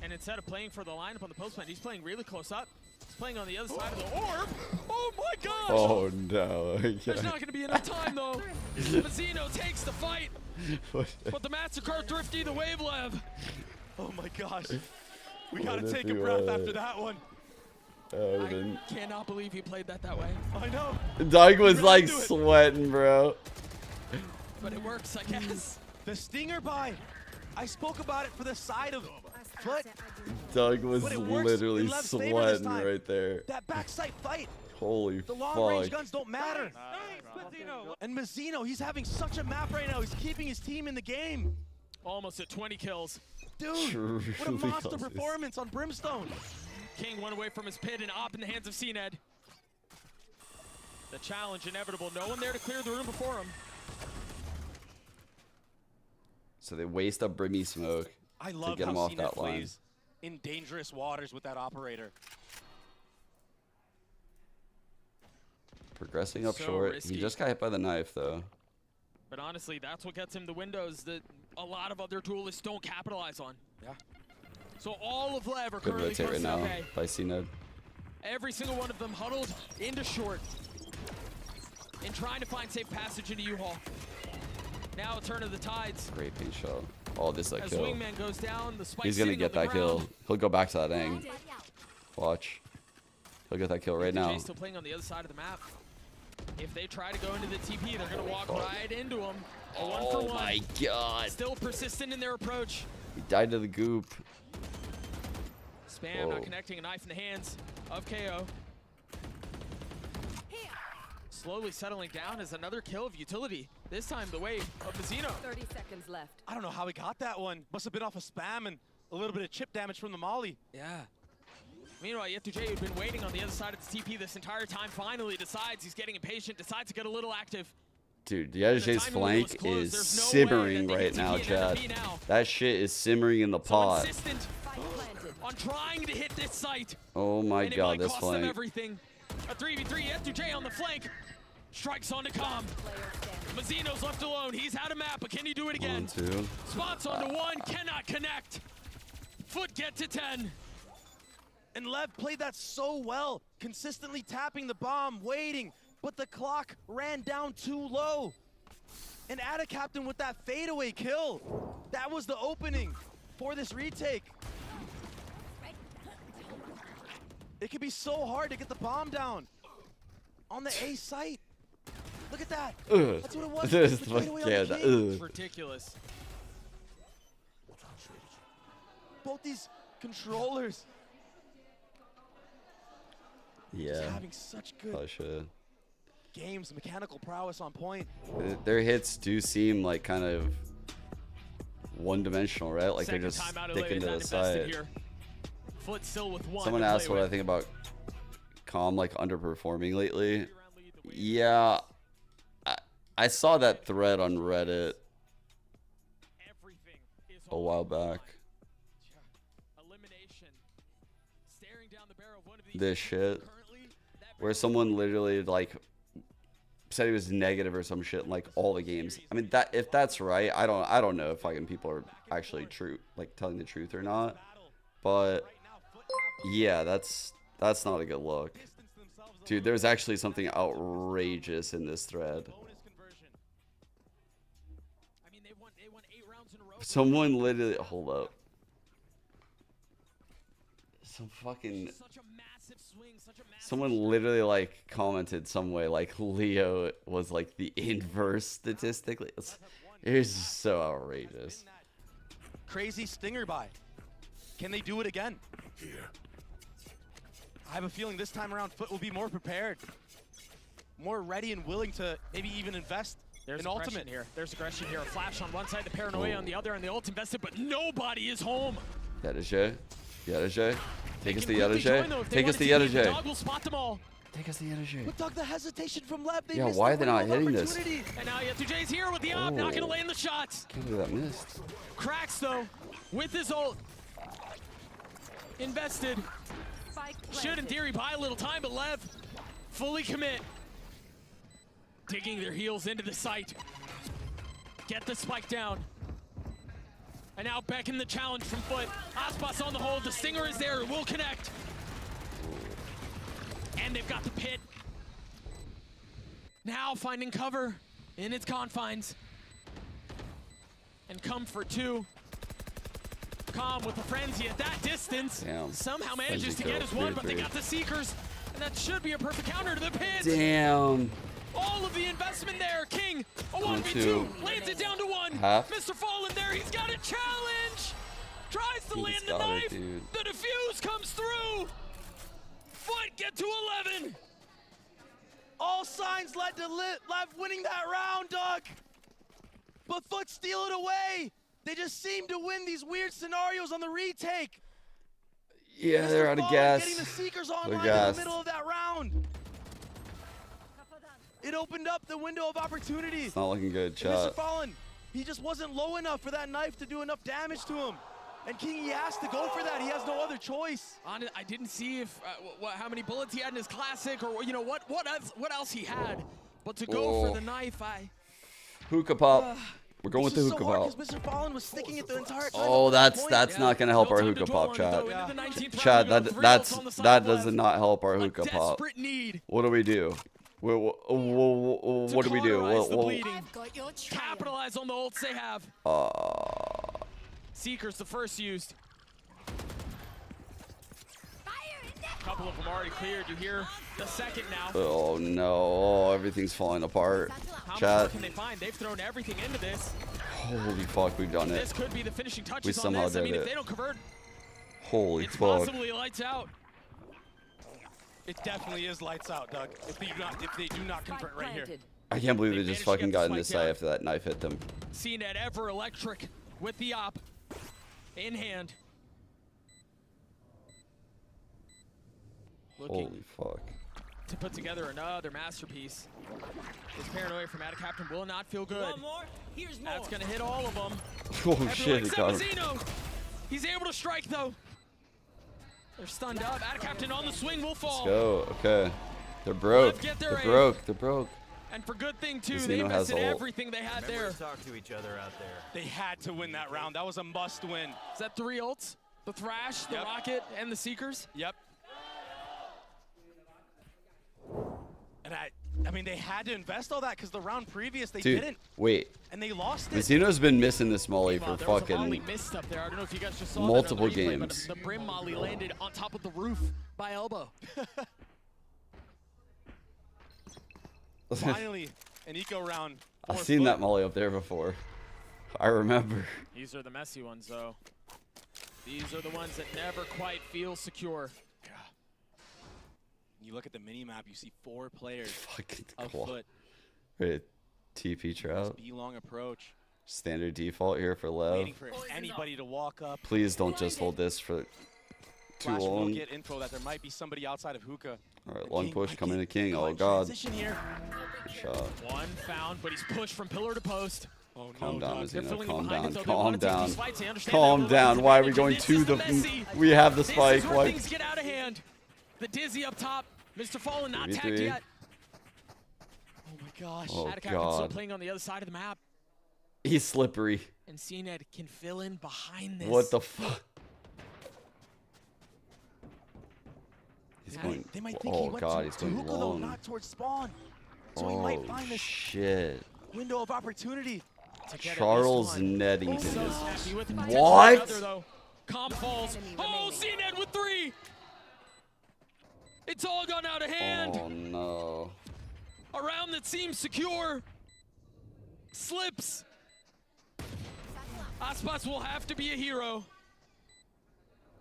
And instead of playing for the lineup on the postman, he's playing really close up. He's playing on the other side of the orb. Oh my gosh! Oh no. There's not going to be enough time though. But Zeno takes the fight. But the Mastercard Thrifty, the Wave Lev. Oh my gosh. We What gotta if take he a breath was? after that one. I cannot believe he played that way. I know. Doug was really like do it. sweating, bro. But it works, I guess. The Stinger buy. I spoke about it for the side of FUT. Doug was But it works literally in Lev's favor this sweating time. right there. That backside fight. Holy The long-range fuck. guns don't matter. And Mazzino, he's having such a map right now. He's keeping his team in the game. Almost at 20 kills. Dude, what a Truly monster awesome. performance on Brimstone. King went away from his pit and op in the hands of CNED. The challenge inevitable. No one there to clear the room before him. So they waste a Brimmy smoke I to love get how him off CNET that line. plays in dangerous waters with that operator. Progressing up So short. risky. He just got hit by the knife though. But honestly, that's what gets him the windows that a lot of other duelists don't capitalize on. Yeah. So all of LEV are Good currently rotate right close now to okay. by CNED. Every single one of them huddled into short and trying to find safe passage into U-Haul. Now a turn of the tides. Great paint shot. Oh, this is a As kill. Wingman goes down, the spike He's gonna sitting get on the that kill. ground. He'll go back to that ang. Watch. He'll get that kill right now. Jay's still playing on the other side of the map. If they try to go into the TP, they're gonna walk right into him. A 1 for 1. Oh my god. Still persistent in their approach. He died to the goop. Spam not connecting, a knife in the hands of KO. Slowly settling down as another kill of utility. This time the wave of Mazzino. 30 seconds left. I don't know how he got that one. Must have been off of spam and a little bit of chip damage from the molly. Yeah. Meanwhile, Yetujay, who'd been waiting on the other side of the TP this entire time, finally decides he's getting impatient, decides to get a little active. Dude, Yetujay's flank is simmering right now, Chad. That shit is simmering in the pot. Insistent on trying to hit this site. Oh my and god, it might this cost flank. them everything. A 3v3, Yetujay on the flank. Strikes onto Calm. Mazzino's left alone. He's had a map, but can he do it again? 1, 2. Spots onto 1, cannot connect. FUT get to 10. And Lev played that so well, consistently tapping the bomb, waiting, but the clock ran down too low. And Ada Captain with that fadeaway kill. That was the opening for this retake. It could be so hard to get the bomb down on the A site. Look at that. That's what it was. This The fadeaway on the yeah, king. It's ridiculous. Both these controllers Yeah. having such good Oh shit. games, mechanical prowess on point. Their hits do seem like kind of one-dimensional, right? Like Second they're just timeout sticking to the invested side. here. FUT still with 1. Someone to asked play what I with. think about Calm like underperforming lately. Yeah, I saw that thread on Reddit a while back. This shit, where someone literally like said he was negative or some shit in like all the games. I mean, that if that's right, I don't know if fucking people are actually true, like telling the truth or not. But yeah, that's not a good look. Dude, there's actually something outrageous in this thread. Someone literally, hold up. Someone literally like commented some way like Leo was like the inverse statistically. It was just so outrageous. Crazy stinger buy. Can they do it again? I have a feeling this time around FUT will be more prepared, more ready and willing to maybe even invest There's in aggression ultimate. here. There's aggression here. A flash on one side, the paranoia on the other, and the ult invested, but nobody is home. Yetujay. Yetujay. Take us to Quickly join, though, Yetujay. if they Take us to want to TP, the Yetujay. dog will spot them all. Take us to Yetujay. But Doug, the hesitation from Lev, they Yeah, missed why the are they not window of hitting this? opportunity. And now Yetujay's here with the op, not gonna land the shots. Can't believe that missed. Cracks though, with his ult. Invested. Should in theory buy a little time, but Lev fully commit. Digging their heels into the site. Get the spike down. And now beckon the challenge from FUT. Aspas on the hold, the stinger is there, it will connect. And they've got the pit. Now finding cover in its confines. And come for 2. Calm with the frenzy at that distance. Damn. Somehow manages Frenzy to get kill, his 1, but they 3-3. got the Seekers. And that should be a perfect counter to the pit. Damn. All of the investment there. King, a 1, 1v2, 2. lands it down to 1. Half. Mr. Fallen there, he's got a challenge. Tries to He's land the got it, knife. dude. The defuse comes through. FUT get to 11. All signs led to Lev winning that round, Doug. But FUT steal it away. They just seem to win these weird scenarios on the retake. Yeah, they're out of Fallen gas. Getting the Seekers They're online in the gassed. middle of that round. It opened up the window of opportunity. It's not looking good, And chat. Mr. Fallen, he just wasn't low enough for that knife to do enough damage to him. And King, he has to go for that. He has no other choice. I didn't see if how many bullets he had in his classic, or you know what else he had. But to go for the knife, Hookah pop. We're going with the It's hookah so hard pop. because Mr. Fallen was sticking it the entire time. Oh, up to that that's point. not gonna help our hookah pop, chat. Chat, that does not help our hookah pop. need. What do we do? What do we do? Capitalize on the ults they have. Seeker's the first used. A couple of them already cleared. You hear the second now. Oh no! Oh, everything's falling apart. How much more Chat. can they find? They've thrown everything into this. Holy fuck, we've done This it. could be the finishing touches We somehow on this. I did mean, if it. they don't convert, Holy it's fuck. possibly lights out. It definitely is lights out, Doug. If they do not convert right here. I can't believe they just managed to fucking get got the in this spike side down. after that knife hit them. CNET ever electric with the op in hand. Looking Holy fuck. to put together another masterpiece. This paranoia from Ada Captain will not feel good. Want more? Here's more. That's gonna hit all of them. Oh shit, he got him. Zeno. He's able to strike though. They're stunned up. Ada Captain on the swing will fall. Let's go. Okay. They're broke. Get their They're aim. broke. They're broke. And for good thing too, Zeno they has invested ult. everything they had there. Talk to each other out there. They had to win that round. That was a must win. Is that 3 ults? The Thrash, the Rocket, and the Seekers? Yep. And I mean, they had to invest all that because the round previous they Dude, didn't. wait. And they lost it. Vecino's been missing this molly for There was a volley fucking missed up there. I don't know if you guys just saw multiple that on the replay, games. But the brim molly landed on top of the roof by elbow. Finally, an eco round. I've seen that molly up there before. I remember. These are the messy ones, though. These are the ones that never quite feel secure. You look at the mini map, you see 4 players Fucking of cool. FUT. Wait, TP Trout. B-long approach. Standard default here for Lev. Waiting for anybody to walk up. Please don't just hold this for too Flash will long. get info that there might be somebody outside of hookah. All right, long push coming to King. Oh god. Transition here. Good shot. One found, but he's pushed from pillar to post. Oh Calm no, down, Doug. Azino. Calm behind down. it, though. They Calm wanna take down. these fights. They understand Calm that down. Lotus Why are we advantage, going and to this is the? messy. We have the This spike. is where Why? things get out of hand. The Dizzy up top. Mr. Fallen not 3v3. tagged yet. Oh my gosh. Oh, Ada Captain still God. playing on the other side of the map. He's slippery. And CNET can fill in behind this. What the fuck? He's They going. might- they might think he Oh went god, to he's going hookah, though, long. not towards spawn. So he might find Oh this shit. window of opportunity. Charles Neddington So is. snappy with it. What? Another, though. Comp falls. Oh, CNET with 3. It's all gone out of hand. Oh no. A round that seems secure slips. Aspas will have to be a hero.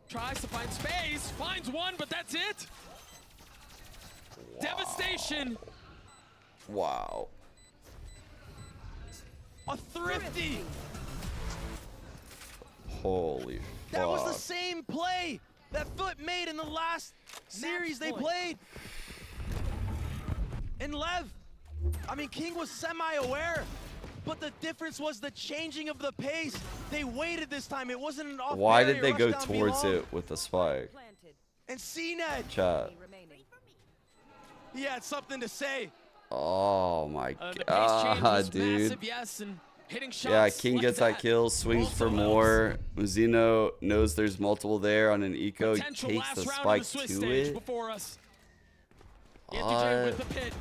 Tries to find space, finds one, but that's it. Devastation. Wow. A thrifty. Holy fuck. That was the same play that FUT made in the last series they played. And Lev, I mean, King was semi-aware, but the difference was the changing of the pace. They waited this time. It wasn't an off Why barrier did they rush go down towards below. it with the spike? And CNET, Chat. he had something to say. Oh my The pace change was dude. massive, yes, and hitting shots. Yeah, King like gets that kill, swings for more. Muzino knows there's multiple there on an eco. He Potential takes last the round of spike the Swiss to stage it. before us. Yet with the pit.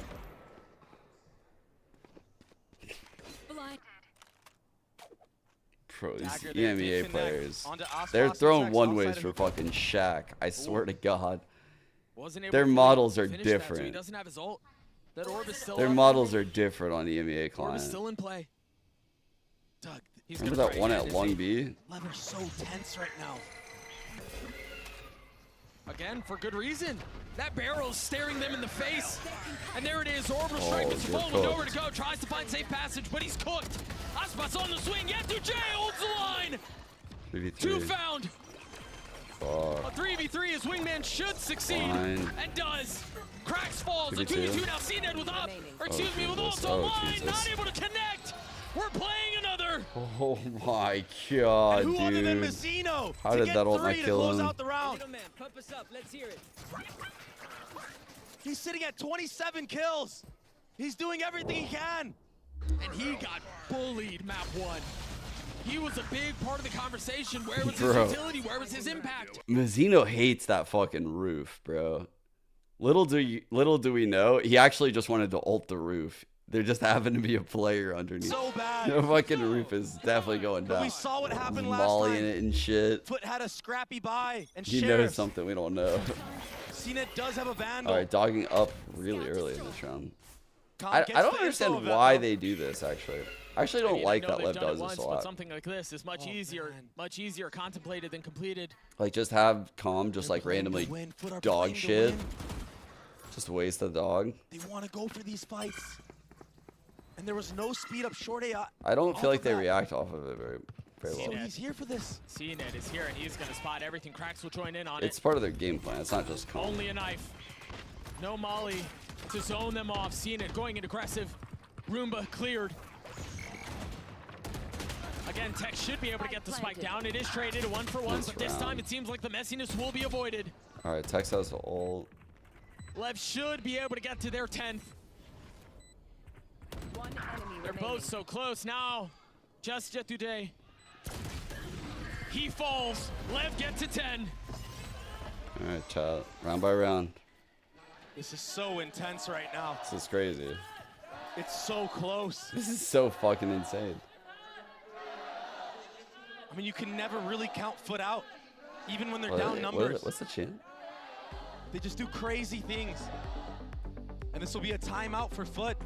Bro, these Dagger there did EMEA connect players, onto Aspas they're and throwing checks one outside ways of for hookah. fucking Shaq. I swear to God. Wasn't able Their to models are finish that, so he different. doesn't have his ult. That orb is still Their up. models are different on EMEA Orb is client. still in play. Doug, he's Remember gonna that try one again, at is long he? B? Lev are so tense right now. Again, for good reason. That barrel's staring them in the face. And there it is, orbital strike. Oh, Mr. you're Fallen nowhere cooked. to go. Tries to find safe passage, but he's cooked. Aspas on the swing. Yetu holds the line. 3v3. 2 found. Fuck. A 3v3 as Wingman should succeed. Fine. And does. Cracks falls. A 2v2. 2v2 now. CNET with up. Or excuse me, with Jesus. ult Oh, line. Jesus. Not able to connect. We're playing another. Oh my God, Who other than dude. Mazzino How to did get that ult not 3 to kill close him? out the round? Man, pump us up. Let's hear it. He's sitting at 27 kills. He's doing everything he can. And he got bullied map 1. He was a big part of the conversation. Where was Bro. his utility? Where was his impact? Mazzino hates that fucking roof, bro. Little do we know, he actually just wanted to ult the roof. There just happened to be a player underneath. So bad. The fucking roof is definitely going down. We saw what happened last Molly time. in it and shit. FUT had a scrappy buy, and He Sheriff. knows something we don't know. CNET does have a Vandal. All right, dogging up really early in this round. Tom I gets don't the understand info why Vandal. they do this, actually. I actually don't like that LEV does this a But lot. something like this is much easier contemplated than completed. Like, just have Calm just, like, randomly dog shit. Just waste the dog. They want to go for these fights. And there was no speed up short AI. I don't feel like they react off of it very well. So he's here for this. CNET is here, and he's going to spot everything. Cracks will join in on It's it. part of their game plan. It's not just Calm. Only a knife. No Molly to zone them off. CNET going in aggressive. Roomba cleared. Again, Tech should be able to get the spike down. It is traded a 1-for-1, but this time it seems like the messiness will be avoided. All right, Tex has ult. LEV should be able to get to their 10th. They're both so close now. Just today. He falls. LEV gets to 10. All right, chat. Round by round. This is so intense right now. This is crazy. It's so close. This is so fucking insane. I mean, you can never really count FUT out, even when they're down numbers. What's the chant? They just do crazy things. And this will be a timeout for FUT.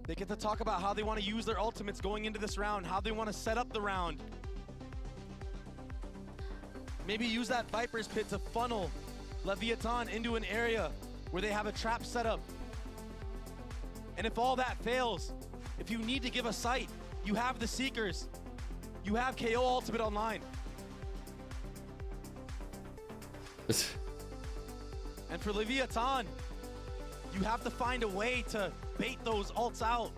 They get to talk about how they want to use their ultimates going into this round, how they want to set up the round. Maybe use that Viper's Pit to funnel Leviathan into an area where they have a trap set up. And if all that fails, if you need to give a sight, you have the Seekers. You have KO Ultimate online. And for Leviathan, you have to find a way to bait those ults out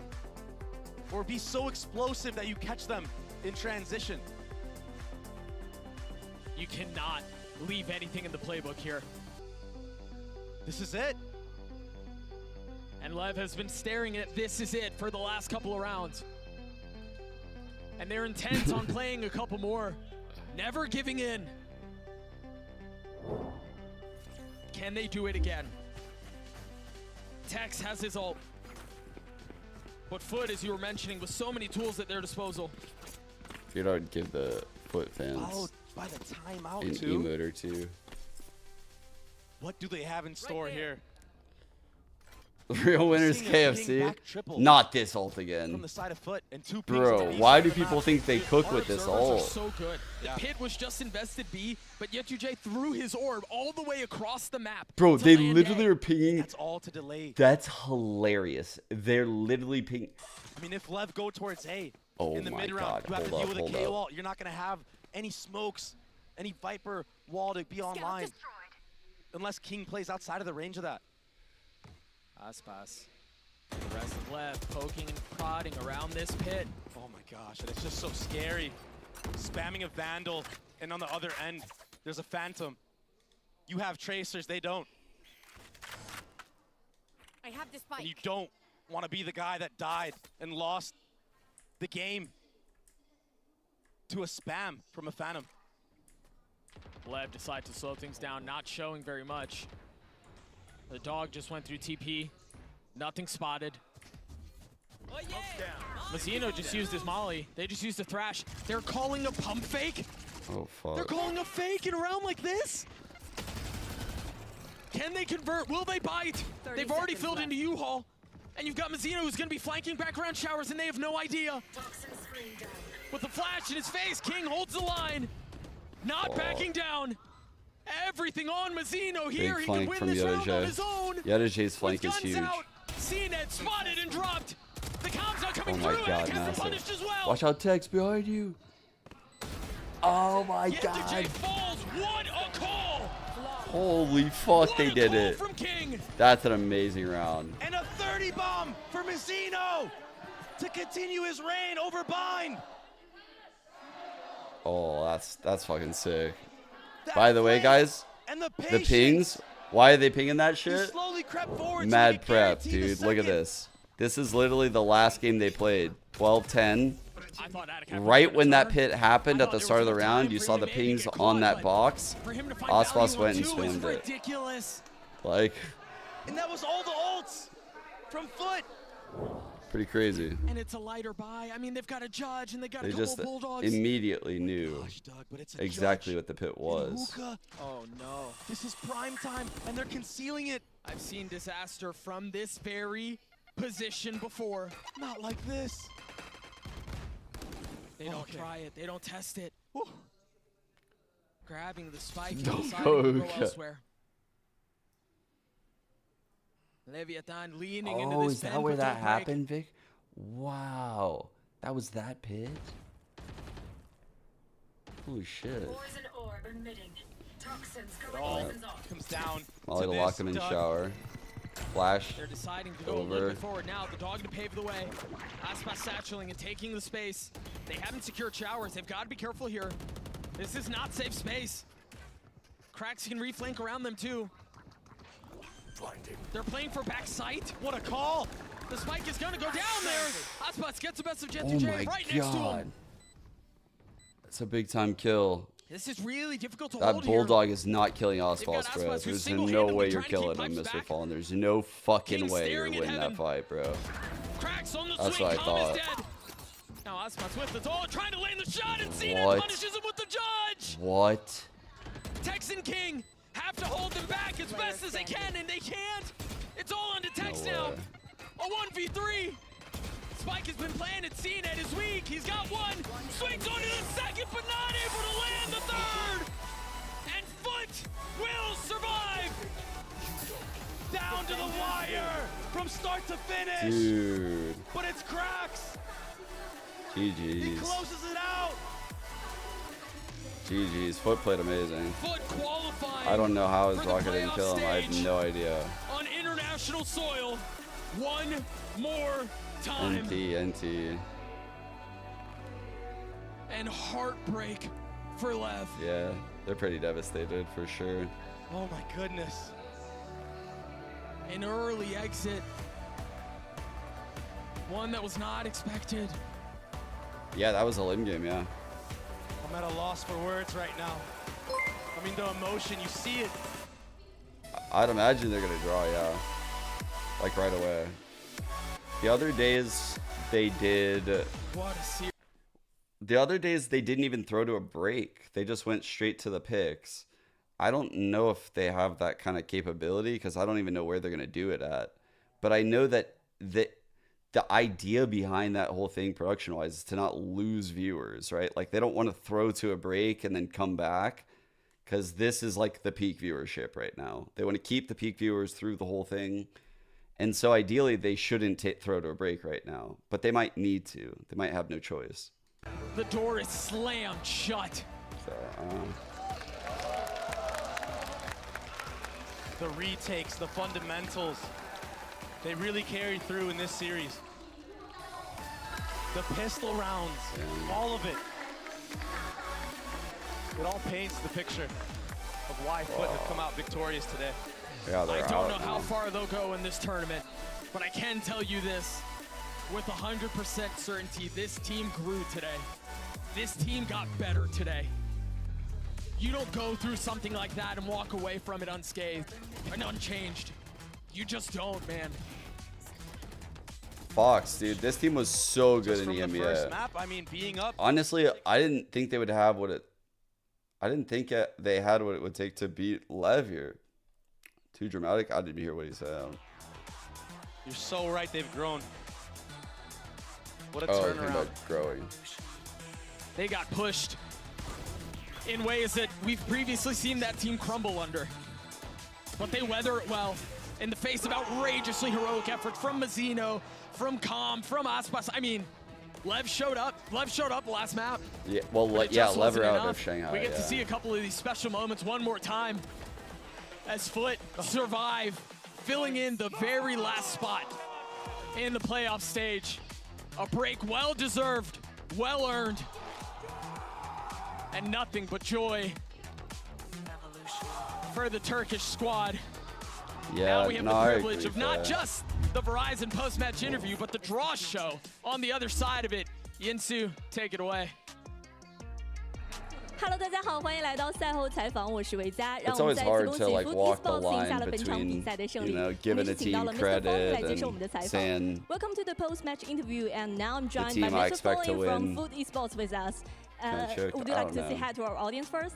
or be so explosive that you catch them in transition. You cannot leave anything in the playbook here. This is it. And LEV has been staring at this is it for the last couple of rounds. And they're intent on playing a couple more. Never giving in. Can they do it again? Tex has his ult. But FUT, as you were mentioning, with so many tools at their disposal. If you don't give the FUT fans Followed by the timeout an too. emote or two. What do they have in store here? The real winner's KFC. Not this ult From again. the side of FUT and two Bro, why do people think they cook with this ult? So good. The pit was just invested B, but Yetuj threw his orb all the way across the map. Bro, to they land literally A. are pinging. That's all to delay. That's hilarious. They're literally pinging. I mean, if LEV go towards A Oh in the my mid round, God, you have to hold deal up, with a hold KO up. ult. You're not going to have any smokes, any Viper wall to be online. Unless King plays outside of the range of that. Pass. The rest of LEV poking and prodding around this pit. Oh my gosh, and it's just so scary. Spamming a Vandal, and on the other end, there's a Phantom. You have Tracers, they don't. I have this spike. And you don't want to be the guy that died and lost the game to a spam from a Phantom. LEV decide to slow things down, not showing very much. The dog just went through TP. Nothing spotted. Mazzino just used his molly. They just used a thrash. They're calling a pump fake? Oh, fuck. They're calling a fake in a round like this? Can they convert? Will they bite? They've already filled into U-Haul. And you've got Mazzino who's going to be flanking back around Showers, and they have no idea. With the flash in his face, King holds the line. Not backing down. Everything on Mazzino here. Big He can flank win from this round on his Yetujay. own. Yetujay's flank With is guns huge. out. CNET spotted and dropped. The comms not coming Oh through. my God, and Tex punished massive. as well. Watch out, Tex behind you. Oh my Yetujay God. falls. What a call. Holy fuck, they did it. From King. That's an amazing round. And a 30 bomb for Mazzino to continue his reign over Bind. Oh, that's fucking sick. That By the way, flame guys, and the pings, why are they pinging that He shit? slowly crept forward. Mad so prep, guaranteed a dude. Look at second. this. This is literally the last game they played. 12-10. Right when that pit happened at the start of the round, you saw the pings on that box. Aspas went and spammed it. Ridiculous. Like, And that was all the ults from FUT. pretty crazy. And it's a lighter buy. I mean, they've got a judge and they got a They couple just bulldogs. immediately knew exactly what the pit was. Oh no. This is prime time and they're concealing it. I've seen disaster from this very position before. Not like this. They don't try it. They don't test it. Woo. Grabbing the spike and deciding to go elsewhere. Leviathan leaning into this. Oh, is that where that happened, Vic? Wow. That was that pit? Holy shit. It all comes down Molly to lock him in shower. Flash. They're deciding to go a little bit forward now. The dog to pave the way. Aspas satcheling and taking the space. They haven't secured showers. They've got to be careful here. This is not safe space. Cracks can reflank around them too. They're playing for back sight. What a call. The spike is going to go down there. Aspas gets the best of Jet to J right next to him. That's a big time kill. This is really difficult to That hold bulldog is not killing Aspas, bro. Aspas who's There's no way you're killing him, pipes Mr. back. Fallen. There's no fucking King way you're staring at winning that heaven. fight, bro. Cracks on the That's swing. what I Calm is thought. dead. Now Aspas with the dog trying to land the shot and CNET What? punishes him with the judge. What? Tex and King have to hold them back as best as they can, and they can't. It's all on to Tex No now. way. A 1v3. Spike has been planted. CNET is weak. He's got one. Swings onto the second, but not able to land the third. And FUT will survive. Down to the wire from start to finish. Dude. But it's Cracks. GG's. He closes it out. GG's. FUT played amazing. FUT qualifying. I don't know how his for the rocket didn't playoff kill him. I have stage no idea. On international soil, one more time. NT. And heartbreak for LEV. Yeah, they're pretty devastated for sure. Oh my goodness. An early exit. One that was not expected. Yeah, that was a limb game, yeah. I'm at a loss for words right now. I mean, the emotion, you see it. I'd imagine they're gonna draw, yeah. Like right away. The other days they did. What a series. The other days they didn't even throw to a break. They just went straight to the picks. I don't know if they have that kind of capability because I don't even know where they're gonna do it at. But I know that the idea behind that whole thing production-wise is to not lose viewers, right? Like they don't want to throw to a break and then come back because this is like the peak viewership right now. They want to keep the peak viewers through the whole thing. And so ideally they shouldn't throw to a break right now, but they might need to. They might have no choice. The door is slammed shut. So, The retakes, the fundamentals, they really carried through in this series. The pistol rounds, all of it. It all paints the picture of why FUT have come out victorious today. Yeah, I they're don't out, know how man. far they'll go in this tournament, but I can tell you this. With 100% certainty, this team grew today. This team got better today. You don't go through something like that and walk away from it unscathed and unchanged. You just don't, man. Fox, dude, this team was so good in the From the NBA. first map, I mean, being up. Honestly, I didn't think they would have what it. I didn't think they had what it would take to beat LEV here. Too dramatic. I didn't hear what he said. You're so right, they've grown. What a Oh, I think turnaround. about growing. They got pushed in ways that we've previously seen that team crumble under. But they weather it well in the face of outrageously heroic effort from Mazzino, from Calm, from Aspas. I mean, LEV showed up. LEV showed up last map. Yeah, well, But it yeah, just lever wasn't out enough. of Shanghai. We get to yeah. see a couple of these special moments one more time as FUT survive, filling in the very last spot in the playoff stage. A break well-deserved, well-earned, and nothing but joy for the Turkish squad. Yeah, now we have no, the I privilege agree, of not Faye. just the Verizon post-match interview, but the draw show on the other side of it. Yinsu, take it away. Hello， 大家好，欢迎来到赛后采访，我是维嘉。让 It's 我们 always 再次 hard 恭喜 to like FUT walk the Esports 赢下 line 了本场比 between, 赛的胜 you 利。 know, 我 giving 们 a 是请到 team 了 Mr. Fong credit 来接受我们的 and 采访。 saying Welcome to the post-match interview, and now I'm joined team by I Mr. expect to Fong from win. FUT Esports with us. Kinda Would you I like don't to say know. hi to our audience first?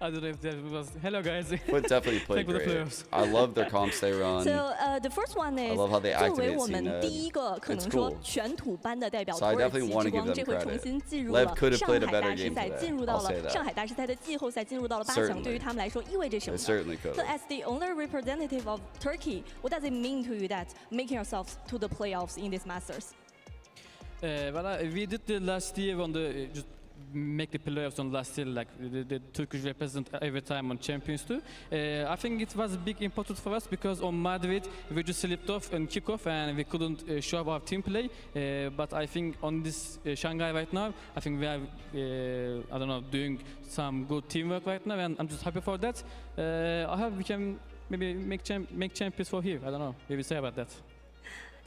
I don't know if that was. Hello, guys. But definitely played Thank you for the great. playoffs. I love their comps they run. So the first one I is love how they 作为 activate 我们 CNED. 第一个可 It's 能说 cool. 全土班的代表 So 土 I 耳其 definitely 之 want to give 光 them 这回重 credit. 新进入 Lev 了 could have 上 played a 海 better 大师 game 赛， today. 进入到 I'll say 了 that. 上海大师赛的季后赛，进入到了8强， Certainly. 对于他们来说意味着什么 They 呢 certainly could So have. as the only representative of Turkey, what does it mean to you that making yourselves to the playoffs in this Masters? We did the last year on the just make the playoffs on last year, like the Turkish represent every time on Champions too. I think it was a big important for us because on Madrid we just slipped off and kickoff and we couldn't show up our team play. But I think on this Shanghai right now, I think we are I don't know, doing some good teamwork right now, and I'm just happy for that. I hope we can maybe make champions for here. I don't know, maybe say about that.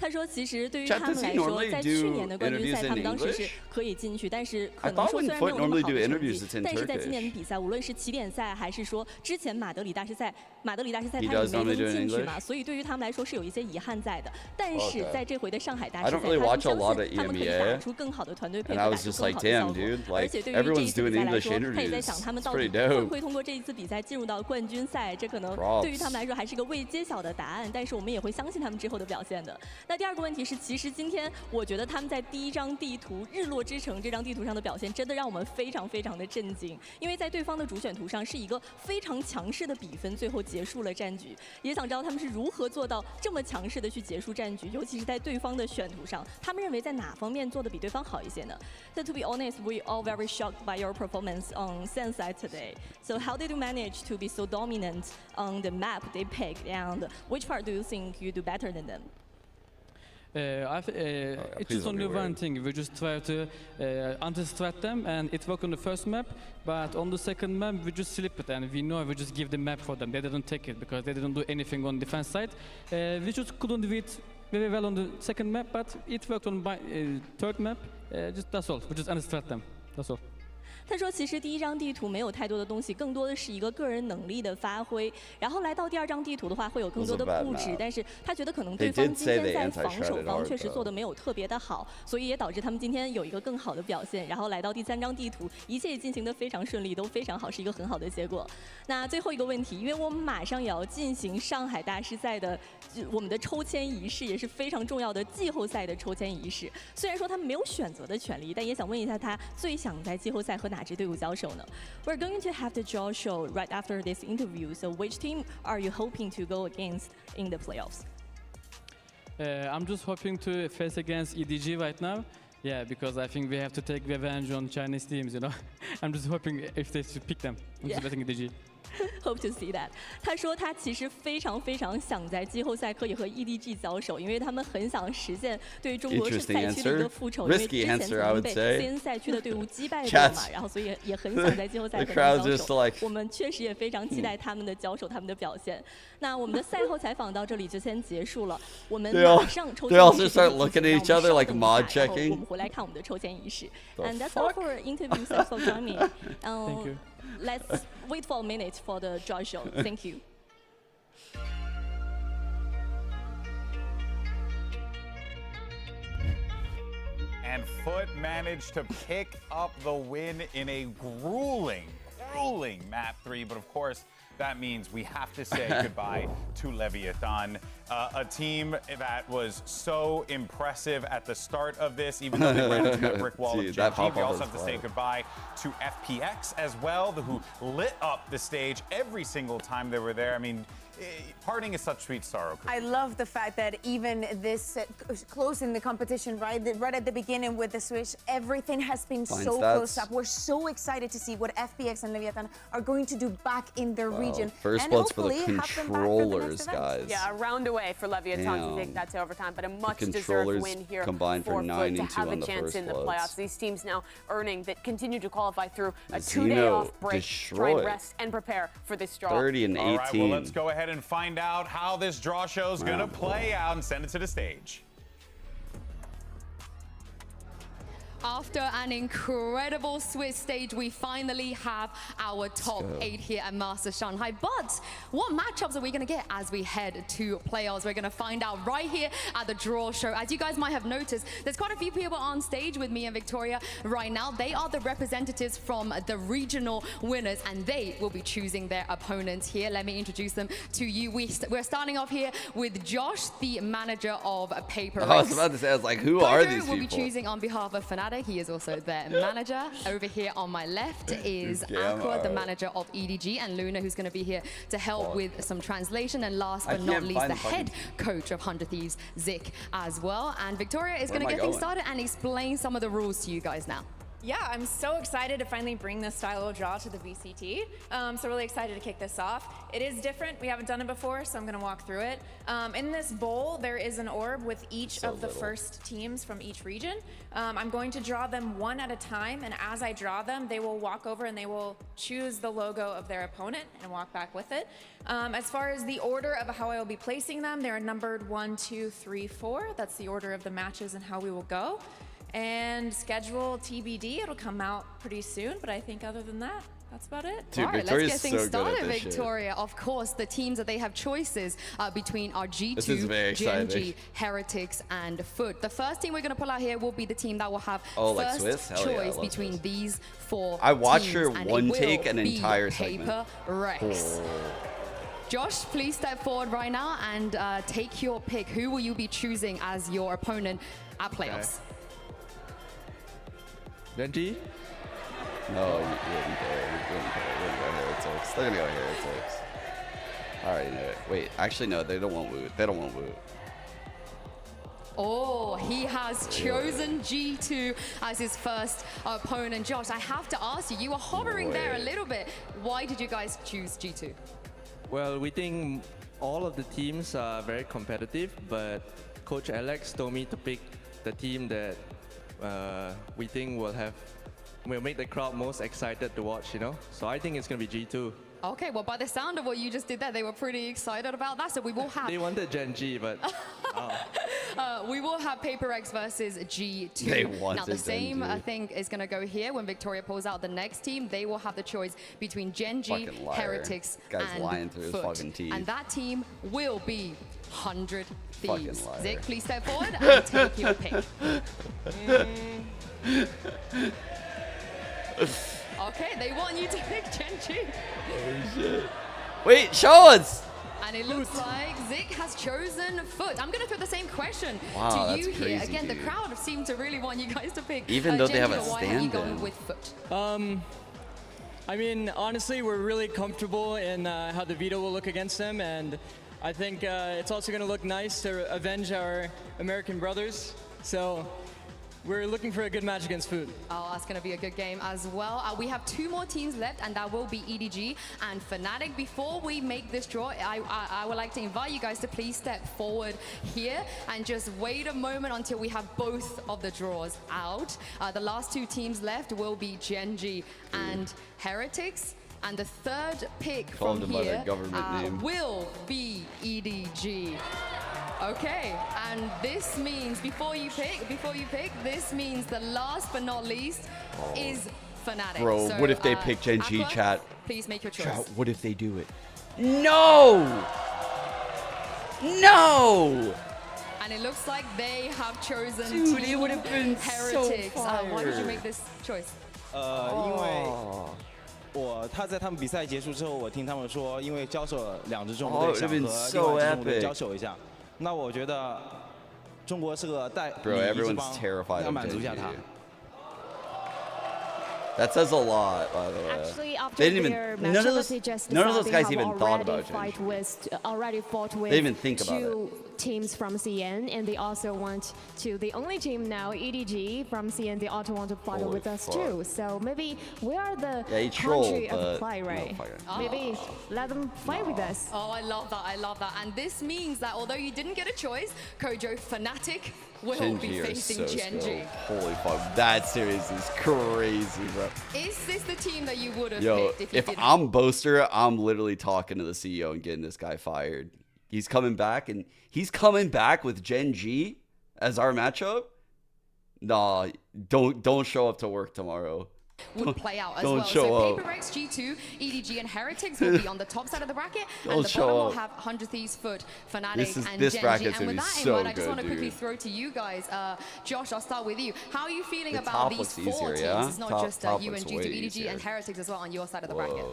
他说：“其实对于他们来说，在去年的冠军赛，他们当时是可以进去，但是可能说虽然没有那么好的成绩，但是在今年的比赛，无论是起点赛还是说之前马德里大师赛他也没能进去嘛，所以对于他们来说是有一些遗憾在的。但是在这回的上海大师赛，他们相信他们可以打出更好的团队配合，打出更好的效果。而且对于这一次比赛来说，他也在想他们到底会不会通过这一次比赛进入到冠军赛，这可能对于他们来说还是个未揭晓的答案。但是我们也会相信他们之后的表现的。那第二个问题是，其实今天我觉得他们在第一张地图日落之城这张地图上的表现，真的让我们非常非常的震惊。因为在对方的主选图上是一个非常强势的比分，最后结束了战局。也想知道他们是如何做到这么强势的去结束战局，尤其是在对方的选图上，他们认为在哪方面做的比对方好一些呢？ So to be honest, we all very shocked by your performance on SHANGHAI today. So how did you manage to be so dominant on the map they picked, and which part do you think you do better than them? It's just only one thing. We just try to understrat them, and it worked on the first map. But on the second map, we just slip it, and we know we just give the map for them. They didn't take it because they didn't do anything on defense side. We just couldn't do it very well on the second map, but it worked on my third map. Just that's all. We just understrat them. That's all. 他说：“其实第一张地图没有太多的东西，更多的是一个个人能力的发挥。然后来到第二张地图的话，会有更多的布置，但是他觉得可能对方今天在防守方确实做的没有特别的好，所以也导致他们今天有一个更好的表现。然后来到第三张地图，一切也进行得非常顺利，都非常好，是一个很好的结果。那最后一个问题，因为我们马上也要进行上海大师赛的我们的抽签仪式，也是非常重要的季后赛的抽签仪式。虽然说他们没有选择的权利，但也想问一下他最想在季后赛和哪支队伍交手呢？ We're going to have the draw show right after this interview. So which team are you hoping to go against in the playoffs? I'm just hoping to face against EDG right now. Yeah, because I think we have to take revenge on Chinese teams, you know. I'm just hoping if they should pick them. I'm just betting EDG. Hope to see that. 他说他其实非常非常想在季后赛可以和 EDG 交手，因为他们很想实现对中国是赛区的一个复仇，因为之前曾经被 CN 赛区的队伍击败过嘛，然后所以也很想在季后赛和他们交手。我们确实也非常期待他们的交手，他们的表现。那我们的赛后采访到这里就先结束了，我们马上抽签仪式，我们回来看我们的抽签仪式。And that's all for interview. Thanks for joining me. Thank you. Let's wait for a minute for the draw show. Thank you. And FUT managed to pick up the win in a grueling map 3. But of course, that means we have to say goodbye to Leviathan, a team that was so impressive at the start of this, even though they ran into that brick wall of GG. We also have to say goodbye to FPX as well, who lit up the stage every single time they were there. I mean, parting is such sweet sorrow. I love the fact that even this close in the competition, right at the beginning with the switch, everything has been so close up. We're so excited to see what FPX and Leviathan are going to do back in their region. First spots for the controllers, guys. Yeah, a round away. way for Leviathan to take that to overtime, but a much-deserved win here for FUT to have a chance in the playoffs. These teams now earning that continue to qualify through a 2-day off break, try and rest and prepare for this draw. 30 and 18. All right, well, let's go ahead and find out how this draw show is going to play out and send it to the stage. After an incredible Swiss stage, we finally have our top 8 here at Masters Shanghai. But what matchups are we going to get as we head to playoffs? We're going to find out right here at the draw show. As you guys might have noticed, there's quite a few people on stage with me and Victoria right now. They are the representatives from the regional winners, and they will be choosing their opponents here. Let me introduce them to you. We're starting off here with Josh, the manager of FPX. I was about to say, I was like, who are these people? Will be choosing on behalf of Fnatic. He is also their manager. Over here on my left is Aqua, the manager of EDG, and Luna, who's going to be here to help with some translation. And last but not least, the head coach of 100 Thieves, Zik, as well. And Victoria is going to get things started and explain some of the rules to you guys now. Yeah, I'm so excited to finally bring this style of draw to the VCT. So really excited to kick this off. It is different. We haven't done it before, so I'm going to walk through it. In this bowl, there is an orb with each of the first teams from each region. I'm going to draw them one at a time, and as I draw them, they will walk over and they will choose the logo of their opponent and walk back with it. As far as the order of how I will be placing them, they're numbered 1, 2, 3, 4. That's the order of the matches and how we will go. And schedule TBD, it'll come out pretty soon, but I think other than that, that's about it. Dude, all right, let's get things started, Victoria. Of course, the teams that they have choices between are G2, Genji, Heretics, and FUT. The first team we're going to pull out here will be the team that will have first choice between these 4 I watched teams, her one take an entire Paper Rex. Josh, please step forward right now and take your pick. Who will you be choosing as your opponent at playoffs? Genji? No, you wouldn't go. You wouldn't go Heretics. They're gonna go Heretics. I already know it. Wait, actually no, they don't want Woot. They don't want Woot. Oh, he has chosen G2 as his first opponent. Josh, I have to ask you, you were hovering there a little bit. Why did you guys choose G2? Well, we think all of the teams are very competitive, but Coach Alex told me to pick the team that we think will make the crowd most excited to watch, you know? So I think it's going to be G2. Okay, well, by the sound of what you just did there, they were pretty excited about that, so we will have... They wanted Genji, but... we will have Paper X versus G2. They wanted now, the same Genji. thing is going to go here. When Victoria pulls out the next team, they will have the choice between Genji, Heretics, and FUT. And that team will be 100 Thieves. Zik, please step forward and take your pick. Okay, they want you to pick Genji. Oh shit. Wait, show us! And it looks like Zik has chosen FUT. I'm going to throw the same question to you here. Crazy, Again, dude. the crowd seem to really want you guys to pick even though Genji, they have a why are you going with FUT? I mean, honestly, we're really comfortable in how the veto will look against them, and I think it's also going to look nice to avenge our American brothers. So we're looking for a good match against FUT. Oh, that's going to be a good game as well. We have 2 more teams left, and that will be EDG and Fnatic. Before we make this draw, I would like to invite you guys to please step forward here and just wait a moment until we have both of the draws out. The last 2 teams left will be Genji and Heretics. And the third pick from here will be EDG. Okay, and this means, before you pick, this means the last but not least is Fnatic. Bro, so, what if they pick Genji, Aqua, chat? Please make your choice. Chat, what if they do it? No! No! And it looks like they have chosen Dude, it would have been Heretics. so Why did you make this choice? 因为他在他们比赛结束之后，我听他们说，因为交手了2支中国队，想和另外一支中国队交手一下。那我觉得中国是个代理一支帮，要满足一下他。 That says a lot, by the way. Actually, after they didn't their even, none of those guys even thought about it. Already fought with they didn't think about it. teams from CN, and they also want to, the only team now, EDG from CN, they also want to fight with us too. So maybe we are the country of the fly, right? Maybe let them fight with us. Oh, I love that. I love that. And this means that although you didn't get a choice, Kojo Fnatic will be facing Gen.G. Holy fuck, that series is crazy, bro. Is this the team that you would have Yo, picked if you if didn't? I'm Boaster, I'm literally talking to the CEO and getting this guy fired. He's coming back, and he's coming back with Gen.G as our matchup. Nah, don't show up to work tomorrow. Would play out as don't well. Show So up. FPX, G2, EDG, and Heretics will be on the top side of the bracket, and Don't the show bottom will up. have 100 Thieves, FUT, Fnatic, and this Gen.G. bracket's And gonna with be that in so mind, I just good, want to quickly dude. throw to you guys. Josh, I'll start with you. How are you feeling The about top these looks 4 easier, teams? yeah? It's not Top just you looks and G2, way EDG, easier. and Heretics as well on your side of the bracket.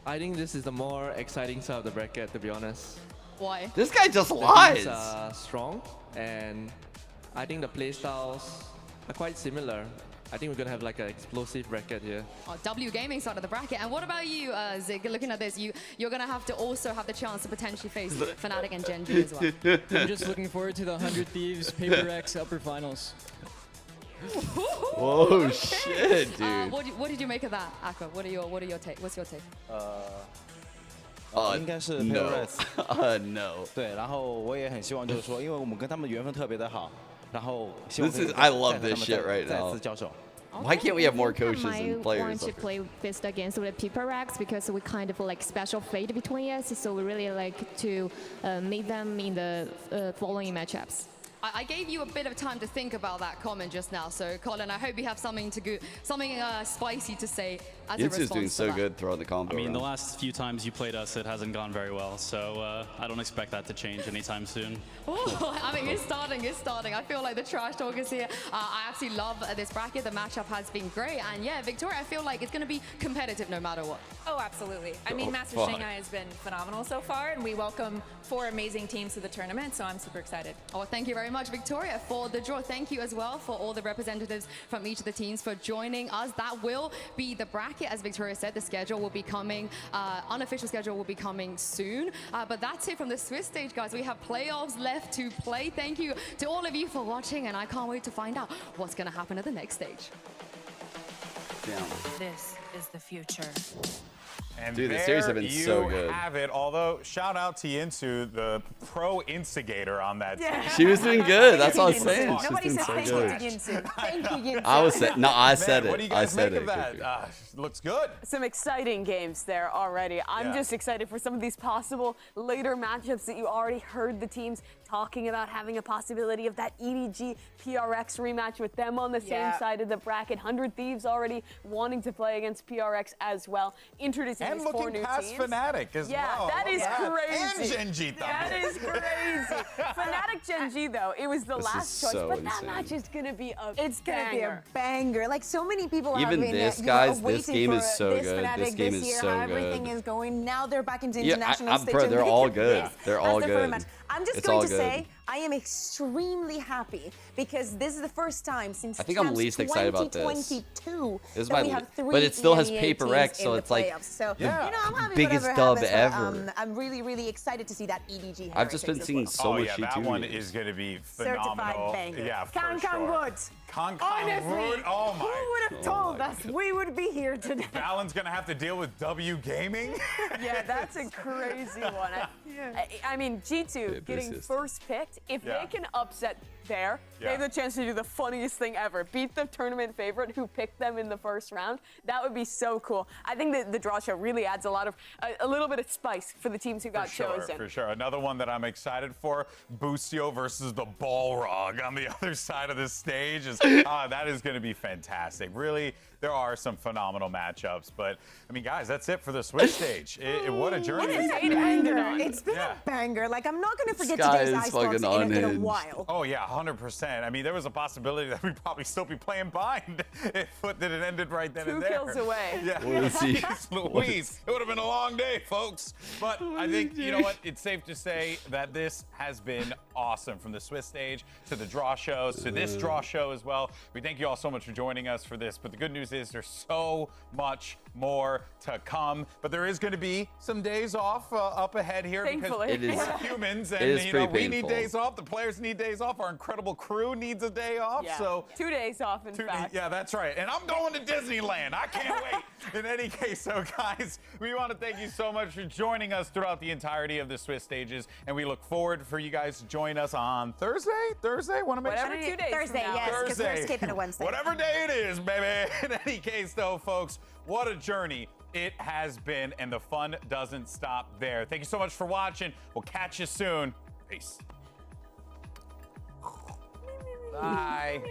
I think this is the more exciting side of the bracket, to be honest. Why? This guy just The lies. teams are strong, and I think the playstyles are quite similar. I think we're gonna have like an explosive bracket here. Oh, W Gaming side of the bracket. And what about you, Zig? Looking at this, you're gonna have to also have the chance to potentially face Fnatic and Gen.G as well. I'm just looking forward to the 100 Thieves FPX upper finals. Oh shit, dude. What did you make of that, Aqua? What are your take? What's your take? 应该是 no. Heretics no. 对，然后我也很希望就是说，因为我们跟他们缘分特别的好，然后希望 This is I love this shit right 再 now. 次交手。 Why can't we have more coaches I and want players? to play Fist against with PPRX because we kind of like special fate between us. So we really like to meet them in the following matchups. I gave you a bit of time to think about that comment just now. So, Colin, I hope you have something spicy to say as a response Yinsu's doing to so that. good throwing the combo. I mean, the around. last few times you played us, it hasn't gone very well. So I don't expect that to change anytime soon. Oh, I mean, it's starting. I feel like the trash talk is here. I absolutely love this bracket. The matchup has been great. And yeah, Victoria, I feel like it's going to be competitive no matter what. Oh, absolutely. I mean, Master Shanghai has been phenomenal so far, and we welcome 4 amazing teams to the tournament, so I'm super excited. Oh, thank you very much, Victoria, for the draw. Thank you as well for all the representatives from each of the teams for joining us. That will be the bracket. As Victoria said, the schedule will be coming, unofficial schedule will be coming soon. But that's it from the Swiss stage, guys. We have playoffs left to play. Thank you to all of you for watching, and I can't wait to find out what's going to happen at the next stage. Damn. This is the future. And Dude, the there series have been you so good. have it. Although, shout out to Yinsu, the pro instigator on that team. She was doing good. That's all I was saying. Nobody She's says doing thank so you good. to Yinsu. Thank you, Yinsu. I was saying, no, I said Man, it. What do you I guys said make it. of that? Looks good. Some exciting games there already. I'm Yeah. just excited for some of these possible later matchups that you already heard the teams talking about, having a possibility of that EDG PRX rematch with them on the same side of the bracket. 100 Thieves already wanting to play against PRX as well. Introducing And these 4 looking new past teams. Fnatic as Yeah, well. that is crazy. And Gen.G That is crazy. Fnatic Gen.G though, it was the This last is choice, so but that insane. match is gonna be a It's gonna be a banger. banger. Like so many people have Even been this, you guys, know, this waiting game for is so this good. Fnatic This game is year, so how everything good. is going. Now they're back into Yeah, international stage. bro, and they're we all can good. face They're as all their first good. match. I'm just It's going all to good. say I am extremely happy because this is the first time since I think I'm Champs least excited about this. 2022 This is that my we have 3 but it still has EMEA Paper teams X, so in it's the like playoffs. So, the you know, I'm happy biggest whatever dub happens, ever. I'm really, really excited to see that EDG. I've just been Heretics as seeing well. so much yeah, G2 that one games. is going to be Certified phenomenal. banger. Yeah, for Kang sure. Wood. Kang Honestly, Wood. Oh my. who would have told us we would be here today? Valen's going to have to deal with W Gaming. Yeah, that's a crazy one. I mean, G2 getting assist. first picked, if Yeah. they can upset there, they Yeah. have the chance to do the funniest thing ever. Beat the tournament favorite who picked them in the first round. That would be so cool. I think that the draw show really adds a little bit of spice for the teams who got chosen. For sure. Another one that I'm excited for, Boostio versus the Balrog on the other side of the stage. That is going to be fantastic. Really, there are some phenomenal matchups. But, I mean, guys, that's it for the Switch stage. What a journey. It's been a banger. It's been a banger. Like, I'm not going to forget Sky today's is Ice Box fucking in a unhinged. while. Oh, yeah, 100%. I mean, there was a possibility that we'd probably still be playing bind if FUT didn't ended right then and 2 there. kills away. Yeah. What is he- Jeez Louise. It would have been a long day, folks. But I think, you know what? It's safe to say that this has been awesome, from the Swiss stage to the draw shows to this draw show as well. We thank you all so much for joining us for this, but the good news is there's so much more to come. But there is going to be some days off up ahead here Thankfully. because we're humans, and you know, we need days off. The players need days off. Our incredible crew needs a day off. Yeah. So 2 days off, in fact. yeah, that's right. And I'm going to Disneyland. I can't wait. In any case, so guys, we want to thank you so much for joining us throughout the entirety of the Swiss stages, and we look forward for you guys to join us on Thursday. Want to make Whatever, sure? 2 days Thursday, from now. yes, because we're skipping a Wednesday. Whatever day it is, baby. In any case, though, folks, what a journey it has been, and the fun doesn't stop there. Thank you so much for watching. We'll catch you soon. Peace. Bye.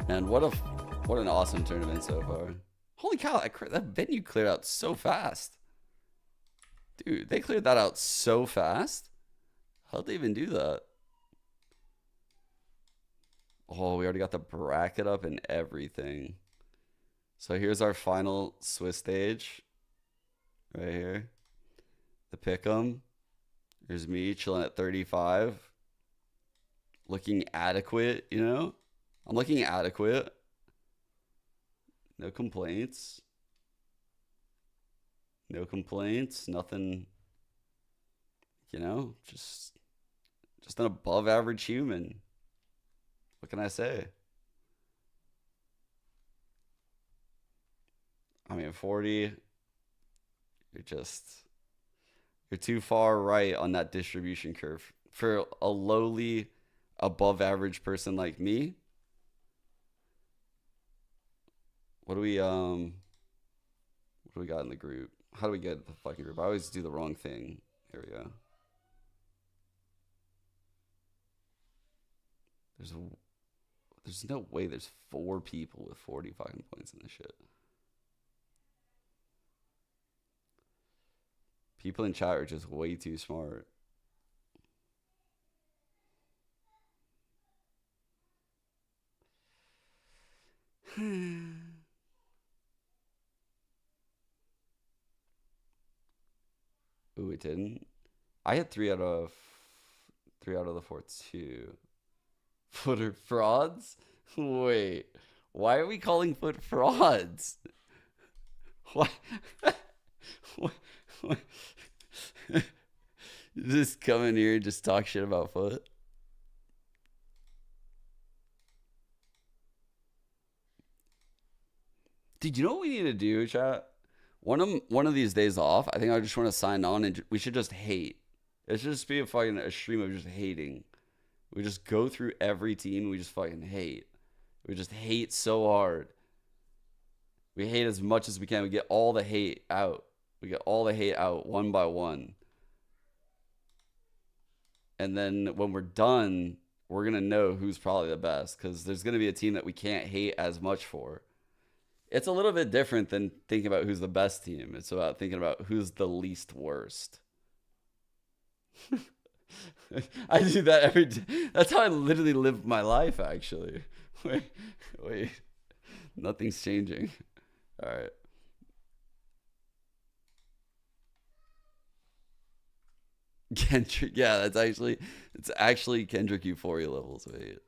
And what an awesome tournament so far. Holy cow, that venue cleared out so fast. Dude, they cleared that out so fast. How'd they even do that? Oh, we already got the bracket up and everything. So here's our final Swiss stage. Right here. The pick'em. Here's me chilling at 35. Looking adequate, you know? I'm looking adequate. No complaints. No complaints. Nothing, you know, just an above average human. What can I say? I mean, 40, you're too far right on that distribution curve. For a lowly, above average person like me, what do we got in the group? How do we get the fucking group? I always do the wrong thing. Here we go. There's no way there's 4 people with 40 fucking points in this shit. People in chat are just way too smart. Ooh, it didn't. I had 3 out of the 4 too. Footer frauds? Wait, why are we calling foot frauds? Why? What? Just come in here and just talk shit about foot? Dude, you know what we need to do, chat? One of these days off, I think I just want to sign on and we should just hate. It should just be a stream of just hating. We just go through every team. We just fucking hate. We just hate so hard. We hate as much as we can. We get all the hate out. We get all the hate out one by one. And then when we're done, we're going to know who's probably the best. Because there's going to be a team that we can't hate as much for. It's a little bit different than thinking about who's the best team. It's about thinking about who's the least worst. I do that every day. That's how I literally live my life, actually. Wait. Nothing's changing. All right. Kendrick, yeah, it's actually Kendrick Euphoria levels. Wait.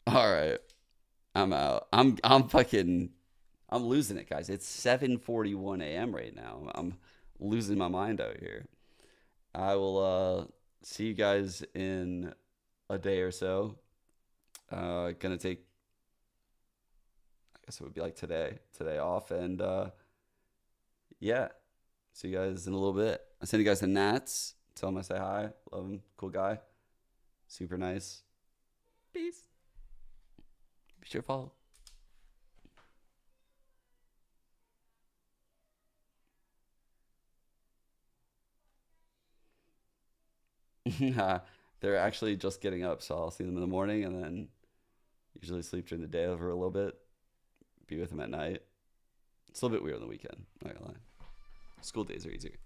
All right. I'm out. I'm losing it, guys. It's 7:41 a.m. right now. I'm losing my mind out here. I will see you guys in a day or so. Gonna take, I guess it would be like today off, and yeah, see you guys in a little bit. I send you guys to Nats. Tell him I say hi. Love him. Cool guy. Super nice. Peace. Be sure to follow. They're actually just getting up, so I'll see them in the morning and then usually sleep during the day over a little bit. Be with them at night. It's a little bit weird on the weekend, not gonna lie. School days are easier.